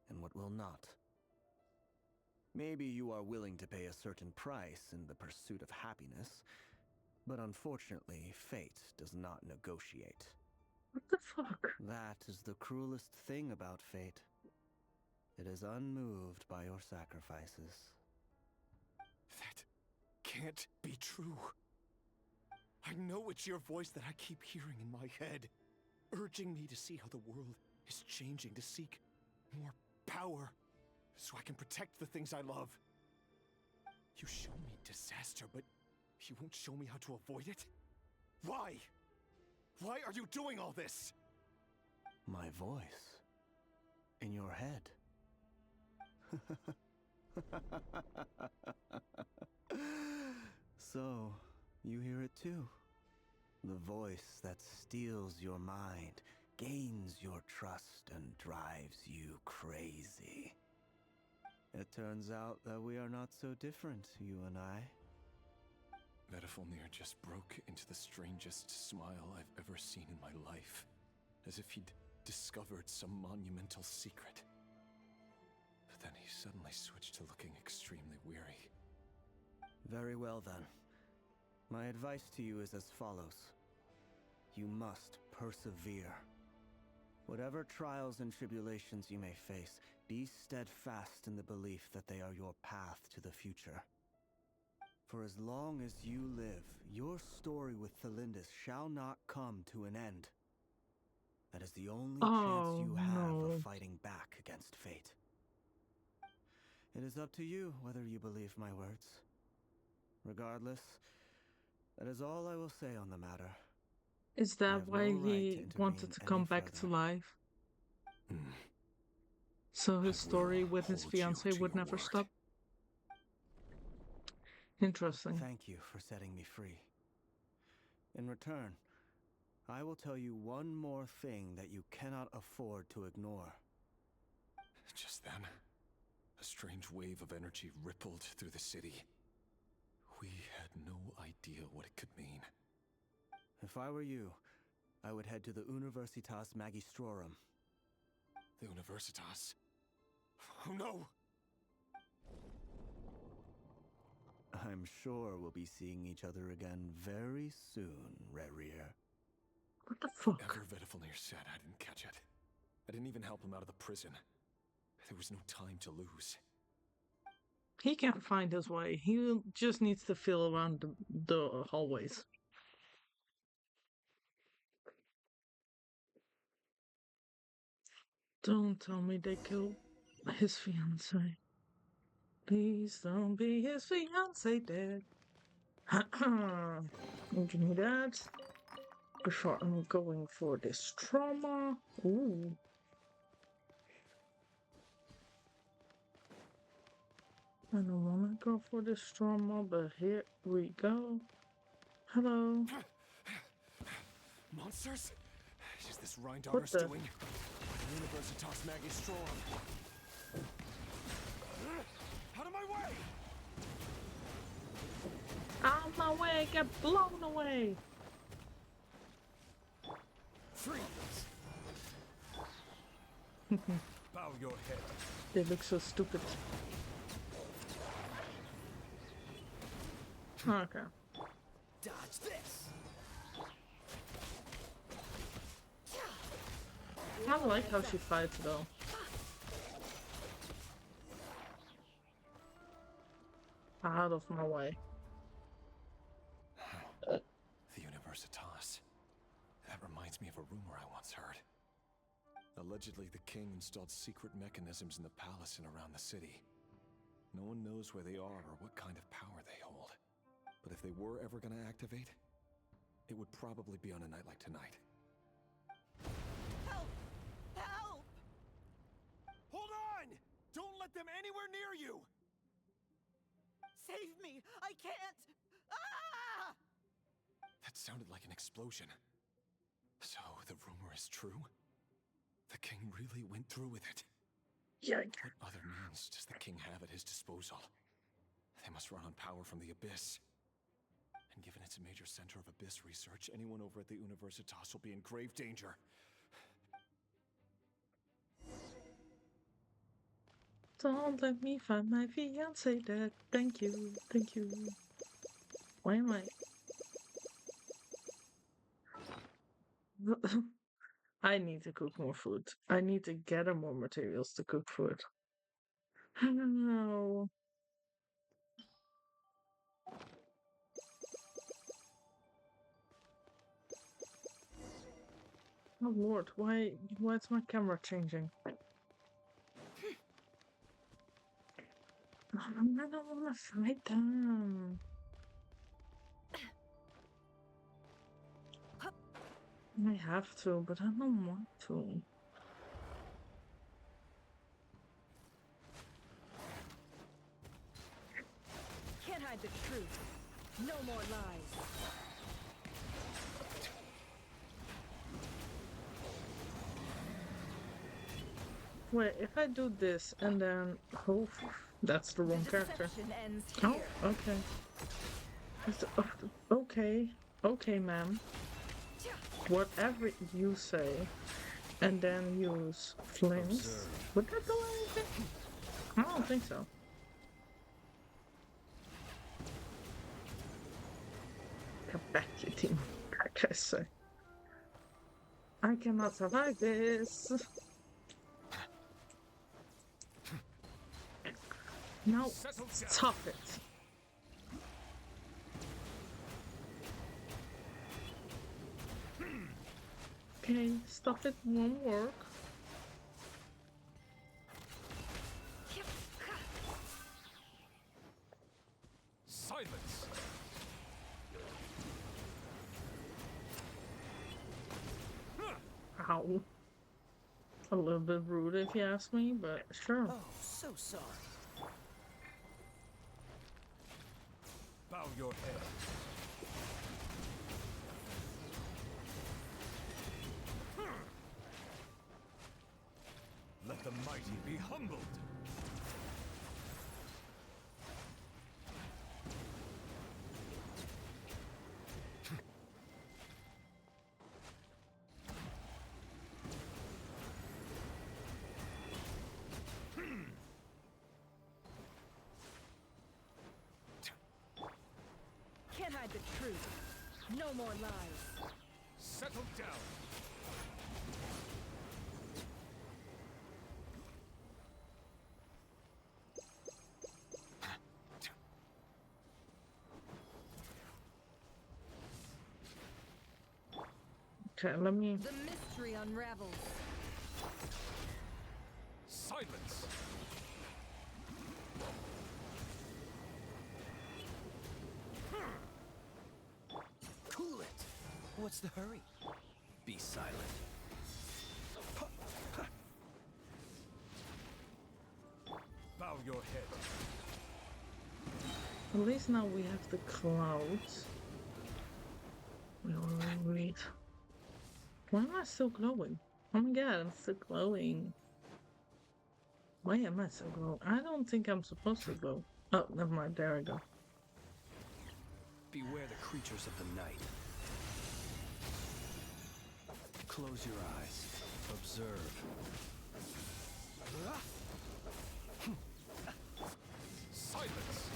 and what will not. Maybe you are willing to pay a certain price in the pursuit of happiness, but unfortunately, fate does not negotiate. What the fuck? That is the cruelest thing about fate. It is unmoved by your sacrifices. That can't be true. I know it's your voice that I keep hearing in my head, urging me to see how the world is changing, to seek more power, so I can protect the things I love. You show me disaster, but you won't show me how to avoid it? Why? Why are you doing all this? My voice. In your head. So, you hear it too? The voice that steals your mind, gains your trust, and drives you crazy. It turns out that we are not so different, you and I. Vedifalnir just broke into the strangest smile I've ever seen in my life, as if he'd discovered some monumental secret. But then he suddenly switched to looking extremely weary. Very well then. My advice to you is as follows. You must persevere. Whatever trials and tribulations you may face, be steadfast in the belief that they are your path to the future. For as long as you live, your story with Thelindis shall not come to an end. That is the only chance you have of fighting back against fate. It is up to you whether you believe my words. Regardless, that is all I will say on the matter. Is that why he wanted to come back to life? So his story with his fiancée would never stop? Interesting. Thank you for setting me free. In return, I will tell you one more thing that you cannot afford to ignore. Just then, a strange wave of energy rippled through the city. We had no idea what it could mean. If I were you, I would head to the Universitas Magistrorum. The Universitas? Oh no! I'm sure we'll be seeing each other again very soon, Rerir. What the fuck? Whatever Vedifalnir said, I didn't catch it. I didn't even help him out of the prison. There was no time to lose. He can't find his way. He just needs to feel around the hallways. Don't tell me they killed his fiancée. Please don't be his fiancée dead. Give me that. Before I'm going for this trauma. Ooh. I don't want to go for this trauma, but here we go. Hello. Monsters? Is this Rheindarter's doing? Universitas Magistrorum. Out of my way! Out of my way! Get blown away! Freeze! Bow your head. They look so stupid. Okay. Dodge this! I like how she fights though. Out of my way. The Universitas. That reminds me of a rumor I once heard. Allegedly, the king installed secret mechanisms in the palace and around the city. No one knows where they are or what kind of power they hold. But if they were ever going to activate, it would probably be on a night like tonight. Help! Help! Hold on! Don't let them anywhere near you! Save me! I can't! Ah! That sounded like an explosion. So, the rumor is true? The king really went through with it? Yeah. What other means does the king have at his disposal? They must run on power from the Abyss. And given it's a major center of Abyss research, anyone over at the Universitas will be in grave danger. Don't let me find my fiancé dead. Thank you. Thank you. Why am I... I need to cook more food. I need to gather more materials to cook food. I don't know. Oh lord, why is my camera changing? I don't wanna fight them. I have to, but I don't want to. Can't hide the truth. No more lies. Wait, if I do this and then that's the wrong character. Oh, okay. Okay, ma'am. Whatever you say, and then use flames. Would that do anything? I don't think so. Come back, you team. Like I say. I cannot survive this. No, stop it. Okay, stop it won't work. Silence! Ow. A little bit rude if you ask me, but sure. Oh, so sorry. Bow your head. Let the mighty be humbled. Can't hide the truth. No more lies. Settle down. Okay, let me. The mystery unravels. Silence. Cool it. What's the hurry? Be silent. Bow your head. At least now we have the clouds. Wait. Why am I still glowing? Oh my god, I'm still glowing. Why am I so glowing? I don't think I'm supposed to glow. Oh, never mind. There I go. Beware the creatures of the night. Close your eyes. Observe. Silence.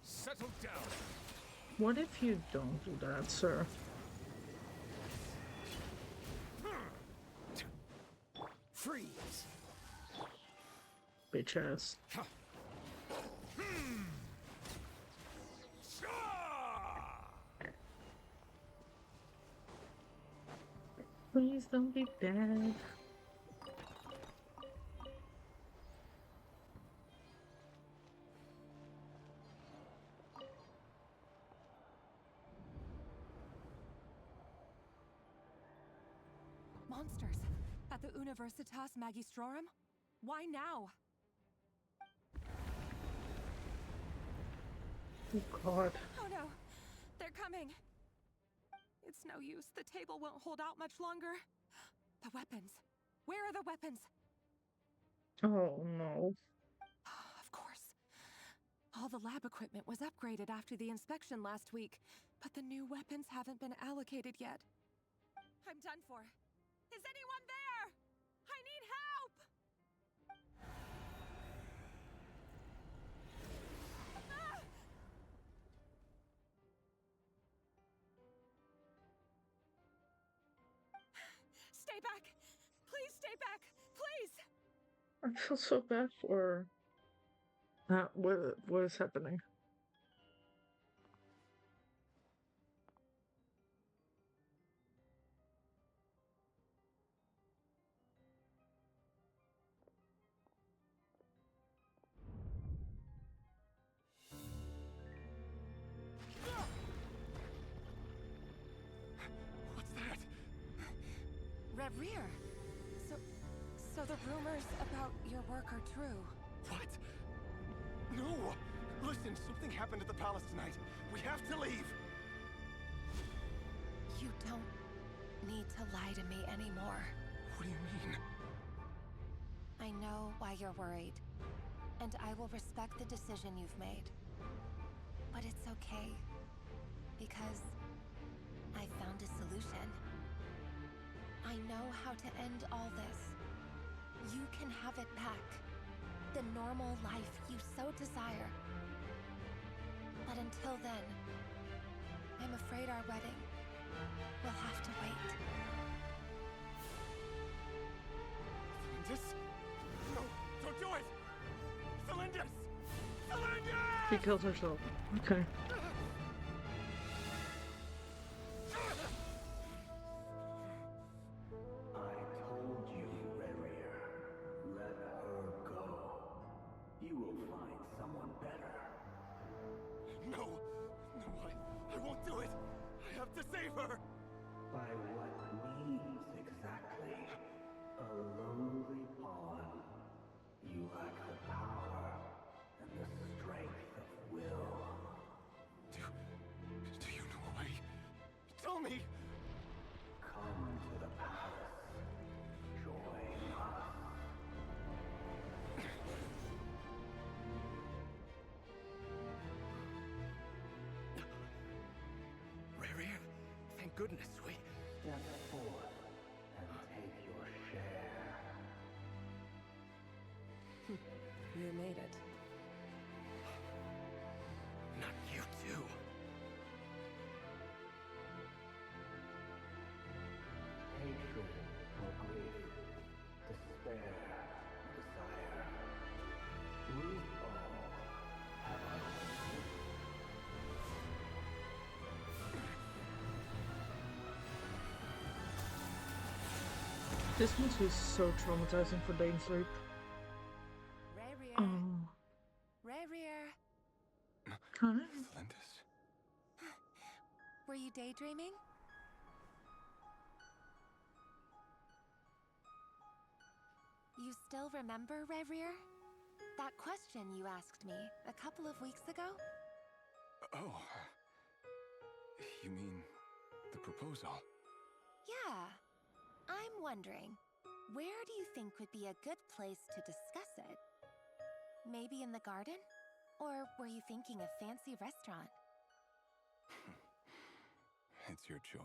Settle down. What if you don't do that, sir? Freeze. Bitch ass. Please don't be dead. Monsters at the Universitas Magistrorum? Why now? Oh god. Oh no, they're coming. It's no use. The table won't hold out much longer. The weapons. Where are the weapons? Oh no. Of course. All the lab equipment was upgraded after the inspection last week, but the new weapons haven't been allocated yet. I'm done for. Is anyone there? I need help! Ah! Stay back! Please stay back! Please! I feel so bad for her. What is happening? What's that? Reverie. So the rumors about your work are true. What? No! Listen, something happened at the palace tonight. We have to leave! You don't need to lie to me anymore. What do you mean? I know why you're worried, and I will respect the decision you've made. But it's okay, because I found a solution. I know how to end all this. You can have it back. The normal life you so desire. But until then, I'm afraid our wedding will have to wait. Celindus? No, don't do it! Celindus! Celindus! She kills herself. Okay. I told you, Reverie. Let her go. You will find someone better. No! No, I won't do it! I have to save her! By what means exactly? A lowly pawn. You lack the power and the strength of will. Do you know a way? Tell me! Come to the palace. Join us. Reverie, thank goodness we... Step forth and take your share. You made it. Not you too. Hatred or grief, despair, desire. We all have our own. This must be so traumatizing for Dainsleep. Reverie. Hi. Celindus? Were you daydreaming? You still remember, Reverie? That question you asked me a couple of weeks ago? Oh. You mean the proposal? Yeah. I'm wondering, where do you think would be a good place to discuss it? Maybe in the garden? Or were you thinking a fancy restaurant? It's your choice.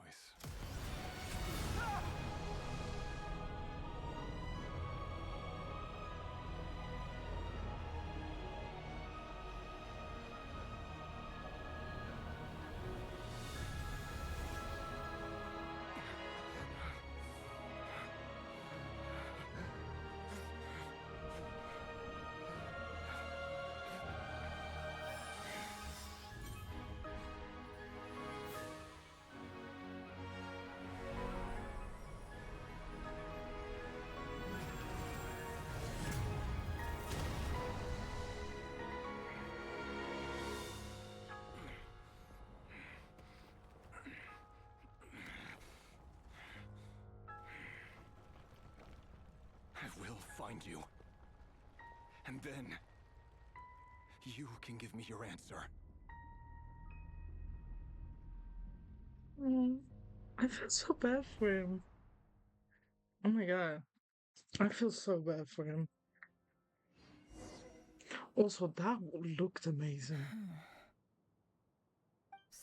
I will find you. And then... you can give me your answer. I feel so bad for him. Oh my god. I feel so bad for him. Also, that looked amazing.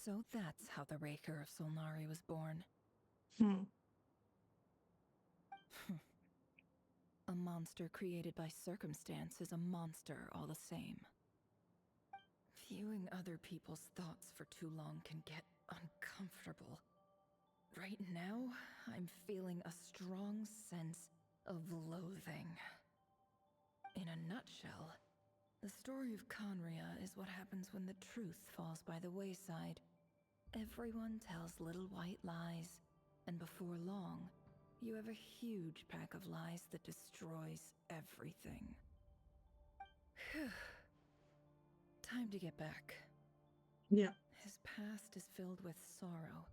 So that's how the Raker of Solnari was born. A monster created by circumstance is a monster all the same. Viewing other people's thoughts for too long can get uncomfortable. Right now, I'm feeling a strong sense of loathing. In a nutshell, the story of Conria is what happens when the truth falls by the wayside. Everyone tells little white lies, and before long, you have a huge pack of lies that destroys everything. Phew. Time to get back. Yeah. His past is filled with sorrow,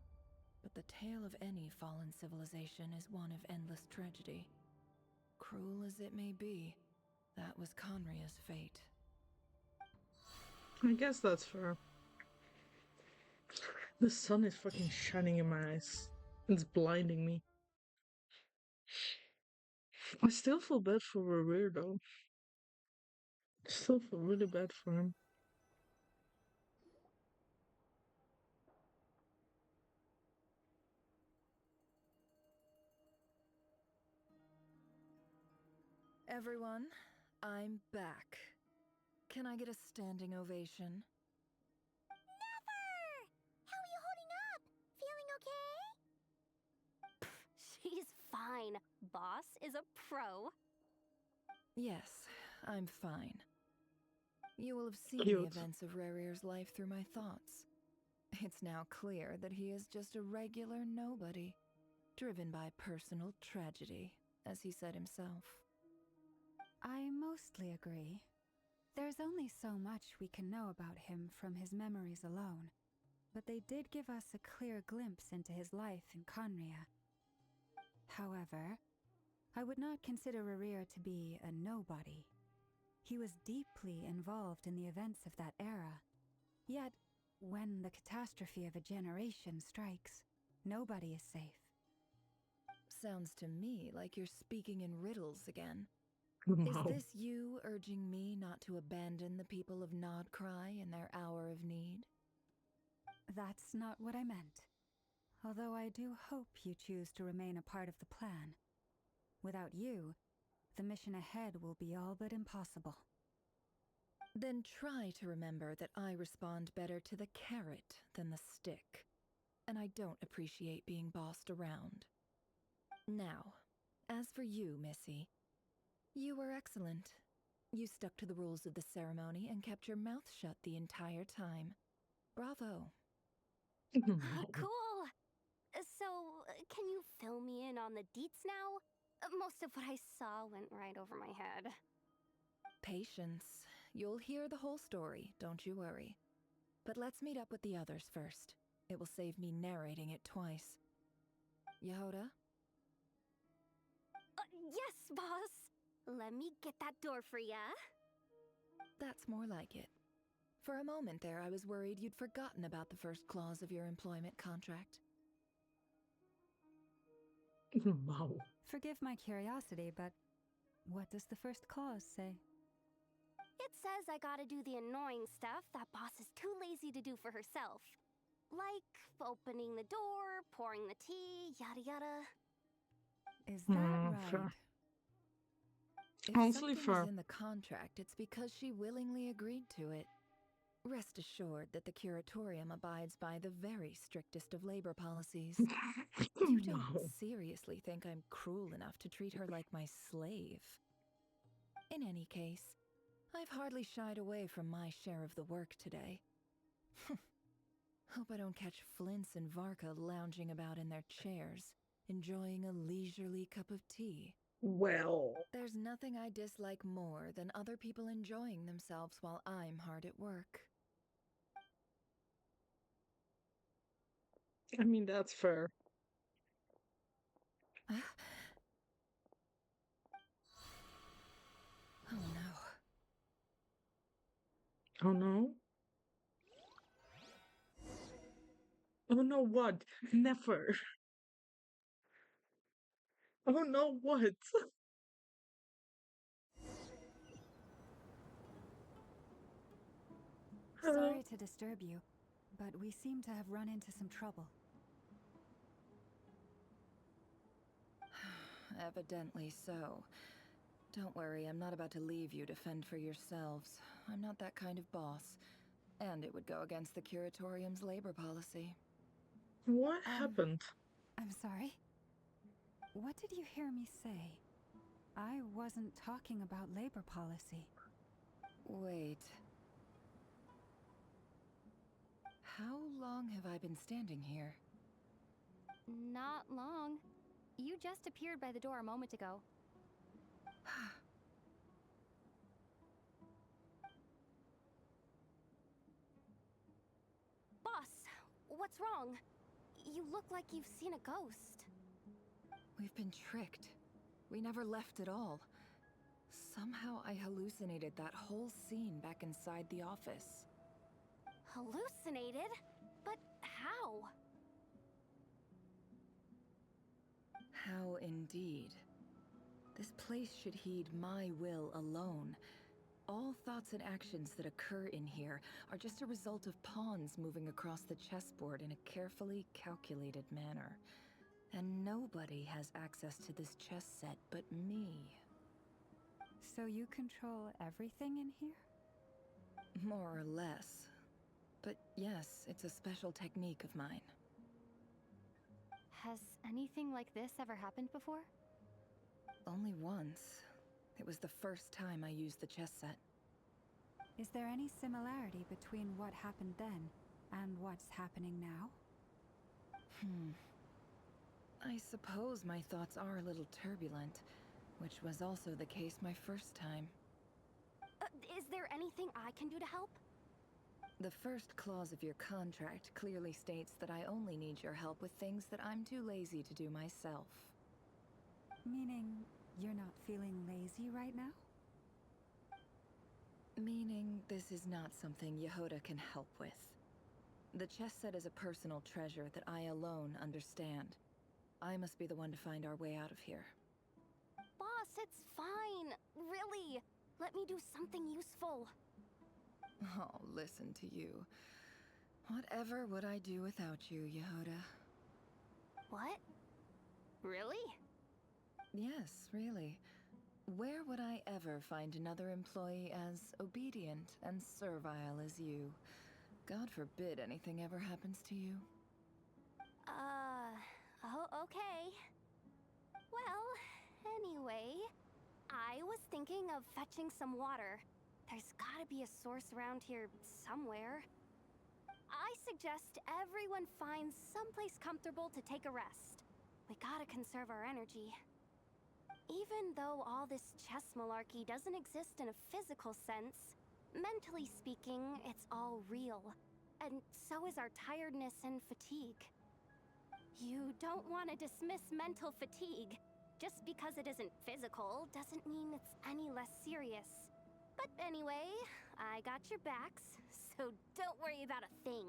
but the tale of any fallen civilization is one of endless tragedy. Cruel as it may be, that was Conria's fate. I guess that's fair. The sun is fucking shining in my eyes. It's blinding me. I still feel bad for Rerir though. I still feel really bad for him. Everyone, I'm back. Can I get a standing ovation? Never! How are you holding up? Feeling okay? She's fine. Boss is a pro. Yes, I'm fine. You will have seen Cute. the events of Rerir's life through my thoughts. It's now clear that he is just a regular nobody, driven by personal tragedy, as he said himself. I mostly agree. There's only so much we can know about him from his memories alone, but they did give us a clear glimpse into his life in Conria. However, I would not consider Rerir to be a nobody. He was deeply involved in the events of that era. Yet, when the catastrophe of a generation strikes, nobody is safe. Sounds to me like you're speaking in riddles again. Wow. Is this you urging me not to abandon the people of Nod-Krai in their hour of need? That's not what I meant. Although I do hope you choose to remain a part of the plan. Without you, the mission ahead will be all but impossible. Then try to remember that I respond better to the carrot than the stick. And I don't appreciate being bossed around. Now, as for you, Missy, you were excellent. You stuck to the rules of the ceremony and kept your mouth shut the entire time. Bravo. Cool! So, can you fill me in on the deets now? Most of what I saw went right over my head. Patience. You'll hear the whole story, don't you worry. But let's meet up with the others first. It will save me narrating it twice. Yehoda? Yes, boss! Let me get that door for ya. That's more like it. For a moment there, I was worried you'd forgotten about the first clause of your employment contract. Wow. Forgive my curiosity, but what does the first clause say? It says I gotta do the annoying stuff that boss is too lazy to do for herself. Like opening the door, pouring the tea, yada yada. Is that right? Fair. If Honestly, something fair. is in the contract, it's because she willingly agreed to it. Rest assured that the curatorium abides by the very strictest of labor policies. You don't seriously think I'm cruel enough to treat her like my slave? In any case, I've hardly shied away from my share of the work today. Hope I don't catch Flintz and Varka lounging about in their chairs, enjoying a leisurely cup of tea. Well, There's nothing I dislike more than other people enjoying themselves while I'm hard at work. I mean, that's fair. Oh no. Oh no? Oh no, what? Never. Oh no, what? Sorry to disturb you, but we seem to have run into some trouble. Evidently so. Don't worry, I'm not about to leave you to fend for yourselves. I'm not that kind of boss. And it would go against the curatorium's labor policy. What happened? I'm sorry? What did you hear me say? I wasn't talking about labor policy. Wait. How long have I been standing here? Not long. You just appeared by the door a moment ago. Boss, what's wrong? You look like you've seen a ghost. We've been tricked. We never left at all. Somehow I hallucinated that whole scene back inside the office. Hallucinated? But how? How indeed. This place should heed my will alone. All thoughts and actions that occur in here are just a result of pawns moving across the chessboard in a carefully calculated manner. And nobody has access to this chess set but me. So you control everything in here? More or less. But yes, it's a special technique of mine. Has anything like this ever happened before? Only once. It was the first time I used the chess set. Is there any similarity between what happened then and what's happening now? I suppose my thoughts are a little turbulent, which was also the case my first time. Is there anything I can do to help? The first clause of your contract clearly states that I only need your help with things that I'm too lazy to do myself. Meaning, you're not feeling lazy right now? Meaning, this is not something Yehoda can help with. The chess set is a personal treasure that I alone understand. I must be the one to find our way out of here. Boss, it's fine. Really. Let me do something useful. Oh, listen to you. Whatever would I do without you, Yehoda? What? Really? Yes, really. Where would I ever find another employee as obedient and servile as you? God forbid anything ever happens to you. Oh, okay. Well, anyway, I was thinking of fetching some water. There's gotta be a source around here somewhere. I suggest everyone finds someplace comfortable to take a rest. We gotta conserve our energy. Even though all this chess malarkey doesn't exist in a physical sense, mentally speaking, it's all real. And so is our tiredness and fatigue. You don't want to dismiss mental fatigue. Just because it isn't physical doesn't mean it's any less serious. But anyway, I got your backs, so don't worry about a thing.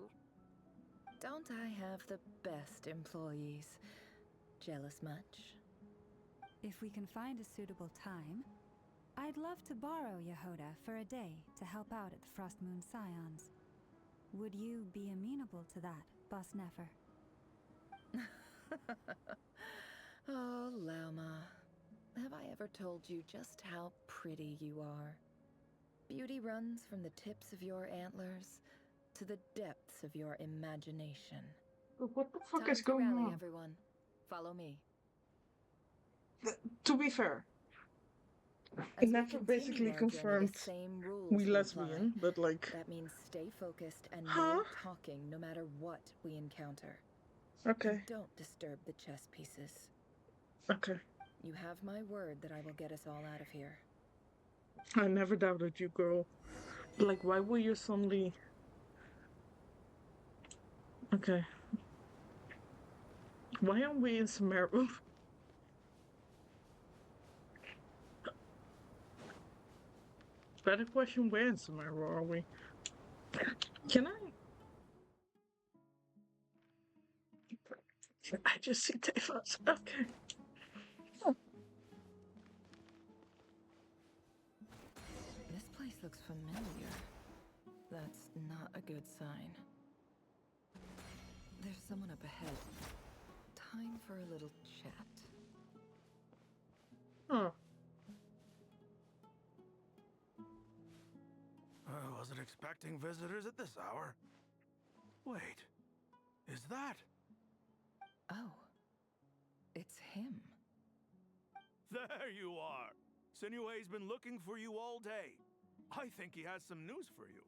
Don't I have the best employees? Jealous much? If we can find a suitable time, I'd love to borrow Yehoda for a day to help out at the Frostmoon Scions. Would you be amenable to that, Boss Nefer? Oh, Lauma. Have I ever told you just how pretty you are? Beauty runs from the tips of your antlers to the depths of your imagination. What the fuck Time is going to rally, on? everyone. Follow me. To be fair, As we Nefer continue basically our journey, confirmed the same rules we will lesbian, apply. but like... That means stay focused and Huh? no talking no matter what we encounter. Okay. And don't disturb the chess pieces. Okay. You have my word that I will get us all out of here. I never doubted you, girl. Like, why will you suddenly... Okay. Why aren't we in Sumeru? Better question, where in Sumeru are we? Can I just see Teyvat. Okay. This place looks familiar. That's not a good sign. There's someone up ahead. Time for a little chat. Huh. I wasn't expecting visitors at this hour. Wait, is that? Oh, it's him. There you are. Sinue's been looking for you all day. I think he has some news for you.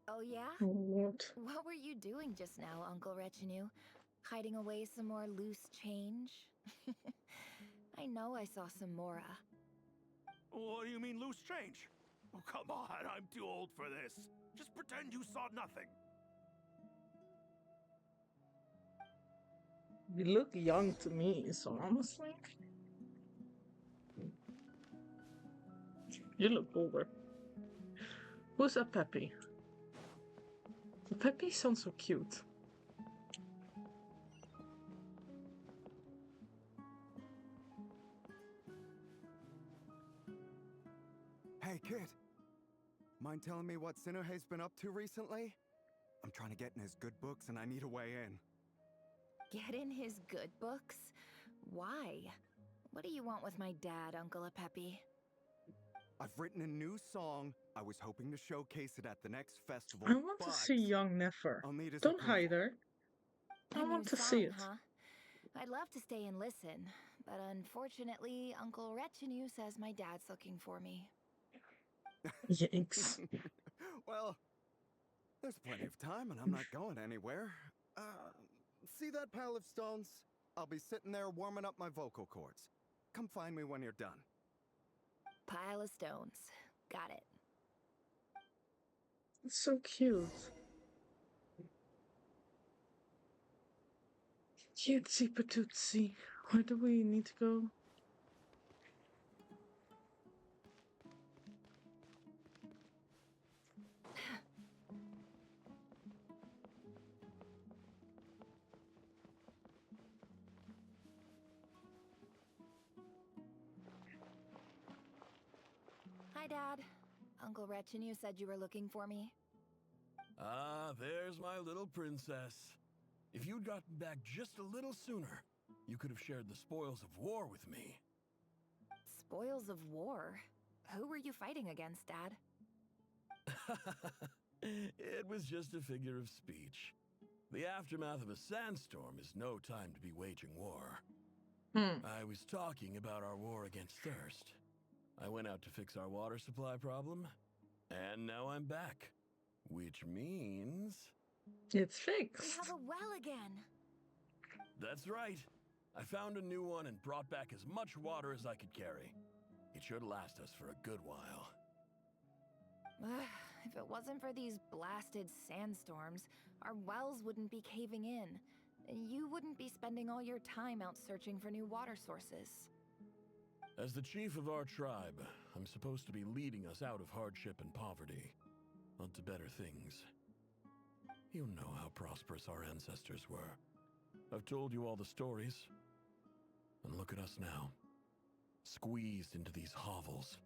Oh yeah? What? What were you doing just now, Uncle Retinue? Hiding away some more loose change? I know I saw some Mora. What do you mean loose change? Oh, come on, I'm too old for this. Just pretend you saw nothing. You look young to me, so honestly. You look older. Who's a Peppy? Peppy sounds so cute. Hey, kid. Mind telling me what Sinuhe's been up to recently? I'm trying to get in his good books and I need a way in. Get in his good books? Why? What do you want with my dad, Uncle Apepi? I've written a new song. I was hoping to showcase it at the next festival. I want to see young Nefer. I'll need his Don't approval. hide her. I A want new to song, see it. huh? I'd love to stay and listen, but unfortunately, Uncle Retinue says my dad's looking for me. Yikes. Well, there's plenty of time and I'm not going anywhere. See that pile of stones? I'll be sitting there warming up my vocal cords. Come find me when you're done. Pile of stones. Got it. It's so cute. Cutesy patootsy. Where do we need to go? Hi, Dad. Uncle Retinue said you were looking for me. Ah, there's my little princess. If you'd gotten back just a little sooner, you could have shared the spoils of war with me. Spoils of war? Who were you fighting against, Dad? It was just a figure of speech. The aftermath of a sandstorm is no time to be waging war. I was talking about our war against thirst. I went out to fix our water supply problem, and now I'm back. Which means... It's We fixed. have a well again. That's right. I found a new one and brought back as much water as I could carry. It should last us for a good while. If it wasn't for these blasted sandstorms, our wells wouldn't be caving in. You wouldn't be spending all your time out searching for new water sources. As the chief of our tribe, I'm supposed to be leading us out of hardship and poverty, onto better things. You know how prosperous our ancestors were. I've told you all the stories. And look at us now, squeezed into these hovels.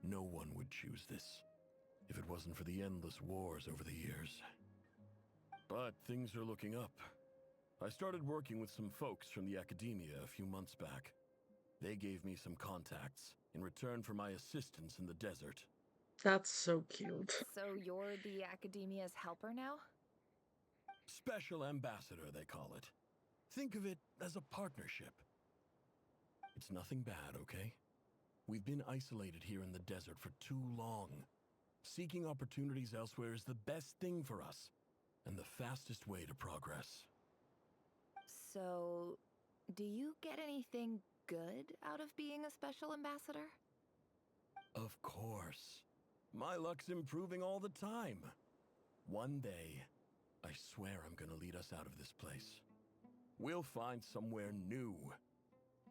No one would choose this, if it wasn't for the endless wars over the years. But things are looking up. I started working with some folks from the academia a few months back. They gave me some contacts in return for my assistance in the desert. That's so cute. So you're the academia's helper now? Special ambassador, they call it. Think of it as a partnership. It's nothing bad, okay? We've been isolated here in the desert for too long. Seeking opportunities elsewhere is the best thing for us, and the fastest way to progress. So, do you get anything good out of being a special ambassador? Of course. My luck's improving all the time. One day, I swear I'm gonna lead us out of this place. We'll find somewhere new.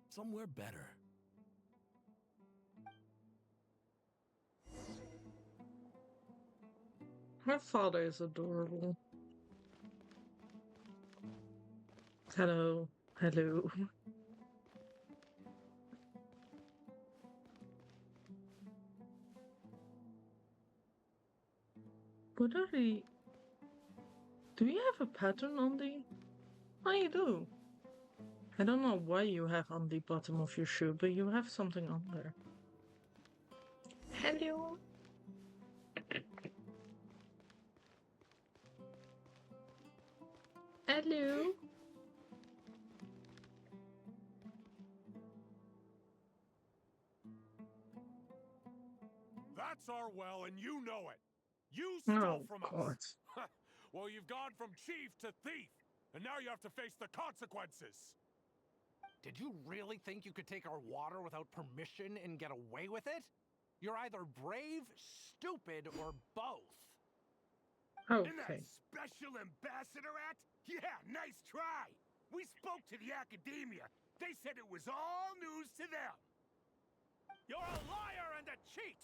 Somewhere better. Her father is adorable. Hello. Hello. What are the... Do you have a pattern on the... Oh, you do. I don't know why you have on the bottom of your shoe, but you have something on there. Hello. Hello. That's our well, and you know it. You Oh, stole from God. us. Well, you've gone from chief to thief, and now you have to face the consequences. Did you really think you could take our water without permission and get away with it? You're either brave, stupid, or both. In that Okay. special ambassador act? Yeah, nice try. We spoke to the academia. They said it was all news to them. You're a liar and a cheat.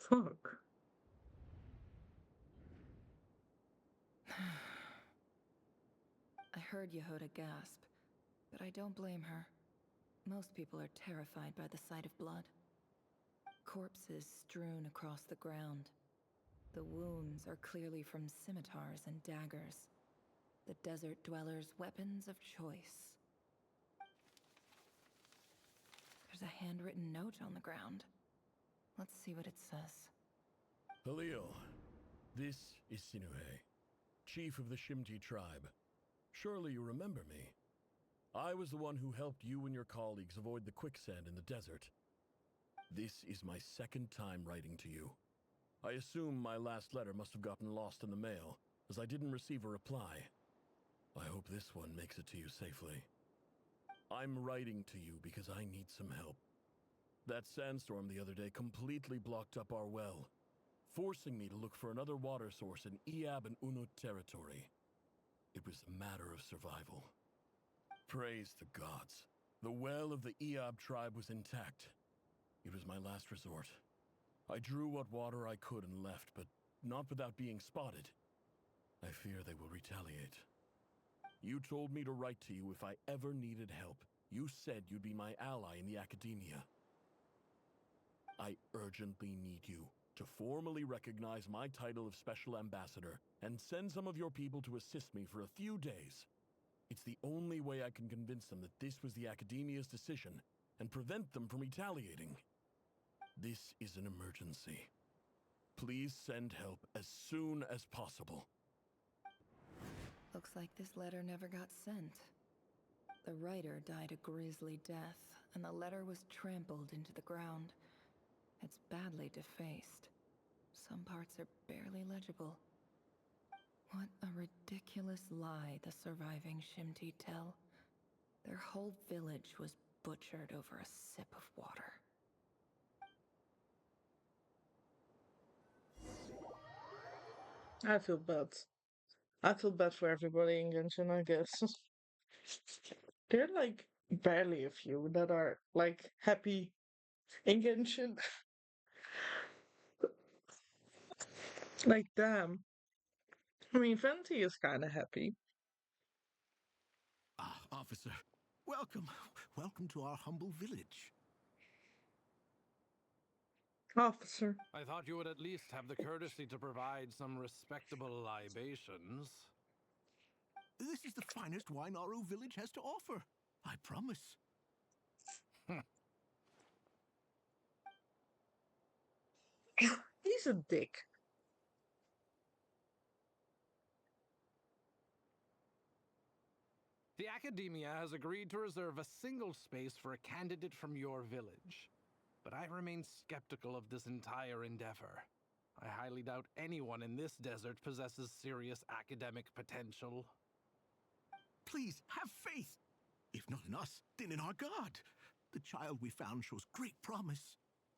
Fuck. I heard Yehuda gasp, but I don't blame her. Most people are terrified by the sight of blood. Corpses strewn across the ground. The wounds are clearly from scimitars and daggers. The desert dwellers' weapons of choice. There's a handwritten note on the ground. Let's see what it says. Halil, this is Sinuhe, chief of the Shimti tribe. Surely you remember me. I was the one who helped you and your colleagues avoid the quicksand in the desert. This is my second time writing to you. I assume my last letter must have gotten lost in the mail, as I didn't receive a reply. I hope this one makes it to you safely. I'm writing to you because I need some help. That sandstorm the other day completely blocked up our well, forcing me to look for another water source in Iab and Unut territory. It was a matter of survival. Praise the gods. The well of the Iab tribe was intact. It was my last resort. I drew what water I could and left, but not without being spotted. I fear they will retaliate. You told me to write to you if I ever needed help. You said you'd be my ally in the academia. I urgently need you to formally recognize my title of Special Ambassador and send some of your people to assist me for a few days. It's the only way I can convince them that this was the academia's decision and prevent them from retaliating. This is an emergency. Please send help as soon as possible. Looks like this letter never got sent. The writer died a grisly death, and the letter was trampled into the ground. It's badly defaced. Some parts are barely legible. What a ridiculous lie the surviving Shimti tell. Their whole village was butchered over a sip of water. I feel bad. I feel bad for everybody in Genshin, I guess. There are like barely a few that are like happy in Genshin. Like, damn. I mean, Venti is kind of happy. Ah, officer. Welcome. Welcome to our humble village. Officer. I thought you would at least have the courtesy to provide some respectable libations. This is the finest wine Aru village has to offer. I promise. He's a dick. The Academia has agreed to reserve a single space for a candidate from your village. But I remain skeptical of this entire endeavor. I highly doubt anyone in this desert possesses serious academic potential. Please, have faith. If not in us, then in our god. The child we found shows great promise.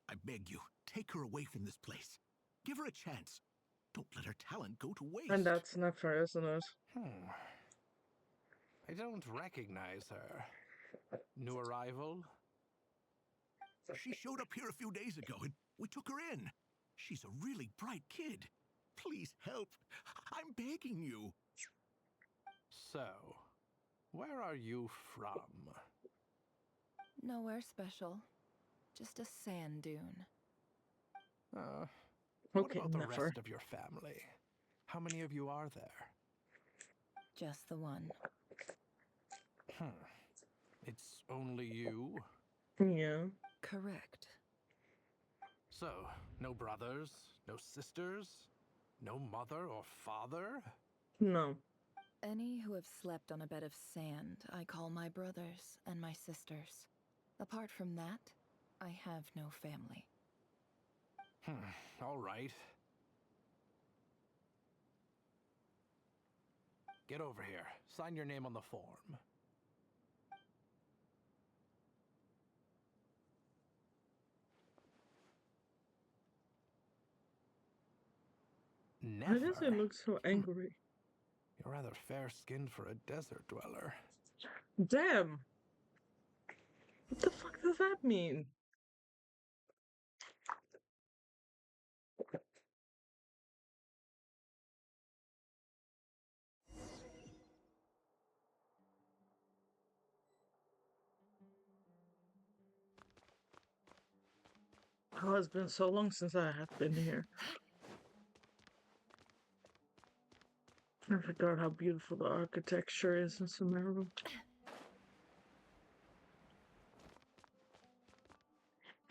I beg you, take her away from this place. Give her a chance. Don't let her talent go to waste. And that's not fair, isn't it? I don't recognize her. New arrival? She showed up here a few days ago and we took her in. She's a really bright kid. Please help. I'm begging you. So, where are you from? Nowhere special. Just a sand dune. What Okay, about the never. rest of your family? How many of you are there? Just the one. It's only you? Yeah. Correct. So, no brothers, no sisters, no mother or father? No. Any who have slept on a bed of sand, I call my brothers and my sisters. Apart from that, I have no family. All right. Get over here. Sign your name on the form. Why Never. does it look so angry? You're rather fair-skinned for a desert dweller. Damn! What the fuck does that mean? Oh, it's been so long since I have been here. I forgot how beautiful the architecture is in Sumeru.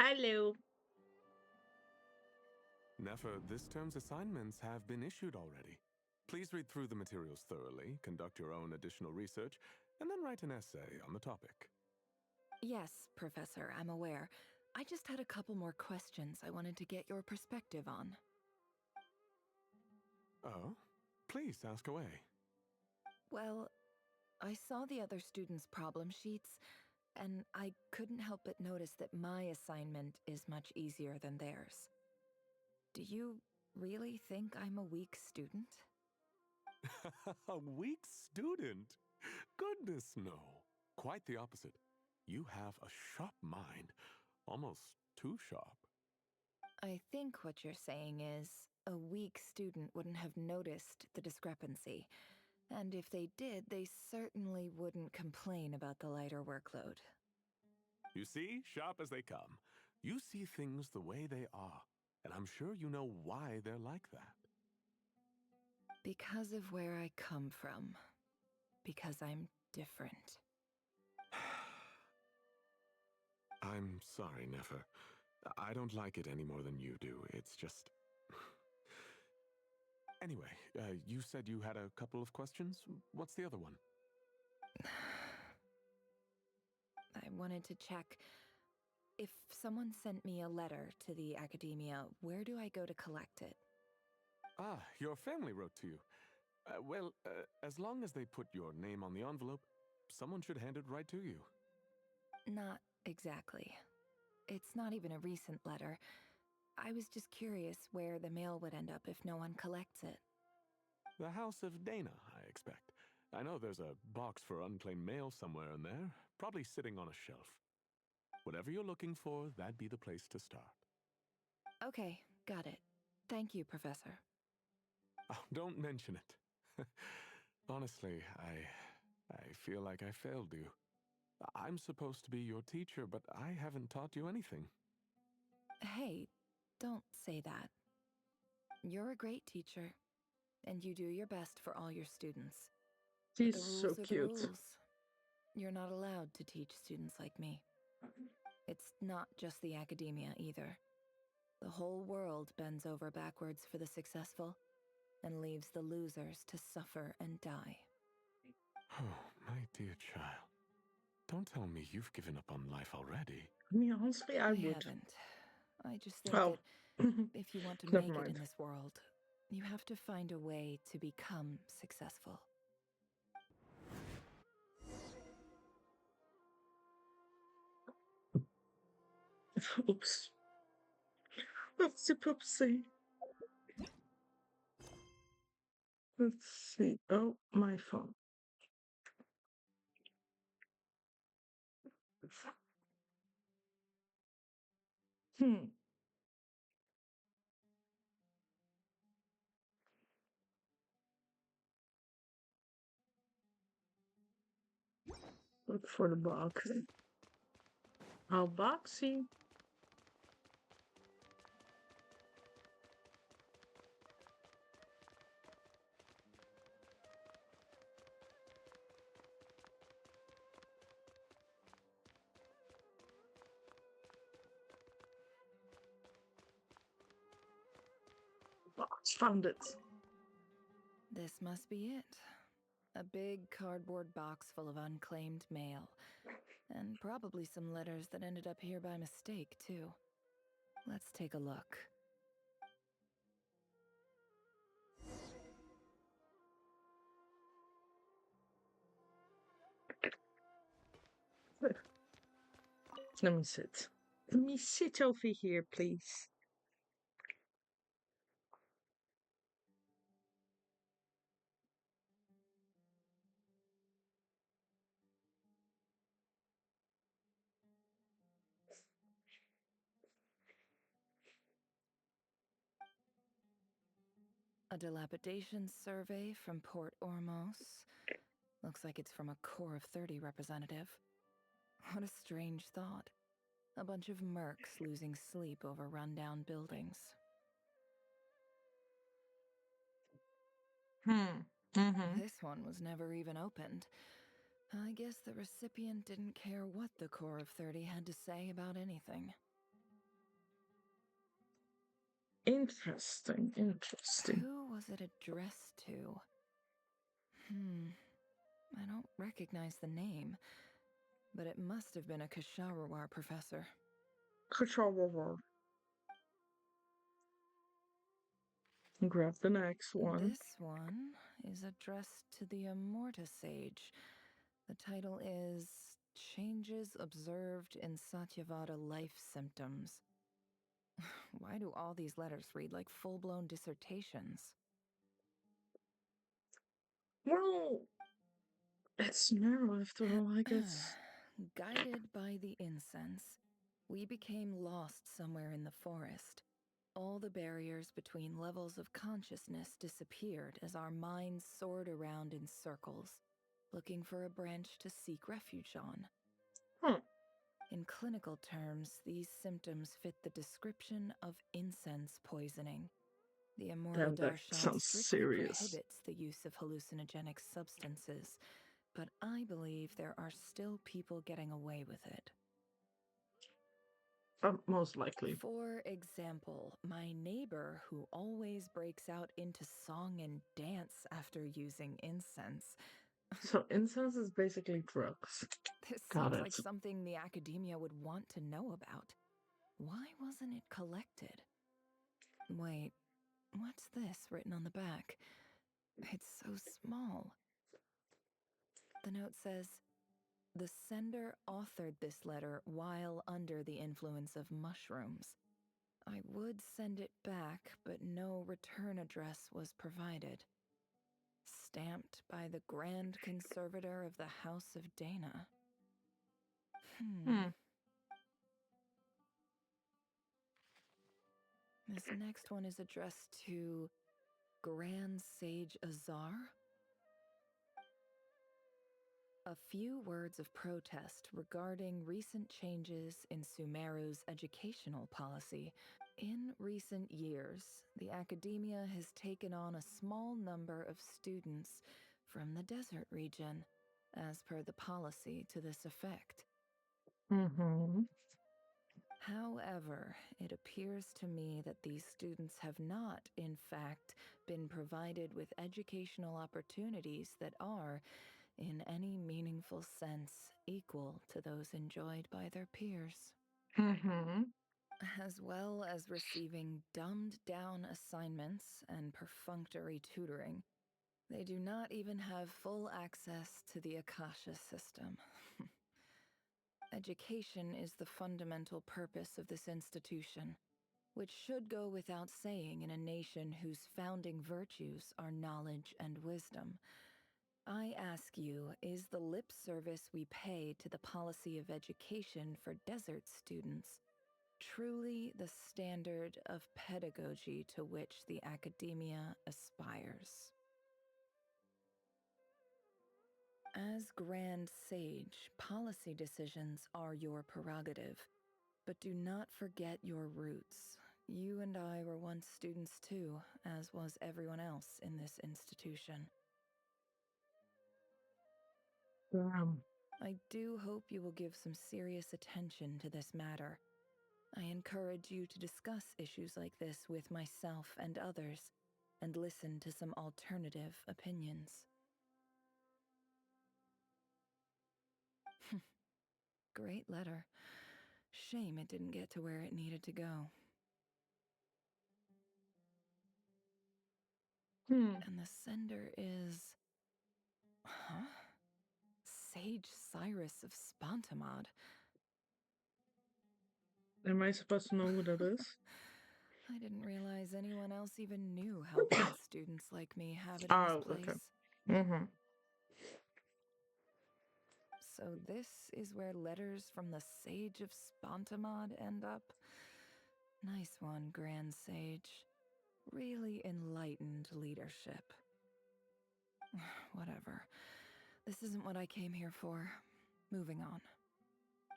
Hello. Nefer, this term's assignments have been issued already. Please read through the materials thoroughly, conduct your own additional research, and then write an essay on the topic. Yes, Professor, I'm aware. I just had a couple more questions I wanted to get your perspective on. Oh? Please ask away. Well, I saw the other students' problem sheets, and I couldn't help but notice that my assignment is much easier than theirs. Do you really think I'm a weak student? A weak student? Goodness, no. Quite the opposite. You have a sharp mind. Almost too sharp. I think what you're saying is, a weak student wouldn't have noticed the discrepancy. And if they did, they certainly wouldn't complain about the lighter workload. You see, sharp as they come. You see things the way they are, and I'm sure you know why they're like that. Because of where I come from. Because I'm different. I'm sorry, Nefer. I don't like it any more than you do. It's just... Anyway, you said you had a couple of questions. What's the other one? I wanted to check. If someone sent me a letter to the academia, where do I go to collect it? Ah, your family wrote to you. Well, as long as they put your name on the envelope, someone should hand it right to you. Not exactly. It's not even a recent letter. I was just curious where the mail would end up if no one collects it. The House of Dana, I expect. I know there's a box for unclaimed mail somewhere in there, probably sitting on a shelf. Whatever you're looking for, that'd be the place to start. Okay, got it. Thank you, Professor. Oh, don't mention it. Honestly, I feel like I failed you. I'm supposed to be your teacher, but I haven't taught you anything. Hey, don't say that. You're a great teacher, and you do your best for all your students. She's But the so rules are the cute. rules. You're not allowed to teach students like me. It's not just the academia either. The whole world bends over backwards for the successful and leaves the losers to suffer and die. Oh, my dear child. Don't tell me you've given up on life already. I mean, honestly, I would. haven't. I just think Oh. that if you want to Never make it mind. in this world, you have to find a way to become successful. Oops. Oopsie poopsie. Let's see. Oh, my phone. Hmm. Look for the box. How boxy. Box, found it. This must be it. A big cardboard box full of unclaimed mail. And probably some letters that ended up here by mistake, too. Let's take a look. Let me sit. Let me sit over here, please. A dilapidation survey from Port Ormos. Looks like it's from a Core of 30 representative. What a strange thought. A bunch of mercs losing sleep over rundown buildings. This one was never even opened. I guess the recipient didn't care what the Core of 30 had to say about anything. Interesting, interesting. Who was it addressed to? I don't recognize the name, but it must have been a Ksharawar professor. Ksharawar. Grab the next one. This one is addressed to the Immorta Sage. The title is Changes Observed in Satyavada Life Symptoms. Why do all these letters read like full-blown dissertations? Well, it's narrow after all, I guess. Guided by the incense, we became lost somewhere in the forest. All the barriers between levels of consciousness disappeared as our minds soared around in circles, looking for a branch to seek refuge on. In clinical terms, these symptoms fit the description of incense poisoning. The Immortal That Darshan sounds strictly serious. prohibits the use of hallucinogenic substances, but I believe there are still people getting away with it. Most likely. For example, my neighbor who always breaks out into song and dance after using incense. So incense is basically drugs. This Got seems it. like something the academia would want to know about. Why wasn't it collected? Wait, what's this written on the back? It's so small. The note says, "The sender authored this letter while under the influence of mushrooms. I would send it back, but no return address was provided. Stamped by the Grand Conservator of the House of Dana." This next one is addressed to Grand Sage Azar. A few words of protest regarding recent changes in Sumeru's educational policy. In recent years, the academia has taken on a small number of students from the desert region, as per the policy to this effect. However, it appears to me that these students have not, in fact, been provided with educational opportunities that are, in any meaningful sense, equal to those enjoyed by their peers. As well as receiving dumbed-down assignments and perfunctory tutoring, they do not even have full access to the Akasha system. Education is the fundamental purpose of this institution, which should go without saying in a nation whose founding virtues are knowledge and wisdom. I ask you, is the lip service we pay to the policy of education for desert students truly the standard of pedagogy to which the academia aspires? As Grand Sage, policy decisions are your prerogative, but do not forget your roots. You and I were once students too, as was everyone else in this institution. I do hope you will give some serious attention to this matter. I encourage you to discuss issues like this with myself and others, and listen to some alternative opinions. great letter. Shame it didn't get to where it needed to go. And the sender is... Huh? Sage Cyrus of Spontamod. Am I supposed to know who that is? I didn't realize anyone else even knew how bad students like me have it in this place. Okay. So this is where letters from the Sage of Spontamod end up? Nice one, Grand Sage. Really enlightened leadership. Whatever. This isn't what I came here for. Moving on.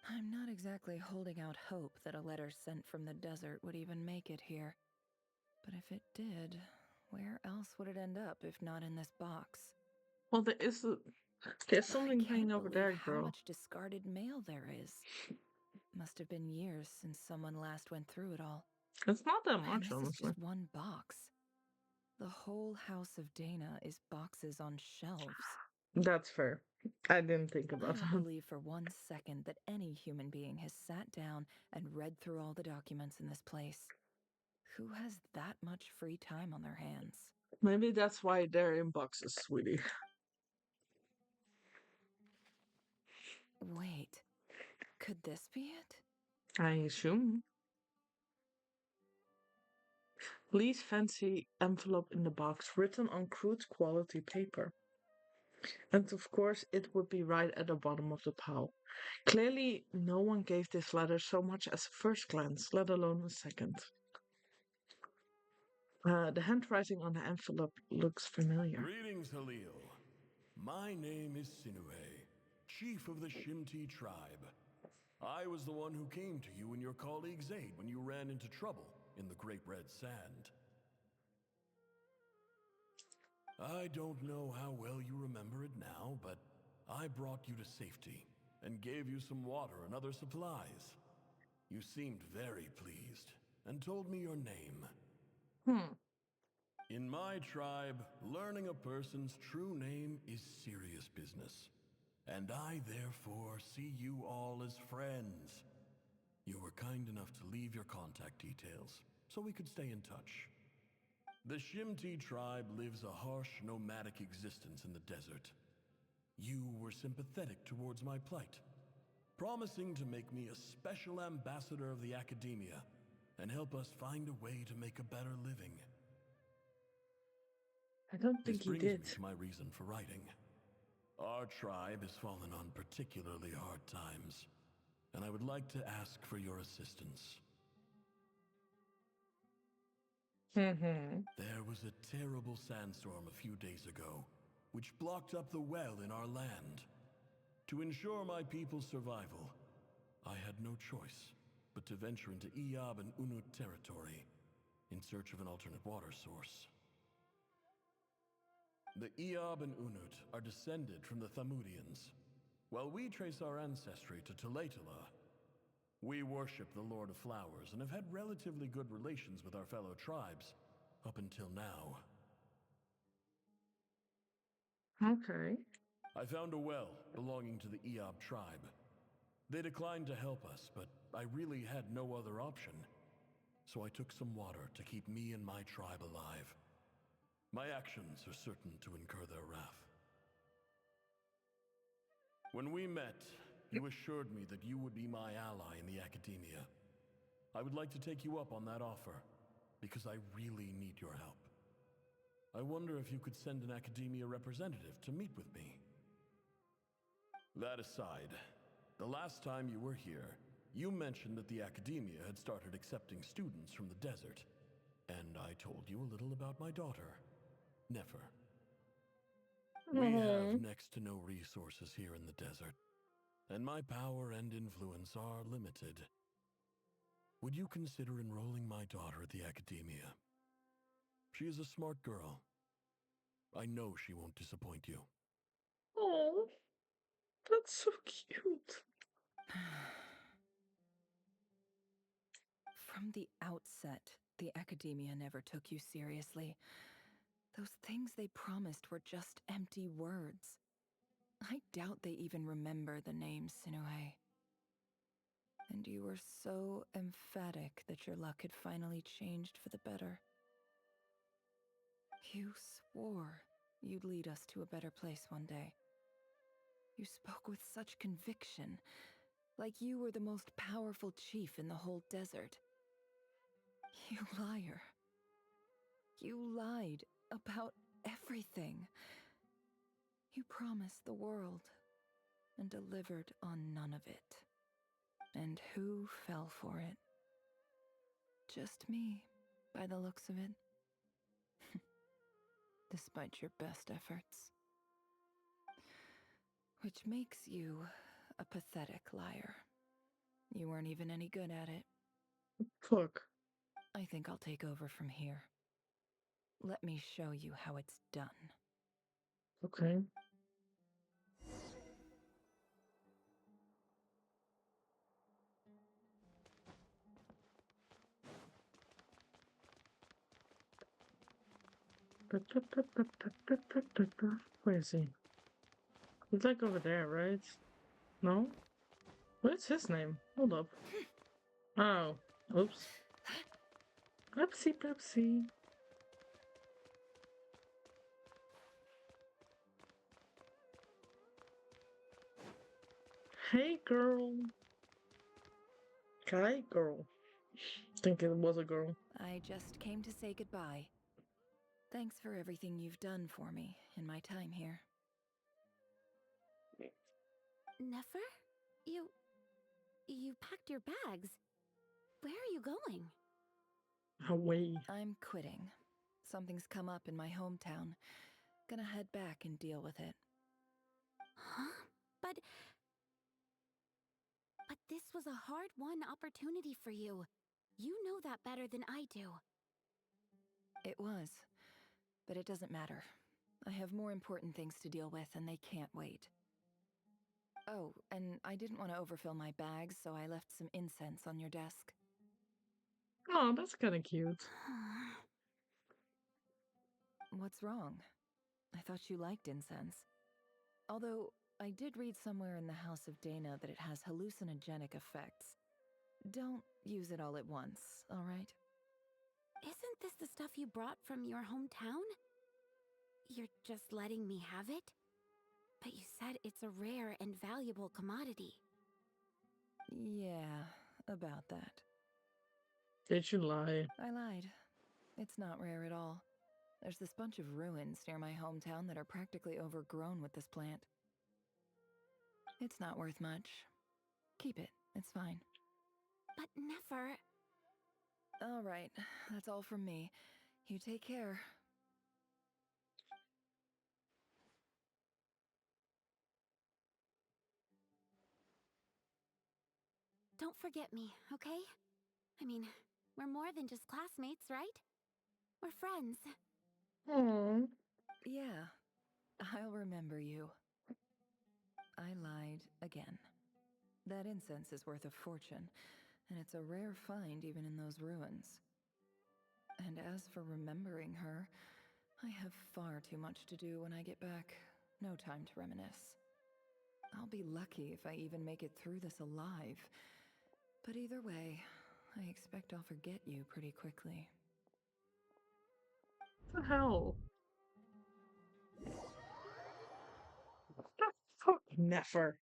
I'm not exactly holding out hope that a letter sent from the desert would even make it here. But if it did, where else would it end up if not in this box? Well, there's something hanging over there, How girl. much discarded mail there is. Must have been years since someone last went through it all. It's not that much, And this honestly. is just one box. The whole House of Dana is boxes on shelves. That's fair. I didn't think about I that. don't believe for 1 second that any human being has sat down and read through all the documents in this place. Who has that much free time on their hands? Maybe that's why they're in boxes, sweetie. Wait, could this be it? I assume. Lee's fancy envelope in the box, written on crude quality paper. And of course, it would be right at the bottom of the pile. Clearly, no one gave this letter so much as a first glance, let alone a second. The handwriting on the envelope looks familiar. Greetings, Halil. My name is Sinuhe, chief of the Shimti tribe. I was the one who came to you and your colleague's aid when you ran into trouble in the Great Red Sand. I don't know how well you remember it now, but I brought you to safety and gave you some water and other supplies. You seemed very pleased and told me your name. In my tribe, learning a person's true name is serious business, and I therefore see you all as friends. You were kind enough to leave your contact details, so we could stay in touch. The Shimti tribe lives a harsh, nomadic existence in the desert. You were sympathetic towards my plight, promising to make me a special ambassador of the academia and help us find a way to make a better living. I don't think he did. This brings me to my reason for writing. Our tribe has fallen on particularly hard times, and I would like to ask for your assistance. There was a terrible sandstorm a few days ago, which blocked up the well in our land. To ensure my people's survival, I had no choice but to venture into Iyab and Unut territory in search of an alternate water source. The Iyab and Unut are descended from the Thamudians, while we trace our ancestry to Tulatala. We worship the Lord of Flowers and have had relatively good relations with our fellow tribes up until now. Okay. I found a well belonging to the Iyab tribe. They declined to help us, but I really had no other option. So I took some water to keep me and my tribe alive. My actions are certain to incur their wrath. When we met, you assured me that you would be my ally in the academia. I would like to take you up on that offer, because I really need your help. I wonder if you could send an academia representative to meet with me. That aside, the last time you were here, you mentioned that the academia had started accepting students from the desert, and I told you a little about my daughter, Nefer. We have next to no resources here in the desert, and my power and influence are limited. Would you consider enrolling my daughter at the academia? She is a smart girl. I know she won't disappoint you. Oh, that's so cute. From the outset, the academia never took you seriously. Those things they promised were just empty words. I doubt they even remember the name Sinuhe. And you were so emphatic that your luck had finally changed for the better. You swore you'd lead us to a better place one day. You spoke with such conviction, like you were the most powerful chief in the whole desert. You liar. You lied about everything. You promised the world and delivered on none of it. And who fell for it? Just me, by the looks of it. Despite your best efforts. Which makes you a pathetic liar. You weren't even any good at it. Fuck. I think I'll take over from here. Let me show you how it's done. Okay. Where is he? He's like over there, right? No? What's his name? Hold up. Oh. Oops. Oopsie poopsie. Hey girl. Hi girl. I think it was a girl. I just came to say goodbye. Thanks for everything you've done for me in my time here. Nefer? You packed your bags. Where are you going? Away. I'm quitting. Something's come up in my hometown. Gonna head back and deal with it. Huh? But this was a hard-won opportunity for you. You know that better than I do. It was. But it doesn't matter. I have more important things to deal with and they can't wait. Oh, and I didn't want to overfill my bags, so I left some incense on your desk. Oh, that's kind of cute. What's wrong? I thought you liked incense. Although, I did read somewhere in the House of Dana that it has hallucinogenic effects. Don't use it all at once, alright? Isn't this the stuff you brought from your hometown? You're just letting me have it? But you said it's a rare and valuable commodity. Yeah, about that. Did you lie? I lied. It's not rare at all. There's this bunch of ruins near my hometown that are practically overgrown with this plant. It's not worth much. Keep it. It's fine. But Nefer... All right. That's all from me. You take care. Don't forget me, okay? I mean, we're more than just classmates, right? We're friends. Aww. Yeah. I'll remember you. I lied again. That incense is worth a fortune, and it's a rare find even in those ruins. And as for remembering her, I have far too much to do when I get back. No time to reminisce. I'll be lucky if I even make it through this alive. But either way, I expect I'll forget you pretty quickly. What the hell? Fuck Nefer.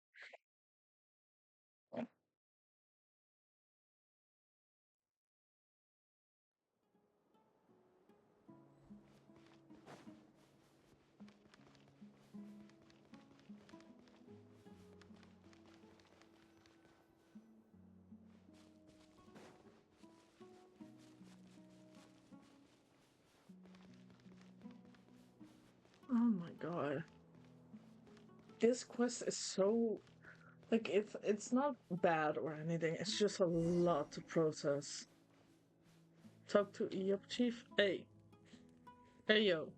Oh my god. This quest is so like it's not bad or anything, it's just a lot to process. Talk to Yep Chief. Hey. Hey yo.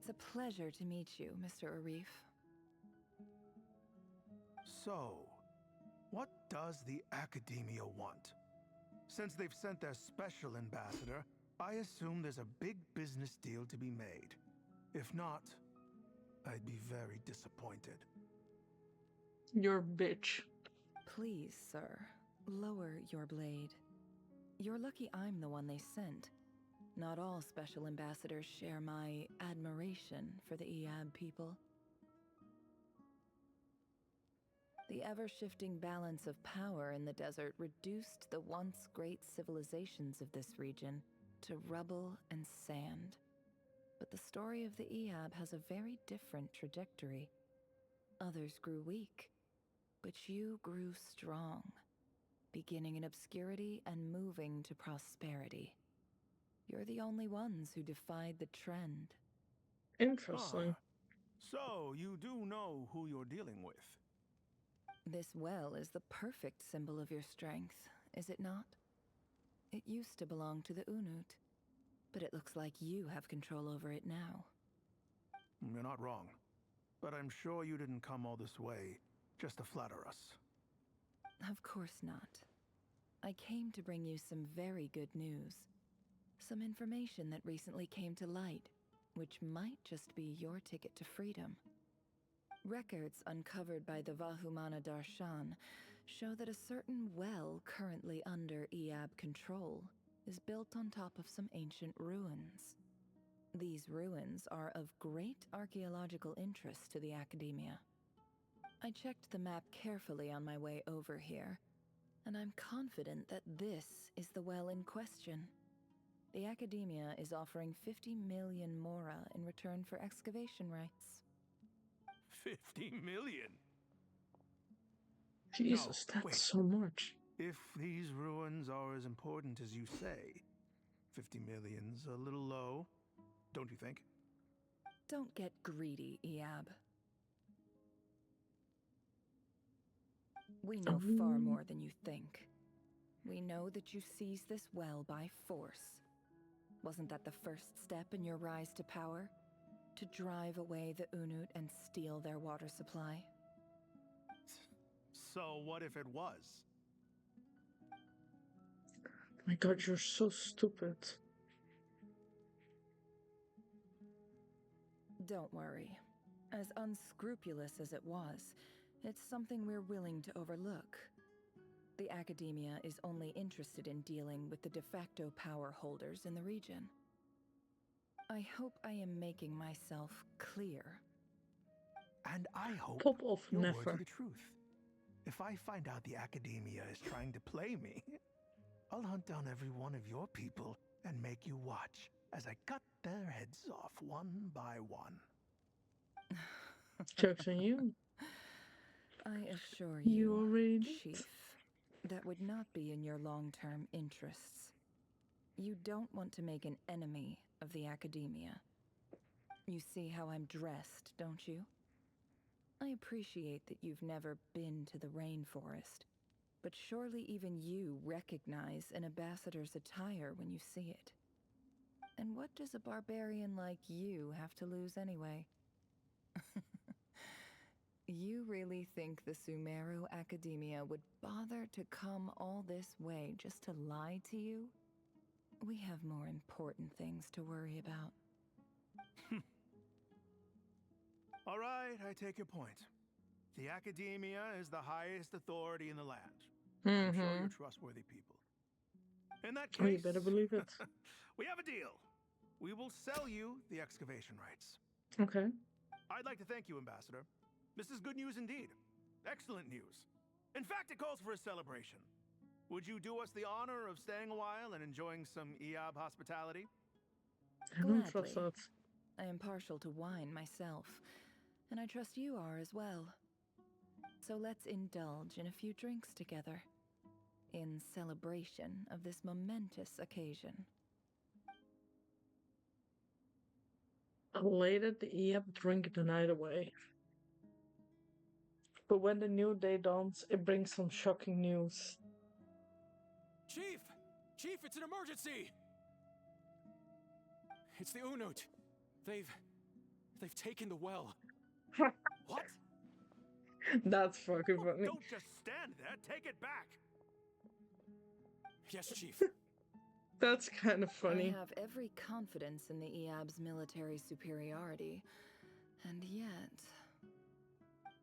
It's a pleasure to meet you, Mr. Arif. So, what does the Academia want? Since they've sent their special ambassador, I assume there's a big business deal to be made. If not, I'd be very disappointed. You're a bitch. Please, sir, lower your blade. You're lucky I'm the one they sent. Not all special ambassadors share my admiration for the Eab people. The ever-shifting balance of power in the desert reduced the once great civilizations of this region to rubble and sand. But the story of the Eab has a very different trajectory. Others grew weak, but you grew strong, beginning in obscurity and moving to prosperity. You're the only ones who defied the trend. Interesting. So, you do know who you're dealing with? This well is the perfect symbol of your strength, is it not? It used to belong to the Unut, but it looks like you have control over it now. You're not wrong. But I'm sure you didn't come all this way just to flatter us. Of course not. I came to bring you some very good news. Some information that recently came to light, which might just be your ticket to freedom. Records uncovered by the Vahumana Darshan show that a certain well currently under Eab control is built on top of some ancient ruins. These ruins are of great archaeological interest to the Academia. I checked the map carefully on my way over here, and I'm confident that this is the well in question. The Academia is offering 50 million mora in return for excavation rights. 50 million? Jesus, No, that's wait. so much. If these ruins are as important as you say, 50 million's a little low, don't you think? Don't get greedy, Eab. We know far more than you think. We know that you seized this well by force. Wasn't that the first step in your rise to power? To drive away the Unut and steal their water supply? So what if it was? My god, you're so stupid. Don't worry. As unscrupulous as it was, it's something we're willing to overlook. The Academia is only interested in dealing with the de facto power holders in the region. I hope I am making myself clear. And I hope Pop off, your words never. are the truth. If I find out the Academia is trying to play me, I'll hunt down every one of your people and make you watch as I cut their heads off one by one. Joke's on you. I assure You already Chief, that would not be in your long-term interests. You don't want to make an enemy of the Academia. You see how I'm dressed, don't you? I appreciate that you've never been to the rainforest, but surely even you recognize an ambassador's attire when you see it. And what does a barbarian like you have to lose anyway? You really think the Sumeru Academia would bother to come all this way just to lie to you? We have more important things to worry about. All right, I take your point. The Academia is the highest authority in the land. I'm sure you're trustworthy people. In that case, you better believe it. we have a deal. We will sell you the excavation rights. Okay. I'd like to thank you, Ambassador. This is good news indeed. Excellent news. In fact, it calls for a celebration. Would you do us the honor of staying a while and enjoying some Eab hospitality? I don't trust that. I am partial to wine myself, and I trust you are as well. So let's indulge in a few drinks together, in celebration of this momentous occasion. Elated, the Eab drink the night away. But when the new day dawns, it brings some shocking news. Chief! Chief, it's an emergency! It's the Unut. They've taken the well. What? That's fucking funny. Don't just stand there. Take it back. Yes, Chief. That's kind of funny. I have every confidence in the EAB's military superiority, and yet...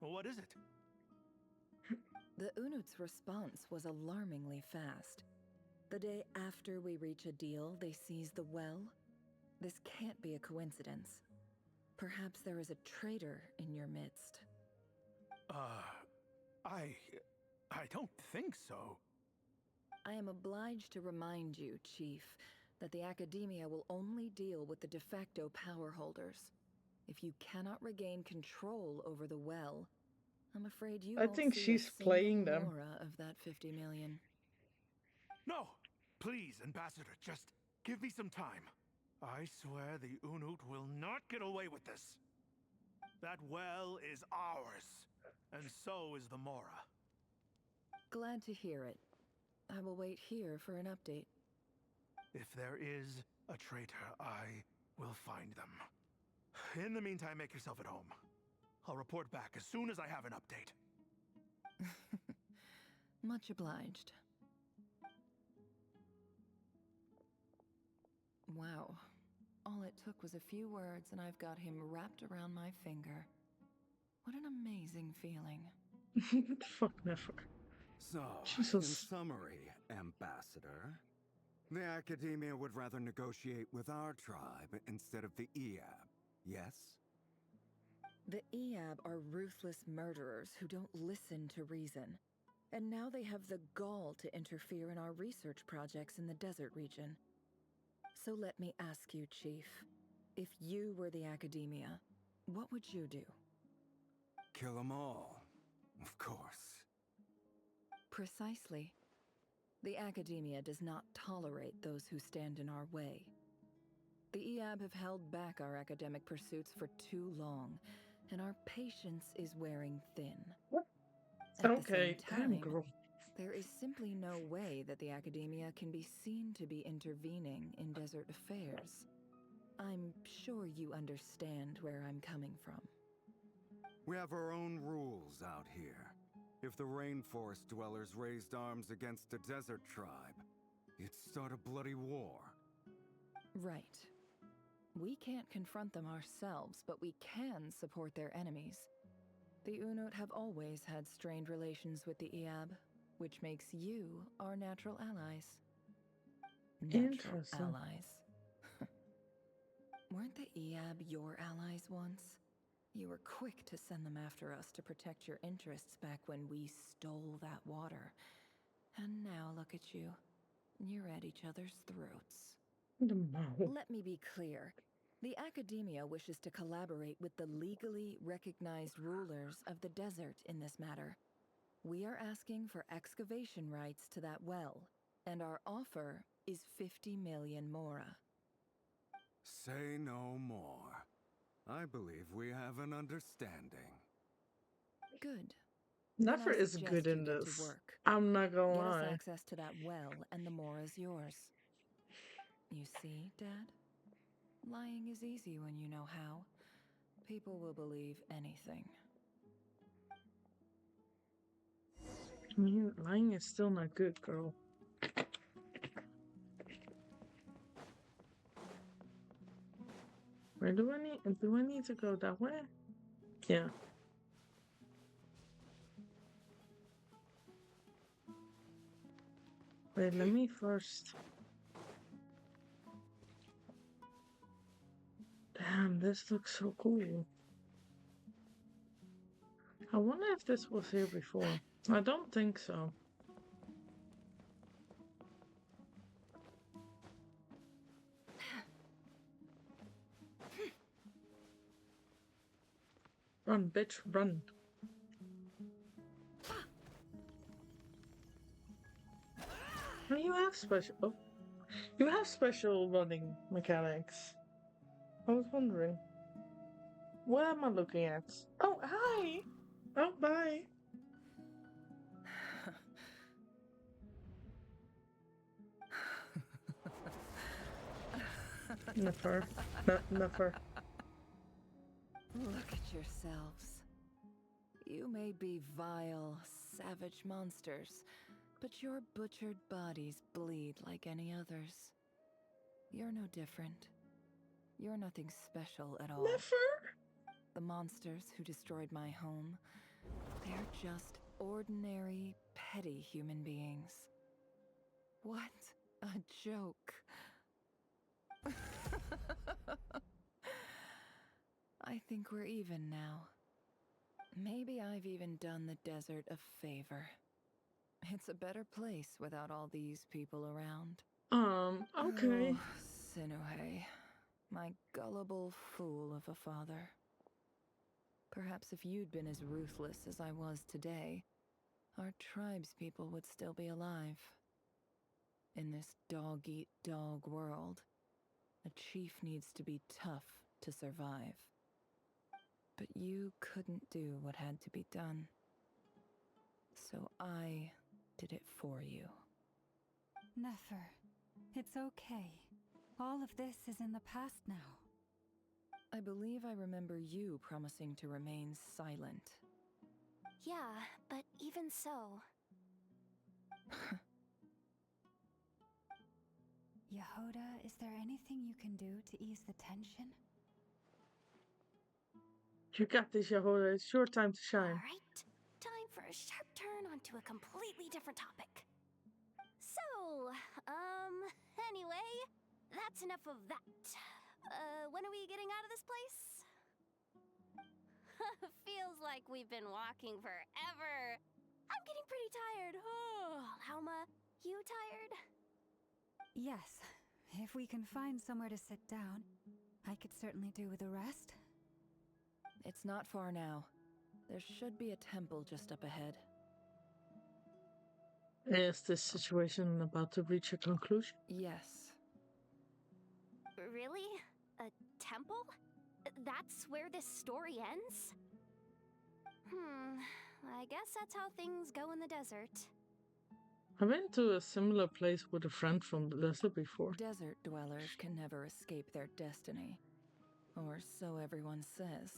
Well, what is it? The Unut's response was alarmingly fast. The day after we reach a deal, they seize the well. This can't be a coincidence. Perhaps there is a traitor in your midst. I don't think so. I am obliged to remind you, Chief, that the Academia will only deal with the de facto power holders. If you cannot regain control over the well, I'm afraid you I won't think see she's a playing single them. mora of that 50 million. No! Please, Ambassador, just give me some time. I swear the Unut will not get away with this. That well is ours, and so is the Mora. Glad to hear it. I will wait here for an update. If there is a traitor, I will find them. In the meantime, make yourself at home. I'll report back as soon as I have an update. Much obliged. Wow. All it took was a few words and I've got him wrapped around my finger. What an amazing feeling. Fuck never. So, Jesus. in summary, Ambassador, the Academia would rather negotiate with our tribe instead of the EAB, yes? The EAB are ruthless murderers who don't listen to reason. And now they have the gall to interfere in our research projects in the desert region. So let me ask you, Chief, if you were the Academia, what would you do? Kill them all, of course. Precisely. The Academia does not tolerate those who stand in our way. The EAB have held back our academic pursuits for too long, and our patience is wearing thin. At Okay, the same damn time, girl. there is simply no way that the Academia can be seen to be intervening in desert affairs. I'm sure you understand where I'm coming from. We have our own rules out here. If the rainforest dwellers raised arms against a desert tribe, it'd start a bloody war. Right. We can't confront them ourselves, but we can support their enemies. The Unut have always had strained relations with the EAB, which makes you our natural allies. Natural Interesting. allies. Weren't the EAB your allies once? You were quick to send them after us to protect your interests back when we stole that water. And now look at you. You're at each other's throats. No. Let me be clear. The Academia wishes to collaborate with the legally recognized rulers of the desert in this matter. We are asking for excavation rights to that well, and our offer is 50 million mora. Say no more. I believe we have an understanding. Good. Never Then I is suggest good you in get to this. work. I'm not gonna Get us lie. access to that well, and the mora's yours. You see, Dad? Lying is easy when you know how. People will believe anything. I mean, lying is still not good, girl. Where do I need to go that way? Yeah. Wait, let me first. Damn, this looks so cool. I wonder if this was here before. I don't think so. Run, bitch, run. Oh, you have special. Oh, you have special running mechanics. I was wondering. What am I looking at? Oh, hi! Oh, bye! Never. Never. yourselves. You may be vile, savage monsters, but your butchered bodies bleed like any others. You're no different. You're nothing special at all. Never. The monsters who destroyed my home, they're just ordinary, petty human beings. What a joke. I think we're even now. Maybe I've even done the desert a favor. It's a better place without all these people around. Okay. Oh, Sinuhe, my gullible fool of a father. Perhaps if you'd been as ruthless as I was today, our tribespeople would still be alive. In this dog-eat-dog world, a chief needs to be tough to survive. But you couldn't do what had to be done. So I did it for you. Nefer, it's okay. All of this is in the past now. I believe I remember you promising to remain silent. Yeah, but even so... Yehoda, is there anything you can do to ease the tension? You got this, Yehoda. It's your time to shine. Alright, time for a sharp turn onto a completely different topic. So, anyway, that's enough of that. When are we getting out of this place? Feels like we've been walking forever. I'm getting pretty tired. Oh, Lauma, you tired? Yes. If we can find somewhere to sit down, I could certainly do with a rest. It's not far now. There should be a temple just up ahead. Is this situation about to reach a conclusion? Yes. Really? A temple? That's where this story ends? I guess that's how things go in the desert. I've been to a similar place with a friend from the desert before. Desert dwellers can never escape their destiny. Or so everyone says.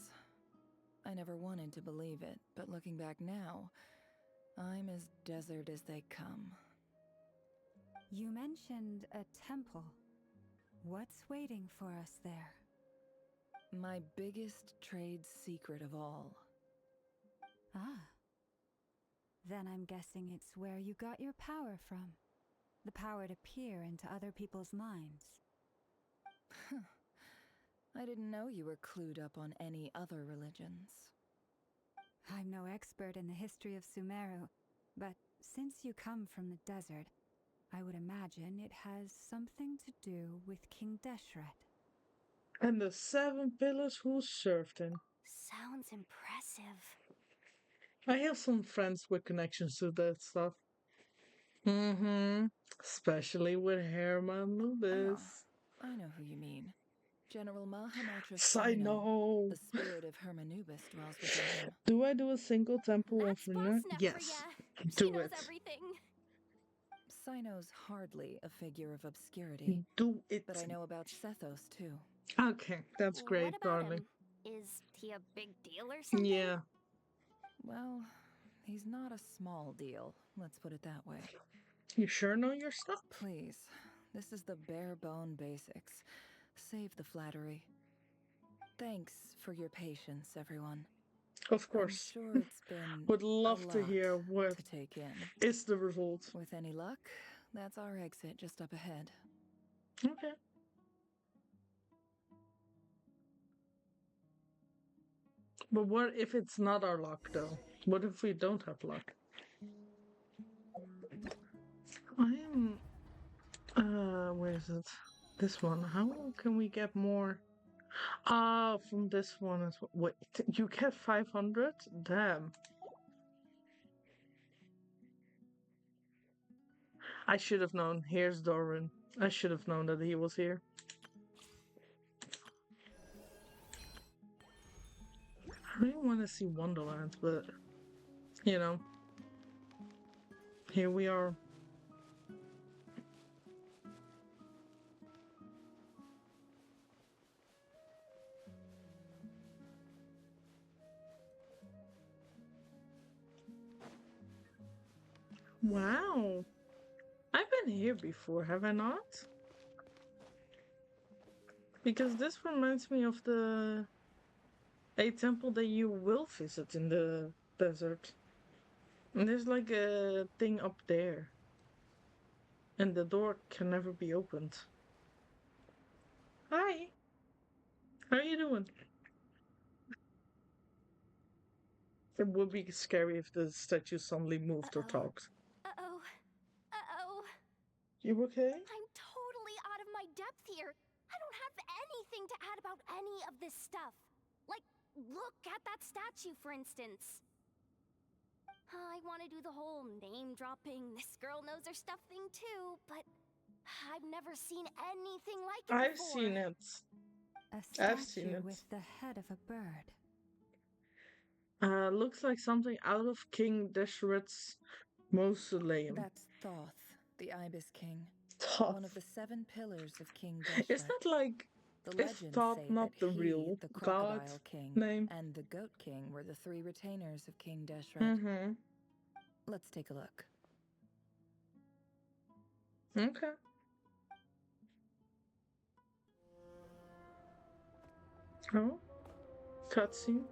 I never wanted to believe it, but looking back now, I'm as desert as they come. You mentioned a temple. What's waiting for us there? My biggest trade secret of all. Ah. Then I'm guessing it's where you got your power from. The power to peer into other people's minds. I didn't know you were clued up on any other religions. I'm no expert in the history of Sumeru, but since you come from the desert, I would imagine it has something to do with King Deshret. And the 7 pillars who served him. Sounds impressive. I have some friends with connections to that stuff. Especially with Herman Lubis. I know who you mean. General Mahamatra Sino. The spirit of Hermanubis dwells within him. Do I do a single temple on Frina? Yes. Do it. Everything. Sino's hardly a figure of obscurity. Do it. But I know about Sethos too. Okay, that's great, What about darling. him? Is he a big deal or something? Yeah. Well, he's not a small deal, let's put it that way. You sure know your stuff? Please, this is the bare bone basics. Save the flattery. Thanks for your patience, everyone. Of course. I'm sure it's been Would love a to lot hear what to take in. is the result. With any luck, that's our exit just up ahead. Okay. But what if it's not our luck, though? What if we don't have luck? Where is it? This one. How can we get more? Ah, from this one as well. Wait, you get 500? Damn. I should have known. Here's Doran. I should have known that he was here. I really want to see Wonderland, but, you know, here we are. Wow. I've been here before, have I not? Because this reminds me of a temple that you will visit in the desert. And there's like a thing up there. And the door can never be opened. Hi. How are you doing? It would be scary if the statue suddenly moved or talked. Uh-oh. Uh-oh. You okay? I'm totally out of my depth here. I don't have anything to add about any of this stuff. Like, look at that statue, for instance. I want to do the whole name-dropping, this girl knows her stuff thing too, but I've never seen anything like it I've before. seen it. A I've seen statue it. with the head of a bird. Looks like something out of King Deshret's mausoleum. That's Thoth, the Ibis King. Thoth. One of the 7 pillars of King Is Deshret. that like... The Is legends Thoth say not that the real the god Crocodile King name? and the Goat King were the 3 retainers of King Deshret. Mm-hmm. Let's take a look. Okay. Oh. Cutscene.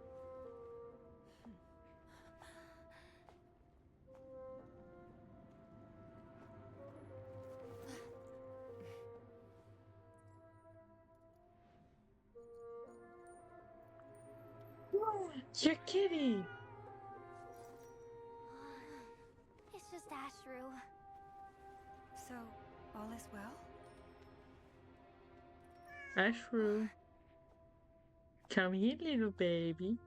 Your kitty! It's just Ashru. So, all is well? Ashru. Come here, little baby.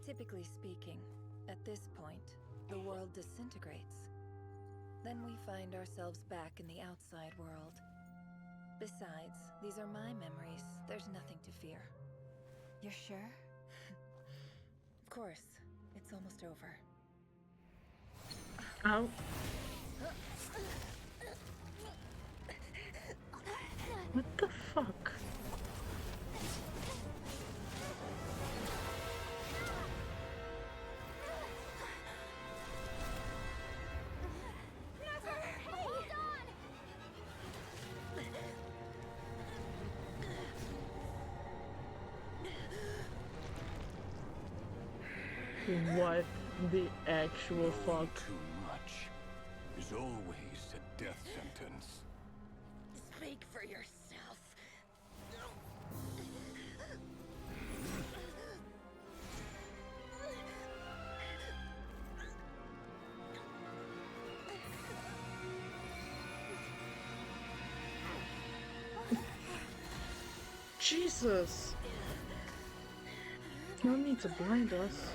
Typically speaking, at this point, the world disintegrates. Then we find ourselves back in the outside world. Besides, these are my memories. There's nothing to fear. You're sure? Of course. It's almost over. Ow. What the fuck? What the actual fuck? Too much is always a death sentence. Speak for yourself. Jesus! No need to blind us.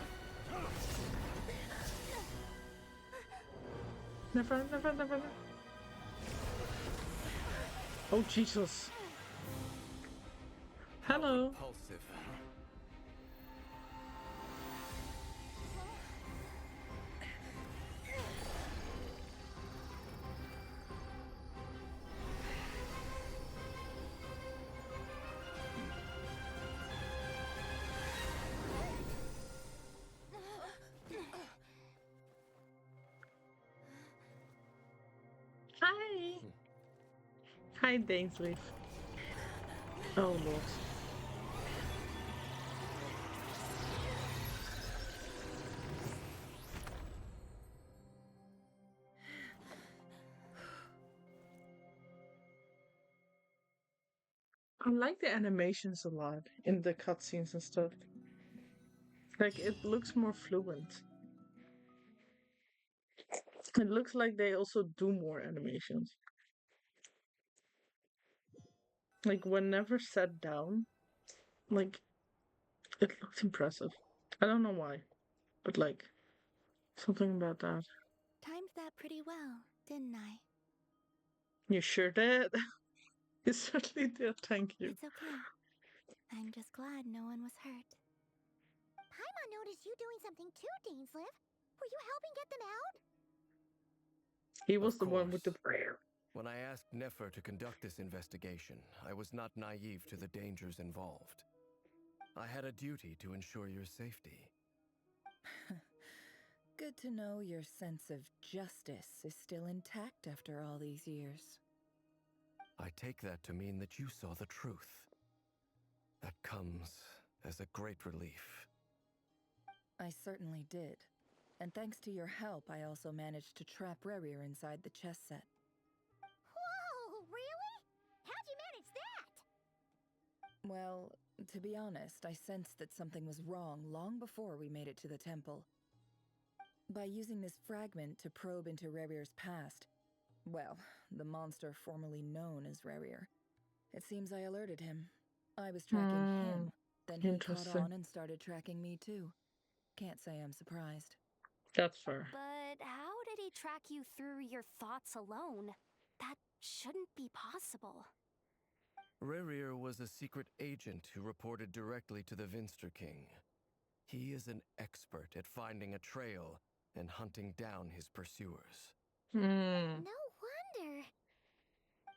Never, never, never. Oh, Jesus. Hello. Repulsive. Hi. Hi, Dainsleif. Oh, Lord. I like the animations a lot in the cutscenes and stuff. Like, it looks more fluent. It looks like they also do more animations. Like, whenever sat down, like, it looked impressive. I don't know why, but like, something about that. Timed that pretty well, didn't I? You sure did? You certainly did, thank you. It's okay. I'm just glad no one was hurt. Paimon noticed you doing something too, Dainsleif. Were you helping get them out? He was the one with the prayer. When I asked Nefer to conduct this investigation, I was not naive to the dangers involved. I had a duty to ensure your safety. Good to know your sense of justice is still intact after all these years. I take that to mean that you saw the truth. That comes as a great relief. I certainly did. And thanks to your help, I also managed to trap Rerir inside the chess set. Whoa, really? How'd you manage that? Well, to be honest, I sensed that something was wrong long before we made it to the temple. By using this fragment to probe into Rerir's past, well, the monster formerly known as Rerir, it seems I alerted him. I was tracking him, then he caught on and started tracking me too. Can't say I'm surprised. That's fair. But how did he track you through your thoughts alone? That shouldn't be possible. Rerir was a secret agent who reported directly to the Vinster King. He is an expert at finding a trail and hunting down his pursuers. No wonder.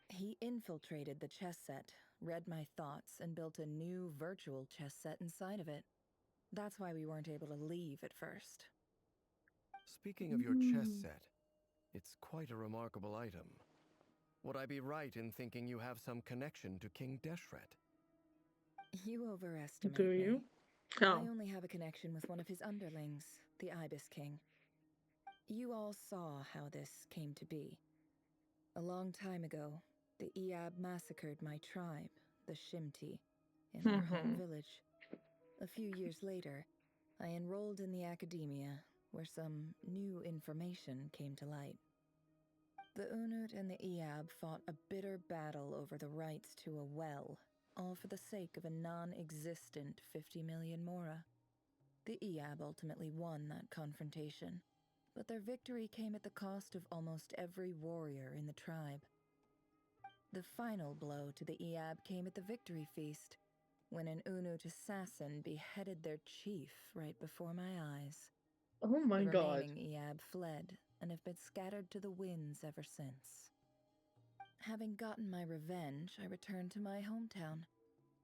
He infiltrated the chess set, read my thoughts, and built a new virtual chess set inside of it. That's why we weren't able to leave at first. Speaking of your chess set, it's quite a remarkable item. Would I be right in thinking you have some connection to King Deshret? You overestimate Do you? me. I only have a connection with one of his underlings, the Ibis King. You all saw how this came to be. A long time ago, the Iab massacred my tribe, the Shimti, in our home village. A few years later, I enrolled in the academia, where some new information came to light. The Unut and the Iab fought a bitter battle over the rights to a well, all for the sake of a non-existent 50 million mora. The Iab ultimately won that confrontation, but their victory came at the cost of almost every warrior in the tribe. The final blow to the Iab came at the victory feast, when an Unut assassin beheaded their chief right before my eyes. Oh my god. The remaining Iab fled and have been scattered to the winds ever since. Having gotten my revenge, I returned to my hometown,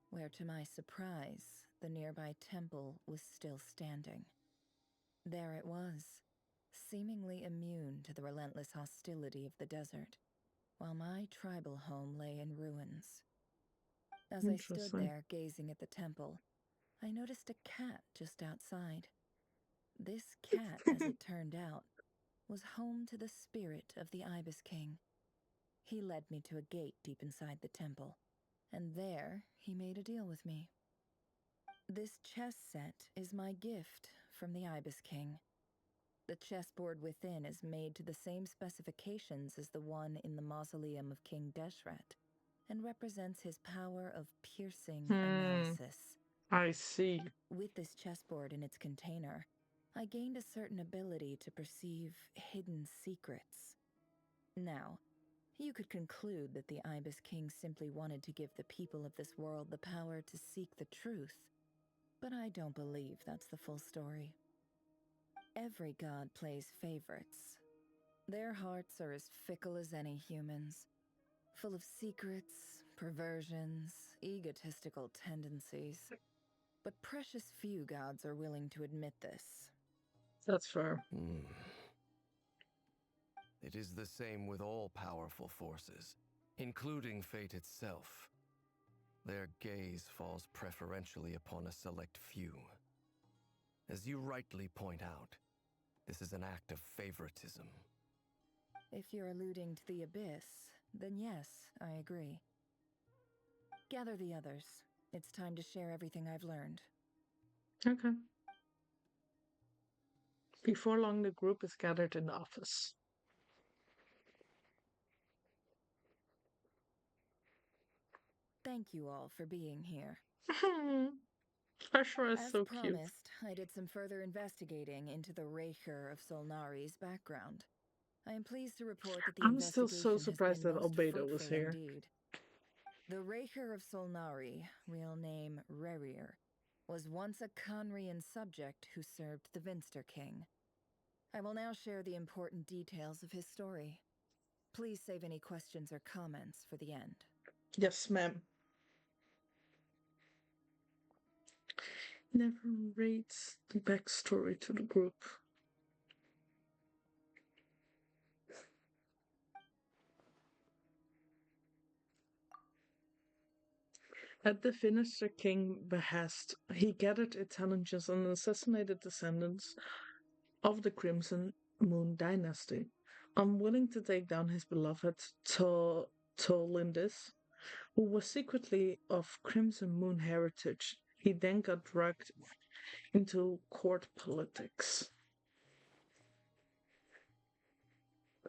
where to my surprise, the nearby temple was still standing. There it was, seemingly immune to the relentless hostility of the desert, while my tribal home lay in ruins. As I stood there gazing at the temple, I noticed a cat just outside. This cat, as it turned out, was home to the spirit of the Ibis King. He led me to a gate deep inside the temple, and there he made a deal with me. This chess set is my gift from the Ibis King. The chessboard within is made to the same specifications as the one in the mausoleum of King Deshret, and represents his power of piercing analysis. I see. With this chessboard in its container, I gained a certain ability to perceive hidden secrets. Now, you could conclude that the Ibis King simply wanted to give the people of this world the power to seek the truth, but I don't believe that's the full story. Every god plays favorites. Their hearts are as fickle as any human's, full of secrets, perversions, egotistical tendencies. But precious few gods are willing to admit this. That's fair. It is the same with all powerful forces, including fate itself. Their gaze falls preferentially upon a select few. As you rightly point out, this is an act of favoritism. If you're alluding to the Abyss, then yes, I agree. Gather the others. It's time to share everything I've learned. Okay. Before long, the group is gathered in the office. Thank you all for being here. Ashra is As so promised, I did some further investigating into the Raker of Solnari's background. I am pleased to report that the I'm still investigation so has surprised been that most Albedo was fruitful here. indeed. The Raker of Solnari, real name Rerir, was once a Conrian subject who served the Vinster King. I will now share the important details of his story. Please save any questions or comments for the end. Yes, ma'am. Never reads the backstory to the group. At the Sinister King behest, he gathered intelligence and assassinated descendants of the Crimson Moon dynasty. Unwilling to take down his beloved Tolindis, who was secretly of Crimson Moon heritage, he then got dragged into court politics.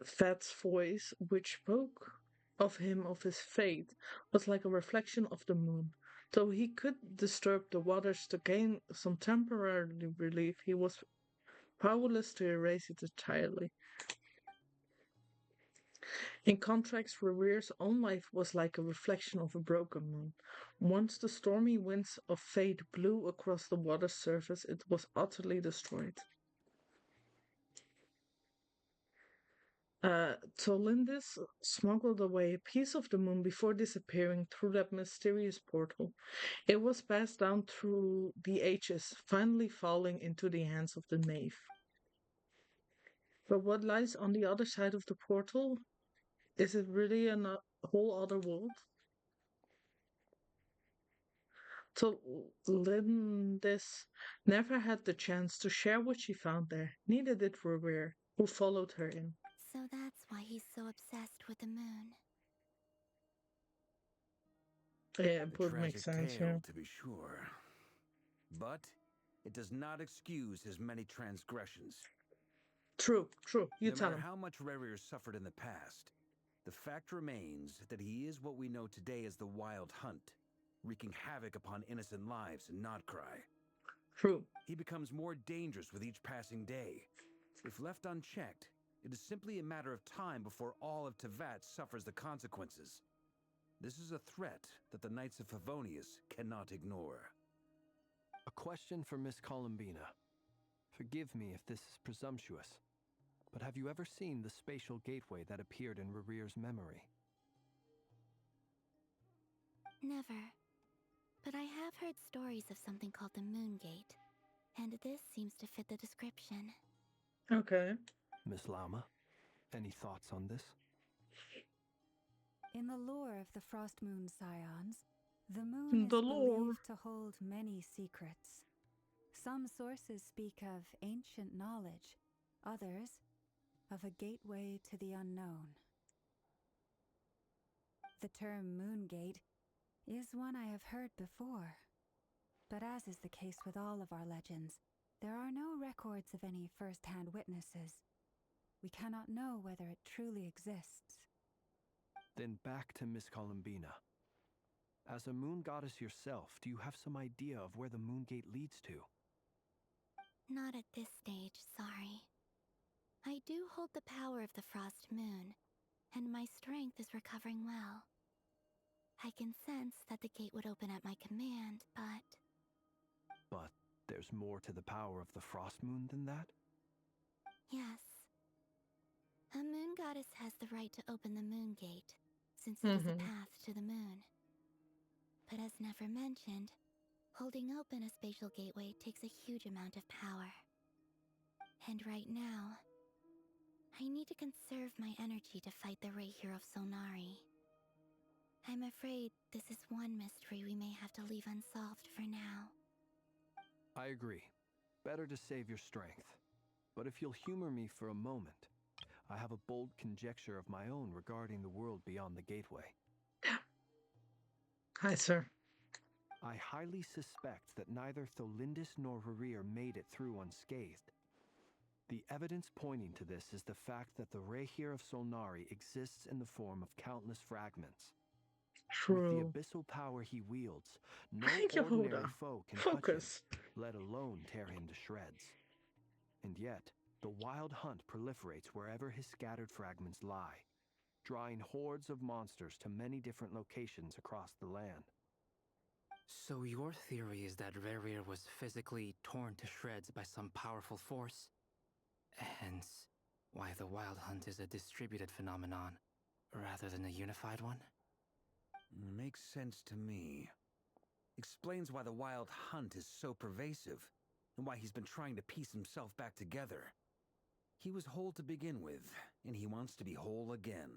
Fat's voice, which spoke of him of his fate, was like a reflection of the moon. Though he could disturb the waters to gain some temporary relief, he was powerless to erase it entirely. In contrast, Revere's own life was like a reflection of a broken moon. Once the stormy winds of fate blew across the water's surface, it was utterly destroyed. Tolindis smuggled away a piece of the moon before disappearing through that mysterious portal. It was passed down through the ages, finally falling into the hands of the knave. But what lies on the other side of the portal? Is it really a whole other world? Tolindis never had the chance to share what she found there, neither did Revere, who followed her in. So that's why he's so obsessed with the moon. Yeah, it A would make tragic sense, tale, yeah. to be sure. But it does not excuse his many transgressions. True. You no tell matter him. how much Rerir suffered in the past, the fact remains that he is what we know today as the Wild Hunt, wreaking havoc upon innocent lives in Nod-Krai. True. He becomes more dangerous with each passing day. If left unchecked, it is simply a matter of time before all of Teyvat suffers the consequences. This is a threat that the Knights of Favonius cannot ignore. A question for Miss Columbina. Forgive me if this is presumptuous, but have you ever seen the spatial gateway that appeared in Rerir's memory? Never. But I have heard stories of something called the Moon Gate, and this seems to fit the description. Okay. Miss Lama, any thoughts on this? In the lore of the Frost Moon Scions, the moon The is lore. believed to hold many secrets. Some sources speak of ancient knowledge, others of a gateway to the unknown. The term Moongate is one I have heard before, but as is the case with all of our legends, there are no records of any first-hand witnesses. We cannot know whether it truly exists. Then back to Miss Columbina. As a moon goddess yourself, do you have some idea of where the Moongate leads to? Not at this stage, sorry. I do hold the power of the Frost Moon, and my strength is recovering well. I can sense that the gate would open at my command, but... But there's more to the power of the Frost Moon than that? Yes. A moon goddess has the right to open the Moon Gate, since it is a path to the moon. But as never mentioned, holding open a spatial gateway takes a huge amount of power. And right now, I need to conserve my energy to fight the Rahier of Solnari. I'm afraid this is one mystery we may have to leave unsolved for now. I agree. Better to save your strength. But if you'll humor me for a moment, I have a bold conjecture of my own regarding the world beyond the gateway. Hi, sir. I highly suspect that neither Tholindis nor Rerir made it through unscathed. The evidence pointing to this is the fact that the Rahier of Solnari exists in the form of countless fragments. True. With the abyssal power he wields, no Yoda, ordinary foe can touch focus. him, let alone tear him to shreds. And yet, the Wild Hunt proliferates wherever his scattered fragments lie, drawing hordes of monsters to many different locations across the land. So your theory is that Rerir was physically torn to shreds by some powerful force? Hence, why the Wild Hunt is a distributed phenomenon, rather than a unified one? Makes sense to me. Explains why the wild hunt is so pervasive, and why he's been trying to piece himself back together. He was whole to begin with, and he wants to be whole again.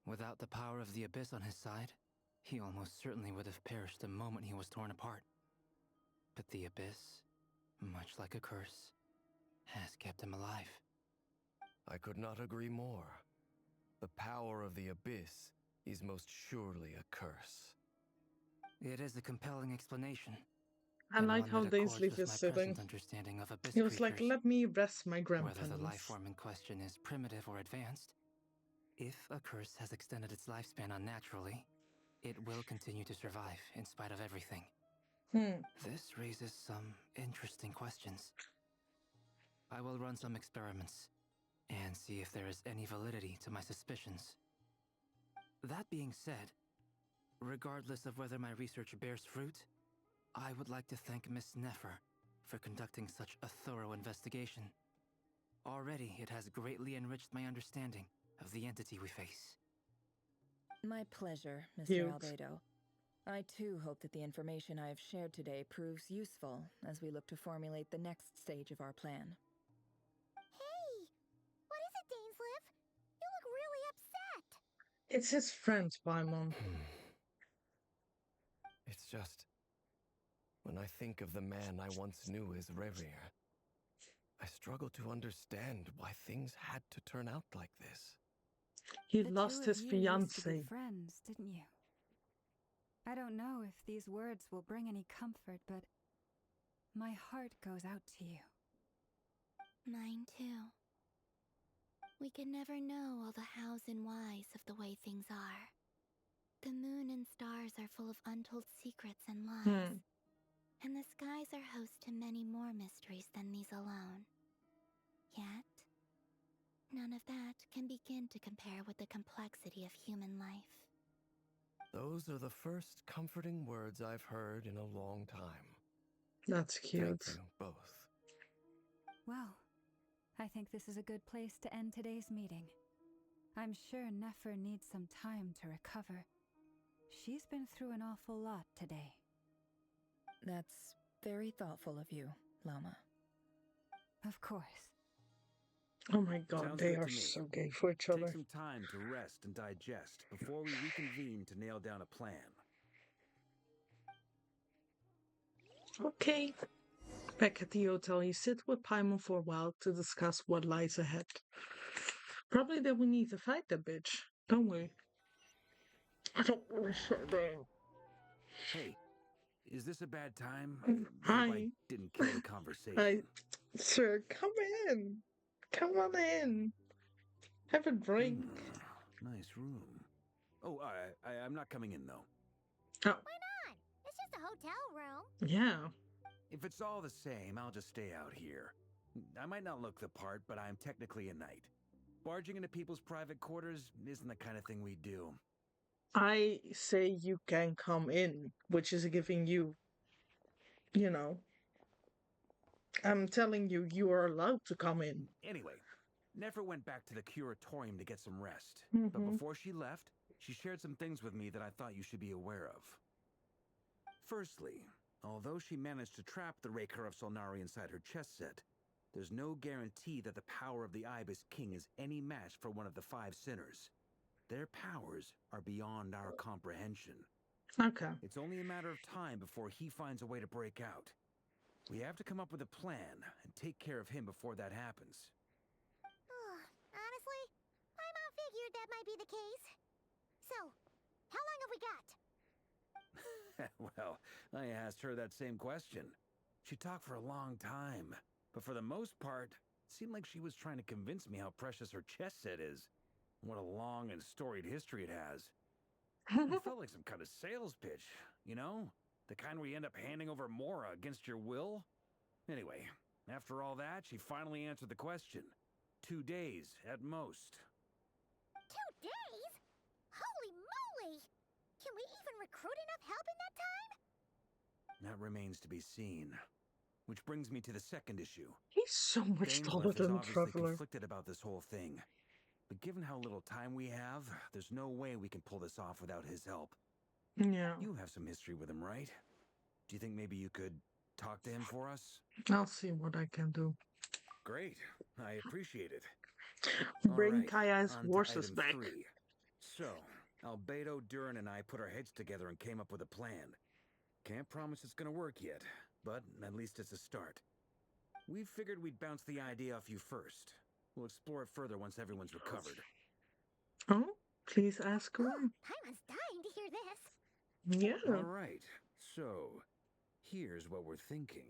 Without the power of the Abyss on his side, he almost certainly would have perished the moment he was torn apart. But the Abyss, much like a curse, has kept him alive. I could not agree more. The power of the Abyss is most surely a curse. It is a compelling explanation. I like how Dainsleif is sitting. Understanding of Abyss He was like, creatures. let me rest my Whether the grandparents. life form in question is primitive or advanced, if a curse has extended its lifespan unnaturally, it will continue to survive in spite of everything. This raises some interesting questions. I will run some experiments and see if there is any validity to my suspicions. That being said, regardless of whether my research bears fruit, I would like to thank Miss Nefer for conducting such a thorough investigation. Already, it has greatly enriched my understanding of the entity we face. My pleasure, Mr. Cute. Albedo. I too hope that the information I have shared today proves useful as we look to formulate the next stage of our plan. Hey! What is it, Dainsleif? You look really upset! It's his friend, Paimon. It's just... when I think of the man I once knew as Revir, I struggle to understand why things had to turn out like this. He The lost two of his you used to be fiancée. friends, didn't you? I don't know if these words will bring any comfort, but my heart goes out to you. Mine too. We could never know all the hows and whys of the way things are. The moon and stars are full of untold secrets and lies. And the skies are host to many more mysteries than these alone. Yet, none of that can begin to compare with the complexity of human life. Those are the first comforting words I've heard in a long time. That's cute. Thank you, both. Well, I think this is a good place to end today's meeting. I'm sure Nefer needs some time to recover. She's been through an awful lot today. That's very thoughtful of you, Lama. Of course. Oh my god, Sounds they good are to me. so gay for each other. Take some time to rest and digest before we reconvene to nail down a plan. Okay. Back at the hotel, you sit with Paimon for a while to discuss what lies ahead. Probably that we need to fight that bitch, don't we? I don't want to shut down. Hey, is this a bad time? Hi. Hope I didn't kill the conversation. Hi. Sir, come in. Come on in. Have a drink. Nice room. Oh, I'm not coming in, though. Oh. Why not? It's just a hotel room. Yeah. If it's all the same, I'll just stay out here. I might not look the part, but I'm technically a knight. Barging into people's private quarters isn't the kind of thing we do. I say you can come in, which is giving you, you know. I'm telling you, you are allowed to come in. Anyway, Nefer went back to the curatorium to get some rest. Mm-hmm. But before she left, she shared some things with me that I thought you should be aware of. Firstly, although she managed to trap the Raker of Solnari inside her chess set, there's no guarantee that the power of the Ibis King is any match for one of the 5 sinners. Their powers are beyond our comprehension. Okay. It's only a matter of time before he finds a way to break out. We have to come up with a plan and take care of him before that happens. Honestly, my mom figured that might be the case. So, how long have we got? Well, I asked her that same question. She talked for a long time, but for the most part, it seemed like she was trying to convince me how precious her chess set is. What a long and storied history it has. It felt like some kind of sales pitch, you know? The kind where you end up handing over Mora against your will? Anyway, after all that, she finally answered the question. 2 days, at most. 2 days? Holy moly! Can we even recruit enough help in that time? That remains to be seen. Which brings me to the second issue. He's so much taller Dainsleif is than obviously Traveler. conflicted about this whole thing. But given how little time we have, there's no way we can pull this off without his help. Yeah. You have some history with him, right? Do you think maybe you could talk to him for us? I'll see what I can do. Great. I appreciate it. Bring All right, Kaya's on to horses item back. 3. So, Albedo, Durin, and I put our heads together and came up with a plan. Can't promise it's gonna work yet, but at least it's a start. We figured we'd bounce the idea off you first. We'll explore it further once everyone's recovered. Oh, please ask away. Paimon's dying to hear this. Yeah. All right, so here's what we're thinking.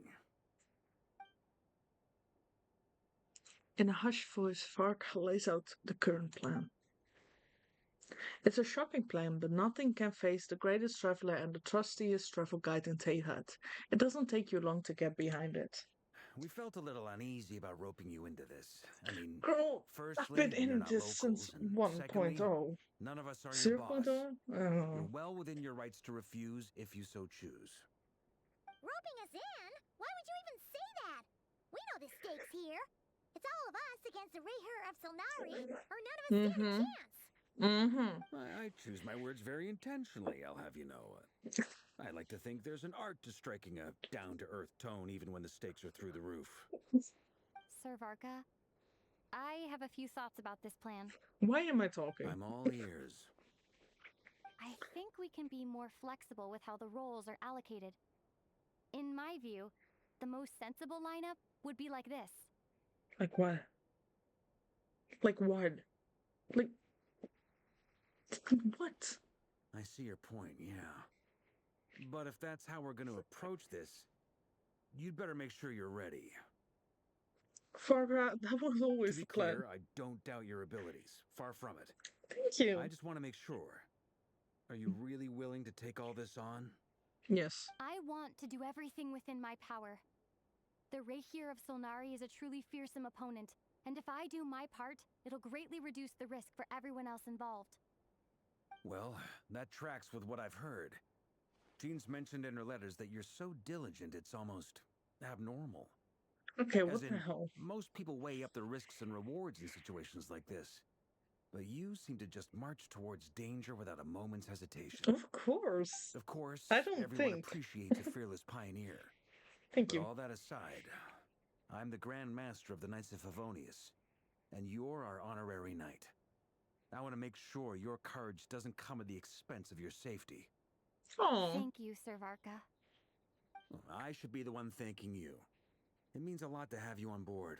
In a hushed voice, Vark lays out the current plan. It's a shocking plan, but nothing can face the greatest traveler and the trustiest travel guide in Teyvat. It doesn't take you long to get behind it. We felt a little uneasy about roping you into this. I mean, Girl, I've firstly, been you're in not this since locals, and 1.0. secondly, none of us are your boss. 0.0? You're well within your rights to refuse if you so choose. Roping us in? Why would you even say that? We know the stakes here. It's all of us against the Reher of Solnari, or none of us stand a chance. I choose my words very intentionally, I'll have you know. I like to think there's an art to striking a down-to-earth tone even when the stakes are through the roof. Sir Varka, I have a few thoughts about this plan. Why am I talking? I'm all ears. I think we can be more flexible with how the roles are allocated. In my view, the most sensible lineup would be like this. Like what? Like what? Like... What? I see your point, yeah. But if that's how we're going to approach this, you'd better make sure you're ready. Fargra, that was always the plan. To be clear, I don't doubt your abilities. Far from it. Thank you. I just want to make sure. Are you really willing to take all this on? Yes. I want to do everything within my power. The Rehyr of Solnari is a truly fearsome opponent, and if I do my part, it'll greatly reduce the risk for everyone else involved. Well, that tracks with what I've heard. Jean's mentioned in her letters that you're so diligent it's almost abnormal. Okay, what the hell? Most people weigh up the risks and rewards in situations like this. But you seem to just march towards danger without a moment's hesitation. Of course. Of course, I don't everyone think. appreciates a fearless pioneer. Thank but you. All that aside, I'm the Grand Master of the Knights of Favonius, and you're our honorary knight. I want to make sure your courage doesn't come at the expense of your safety. Oh. Thank you, Sir Varka. I should be the one thanking you. It means a lot to have you on board.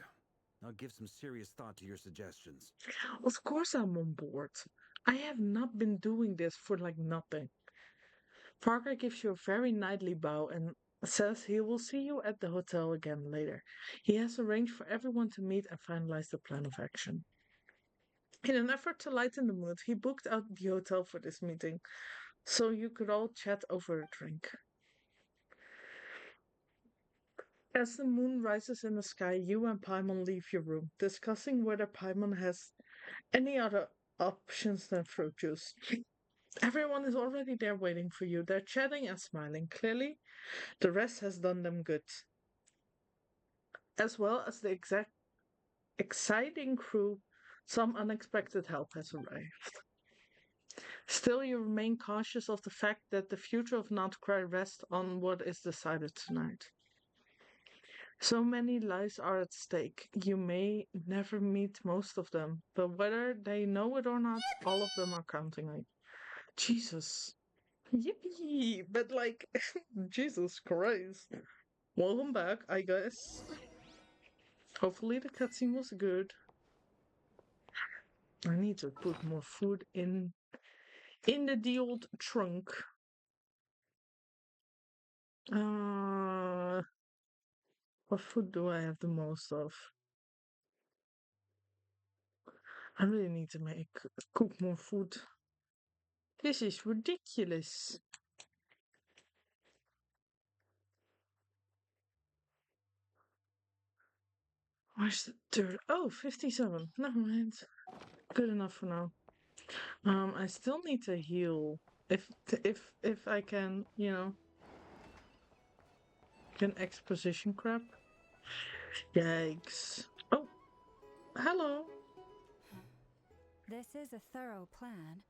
I'll give some serious thought to your suggestions. Of course I'm on board. I have not been doing this for like nothing. Parker gives you a very knightly bow and says he will see you at the hotel again later. He has arranged for everyone to meet and finalize the plan of action. In an effort to lighten the mood, he booked out the hotel for this meeting, so you could all chat over a drink. As the moon rises in the sky, you and Paimon leave your room, discussing whether Paimon has any other options than fruit juice. Everyone is already there waiting for you. They're chatting and smiling. Clearly, the rest has done them good. As well as the exciting crew, some unexpected help has arrived. Still, you remain cautious of the fact that the future of Nod-Krai rests on what is decided tonight. So many lives are at stake. You may never meet most of them, but whether they know it or not, all of them are counting on you. Jesus. Yippee! But like, Jesus Christ. Welcome back, I guess. Hopefully the cutscene was good. I need to put more food in the old trunk. What food do I have the most of? I really need to cook more food. This is ridiculous. Where's the third? Oh, 57. Never mind. Good enough for now. I still need to heal. If I can, you know. Can exposition crap? Yikes. Oh, hello. This is a thorough plan,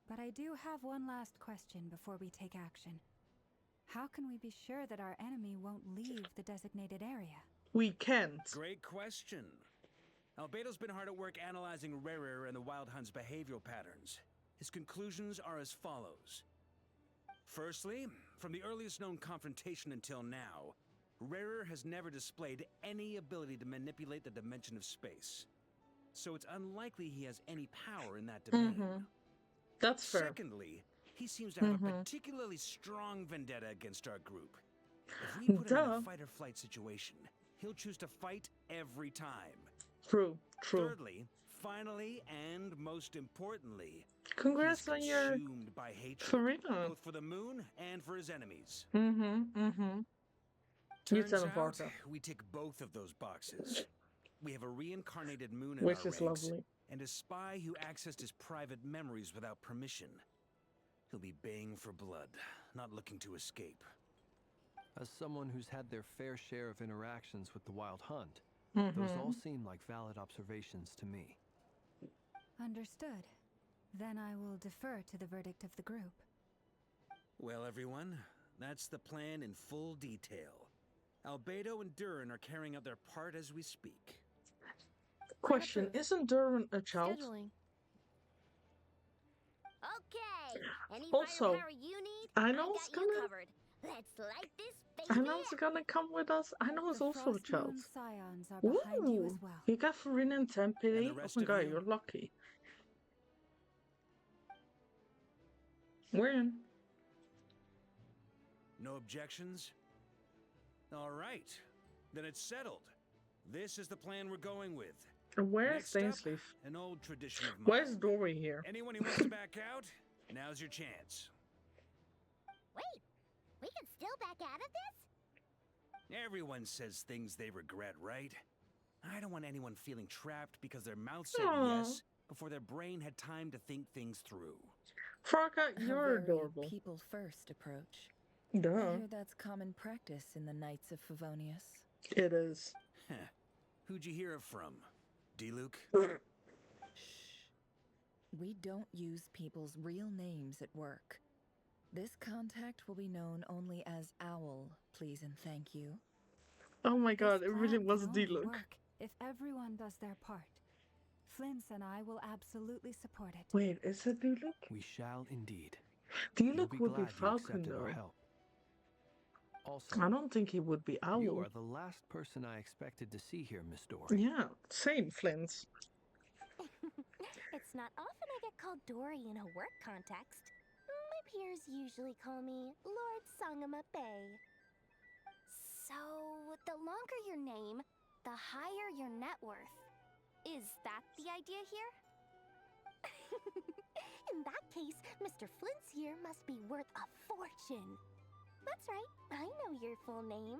but I do have one last question before we take action. How can we be sure that our enemy won't leave the designated area? We can't. Great question. Albedo's been hard at work analyzing Rarer and the Wild Hunt's behavioral patterns. His conclusions are as follows. Firstly, from the earliest known confrontation until now, Rarer has never displayed any ability to manipulate the dimension of space. So it's unlikely he has any power in that domain. That's fair. Secondly, he seems to have a particularly strong vendetta against our group. If we put him in a fight-or-flight situation, he'll choose to fight every time. True. Thirdly, finally, and most importantly, congrats he's on your consumed by hatred, Farina. both for the moon and for his enemies. You Turns out, we tick both of those boxes. We have a reincarnated moon in Which our is ranks, lovely. and a spy who accessed his private memories without permission. He'll be baying for blood, not looking to escape. As someone who's had their fair share of interactions with the Wild Hunt, Mm-hmm. those all seem like valid observations to me. Understood. Then I will defer to the verdict of the group. Well, everyone, that's the plan in full detail. Albedo and Durin are carrying out their part as we speak. Question, isn't Durin a child? Scheduling. Okay. Any Also, firepower you need, I know got it's you gonna... covered. Let's light this I baby. know it's gonna come with us. I know it's The also a Frost child. Moon Scions are behind you as well. You got Farina and Tempede? And the Oh rest my of god, you? you're lucky. We're in. No objections? All right. Then it's settled. This is the plan we're going with. Where's Next up, Stainsleaf? an old tradition of mine. Where's Dory here? Anyone who wants to back out, now's your chance. Wait, we can still back out of this? Everyone says things they regret, right? I don't want anyone feeling trapped because their mouth said yes before their brain had time to think things through. Farka, you're A very adorable. people-first approach. Duh. I hear that's common practice in the Knights of Favonius. It is. Who'd you hear it from? D-Luke? We don't use people's real names at work. This contact will be known only as Owl, please and thank you. Oh my god, This it really plan was can only D-Luke. work if everyone does their part. Flint's and I will absolutely support it. Wait, is it D-Luke? We shall indeed. D-Luke You'll would be glad you Falcon accepted our though. help. Also, I don't think he would be Owl. you are the last person I expected to see here, Miss Dory. Yeah, same, Flint. It's not often I get called Dory in a work context. My peers usually call me Lord Sangamabe. So, the longer your name, the higher your net worth. Is that the idea here? In that case, Mr. Flint's here must be worth a fortune. That's right, I know your full name.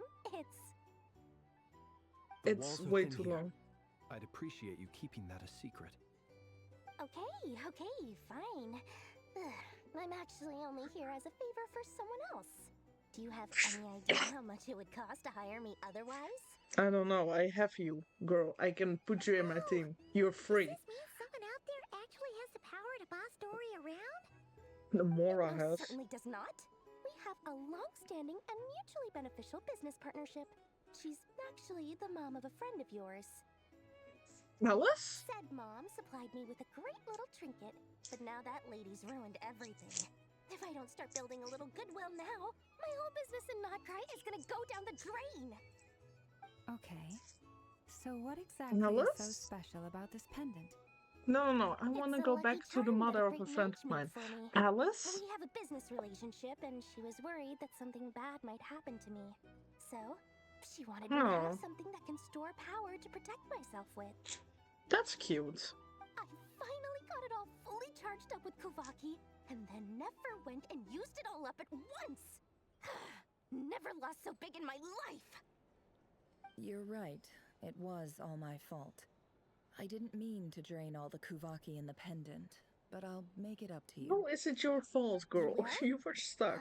The It's walls are way thin too here. long. I'd appreciate you keeping that a secret. Okay, fine. Ugh, I'm actually only here as a favor for someone else. Do you have any idea how much it would cost to hire me otherwise? I don't know, I have you, girl. I can put you in my team. You're free. Does this mean someone out there actually has the power to boss Dory around? The Mora It has. most certainly does not. We have a long-standing and mutually beneficial business partnership. She's actually the mom of a friend of yours. Alice? Said mom supplied me with a great little trinket, but now that lady's ruined everything. If I don't start building a little goodwill now, my whole business in Nod-Krai is gonna go down the drain. Okay. So what exactly Alice? is so special about this pendant? No, I want to It's a go lucky back to the charm that mother of a great friend of match mine. made for me. Alice? We have a business relationship, and she was worried that something bad might happen to me. So, she wanted me to Aw. have something that can store power to protect myself with. That's cute. I finally got it all fully charged up with Kuvaki, and then never went and used it all up at once! Never lost so big in my life! You're right. It was all my fault. I didn't mean to drain all the Kuvaki in the pendant, but I'll make it up to you. Oh, is it your fault, girl? You were stuck.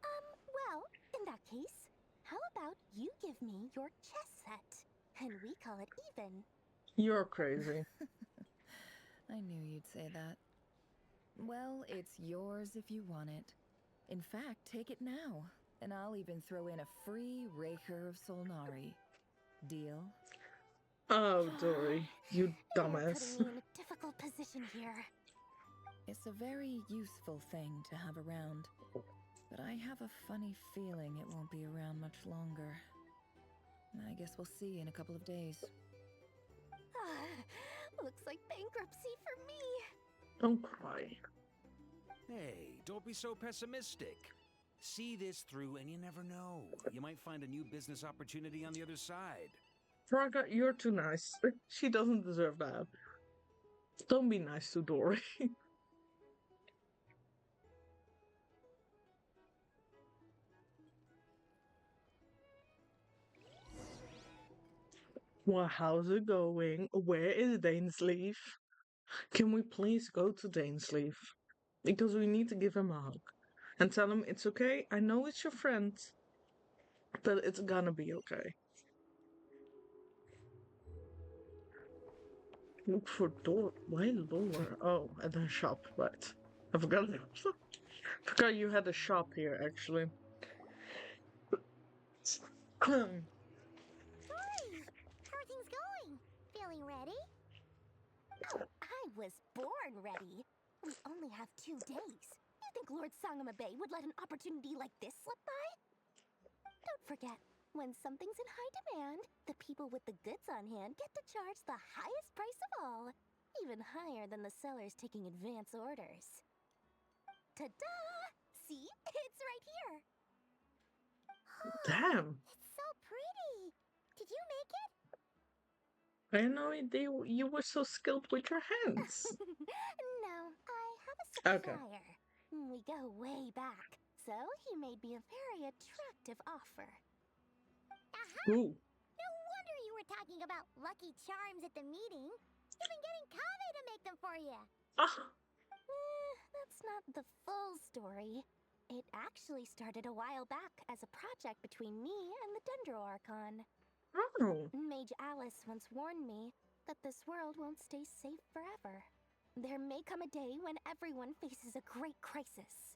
Well, in that case, how about you give me your chess set? And we call it even. You're crazy. I knew you'd say that. Well, it's yours if you want it. In fact, take it now, and I'll even throw in a free Raker of Solnari. Deal? Oh, Dory, you You're putting dumbass. me in a difficult position here. It's a very useful thing to have around, but I have a funny feeling it won't be around much longer. I guess we'll see in a couple of days. Looks like bankruptcy for me. Don't cry. Hey, don't be so pessimistic. See this through and you never know. You might find a new business opportunity on the other side. Braga, you're too nice. She doesn't deserve that. Don't be nice to Dory. Well, how's it going? Where is Dainsleif? Can we please go to Dainsleif? Because we need to give him a hug. And tell him it's okay. I know it's your friend. But it's gonna be okay. Look for door. Why lower? Oh, at the shop, right. I forgot. Forgot you had a shop here, actually. Sorry. How are things going? Feeling ready? Oh, I was born ready. We only have 2 days. You think Lord Sangamabe would let an opportunity like this slip by? Don't forget, when something's in high demand, the people with the goods on hand get to charge the highest price of all, even higher than the sellers taking advance orders. Ta-da! See? It's right here. Damn. It's so pretty. Did you make it? I know you were so skilled with your hands. No, I have a Okay. supplier. We go way back, so he made me a very attractive offer. Aha! Ooh. No wonder you were talking about lucky charms at the meeting. You've been getting Kave to make them for you. That's not the full story. It actually started a while back as a project between me and the Dendro Archon. Oh. Mage Alice once warned me that this world won't stay safe forever. There may come a day when everyone faces a great crisis.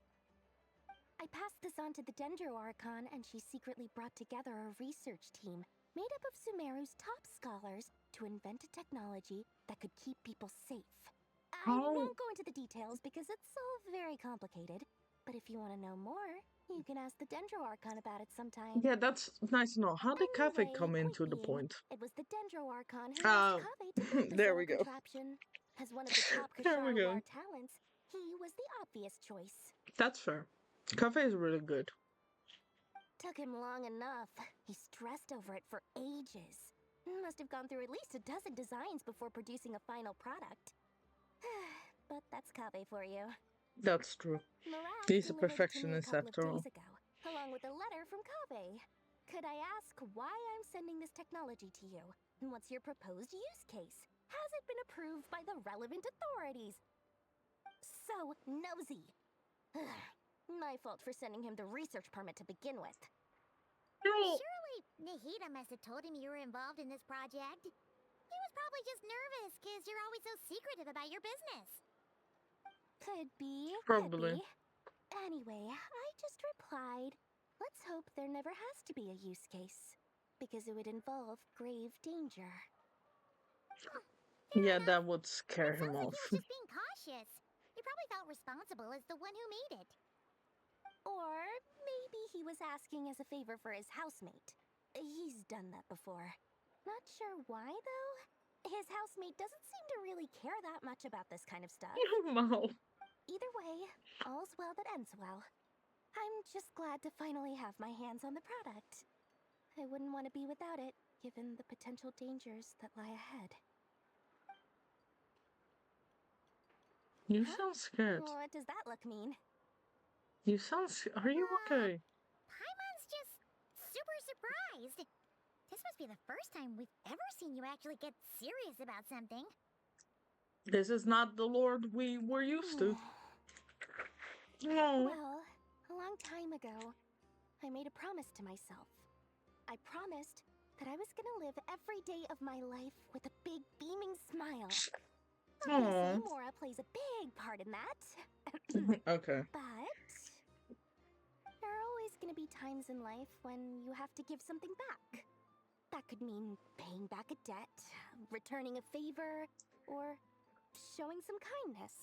I passed this on to the Dendro Archon, and she secretly brought together a research team made up of Sumeru's top scholars to invent a technology that could keep people safe. I won't go into the details because it's all very complicated, but if you want to know more, you can ask the Dendro Archon about it sometime. Yeah, that's nice to know. How did Cafe come into the point? It was the Dendro Archon who asked Kave to build this there little we go. contraption. As one of the top There we go. Kashar talents, he was the obvious choice. That's fair. Cafe is really good. Took him long enough. He stressed over it for ages. Must have gone through at least a dozen designs before producing a final product. But that's Kave for you. That's true. Mirage He's a delivered it to me a perfectionist couple of after all. days ago, along with a letter from Kave. Could I ask why I'm sending this technology to you? And what's your proposed use case? Has it been approved by the relevant authorities? So nosy. My fault for sending him the research permit to begin with. Surely Nahida must have told him you were involved in this project. He was probably just nervous because you're always so secretive about your business. Could be. Probably. Could be. Anyway, I just replied, let's hope there never has to be a use case, because it would involve grave danger. Yeah, that would scare him off. He was just being cautious. He probably felt responsible as the one who made it. Or maybe he was asking as a favor for his housemate. He's done that before. Not sure why, though. His housemate doesn't seem to really care that much about this kind of stuff. No. Either way, all's well that ends well. I'm just glad to finally have my hands on the product. I wouldn't want to be without it, given the potential dangers that lie ahead. You sound scared. What does that look mean? You sound. Are you okay? Paimon's just super surprised. This must be the first time we've ever seen you actually get serious about something. This is not the Lord we were used to. No. Well, a long time ago, I made a promise to myself. I promised that I was gonna live every day of my life with a big beaming smile. Obviously, Aw. Mora plays a big part in that. Okay. But there are always going to be times in life when you have to give something back. That could mean paying back a debt, returning a favor, or showing some kindness.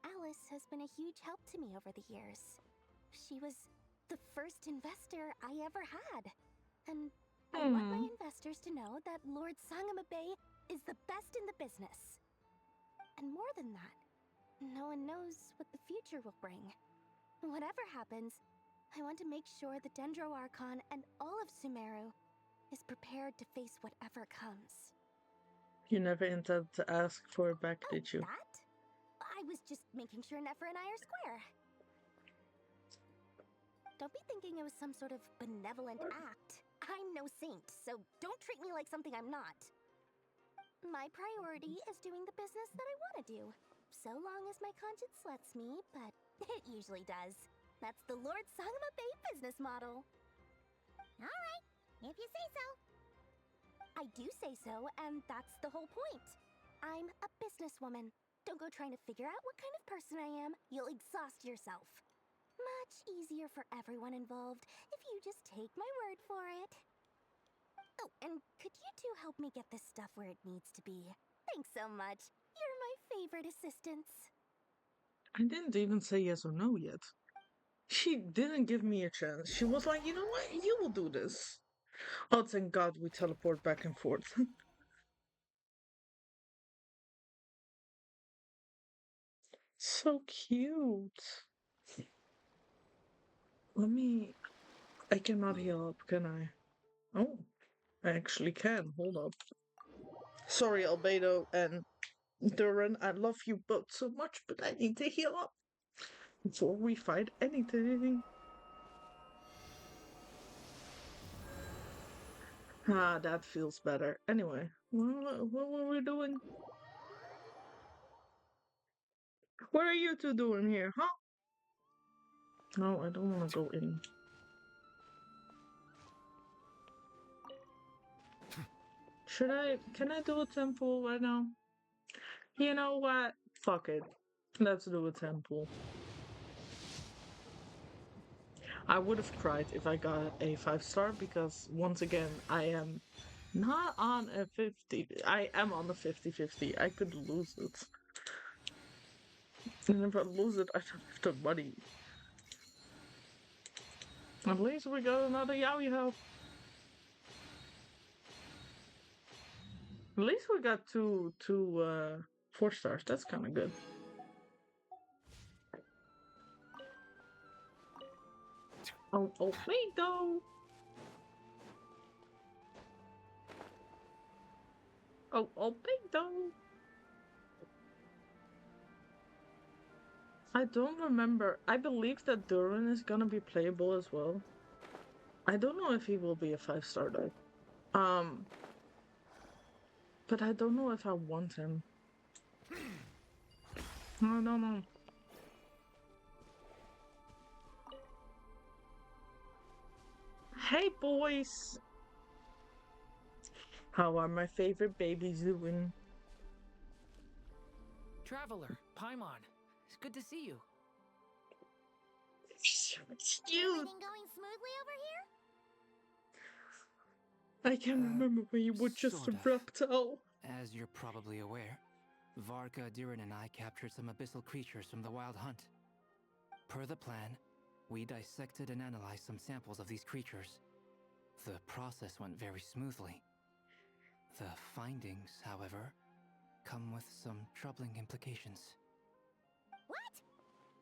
Alice has been a huge help to me over the years. She was the first investor I ever had. And I want my investors to know that Lord Sangamabe is the best in the business. And more than that, no one knows what the future will bring. Whatever happens, I want to make sure the Dendro Archon and all of Sumeru is prepared to face whatever comes. You never intended to ask for it back, did you? That? I was just making sure Nefer and I are square. Don't be thinking it was some sort of benevolent act. I'm no saint, so don't treat me like something I'm not. My priority is doing the business that I want to do, so long as my conscience lets me, but it usually does. That's the Lord Sangamabe business model. Alright, if you say so. I do say so, and that's the whole point. I'm a businesswoman. Don't go trying to figure out what kind of person I am. You'll exhaust yourself. Much easier for everyone involved if you just take my word for it. Oh, and could you two help me get this stuff where it needs to be? Thanks so much. You're my favorite assistants. I didn't even say yes or no yet. She didn't give me a chance. She was like, you know what? You will do this. Oh, thank God we teleport back and forth. So cute. I cannot heal up, can I? Oh, I actually can. Hold up. Sorry, Albedo and Duran, I love you both so much, but I need to heal up before we fight anything. Ah, that feels better. Anyway, what were we doing? What are you two doing here, huh? No, I don't want to go in. Can I do a temple right now? You know what? Fuck it. Let's do a temple. I would have cried if I got a 5-star because, once again, I am not on a 50. I am on a 50-50. I could lose it. And if I lose it, I don't have the money. At least we got another Yaoi. At least we got two 4-stars. That's kind of good. Oh, wait though. Oh, wait though. I don't remember. I believe that Duran is gonna be playable as well. I don't know if he will be a 5-star though. But I don't know if I want him. I don't know. Hey boys! How are my favorite babies doing? Traveler, Paimon, it's good to see you. Cute! Everything going smoothly over here? I can't remember when you were just a reptile. As you're probably aware, Varka, Diran, and I captured some abyssal creatures from the Wild Hunt. Per the plan, we dissected and analyzed some samples of these creatures. The process went very smoothly. The findings, however, come with some troubling implications. What?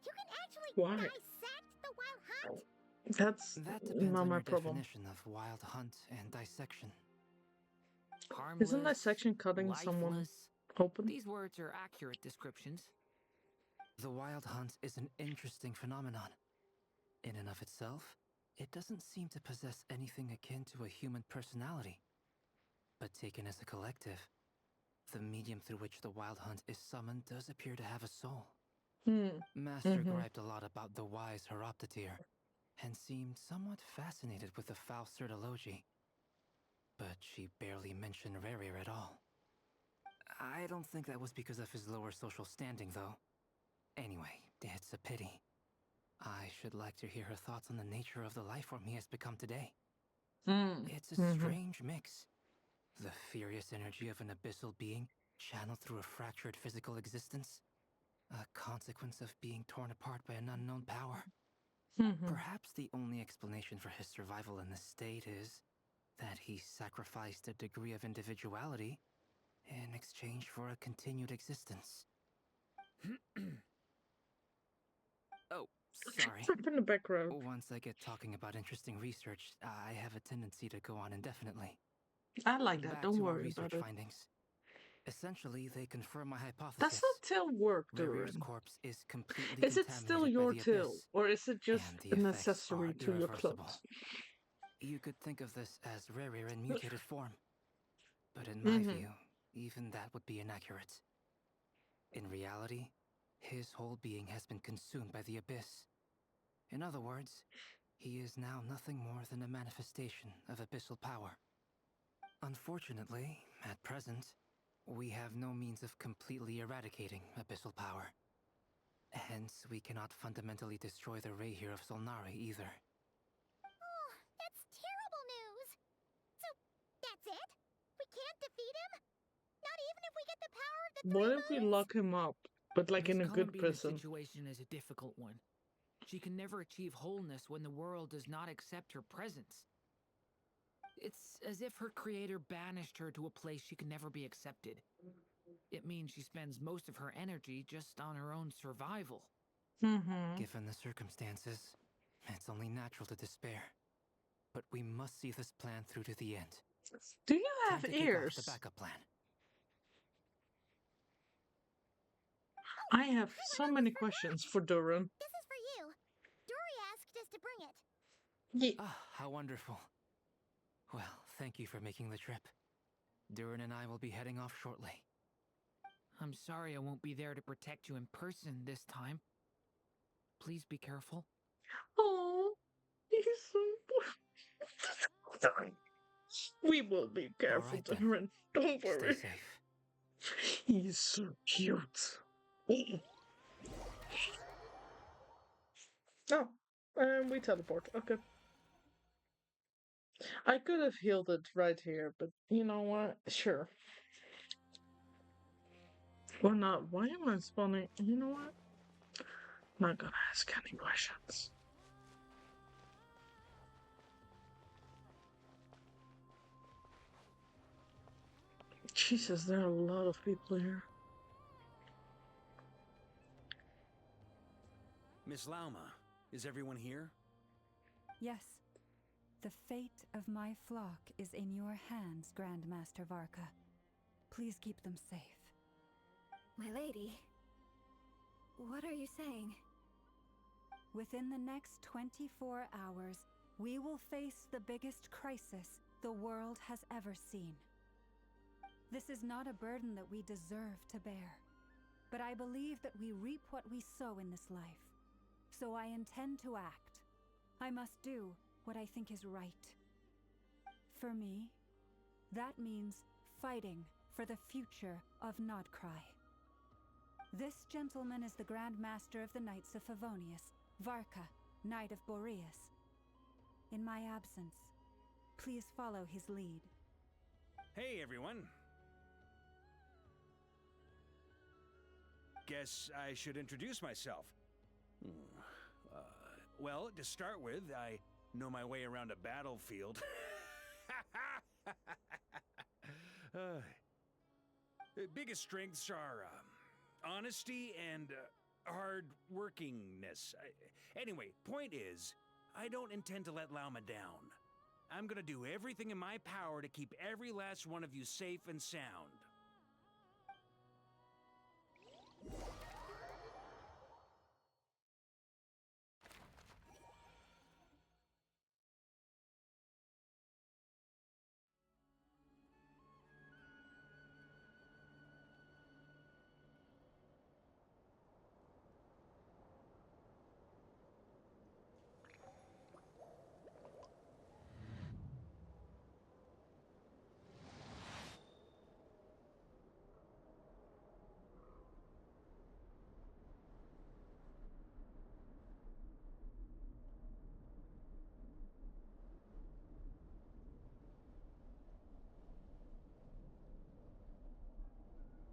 You can actually Why? dissect the Wild Hunt? That depends not on my your problem. definition of Wild Hunt and dissection. Harmless, Isn't dissection cutting someone lifeless. open? These words are accurate descriptions. The Wild Hunt is an interesting phenomenon. In and of itself, it doesn't seem to possess anything akin to a human personality. But taken as a collective, the medium through which the Wild Hunt is summoned does appear to have a soul. Master griped a lot about the wise Horoptetyr, and seemed somewhat fascinated with the foul Certology. But she barely mentioned Rerir at all. I don't think that was because of his lower social standing, though. Anyway, it's a pity. I should like to hear her thoughts on the nature of the life form he has become today. It's a strange mix. The furious energy of an abyssal being channeled through a fractured physical existence. A consequence of being torn apart by an unknown power. Perhaps the only explanation for his survival in this state is that he sacrificed a degree of individuality in exchange for a continued existence. Oh, sorry. Up in the background. Once I get talking about interesting research, I have a tendency to go on indefinitely. I like that. Back Don't to our worry research about it. findings. Essentially, they confirm my hypothesis. That's not till work, Revir's Durin. corpse is completely Is it still contaminated by your the till, abyss, or is it just and the an effects accessory are to your irreversible. clothes? You could think of this as Rerir in mutated form. But in my view, even that would be inaccurate. In reality, his whole being has been consumed by the abyss. In other words, he is now nothing more than a manifestation of abyssal power. Unfortunately, at present, we have no means of completely eradicating abyssal power. Hence, we cannot fundamentally destroy the Reihir of Solnari either. Oh, that's terrible news! So, that's it? We can't defeat him? Not even if we get the power of the What if we lock him up, but like in a good Columbina's prison? situation is a difficult one. She can never achieve wholeness when the world does not accept her presence. It's as if her creator banished her to a place she can never be accepted. It means she spends most of her energy just on her own survival. Given the circumstances, it's only natural to despair. But we must see this plan through to the end. Do you have Time to kick off ears? the backup plan. I have so many questions for Durin. This is for you. Dory asked us to bring it. Yeah. Ah, how wonderful. Well, thank you for making the trip. Durin and I will be heading off shortly. I'm sorry I won't be there to protect you in person this time. Please be careful. Oh, he's so... We will be careful, right, then. Durin. Don't worry. Stay safe. He's so cute. Oh, and we teleport. Okay. I could have healed it right here, but you know what? Sure. Or not. Why am I spawning? You know what? Not gonna ask any questions. Jesus, there are a lot of people here. Miss Lauma, is everyone here? Yes. The fate of my flock is in your hands, Grandmaster Varka. Please keep them safe. My lady, what are you saying? Within the next 24 hours, we will face the biggest crisis the world has ever seen. This is not a burden that we deserve to bear, but I believe that we reap what we sow in this life. So I intend to act. I must do what I think is right. For me, that means fighting for the future of Nod-Krai. This gentleman is the Grand Master of the Knights of Favonius, Varka, Knight of Boreas. In my absence, please follow his lead. Hey, everyone. Guess I should introduce myself. Well, to start with, I know my way around a battlefield. Biggest strengths are honesty and hard-workingness. Anyway, point is, I don't intend to let Lauma down. I'm gonna do everything in my power to keep every last one of you safe and sound.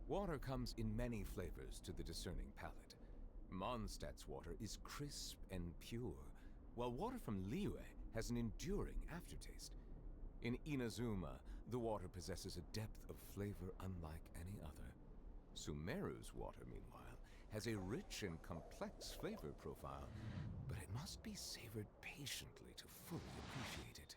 Water comes in many flavors to the discerning palate. Mondstadt's water is crisp and pure, while water from Liyue has an enduring aftertaste. In Inazuma, the water possesses a depth of flavor unlike any other. Sumeru's water, meanwhile, has a rich and complex flavor profile, but it must be savored patiently to fully appreciate it.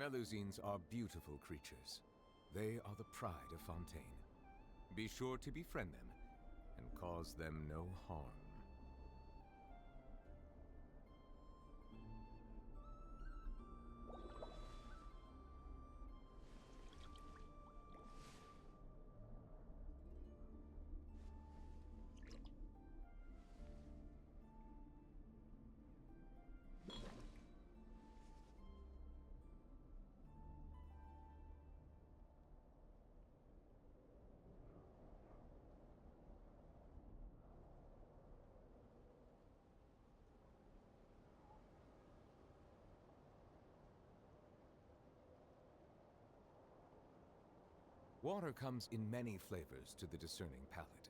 Melusines are beautiful creatures. They are the pride of Fontaine. Be sure to befriend them and cause them no harm. Water comes in many flavors to the discerning palate.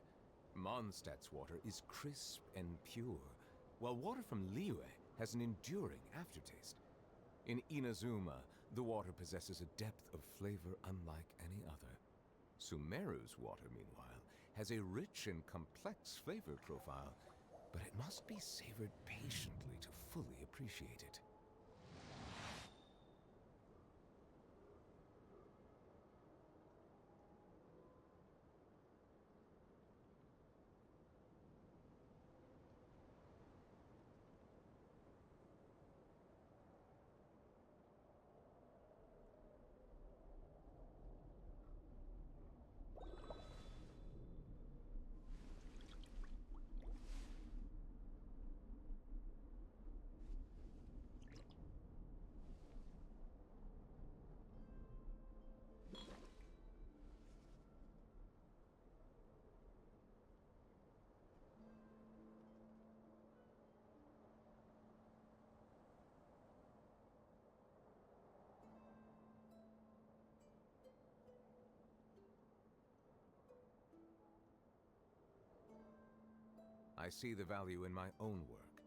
Mondstadt's water is crisp and pure, while water from Liyue has an enduring aftertaste. In Inazuma, the water possesses a depth of flavor unlike any other. Sumeru's water, meanwhile, has a rich and complex flavor profile, but it must be savored patiently to fully appreciate it. I see the value in my own work,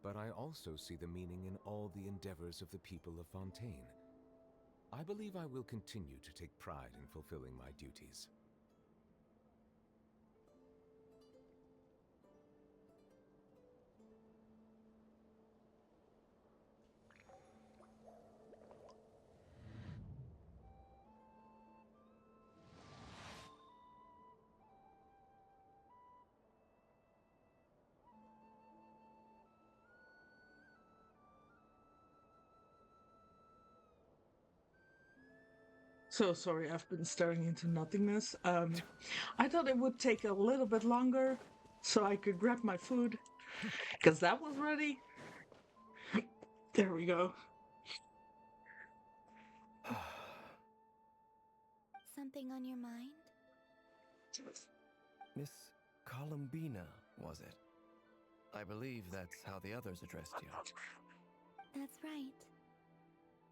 but I also see the meaning in all the endeavors of the people of Fontaine. I believe I will continue to take pride in fulfilling my duties. So sorry, I've been staring into nothingness. I thought it would take a little bit longer so I could grab my food, because that was ready. There we go. Something on your mind? Miss Columbina, was it? I believe that's how the others addressed you. That's right.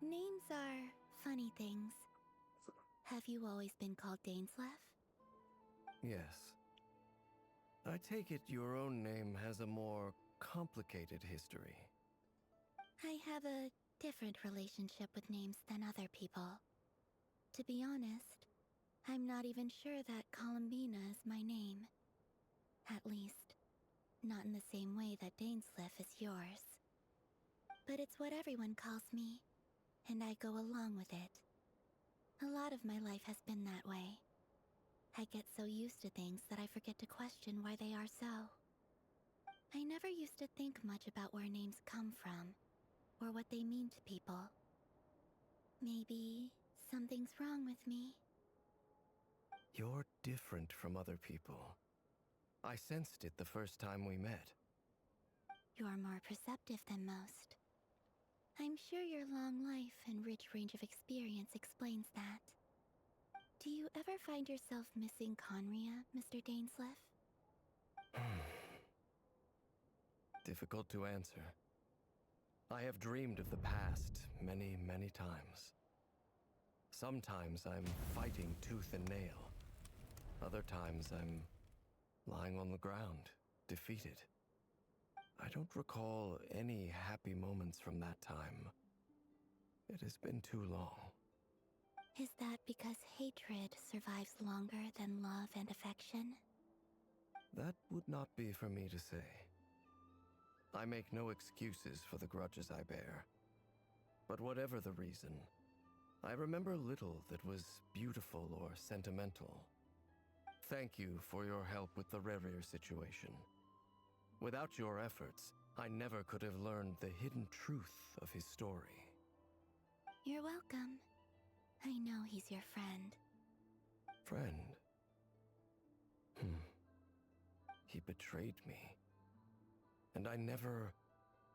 Names are funny things. Have you always been called Dainsleff? Yes. I take it your own name has a more complicated history. I have a different relationship with names than other people. To be honest, I'm not even sure that Columbina is my name. At least, not in the same way that Dainsleff is yours. But but it's what everyone calls me, and I go along with it. A lot of my life has been that way. I get so used to things that I forget to question why they are so. I never used to think much about where names come from, or what they mean to people. Maybe something's wrong with me. You're different from other people. I sensed it the first time we met. You're more perceptive than most. I'm sure your long life and rich range of experience explains that. Do you ever find yourself missing Conria, Mr. Dainsleif? Difficult to answer. I have dreamed of the past many, many times. Sometimes I'm fighting tooth and nail. Other times I'm lying on the ground, defeated. I don't recall any happy moments from that time. It has been too long. Is that because hatred survives longer than love and affection? That would not be for me to say. I make no excuses for the grudges I bear. But whatever the reason, I remember little that was beautiful or sentimental. Thank you for your help with the Rerir situation. Without your efforts, I never could have learned the hidden truth of his story. You're welcome. I know he's your friend. Friend? He betrayed me. And I never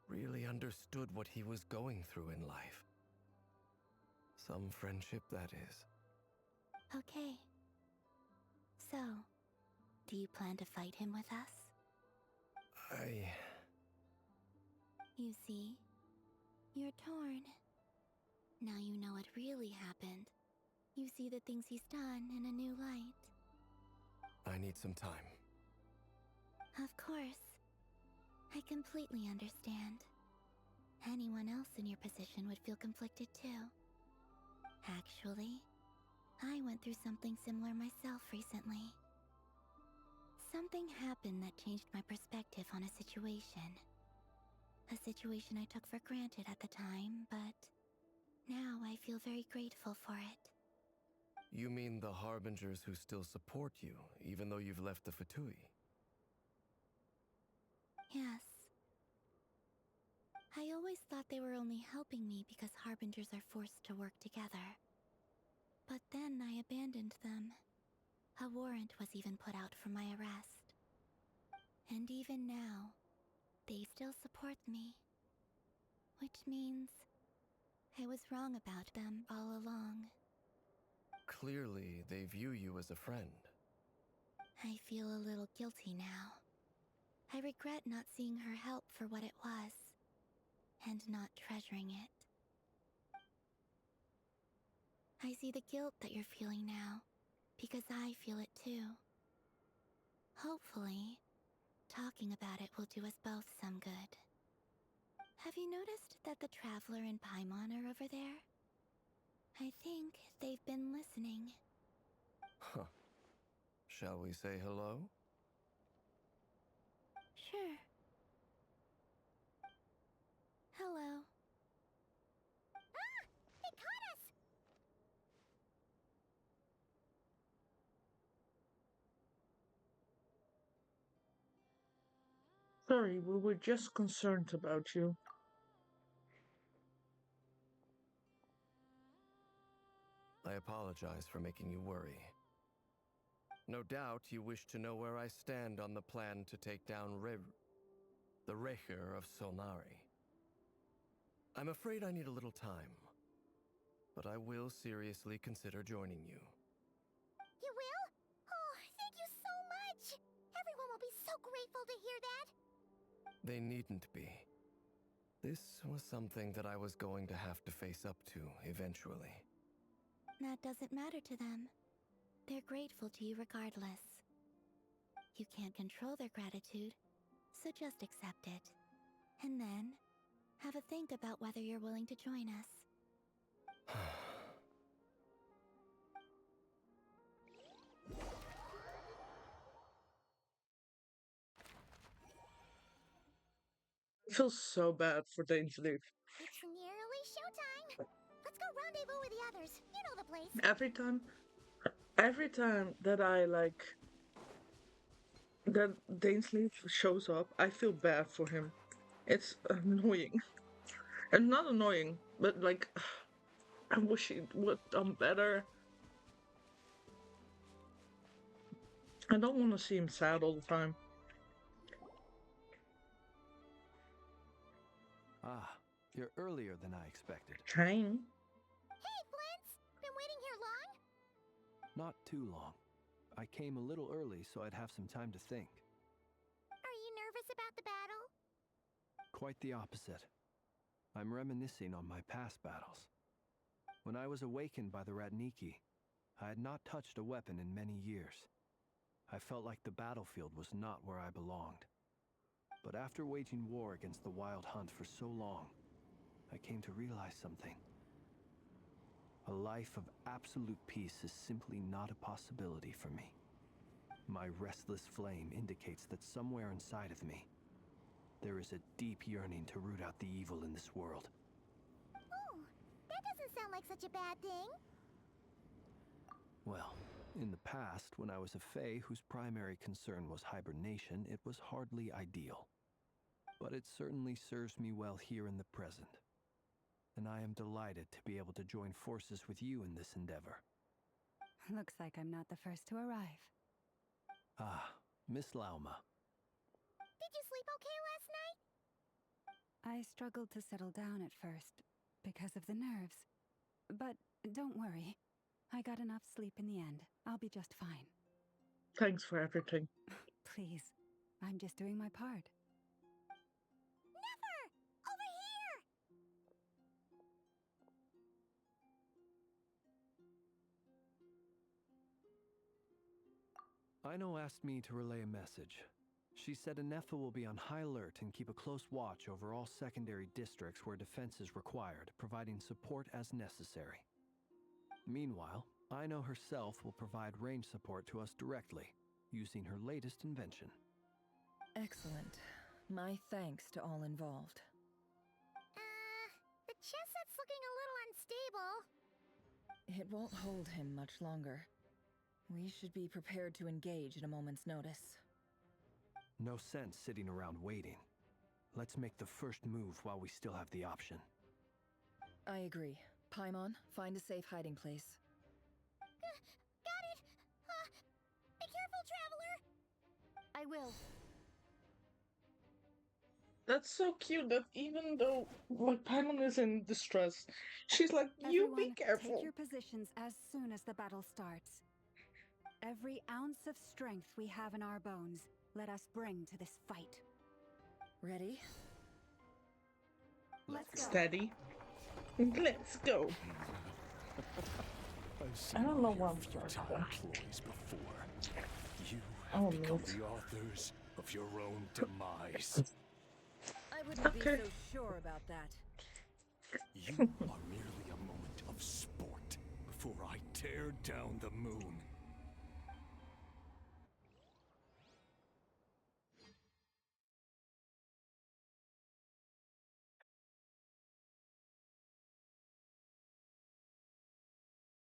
really understood what he was going through in life. Some friendship, that is. Okay. So, do you plan to fight him with us? You see, you're torn. Now you know what really happened. You see the things he's done in a new light. I need some time. Of course. I completely understand. Anyone else in your position would feel conflicted too. Actually, I went through something similar myself recently. Something happened that changed my perspective on a situation. A situation I took for granted at the time, but now I feel very grateful for it. You mean the Harbingers who still support you, even though you've left the Fatui? Yes. I always thought they were only helping me because Harbingers are forced to work together. But then I abandoned them. A warrant was even put out for my arrest. And even now, they still support me. Which means I was wrong about them all along. Clearly, they view you as a friend. I feel a little guilty now. I regret not seeing her help for what it was, and not treasuring it. I see the guilt that you're feeling now, because I feel it too. Hopefully, talking about it will do us both some good. Have you noticed that the Traveler and Paimon are over there? I think they've been listening. Huh. Shall we say hello? Sure. Hello. Ah! They caught us! Sorry, we were just concerned about you. I apologize for making you worry. No doubt you wish to know where I stand on the plan to take down the Recher of Solnari. I'm afraid I need a little time, but I will seriously consider joining you. You will? Oh, thank you so much! Everyone will be so grateful to hear that! They needn't be. This was something that I was going to have to face up to eventually. That doesn't matter to them. They're grateful to you regardless. You can't control their gratitude, so just accept it. And then, have a think about whether you're willing to join us. I feel so bad for Dainsleif. It's nearly showtime. Let's go rendezvous with the others. You know the place. Every time that I like that Dainsleif shows up, I feel bad for him. It's annoying. And not annoying, but like I wish he would done better. I don't want to see him sad all the time. Ah, you're earlier than I expected. Trying. Hey, Flint's! Been waiting here long? Not too long. I came a little early so I'd have some time to think. Are you nervous about the battle? Quite the opposite. I'm reminiscing on my past battles. When I was awakened by the Ratniki, I had not touched a weapon in many years. I felt like the battlefield was not where I belonged. But after waging war against the Wild Hunt for so long, I came to realize something. A life of absolute peace is simply not a possibility for me. My restless flame indicates that somewhere inside of me, there is a deep yearning to root out the evil in this world. Oh, that doesn't sound like such a bad thing. Well, in the past, when I was a Fae whose primary concern was hibernation, it was hardly ideal. But it certainly serves me well here in the present. And I am delighted to be able to join forces with you in this endeavor. Looks like I'm not the first to arrive. Ah, Miss Lauma. Did you sleep okay last night? I struggled to settle down at first because of the nerves. But don't worry. I got enough sleep in the end. I'll be just fine. Thanks for everything. Please, I'm just doing my part. Never! Over here! Aino asked me to relay a message. She said Anefa will be on high alert and keep a close watch over all secondary districts where defense is required, providing support as necessary. Meanwhile, Aino herself will provide range support to us directly, using her latest invention. Excellent. My thanks to all involved. The chess set's looking a little unstable. It won't hold him much longer. We should be prepared to engage at a moment's notice. No sense sitting around waiting. Let's make the first move while we still have the option. I agree. Paimon, find a safe hiding place. Got it! Be careful, traveler! I will. That's so cute that even though like Paimon is in distress, she's like, you Everyone, be careful. take your positions as soon as the battle starts. Every ounce of strength we have in our bones, let us bring to this fight. Ready? Let's go. Steady. Let's go. I don't know what I'm starting before. You Oh, have become Lord. the authors of your own demise. I wouldn't be Okay. so sure about that. You are merely a moment of sport before I tear down the moon.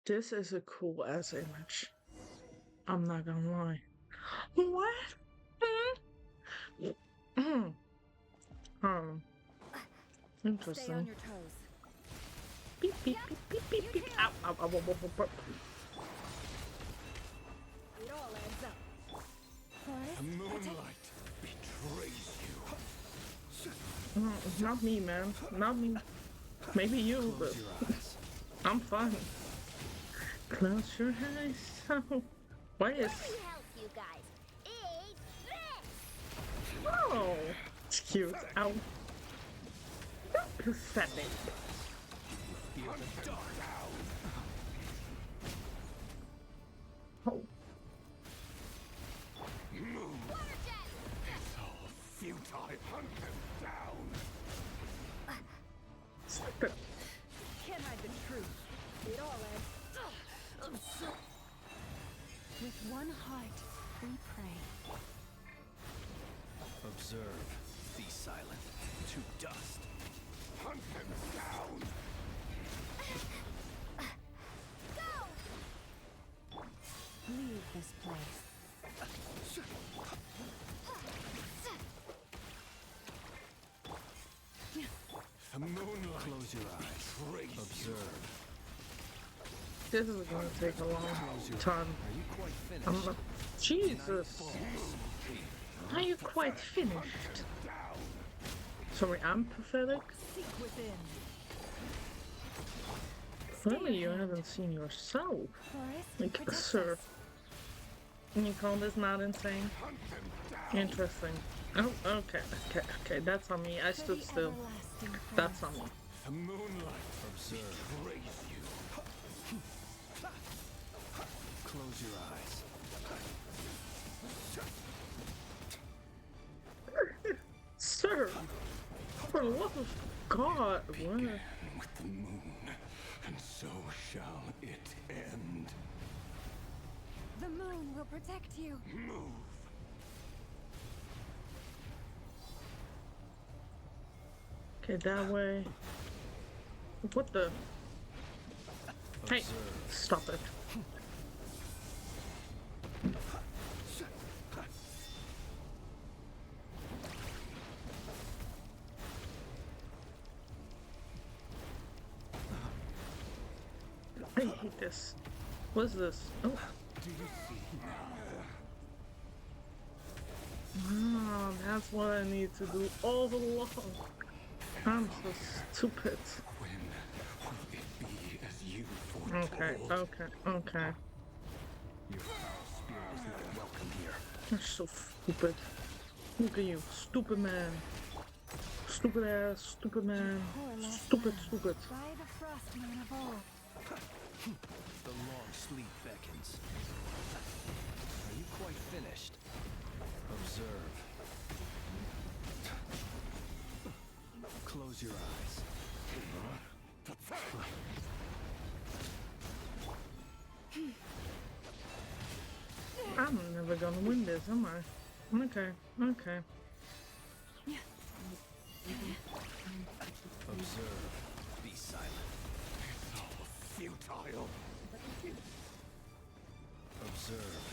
This is a cool ass image. I'm not gonna lie. What? Interesting. Stay on your toes. Beep beep beep beep beep beep. Ow, ow, ow, ow, ow, ow, ow. It all adds up. The moonlight betrays you. Not me, man. Not me. Maybe you, but Close your eyes. I'm fine. Close your eyes. Why is? Let me help you guys. It's this! Oh, it's cute. Ow. Pathetic. Feel the dark. Oh. Water jet! It's all futile. Hunt them down. Stop it. Can't hide the truth. It all adds. With one heart, we pray. Observe. Be silent. To dust. Hunt them The moonlight. Close your eyes. Observe. This is gonna take a long time. Are you quite finished? Jesus! Are you quite finished? Sorry, I'm pathetic. Really, you haven't seen yourself. Like, sir. You call this not insane? Interesting. Oh, okay. That's on me. I stood still. That's on me. The moonlight. Observe. Close your eyes. Sir, for the love of God, what? With the moon, and so shall it end. The moon will protect you. Move. Okay, that way. What the? Hey, stop it. I hate this. What's this? Oh. Ah, that's what I need to do all along. I'm so stupid. When will it be as you foretold? Okay. Your spirit is not welcome here. You're so stupid. Look at you, stupid man. Stupid ass, stupid man. Stupid. By the frost moon of old. The long sleep beckons. Are you quite finished? Observe. Close your eyes. I'm never gonna win this, am I? Okay. Observe. Be silent. It's all futile. Observe.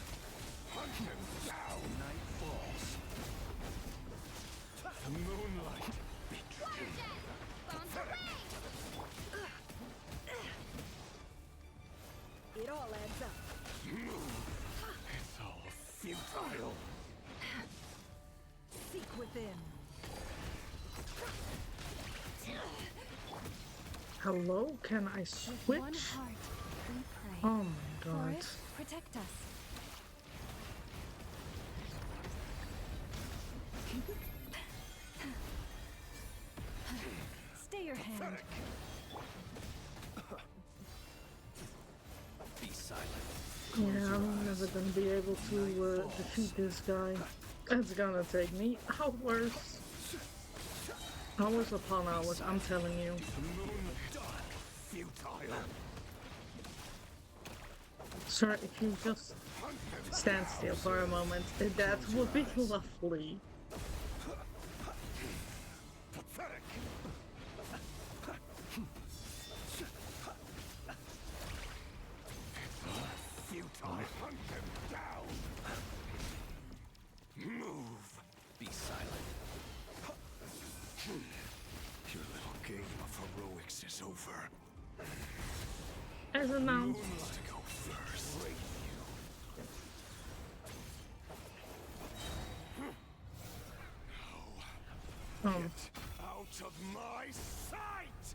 Hunt him down. Night falls. The moonlight betrays. It all adds up. It's all futile. Seek within. Hello? Can I switch? One heart, we pray. Oh my god. Forest, protect us. Stay your hand. Be silent. Yeah, I'm never gonna be able to defeat this guy. It's gonna take me hours. Hours upon hours, I'm telling you. Futile. Sir, if you just stand still for a moment, that would be lovely. Pathetic. Futile. Hunt them down. Move. Be silent. Your little game of heroics is over. As announced. Moonlight go first. Oh. Get out of my sight!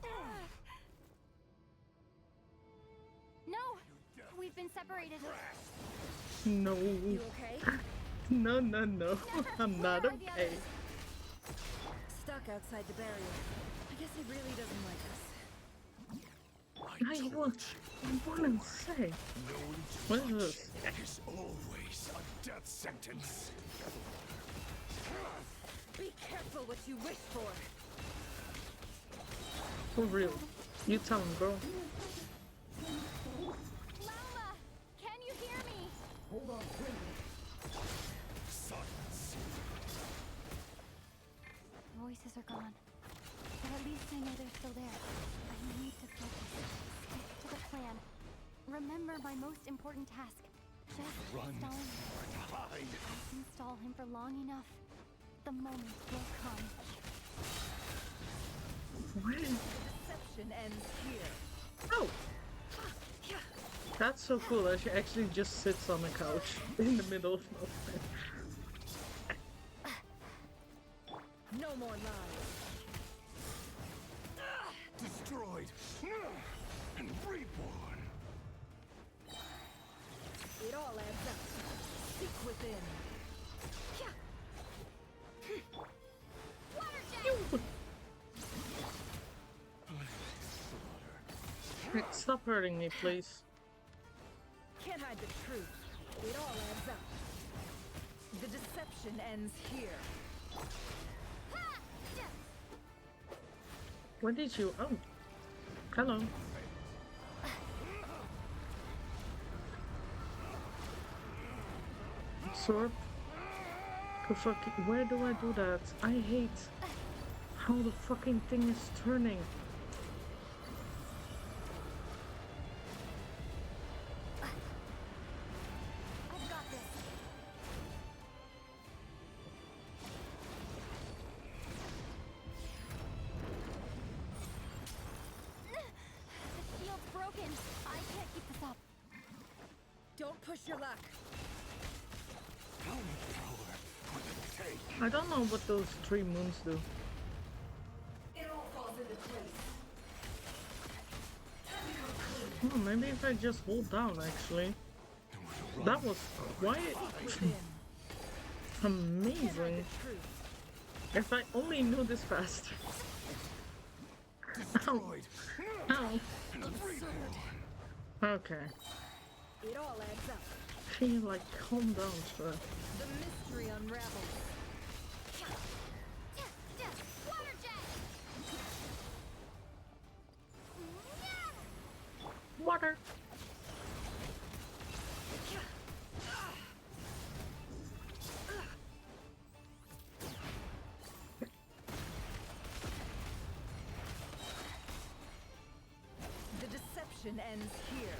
No! We've been separated. No. You okay? No. I'm not okay. Stuck outside the barrier. I guess he really doesn't like us. I want to say. What is this? Is always a death sentence. Be careful what you wish for. For real. You tell him, bro. Lama! Can you hear me? Hold on, silence. Voices are gone. But at least I know they're still there. I need to focus. Stick to the plan. Remember my most important task. Just Run install him. or hide. Install him for long enough. The moment will come. Where ends here. Oh! That's so cool that she actually just sits on the couch in the middle of nowhere. No more lies. Destroyed and reborn. It all adds up. Seek within. Hey, stop hurting me, please. Can't hide the truth. It all adds up. The deception ends here. Where did you? Oh, hello. Sword. Where do I do that? I hate how the fucking thing is turning. Don't push your luck. I don't know what those 3 moons do. It all falls into place. Oh, maybe if I just hold down, actually. That was quite amazing. If I only knew this faster. Ow. Ow. Okay. It all adds up. Feel like calm down, sir. The mystery unravels. Water. The deception ends here.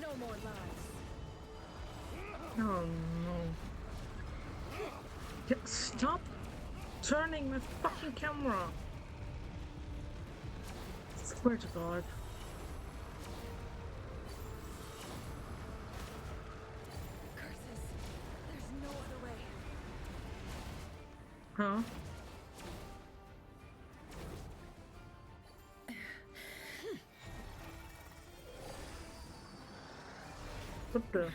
No more lies. Oh no. Stop turning my fucking camera. Swear to God. Curses. There's no other way. Huh? What the?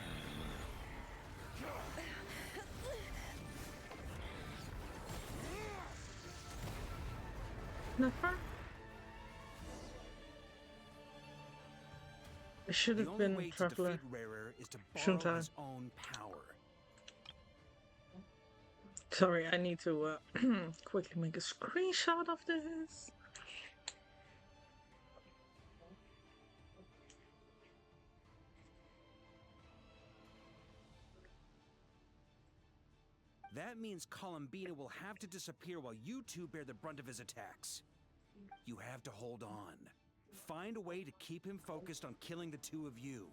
Never? It should have been Traveler. Shouldn't I? Sorry, I need to quickly make a screenshot of this. That means Columbina will have to disappear while you two bear the brunt of his attacks. You have to hold on. Find a way to keep him focused on killing the two of you.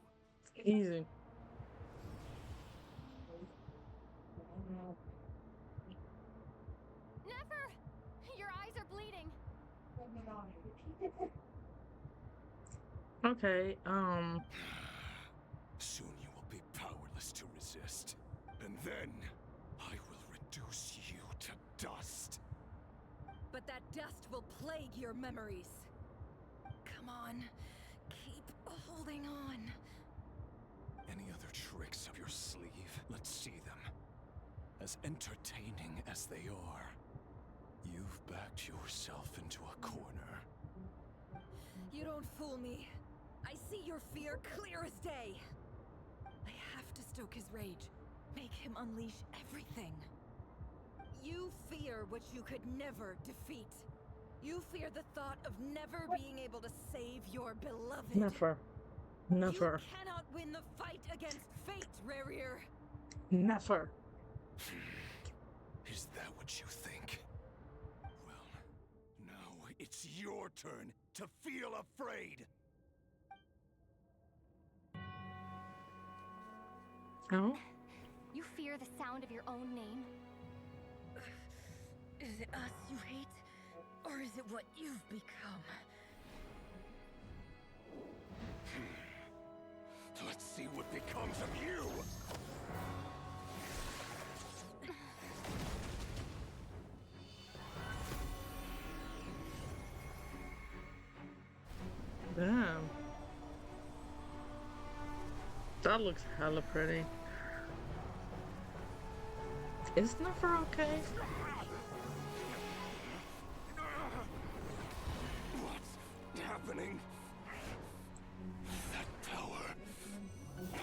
Easy. Never! Your eyes are bleeding. Okay, Soon you will be powerless to resist. And then I will reduce you to dust. But that dust will plague your memories. Come on. Keep holding on. Any other tricks up your sleeve? Let's see them. As entertaining as they are, you've backed yourself into a corner. You don't fool me. I see your fear clear as day. I have to stoke his rage. Make him unleash everything. You fear what you could never defeat. You fear the thought of never being able to save your beloved. never. Never. You cannot win the fight against fate, Rerir. Never. Is that what you think? Well, now it's your turn to feel afraid. Oh? You fear the sound of your own name? Is it us you hate? Or is it what you've become? Let's see what becomes of you! Damn. That looks hella pretty. Is Nefer okay? What's happening? That power.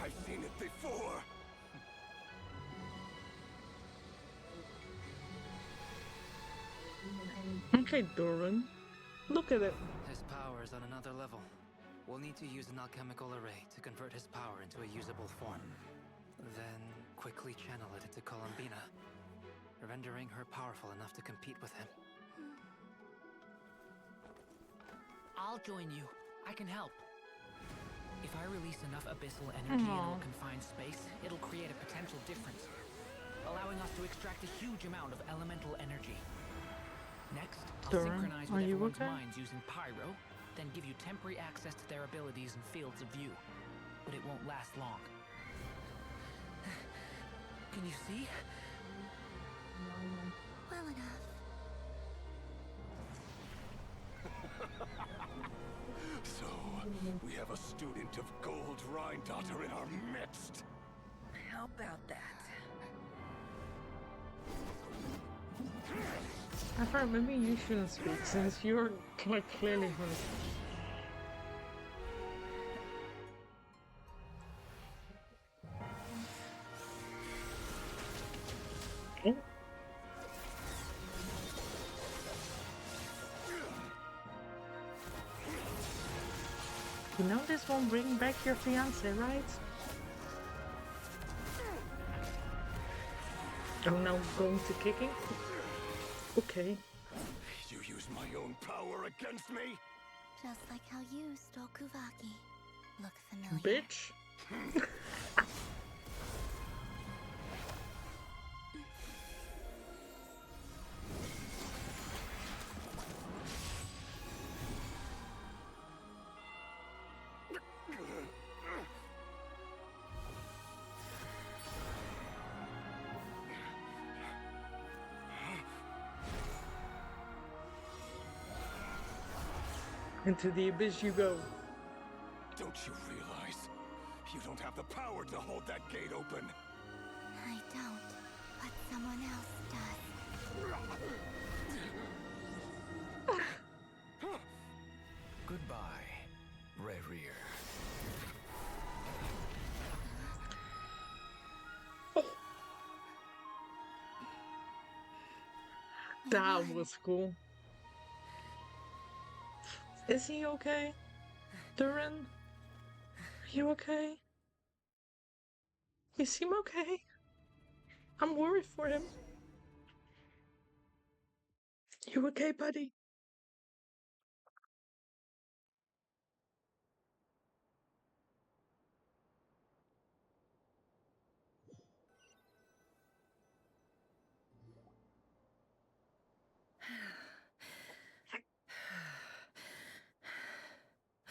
I've seen it before. Okay, Doran. Look at it. His power is on another level. We'll need to use an alchemical array to convert his power into a usable form. Then quickly channel it into Columbina, rendering her powerful enough to compete with him. I'll join you. I can help. If I release enough abyssal energy into a confined space, it'll create a potential difference, allowing us to extract a huge amount of elemental energy. Next, I'll synchronize with everyone's minds using pyro, then give you temporary access to their abilities and fields of view. But it won't last long. Can you see? Well enough. So, we have a student of Gold Rhine-Daughter in our midst. How about that? I thought maybe you shouldn't speak since you're like clearly hurt. Oh. You know this won't bring back your fiance, right? Oh, now going to kicking? Okay. You use my own power against me? Just like how you stole Kuvaki. Look familiar. Bitch. Into the abyss you go. Don't you realize you don't have the power to hold that gate open? I don't, but someone else does. Goodbye, Rerir. That was cool. Is he okay? Duran? Are you okay? You seem okay. I'm worried for him. You okay, buddy?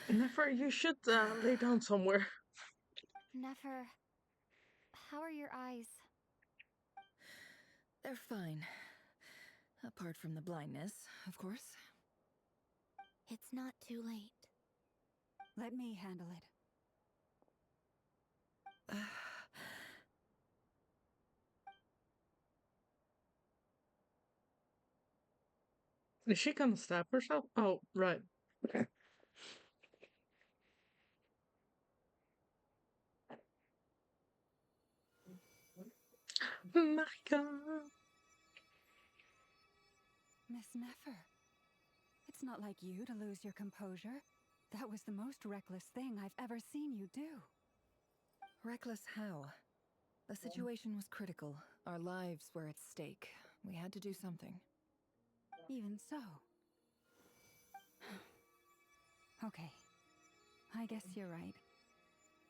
Nefer, you should lay down somewhere. Nefer, how are your eyes? They're fine. Apart from the blindness, of course. It's not too late. Let me handle it. Is she gonna stab herself? Oh, right. Okay. My God. Miss Nefer, it's not like you to lose your composure. That was the most reckless thing I've ever seen you do. Reckless how? The situation was critical. Our lives were at stake. We had to do something. Even so. Okay. I guess you're right.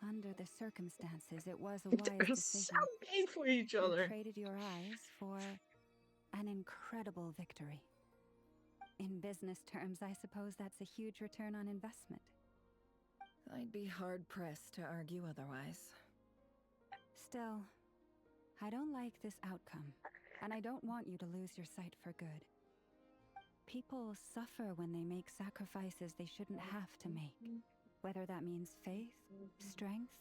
Under the circumstances, it was a wise They're decision. so made for each other. You traded your eyes for an incredible victory. In business terms, I suppose that's a huge return on investment. I'd be hard-pressed to argue otherwise. Still, I don't like this outcome, and I don't want you to lose your sight for good. People suffer when they make sacrifices they shouldn't have to make, whether that means faith, strength,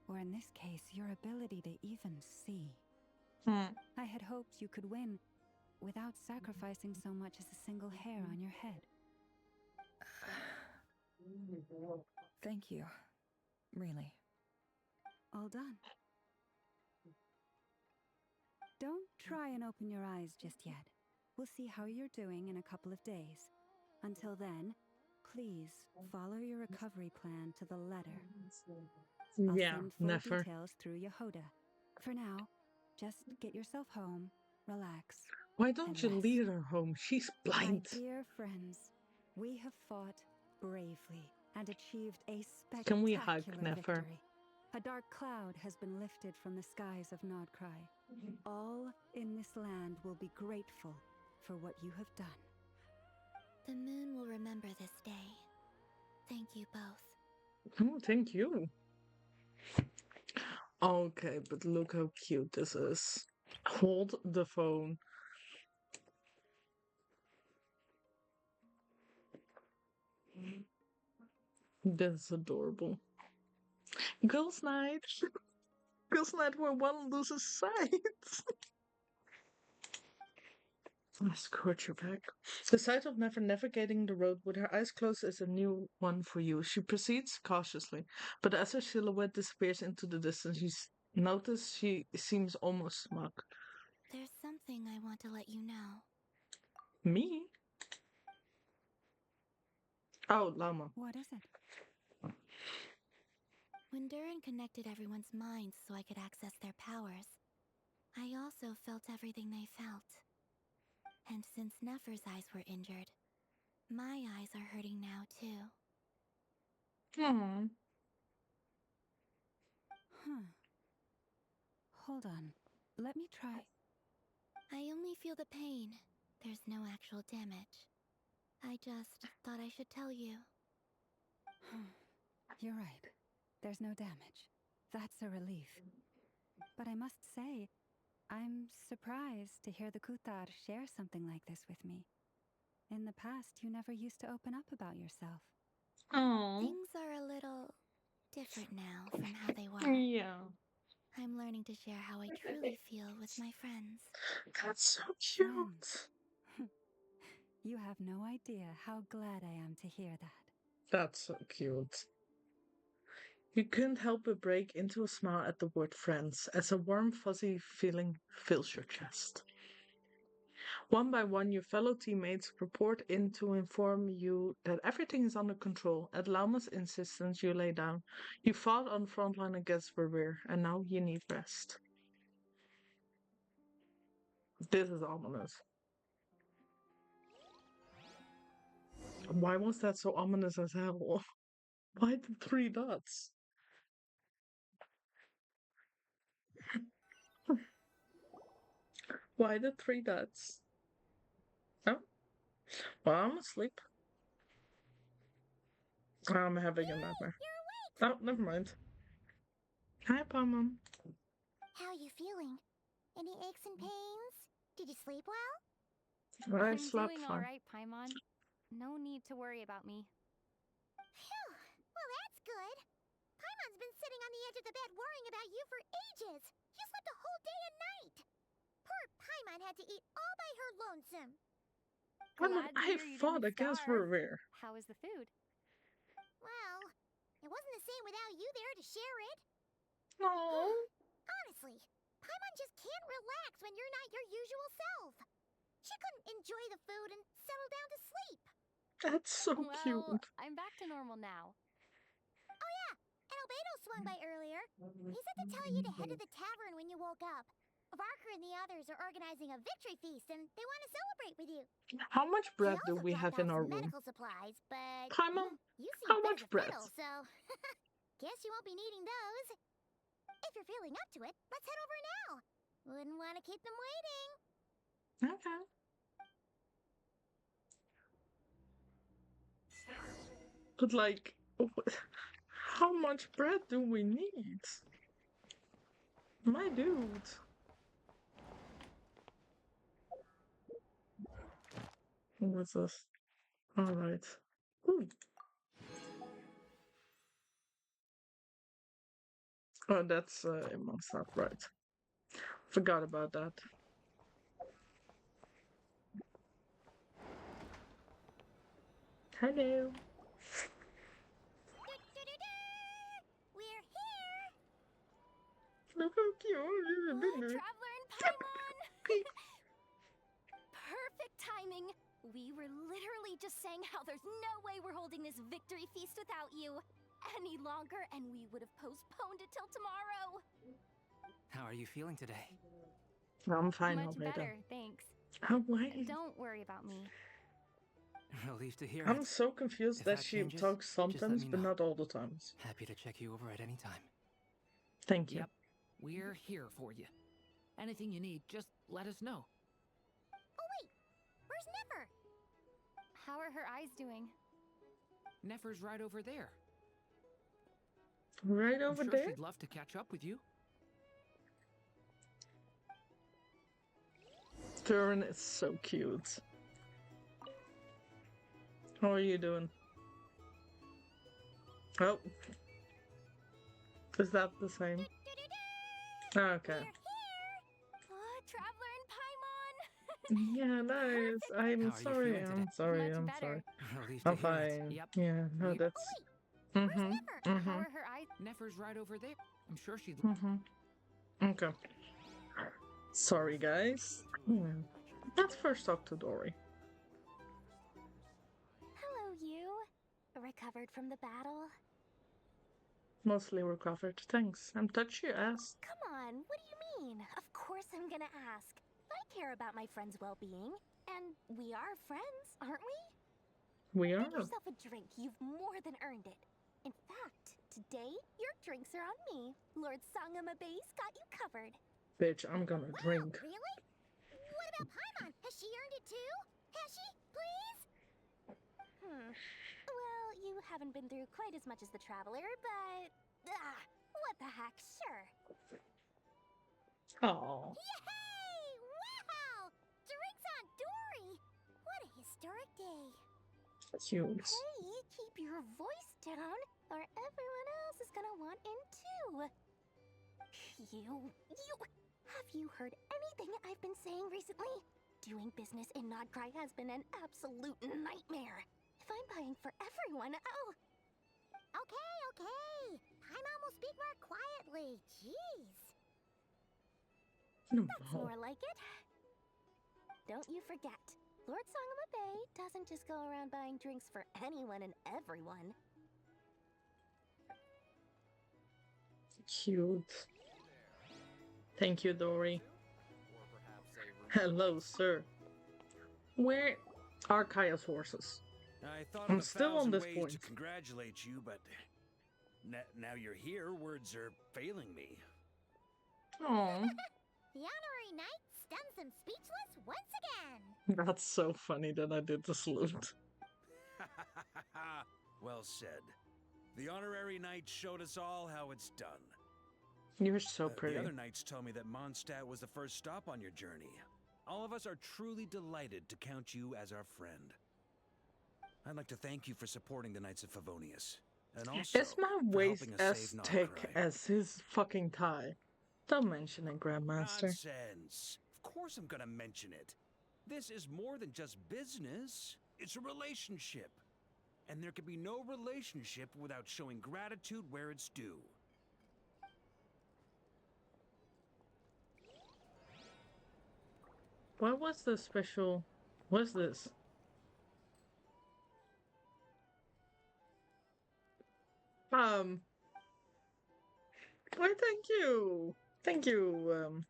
or in this case, your ability to even see. I had hoped you could win without sacrificing so much as a single hair on your head. Thank you. Really. All done. Don't try and open your eyes just yet. We'll see how you're doing in a couple of days. Until then, please follow your recovery plan to the letter. I'll send full never. details through Yehoda. For now, just get yourself home, relax. Why don't you lead her home? She's blind. My dear friends, we have fought bravely and achieved a Can we hug, spectacular Nefer? victory. A dark cloud has been lifted from the skies of Nod-Krai. All in this land will be grateful for what you have done. The moon will remember this day. Thank you both. Oh, thank you. Okay, but look how cute this is. Hold the phone. That's adorable. Girls' night. Girls' night where one loses sight. Scorch your back. The sight of Never navigating the road with her eyes closed is a new one for you. She proceeds cautiously, but as her silhouette disappears into the distance, you notice she seems almost smug. There's something I want to let you know. Me? Oh, Llama. What is it? When Durin connected everyone's minds so I could access their powers, I also felt everything they felt. And since Nefer's eyes were injured, my eyes are hurting now too. Hold on. Let me try. I only feel the pain. There's no actual damage. I just thought I should tell you. You're right. There's no damage. That's a relief. But I must say, I'm surprised to hear the Kutar share something like this with me. In the past, you never used to open up about yourself. Things are a little different now from how they were. Yeah. I'm learning to share how I truly feel with my friends. That's so cute. You have no idea how glad I am to hear that. That's so cute. You couldn't help but break into a smile at the word friends, as a warm, fuzzy feeling fills your chest. One by one, your fellow teammates report in to inform you that everything is under control. At Lauma's insistence, you lay down. You fought on the front line against Rerir, and now you need rest. This is ominous. Why was that so ominous as hell? Why the 3 dots? Why the 3 dots? Oh, well, I'm asleep. I'm having a nightmare. Oh, never mind. Hi, Mom. How you feeling? Any aches and pains? Did you sleep well? I I'm slept doing fine. alright, Paimon. No need to worry about me. Phew, well that's good. Paimon's been sitting on the edge of the bed worrying about you for ages. You slept a whole day and night. Poor Paimon had to eat all by her lonesome. Glad to I hear you fought didn't against starve. Rerir. How is the food? Well, it wasn't the same without you there to share it. No. Honestly, Paimon just can't relax when you're not your usual self. She couldn't enjoy the food and settle down to sleep. That's so Well, cute. I'm back to normal now. Oh yeah, and Albedo swung by earlier. He said to tell you to head to the tavern when you woke up. Varker and the others are organizing a victory feast and they want to celebrate with you. How much bread She do also we dropped have in off our some room? medical supplies, but Paimon, you seem how fit much as a bread? fiddle, so guess you won't be needing those. If you're feeling up to it, let's head over now. Wouldn't want to keep them waiting. Okay. But like, how much bread do we need? My dude. What's this? Alright. Oh, that's my stuff, right. Forgot about that. Hello. We're here! Look how cute. Traveler and Paimon! Perfect timing! We were literally just saying how there's no way we're holding this victory feast without you any longer, and we would have postponed it till tomorrow. How are you feeling today? I'm fine Much already. better, thanks. Oh, wait. Don't worry about me. Relieved to hear I'm it. so confused If that that she changes, talks just let sometimes, me but know. not all the times. Happy to check you over at any time. Thank you. Yep, we're here for you. Anything you need, just let us know. Oh wait, where's Nefer? How are her eyes doing? Nefer's right over there. Right over I'm sure there? she'd love to catch up with you. Turin is so cute. How are you doing? Oh. Is that the same? Okay. Oh, Traveler and Paimon! Yeah, nice. I'm How are you sorry. feeling today? I'm sorry. Much I'm better. sorry. Relieved to I'm hear it. fine. Yep. Yeah, no, that's. Where's Mm-hmm. Nefer? How Mm-hmm. are her eyes? Nefer's right over there. I'm sure she'd... Mm-hmm. Okay. Sorry, guys. Yeah. Let's first talk to Dory. Hello, you. Recovered from the battle? Mostly recovered. Thanks. I'm touchy ass. Come on, what do you mean? Of course I'm gonna ask. I care about my friend's well-being. And we are friends, aren't we? We are. Get yourself a drink. You've more than earned it. In fact, today, your drinks are on me. Lord Sangamabe's got you covered. Bitch, I'm gonna drink. Really? What about Paimon? Has she earned it too? Has she? Please? Well, you haven't been through quite as much as the Traveler, but... what the heck, sure. Oh. Yay! Wow! Drinks on Dory! What a historic day. Cute. Hey, keep your voice down, or everyone else is gonna want in too. Have you heard anything I've been saying recently? Doing business in Nod-Krai has been an absolute nightmare. If I'm buying for everyone, oh... Okay. Paimon will speak more quietly. Jeez. That's more like it. Don't you forget, Lord Sangamabe doesn't just go around buying drinks for anyone and everyone. Cute. Thank you, Dory. Hello, sir. Where are Kaya's horses? I thought I'm of still on this ways point. to congratulate you, but now you're here, words are failing me. Aww. The honorary knight stuns him speechless once again. That's so funny that I did the salute. Well said. The honorary knight showed us all how it's done. You're so pretty. The other knights told me that Mondstadt was the first stop on your journey. All of us are truly delighted to count you as our friend. I'd like to thank you for supporting the Knights of Favonius. And also, Is my for waist helping us as save thick Nod-Krai. as his fucking tie? Don't mention it, Grandmaster. Nonsense. Of course I'm gonna mention it. This is more than just business. It's a relationship. And there can be no relationship without showing gratitude where it's due. What was the special... What's this? Why, thank you. Thank you,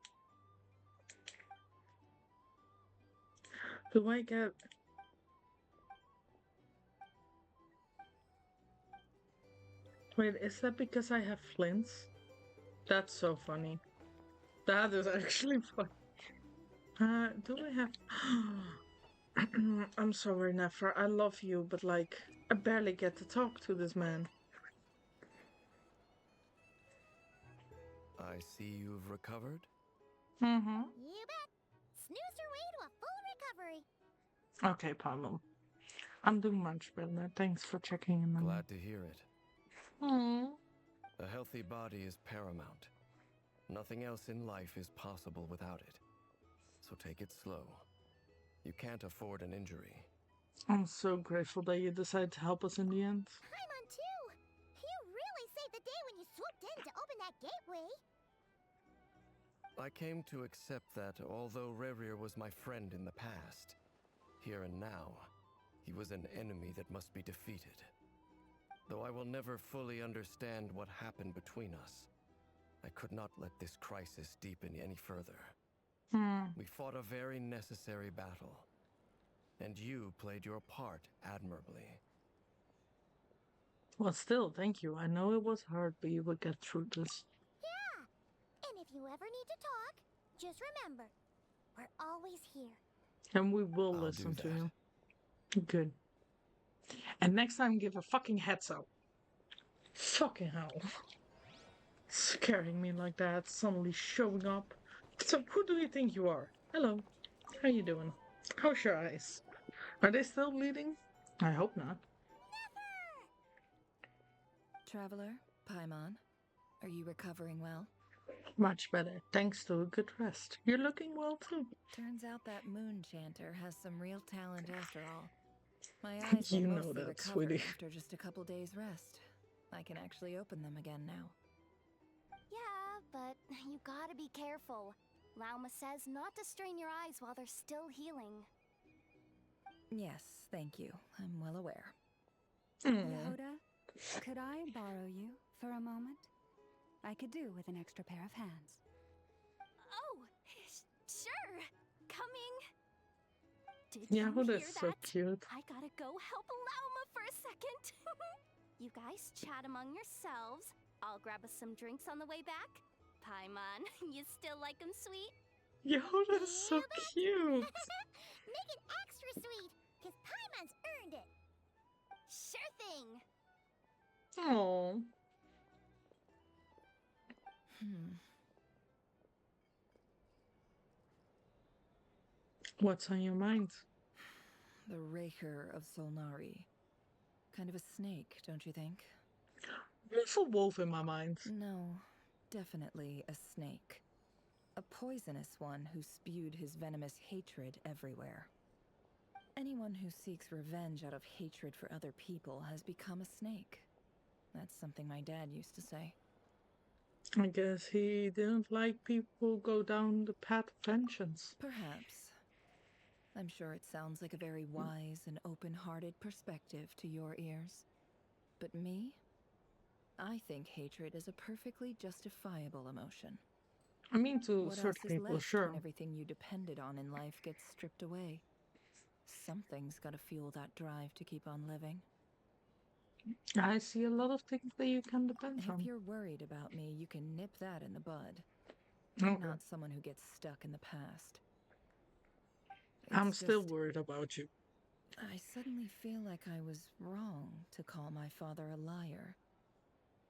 Do I get... Wait, is that because I have flints? That's so funny. That is actually funny. Do I have... I'm sorry, Nefer. I love you, but like, I barely get to talk to this man. I see you've recovered. Mm-hmm. You bet. Snoozed her way to a full recovery. Okay, Pablo. I'm doing much better. Thanks for checking in on me. Glad to hear it. Hmm. A healthy body is paramount. Nothing else in life is possible without it. So take it slow. You can't afford an injury. I'm so grateful that you decided to help us in the end. Paimon, too. You really saved the day when you swooped in to open that gateway. I came to accept that although Rerir was my friend in the past, here and now, he was an enemy that must be defeated. Though I will never fully understand what happened between us, I could not let this crisis deepen any further. We fought a very necessary battle, and you played your part admirably. Well, still, thank you. I know it was hard, but you will get through this. Yeah. And if you ever need to talk, just remember, we're always here. And we will I'll listen do to that. you. Good. And next time, give a fucking heads up. Fucking hell. Scaring me like that, suddenly showing up. So, who do you think you are? Hello. How you doing? How's your eyes? Are they still bleeding? I hope not. Traveler, Paimon, are you recovering well? Much better, thanks to a good rest. You're looking well too. Turns out that moon chanter has some real talent after all. My eyes will You know mostly that, recover sweetie. after just a couple days rest. I can actually open them again now. Yeah, but you gotta be careful. Lauma says not to strain your eyes while they're still healing. Yes, thank you. I'm well aware. Yehuda, could I borrow you for a moment? I could do with an extra pair of hands. Oh, sure. Coming. Did Yeah, you who hear is that? so cute. I gotta go help Lauma for a second. You guys chat among yourselves. I'll grab us some drinks on the way back. Paimon, you still like 'em sweet? Yo, that's so cute. Make it extra sweet, because Paimon's earned it. Sure thing. Aww. What's on your mind? The Raker of Solnari. Kind of a snake, don't you think? There's a wolf in my mind. No, definitely a snake. A poisonous one who spewed his venomous hatred everywhere. Anyone who seeks revenge out of hatred for other people has become a snake. That's something my dad used to say. I guess he didn't like people go down the path of vengeance. Perhaps. I'm sure it sounds like a very wise and open-hearted perspective to your ears. But me? I think hatred is a perfectly justifiable emotion. I mean, to What else certain is people, left sure. when everything you depended on in life gets stripped away? Something's gotta fuel that drive to keep on living. I see a lot of things that you can depend on. If you're worried about me, you can nip that in the bud. Okay. I'm not someone who gets stuck in the past. I'm still worried about you. I suddenly feel like I was wrong to call my father a liar.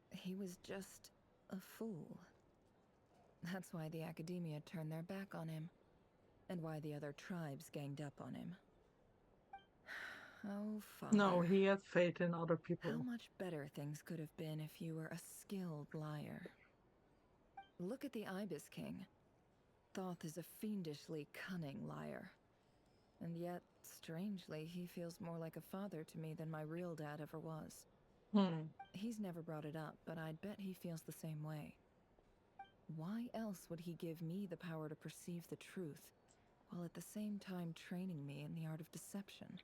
He was just a fool. That's why the academia turned their back on him, and why the other tribes ganged up on him. Oh, Father. No, he had faith in other people. How much better things could have been if you were a skilled liar. Look at the Ibis King. Thoth is a fiendishly cunning liar. And yet, strangely, he feels more like a father to me than my real dad ever was. He's never brought it up, but I'd bet he feels the same way. Why else would he give me the power to perceive the truth, while at the same time training me in the art of deception?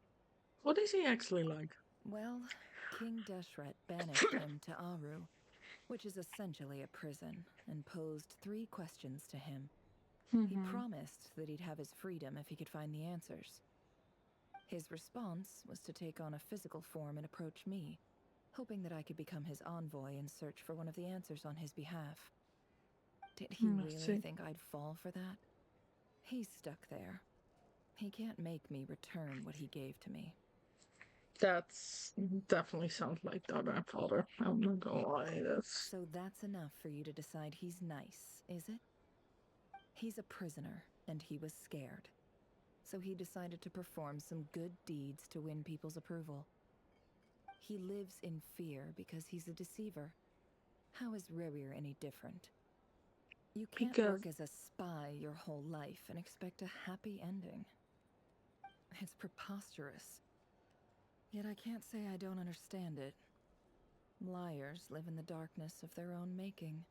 What is he actually like? Well, King Deshret banished him to Aru, which is essentially a prison, and posed 3 questions to him. He promised that he'd have his freedom if he could find the answers. His response was to take on a physical form and approach me, hoping that I could become his envoy and search for one of the answers on his behalf. Did he really think I'd fall for that? He's stuck there, He can't make me return what he gave to me. That's definitely sounds like the other father. I'm not gonna lie. That's So that's enough for you to decide he's nice, is it? He's a prisoner, and he was scared. So he decided to perform some good deeds to win people's approval. He lives in fear because he's a deceiver. How is Rerir any different? You can't work as a spy your whole life and expect a happy ending. It's preposterous. Yet I can't say I don't understand it. Liars live in the darkness of their own making.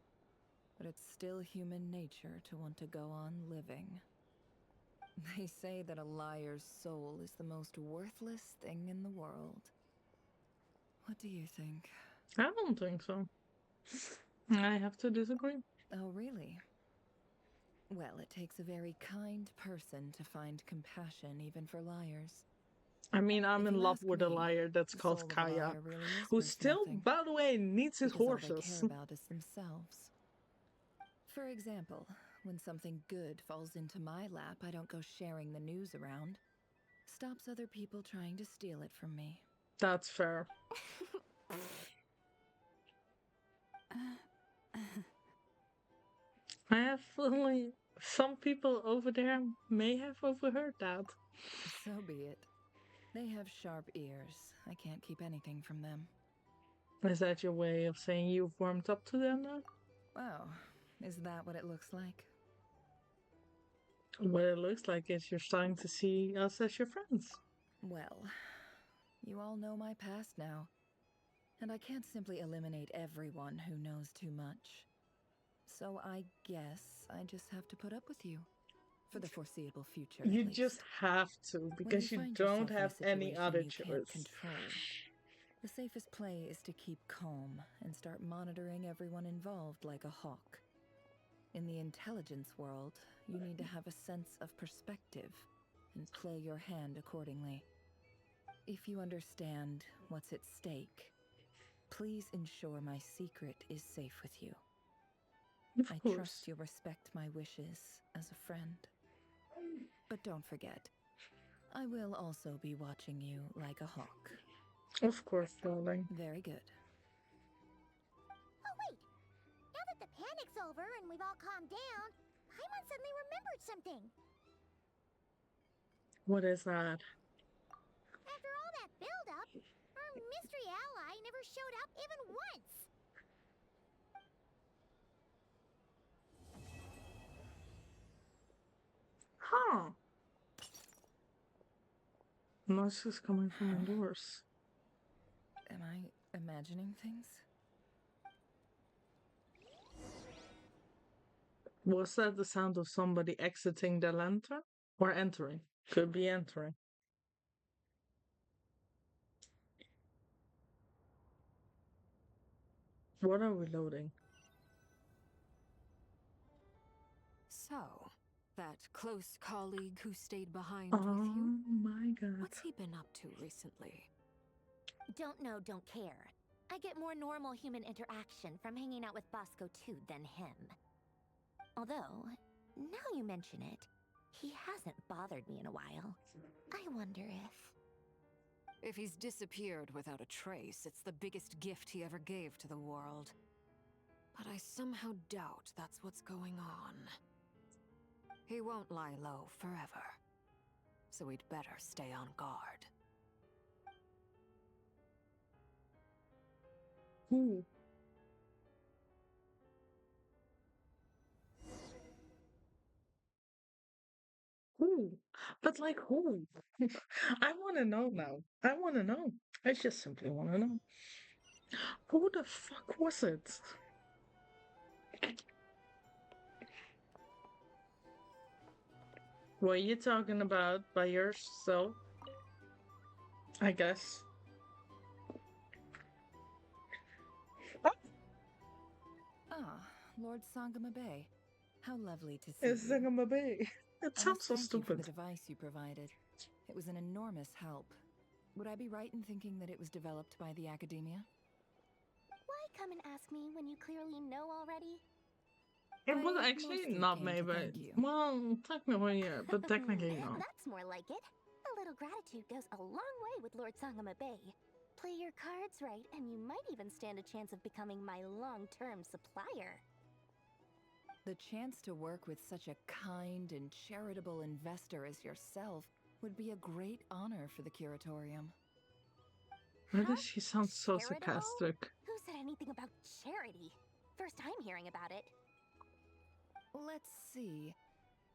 But it's still human nature to want to go on living. They say that a liar's soul is the most worthless thing in the world. What do you think? I don't think so. I have to disagree. Oh, really? Well, it takes a very kind person to find compassion even for liars. I mean, I'm If in you love ask with a me, liar that's the called soul of a Kaya, liar really is who worth still, nothing, by the way, needs his because all they horses. care about is themselves. For example, when something good falls into my lap, I don't go sharing the news around. Stops other people trying to steal it from me. That's fair. I have feeling some people over there may have overheard that. So be it. They have sharp ears. I can't keep anything from them. Is that your way of saying you've warmed up to them now? Wow, is that what it looks like? What it looks like is you're starting to see us as your friends. Well, you all know my past now. And I can't simply eliminate everyone who knows too much. So I guess I just have to put up with you. For the foreseeable future, You at least. just have to, because you Find don't yourself in a have any situation other you can't choice. control, the safest play is to keep calm and start monitoring everyone involved like a hawk. In the intelligence world, you need to have a sense of perspective and play your hand accordingly. If you understand what's at stake, please ensure my secret is safe with you. Of course. I trust you'll respect my wishes as a friend. But don't forget, I will also be watching you like a hawk. Of course, darling. Very good. Oh, wait! Now that the panic's over and we've all calmed down, Paimon suddenly remembered something. What is that? After all that build-up, our mystery ally never showed up even once. Huh. Noise is coming from indoors. Am I imagining things? Was that the sound of somebody exiting the lantern? Or entering? Could be entering. What are we loading? So, that close colleague who stayed behind Oh with you? My god. What's he been up to recently? Don't know, don't care. I get more normal human interaction from hanging out with Bosco 2 than him. Although, now you mention it, he hasn't bothered me in a while. I wonder if... If he's disappeared without a trace, it's the biggest gift he ever gave to the world. But I somehow doubt that's what's going on. He won't lie low forever. So we'd better stay on guard. Who? Who? But like who? I want to know now. I want to know. I just simply want to know. Who the fuck was it? What are you talking about by yourself? I guess. Ah, Lord Sangama Bay. How lovely to see It's you. Sangama Bay. It I sounds must so thank you for stupid. the device you provided. It was an enormous help. Would I be right in thinking that it was developed by the academia? Why come and ask me when you clearly know already? It was I actually mostly not came me, to but thank you. well, technically yeah, but technically not. That's more like it. A little gratitude goes a long way with Lord Sangama Bay. Play your cards right, and you might even stand a chance of becoming my long-term supplier. The chance to work with such a kind and charitable investor as yourself would be a great honor for the curatorium. Why does she sound so Charitable? sarcastic? Who said anything about charity? First time hearing about it. Let's see.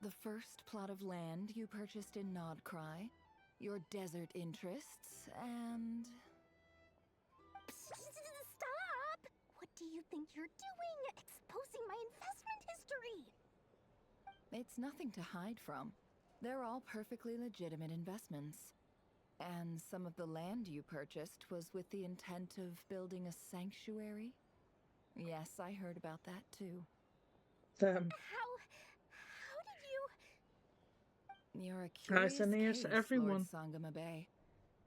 The first plot of land you purchased in Nod-Krai, your desert interests, and... Stop! What do you think you're doing? Exposing my investment history! It's nothing to hide from. They're all perfectly legitimate investments. And some of the land you purchased was with the intent of building a sanctuary? Yes, I heard about that too. Damn. How did you... You're a Guys, curious and here's case, everyone. Lord Sangama Bay.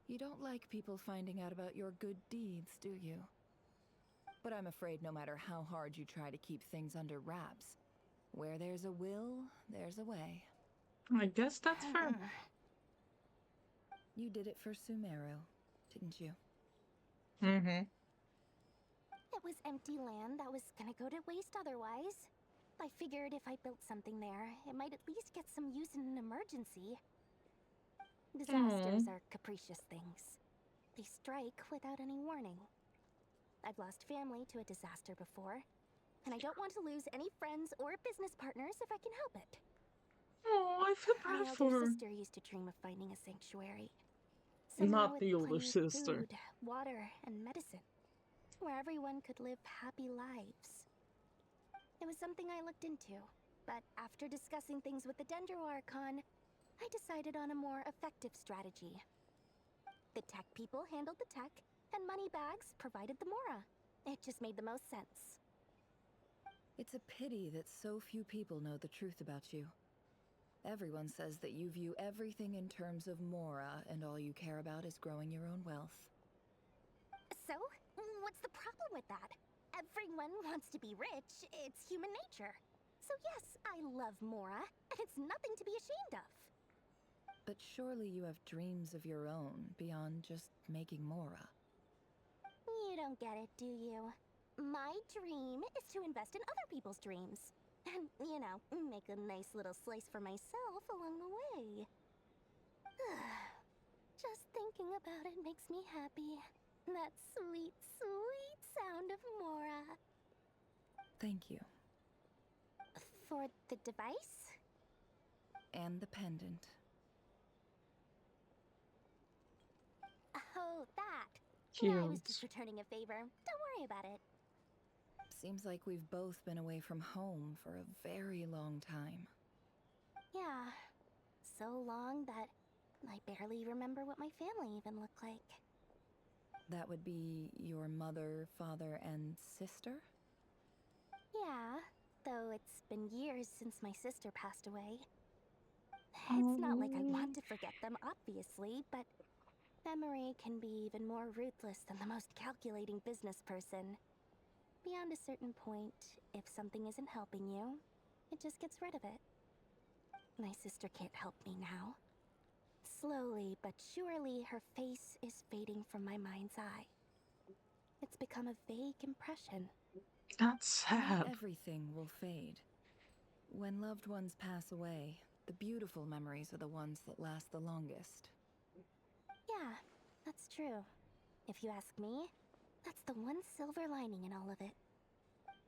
You don't like people finding out about your good deeds, do you? But I'm afraid no matter how hard you try to keep things under wraps, where there's a will, there's a way. I guess that's fair. You did it for Sumeru, didn't you? Mm-hmm. It was empty land that was gonna go to waste otherwise. I figured if I built something there, it might at least get some use in an emergency. Disasters are capricious things. They strike without any warning. I've lost family to a disaster before, and I don't want to lose any friends or business partners if I can help it. Oh, I feel bad My for older her. sister used to dream of finding a sanctuary. Somewhere Not with the older plenty of sister. food, water, and medicine, where everyone could live happy lives. It was something I looked into, but after discussing things with the Dendro Archon, I decided on a more effective strategy. The tech people handled the tech, and Moneybags provided the Mora. It just made the most sense. It's a pity that so few people know the truth about you. Everyone says that you view everything in terms of Mora, and all you care about is growing your own wealth. So, what's the problem with that? Everyone wants to be rich. It's human nature. So yes, I love Mora, and it's nothing to be ashamed of. But surely you have dreams of your own beyond just making Mora. You don't get it, do you? My dream is to invest in other people's dreams. And, you know, make a nice little slice for myself along the way. Just thinking about it makes me happy. That sweet, sweet sound of Mora. Thank you. For the device? And the pendant. Oh, that. Cute. I was just returning a favor. Don't worry about it. Seems like we've both been away from home for a very long time. Yeah. So long that I barely remember what my family even looked like. That would be your mother, father, and sister? Yeah, though it's been years since my sister passed away. It's not like I want to forget them, obviously, but memory can be even more ruthless than the most calculating business person. Beyond a certain point, if something isn't helping you, it just gets rid of it. My sister can't help me now. Slowly but surely, her face is fading from my mind's eye. It's become a vague impression. That's Not sad. everything will fade. When loved ones pass away, the beautiful memories are the ones that last the longest. Yeah, that's true. If you ask me, that's the one silver lining in all of it.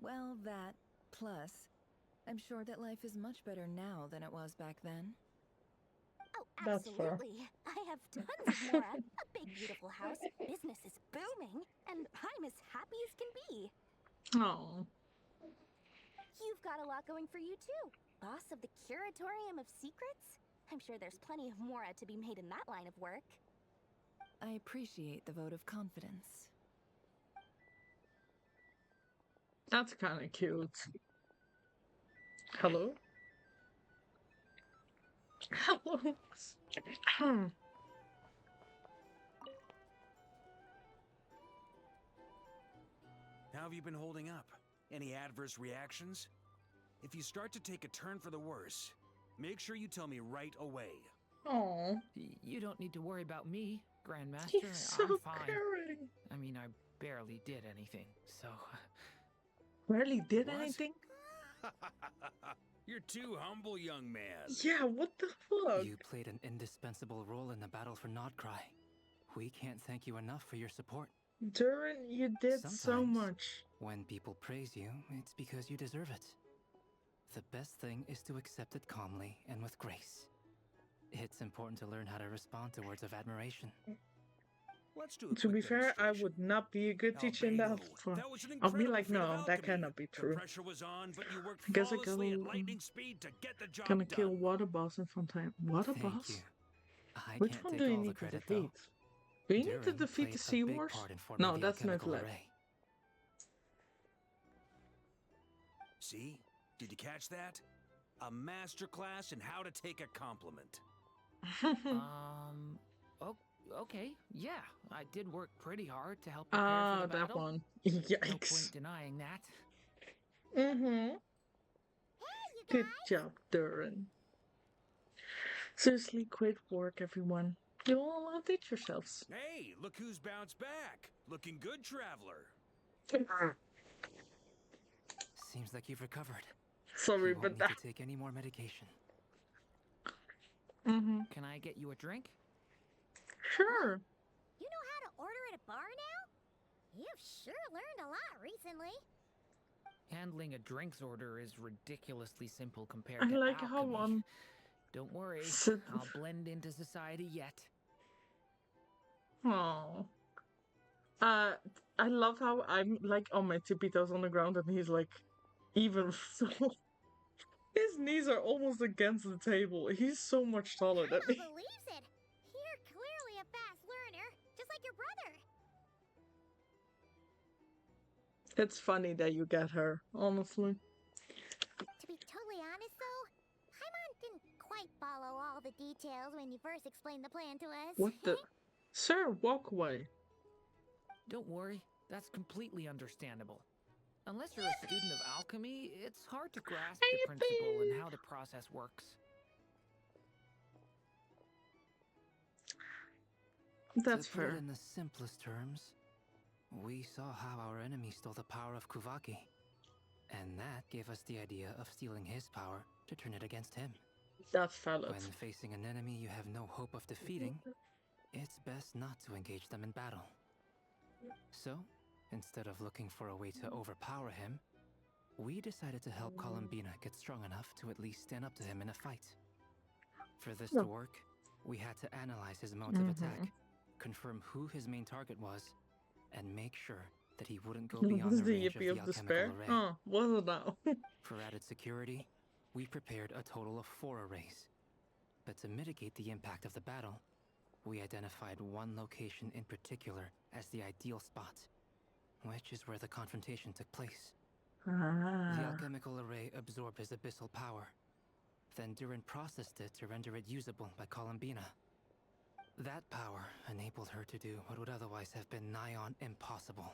Well, that, plus, I'm sure that life is much better now than it was back then. Oh, That's fair. absolutely. I have tons of Mora, a big beautiful house, business is booming, and I'm as happy as can be. Oh. You've got a lot going for you too. Boss of the Curatorium of Secrets? I'm sure there's plenty of Mora to be made in that line of work. I appreciate the vote of confidence. That's kind of cute. Hello? Hello? How have you been holding up? Any adverse reactions? if you start to take a turn for the worse, make sure you tell me right away. Oh, You don't need to worry about me, Grandmaster. he's so I'm fine. caring. I mean, I barely did anything, so... Barely did What? anything? You're too humble, young man. Yeah, what the fuck? You played an indispensable role in the battle for Nod-Krai. We can't thank you enough for your support. Durin, you did Sometimes, so much. when people praise you, it's because you deserve it. The best thing is to accept it calmly and with grace. It's important to learn how to respond to words of admiration. Let's do a To quick be fair, I demonstration. would not be a good teacher in that Albedo, form. that was an I'll be incredible like, feat of no, that alchemy. cannot be The true. pressure was on, but you worked I guess I flawlessly at gotta, lightning speed to get the job gonna done. kill water boss in fun time. Water Thank boss? you. I Which can't one take do you all the need to credit, defeat? though. Do you need to Durin defeat the played a Sea big Wars? part in forming No, the that's alchemical Nod-Krai. array. See? Did you catch that? A masterclass in how to take a compliment. Okay, yeah. I did work pretty hard to help prepare for the battle. That one. No Yikes. point denying that. Mm-hmm. Good job, Durin. Seriously, great work, everyone. You all outdid yourselves. Hey, look who's bounced back. Looking good, traveler. Seems like you've recovered. Sorry, you won't but need to take any more medication. Can I get you a drink? Sure. You know how to order at a bar now? You've sure learned a lot recently. Handling a drinks order is ridiculously simple compared I to like how alchemy. Don't worry, I'll blend into society yet. Oh. I love how I'm like on my tippy toes on the ground and he's like even so. His knees are almost against the table. He's so much taller than me. Believes it. You're clearly a fast learner, just like your brother. It's funny that you get her, honestly. To be totally honest, though, Paimon didn't quite follow all the details when you first explained the plan to us. What the? Sir, walk away. Don't worry, that's completely understandable. Unless you're a student of alchemy, it's hard to grasp the principle and how the process works. That's to put fair. it in the simplest terms, we saw how our enemy stole the power of Kuvaki. And that gave us the idea of stealing his power to turn it against him. That's valid. When facing an enemy you have no hope of defeating, it's best not to engage them in battle. So, instead of looking for a way to overpower him, we decided to help Columbina get strong enough to at least stand up to him in a fight. For this to work, we had to analyze his modes of attack, confirm who his main target was, and make sure that he wouldn't go beyond the range of the alchemical array. Oh, was it now? For added security, we prepared a total of 4 arrays. But to mitigate the impact of the battle, we identified one location in particular as the ideal spot, which is where the confrontation took place. The alchemical array absorbed his abyssal power. Then Durin processed it to render it usable by Columbina. That power enabled her to do what would otherwise have been nigh on impossible.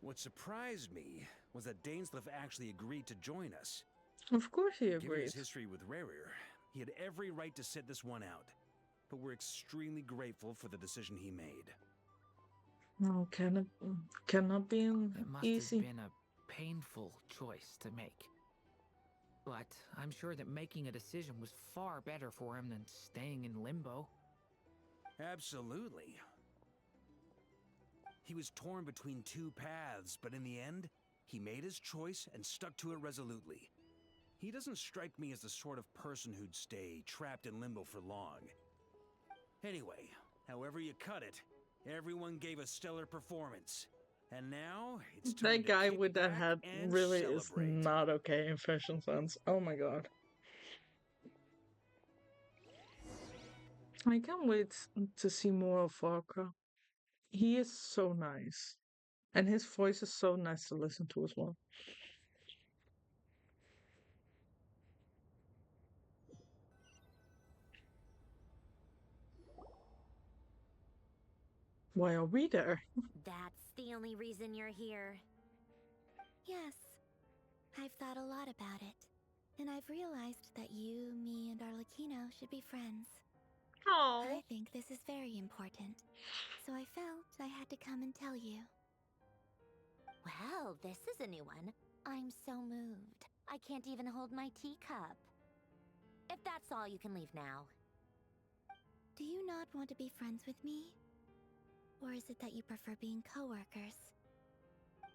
What surprised me was that Dainsleif actually agreed to join us. Of course he Given agreed. his history with Rerir, he had every right to sit this one out. But we're extremely grateful for the decision he made. No, cannot be It must easy. have been a painful choice to make. But I'm sure that making a decision was far better for him than staying in limbo. Absolutely. He was torn between 2 paths, but in the end, he made his choice and stuck to it resolutely. He doesn't strike me as the sort of person who'd stay trapped in limbo for long. Anyway, however you cut it, everyone gave a stellar performance. And now, it's time That guy to kick with that back hat and really celebrate. is not okay in fashion sense. Oh my god. I can't wait to see more of Farka. He is so nice. And his voice is so nice to listen to as well. Why are we there? That's the only reason you're here. Yes. I've thought a lot about it, and I've realized that you, me, and Arlecchino should be friends. I think this is very important, so I felt I had to come and tell you. Well, this is a new one. I'm so moved. I can't even hold my teacup. If that's all, you can leave now. Do you not want to be friends with me? Or is it that you prefer being coworkers?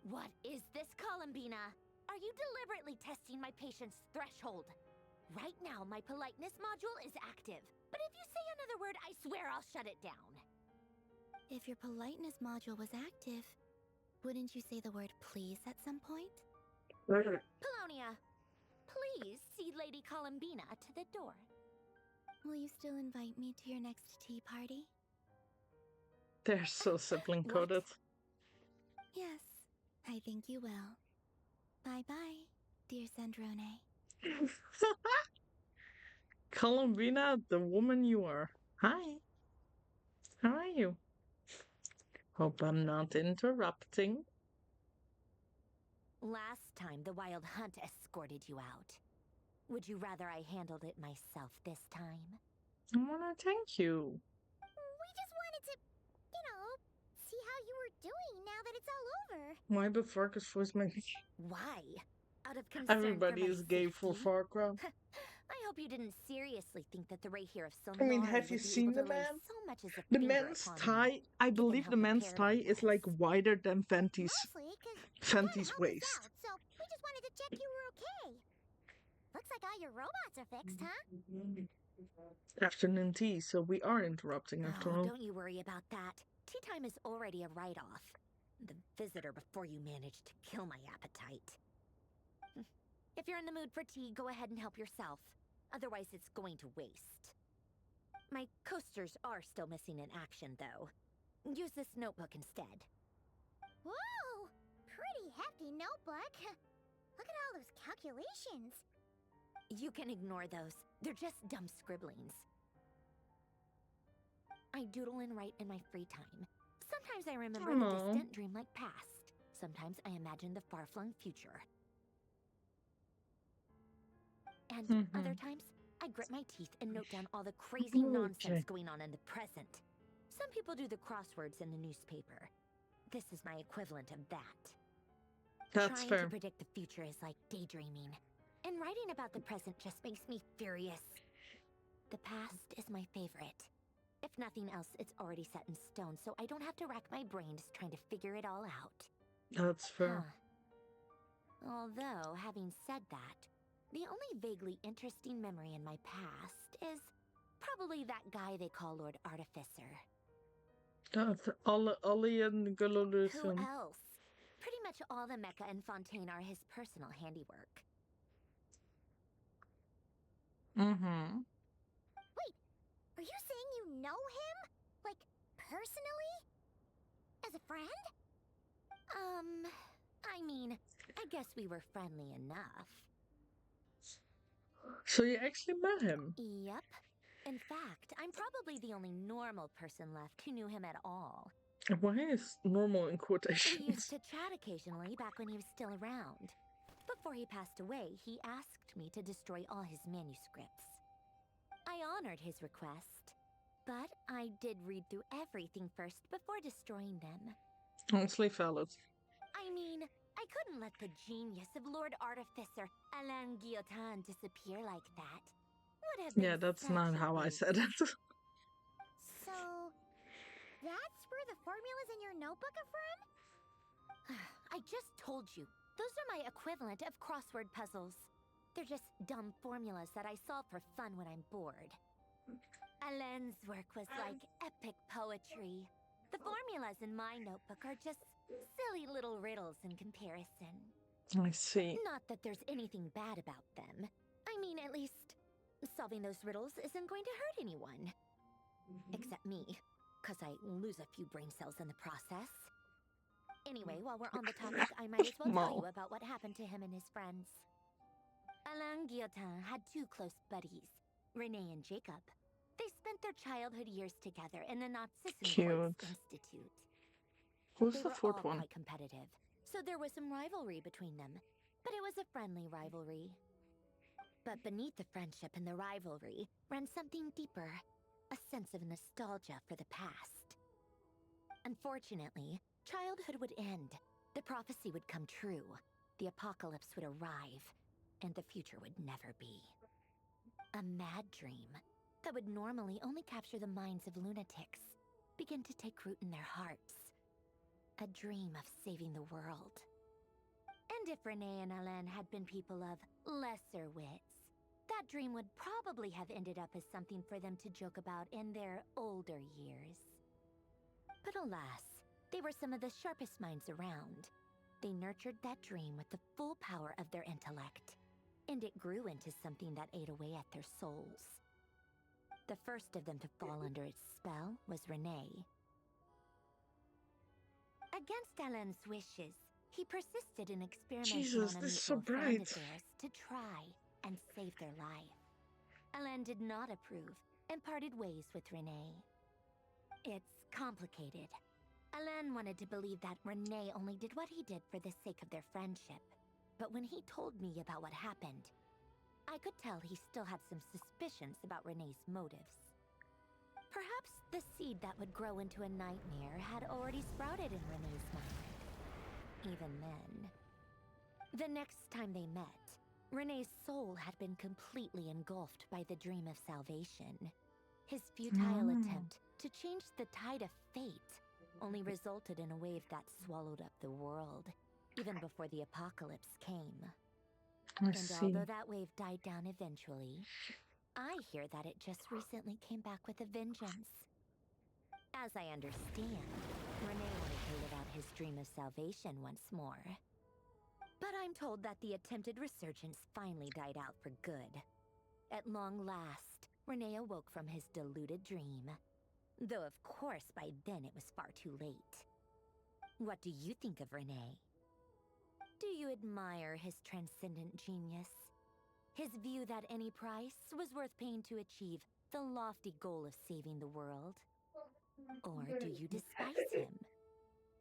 What is this, Columbina? Are you deliberately testing my patience threshold? Right now, my politeness module is active. But if you say another word, I swear I'll shut it down. If your politeness module was active, wouldn't you say the word please at some point? Polonia, please see Lady Columbina to the door. Will you still invite me to your next tea party? They're so sibling coded. Yes, I think you will. Bye-bye, dear Sandrone. Columbina, the woman you are. Hi. How are you? Hope I'm not interrupting. Last time, the Wild Hunt escorted you out. Would you rather I handled it myself this time? I wanna thank you. We just wanted to, see how you were doing now that it's all over. Why the fuck is voice my Why? Out of concern Everybody for my is gay safety? for Far Cry. I hope you didn't seriously think that the Ray here of Solnari I mean, have you would be seen able the to lay man? so much as a The finger man's upon tie, me, I given believe how the man's prepared tie I is like wider than Fenty's Mostly because waist. so we just wanted to check you were okay. Looks like all your robots are fixed, huh? Afternoon tea, so we are interrupting after Oh, all. don't you worry about that. Tea time is already a write-off. The visitor before you managed to kill my appetite. If you're in the mood for tea, go ahead and help yourself. Otherwise, it's going to waste. My coasters are still missing in action, though. Use this notebook instead. Whoa! Pretty hefty notebook. Look at all those calculations. You can ignore those. They're just dumb scribblings. I doodle and write in my free time. Sometimes I remember the distant dreamlike past. Sometimes I imagine the far-flung future. And other times, I grit my teeth and note down all the crazy nonsense going on in the present. Some people do the crosswords in the newspaper. This is my equivalent of that. That's Trying fair. to predict the future is like daydreaming. And writing about the present just makes me furious. The past is my favorite. If nothing else, it's already set in stone, so I don't have to rack my brains trying to figure it all out. That's fair. Although, having said that, the only vaguely interesting memory in my past is probably that guy they call Lord Artificer. That's Ollie and Who Gololusum. else? Pretty much all the mecha and Fontaine are his personal handiwork. Wait, are you saying you know him? Like, personally? As a friend? I mean, I guess we were friendly enough. So you actually met him? Yep. In fact, I'm probably the only normal person left who knew him at all. Why is normal in We quotations? used to chat occasionally back when he was still around. Before he passed away, he asked me to destroy all his manuscripts. I honored his request, but I did read through everything first before destroying them. Honestly valid. I mean, I couldn't let the genius of Lord Artificer Alain Guillotin disappear like that. Would have been Yeah, that's such not a how I waste. said it. So, that's where the formulas in your notebook are from? I just told you. Those are my equivalent of crossword puzzles. They're just dumb formulas that I solve for fun when I'm bored. Alain's work was like epic poetry. The formulas in my notebook are just silly little riddles in comparison. I see. Not that there's anything bad about them. I mean, at least solving those riddles isn't going to hurt anyone. Except me, because I lose a few brain cells in the process. Anyway, while we're on the topic, I might as well tell you about what happened to him and his friends. Alain Guillotin had two close buddies, Renee and Jacob. They spent their childhood years together in the Nazi-Kreuz Institute. Who's They the were fourth all one? quite competitive, so there was some rivalry between them. But it was a friendly rivalry. But beneath the friendship and the rivalry ran something deeper, a sense of nostalgia for the past. Unfortunately, childhood would end, the prophecy would come true, the apocalypse would arrive, and the future would never be. A mad dream that would normally only capture the minds of lunatics begin to take root in their hearts. A dream of saving the world. And if Renee and Alain had been people of lesser wits, that dream would probably have ended up as something for them to joke about in their older years. But alas, they were some of the sharpest minds around. They nurtured that dream with the full power of their intellect, and it grew into something that ate away at their souls. The first of them to fall under its spell was Renee. Against Alain's wishes, he persisted in experimenting Jesus, on a this is so mutual friend bright. of theirs to try and save their life. Alain did not approve and parted ways with Renee. It's complicated. Alain wanted to believe that Renee only did what he did for the sake of their friendship. But when he told me about what happened, I could tell he still had some suspicions about Renee's motives. Perhaps the seed that would grow into a nightmare had already sprouted in Renee's mind. Even then. The next time they met, Renee's soul had been completely engulfed by the dream of salvation. His futile attempt to change the tide of fate only resulted in a wave that swallowed up the world, even before the apocalypse came. I see. Although that wave died down eventually, I hear that it just recently came back with a vengeance. As I understand, Renee wanted to live out his dream of salvation once more. But I'm told that the attempted resurgence finally died out for good. At long last, Renee awoke from his deluded dream. Though of course by then it was far too late. What do you think of Renee? Do you admire his transcendent genius? His view that any price was worth paying to achieve the lofty goal of saving the world? Or do you despise him?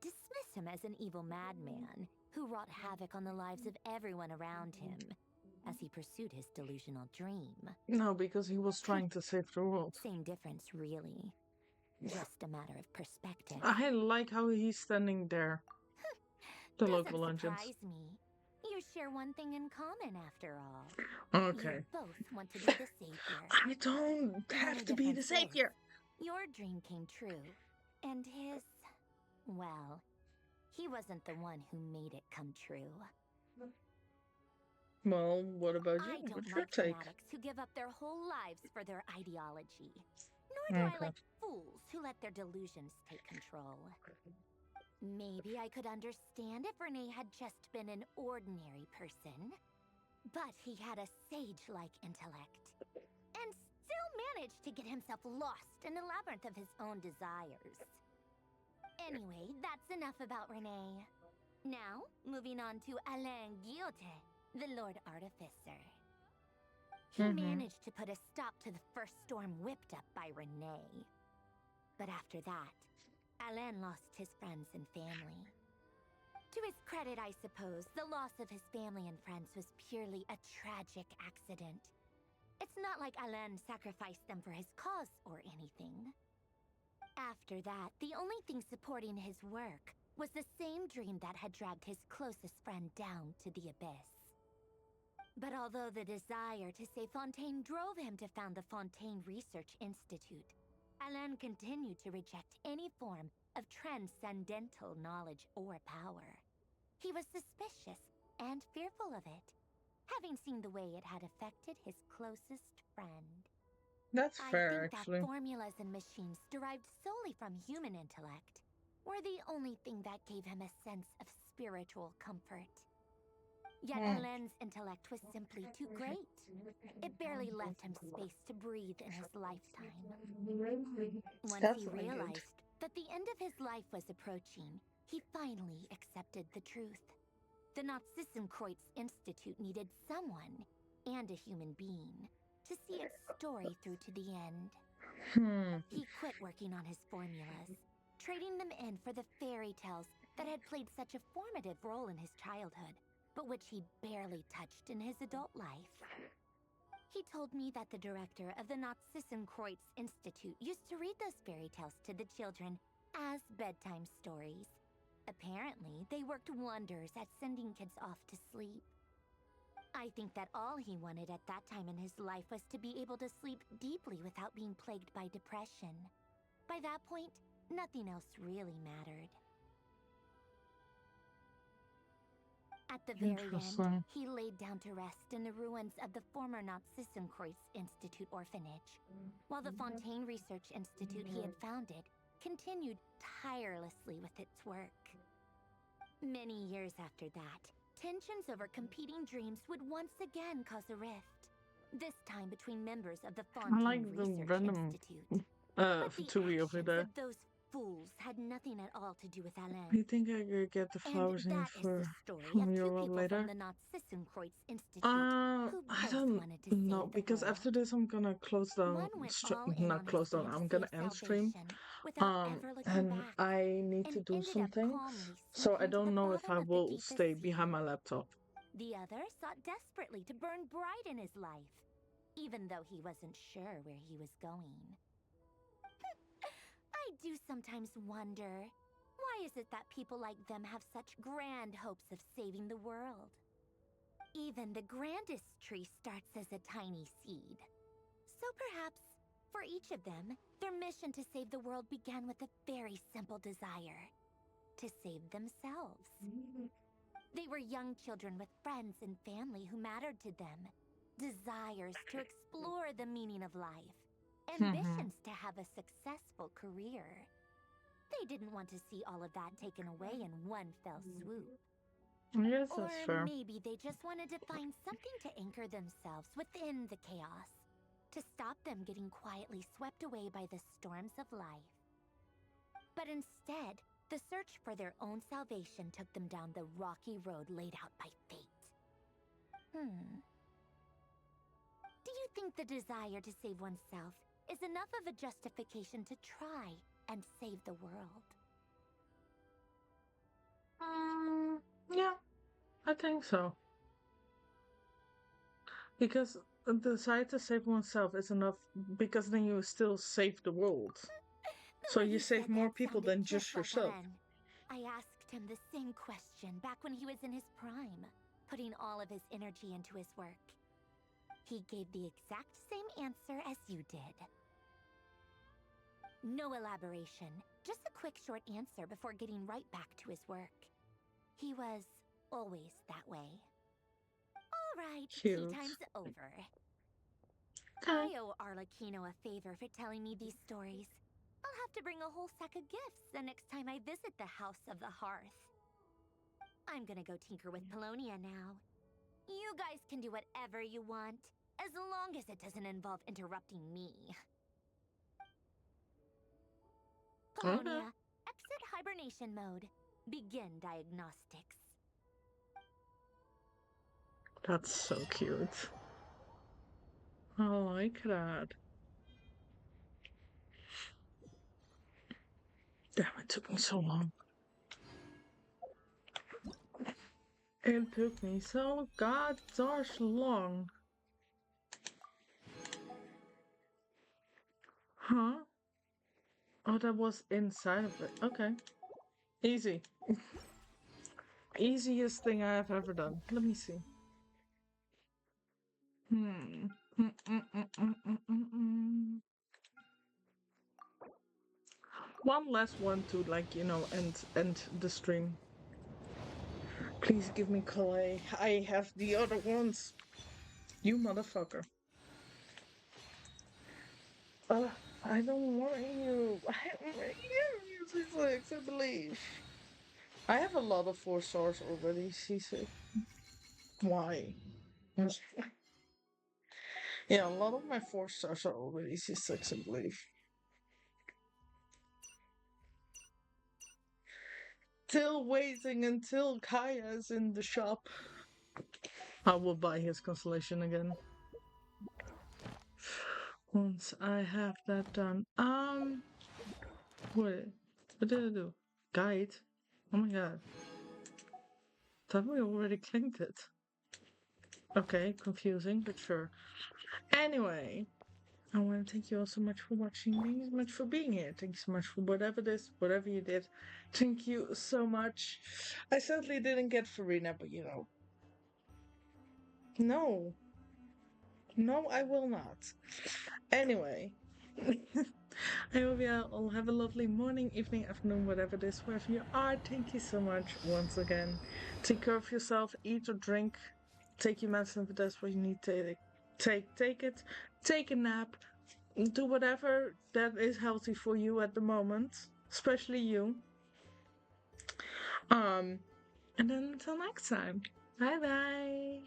Dismiss him as an evil madman who wrought havoc on the lives of everyone around him as he pursued his delusional dream? No, because he was trying to save the world. Same difference, really. Just a matter of perspective. I like how he's standing there. The local Doesn't legends. surprise me. You share one thing in common, after all. Okay. You both want to be the savior. I don't The have only to be the difference savior. is, your dream came true. And his... well, he wasn't the one who made it come true. Well, what about you? I don't What's your like take? fanatics who give up their whole lives for their ideology. Nor do I Okay. like fools who let their delusions take control. Maybe I could understand if Renee had just been an ordinary person. But he had a sage-like intellect. And still managed to get himself lost in a labyrinth of his own desires. Anyway, that's enough about Renee. Now, moving on to Alain Guillotin, the Lord Artificer. He managed to put a stop to the first storm whipped up by Renee. But after that, Alain lost his friends and family. To his credit, I suppose, the loss of his family and friends was purely a tragic accident. It's not like Alain sacrificed them for his cause or anything. After that, the only thing supporting his work was the same dream that had dragged his closest friend down to the abyss. But although the desire to save Fontaine drove him to found the Fontaine Research Institute, Alain continued to reject any form of transcendental knowledge or power. He was suspicious and fearful of it, having seen the way it had affected his closest friend. That's I fair, think actually. that formulas and machines derived solely from human intellect were the only thing that gave him a sense of spiritual comfort. Yet Alain's intellect was simply too great. It barely left him space to breathe in his lifetime. Once he realized that the end of his life was approaching, he finally accepted the truth. The Nazi-Kreuz Institute needed someone, and a human being, to see its story through to the end. He quit working on his formulas, trading them in for the fairy tales that had played such a formative role in his childhood, but which he barely touched in his adult life. He told me that the director of the Nod-Krai Institute used to read those fairy tales to the children as bedtime stories. Apparently, they worked wonders at sending kids off to sleep. I think that all he wanted at that time in his life was to be able to sleep deeply without being plagued by depression. By that point, nothing else really mattered. At the very end, he laid down to rest in the ruins of the former Nod-Krai Institute orphanage, while the Fontaine Research Institute he had founded continued tirelessly with its work. Many years after that, tensions over competing dreams would once again cause a rift, this time between members of the Fontaine Research Institute. But the actions of those fools had nothing at all to do with Alain. You think I could get the flowers in for from your world later? I don't know, because after this I'm gonna close down, not close down, I'm gonna end stream. And I need to do some things, so I don't know if I will stay behind my laptop. The other sought desperately to burn bright in his life, even though he wasn't sure where he was going. I do sometimes wonder, why is it that people like them have such grand hopes of saving the world? Even the grandest tree starts as a tiny seed. So perhaps, for each of them, their mission to save the world began with a very simple desire: to save themselves. They were young children with friends and family who mattered to them, desires to explore the meaning of life, ambitions to have a successful career. They didn't want to see all of that taken away in one fell swoop. Yes, that's fair. Or maybe they just wanted to find something to anchor themselves within the chaos, to stop them getting quietly swept away by the storms of life. But instead, the search for their own salvation took them down the rocky road laid out by fate. Do you think the desire to save oneself is enough of a justification to try and save the world? Yeah, I think so. Because the desire to save oneself is enough, because then you still save the world. So you save more people than just yourself. I asked him the same question back when he was in his prime, putting all of his energy into his work. He gave the exact same answer as you did. No elaboration, just a quick short answer before getting right back to his work. He was always that way. All right, tea time's over. I owe Arlecchino a favor for telling me these stories. I'll have to bring a whole sack of gifts the next time I visit the House of the Hearth. I'm gonna go tinker with Paulownia now. You guys can do whatever you want, as long as it doesn't involve interrupting me. Paulownia, exit hibernation mode. Begin diagnostics. That's so cute. I like that. Damn, it took me so long. It took me so gosh long. Huh? Oh, that was inside of it. Okay. Easy. Easiest thing I have ever done. Let me see. One last one to, like, you know, end the stream. Please give me clay. I have the other ones. You motherfucker. I don't want you. I don't want you, C6, I believe. I have a lot of 4 stars already, C6. Why? Yeah, a lot of my 4 stars are already C6, I believe. Still waiting until Kaya's in the shop. I will buy his constellation again. Once I have that done. What did I do? Guide? Oh my god. Thought we already claimed it. Okay, confusing, but sure. Anyway, I want to thank you all so much for watching. Thank you so much for being here. Thank you so much for whatever you did. Thank you so much. I certainly didn't get Farina, but you know. No. No, I will not. Anyway. I hope you all have a lovely morning, evening, afternoon, whatever it is, wherever you are. Thank you so much once again. Take care of yourself, eat or drink. Take your medicine if that's what you need to take it. Take a nap. Do whatever that is healthy for you at the moment. Especially you. And then until next time. Bye bye.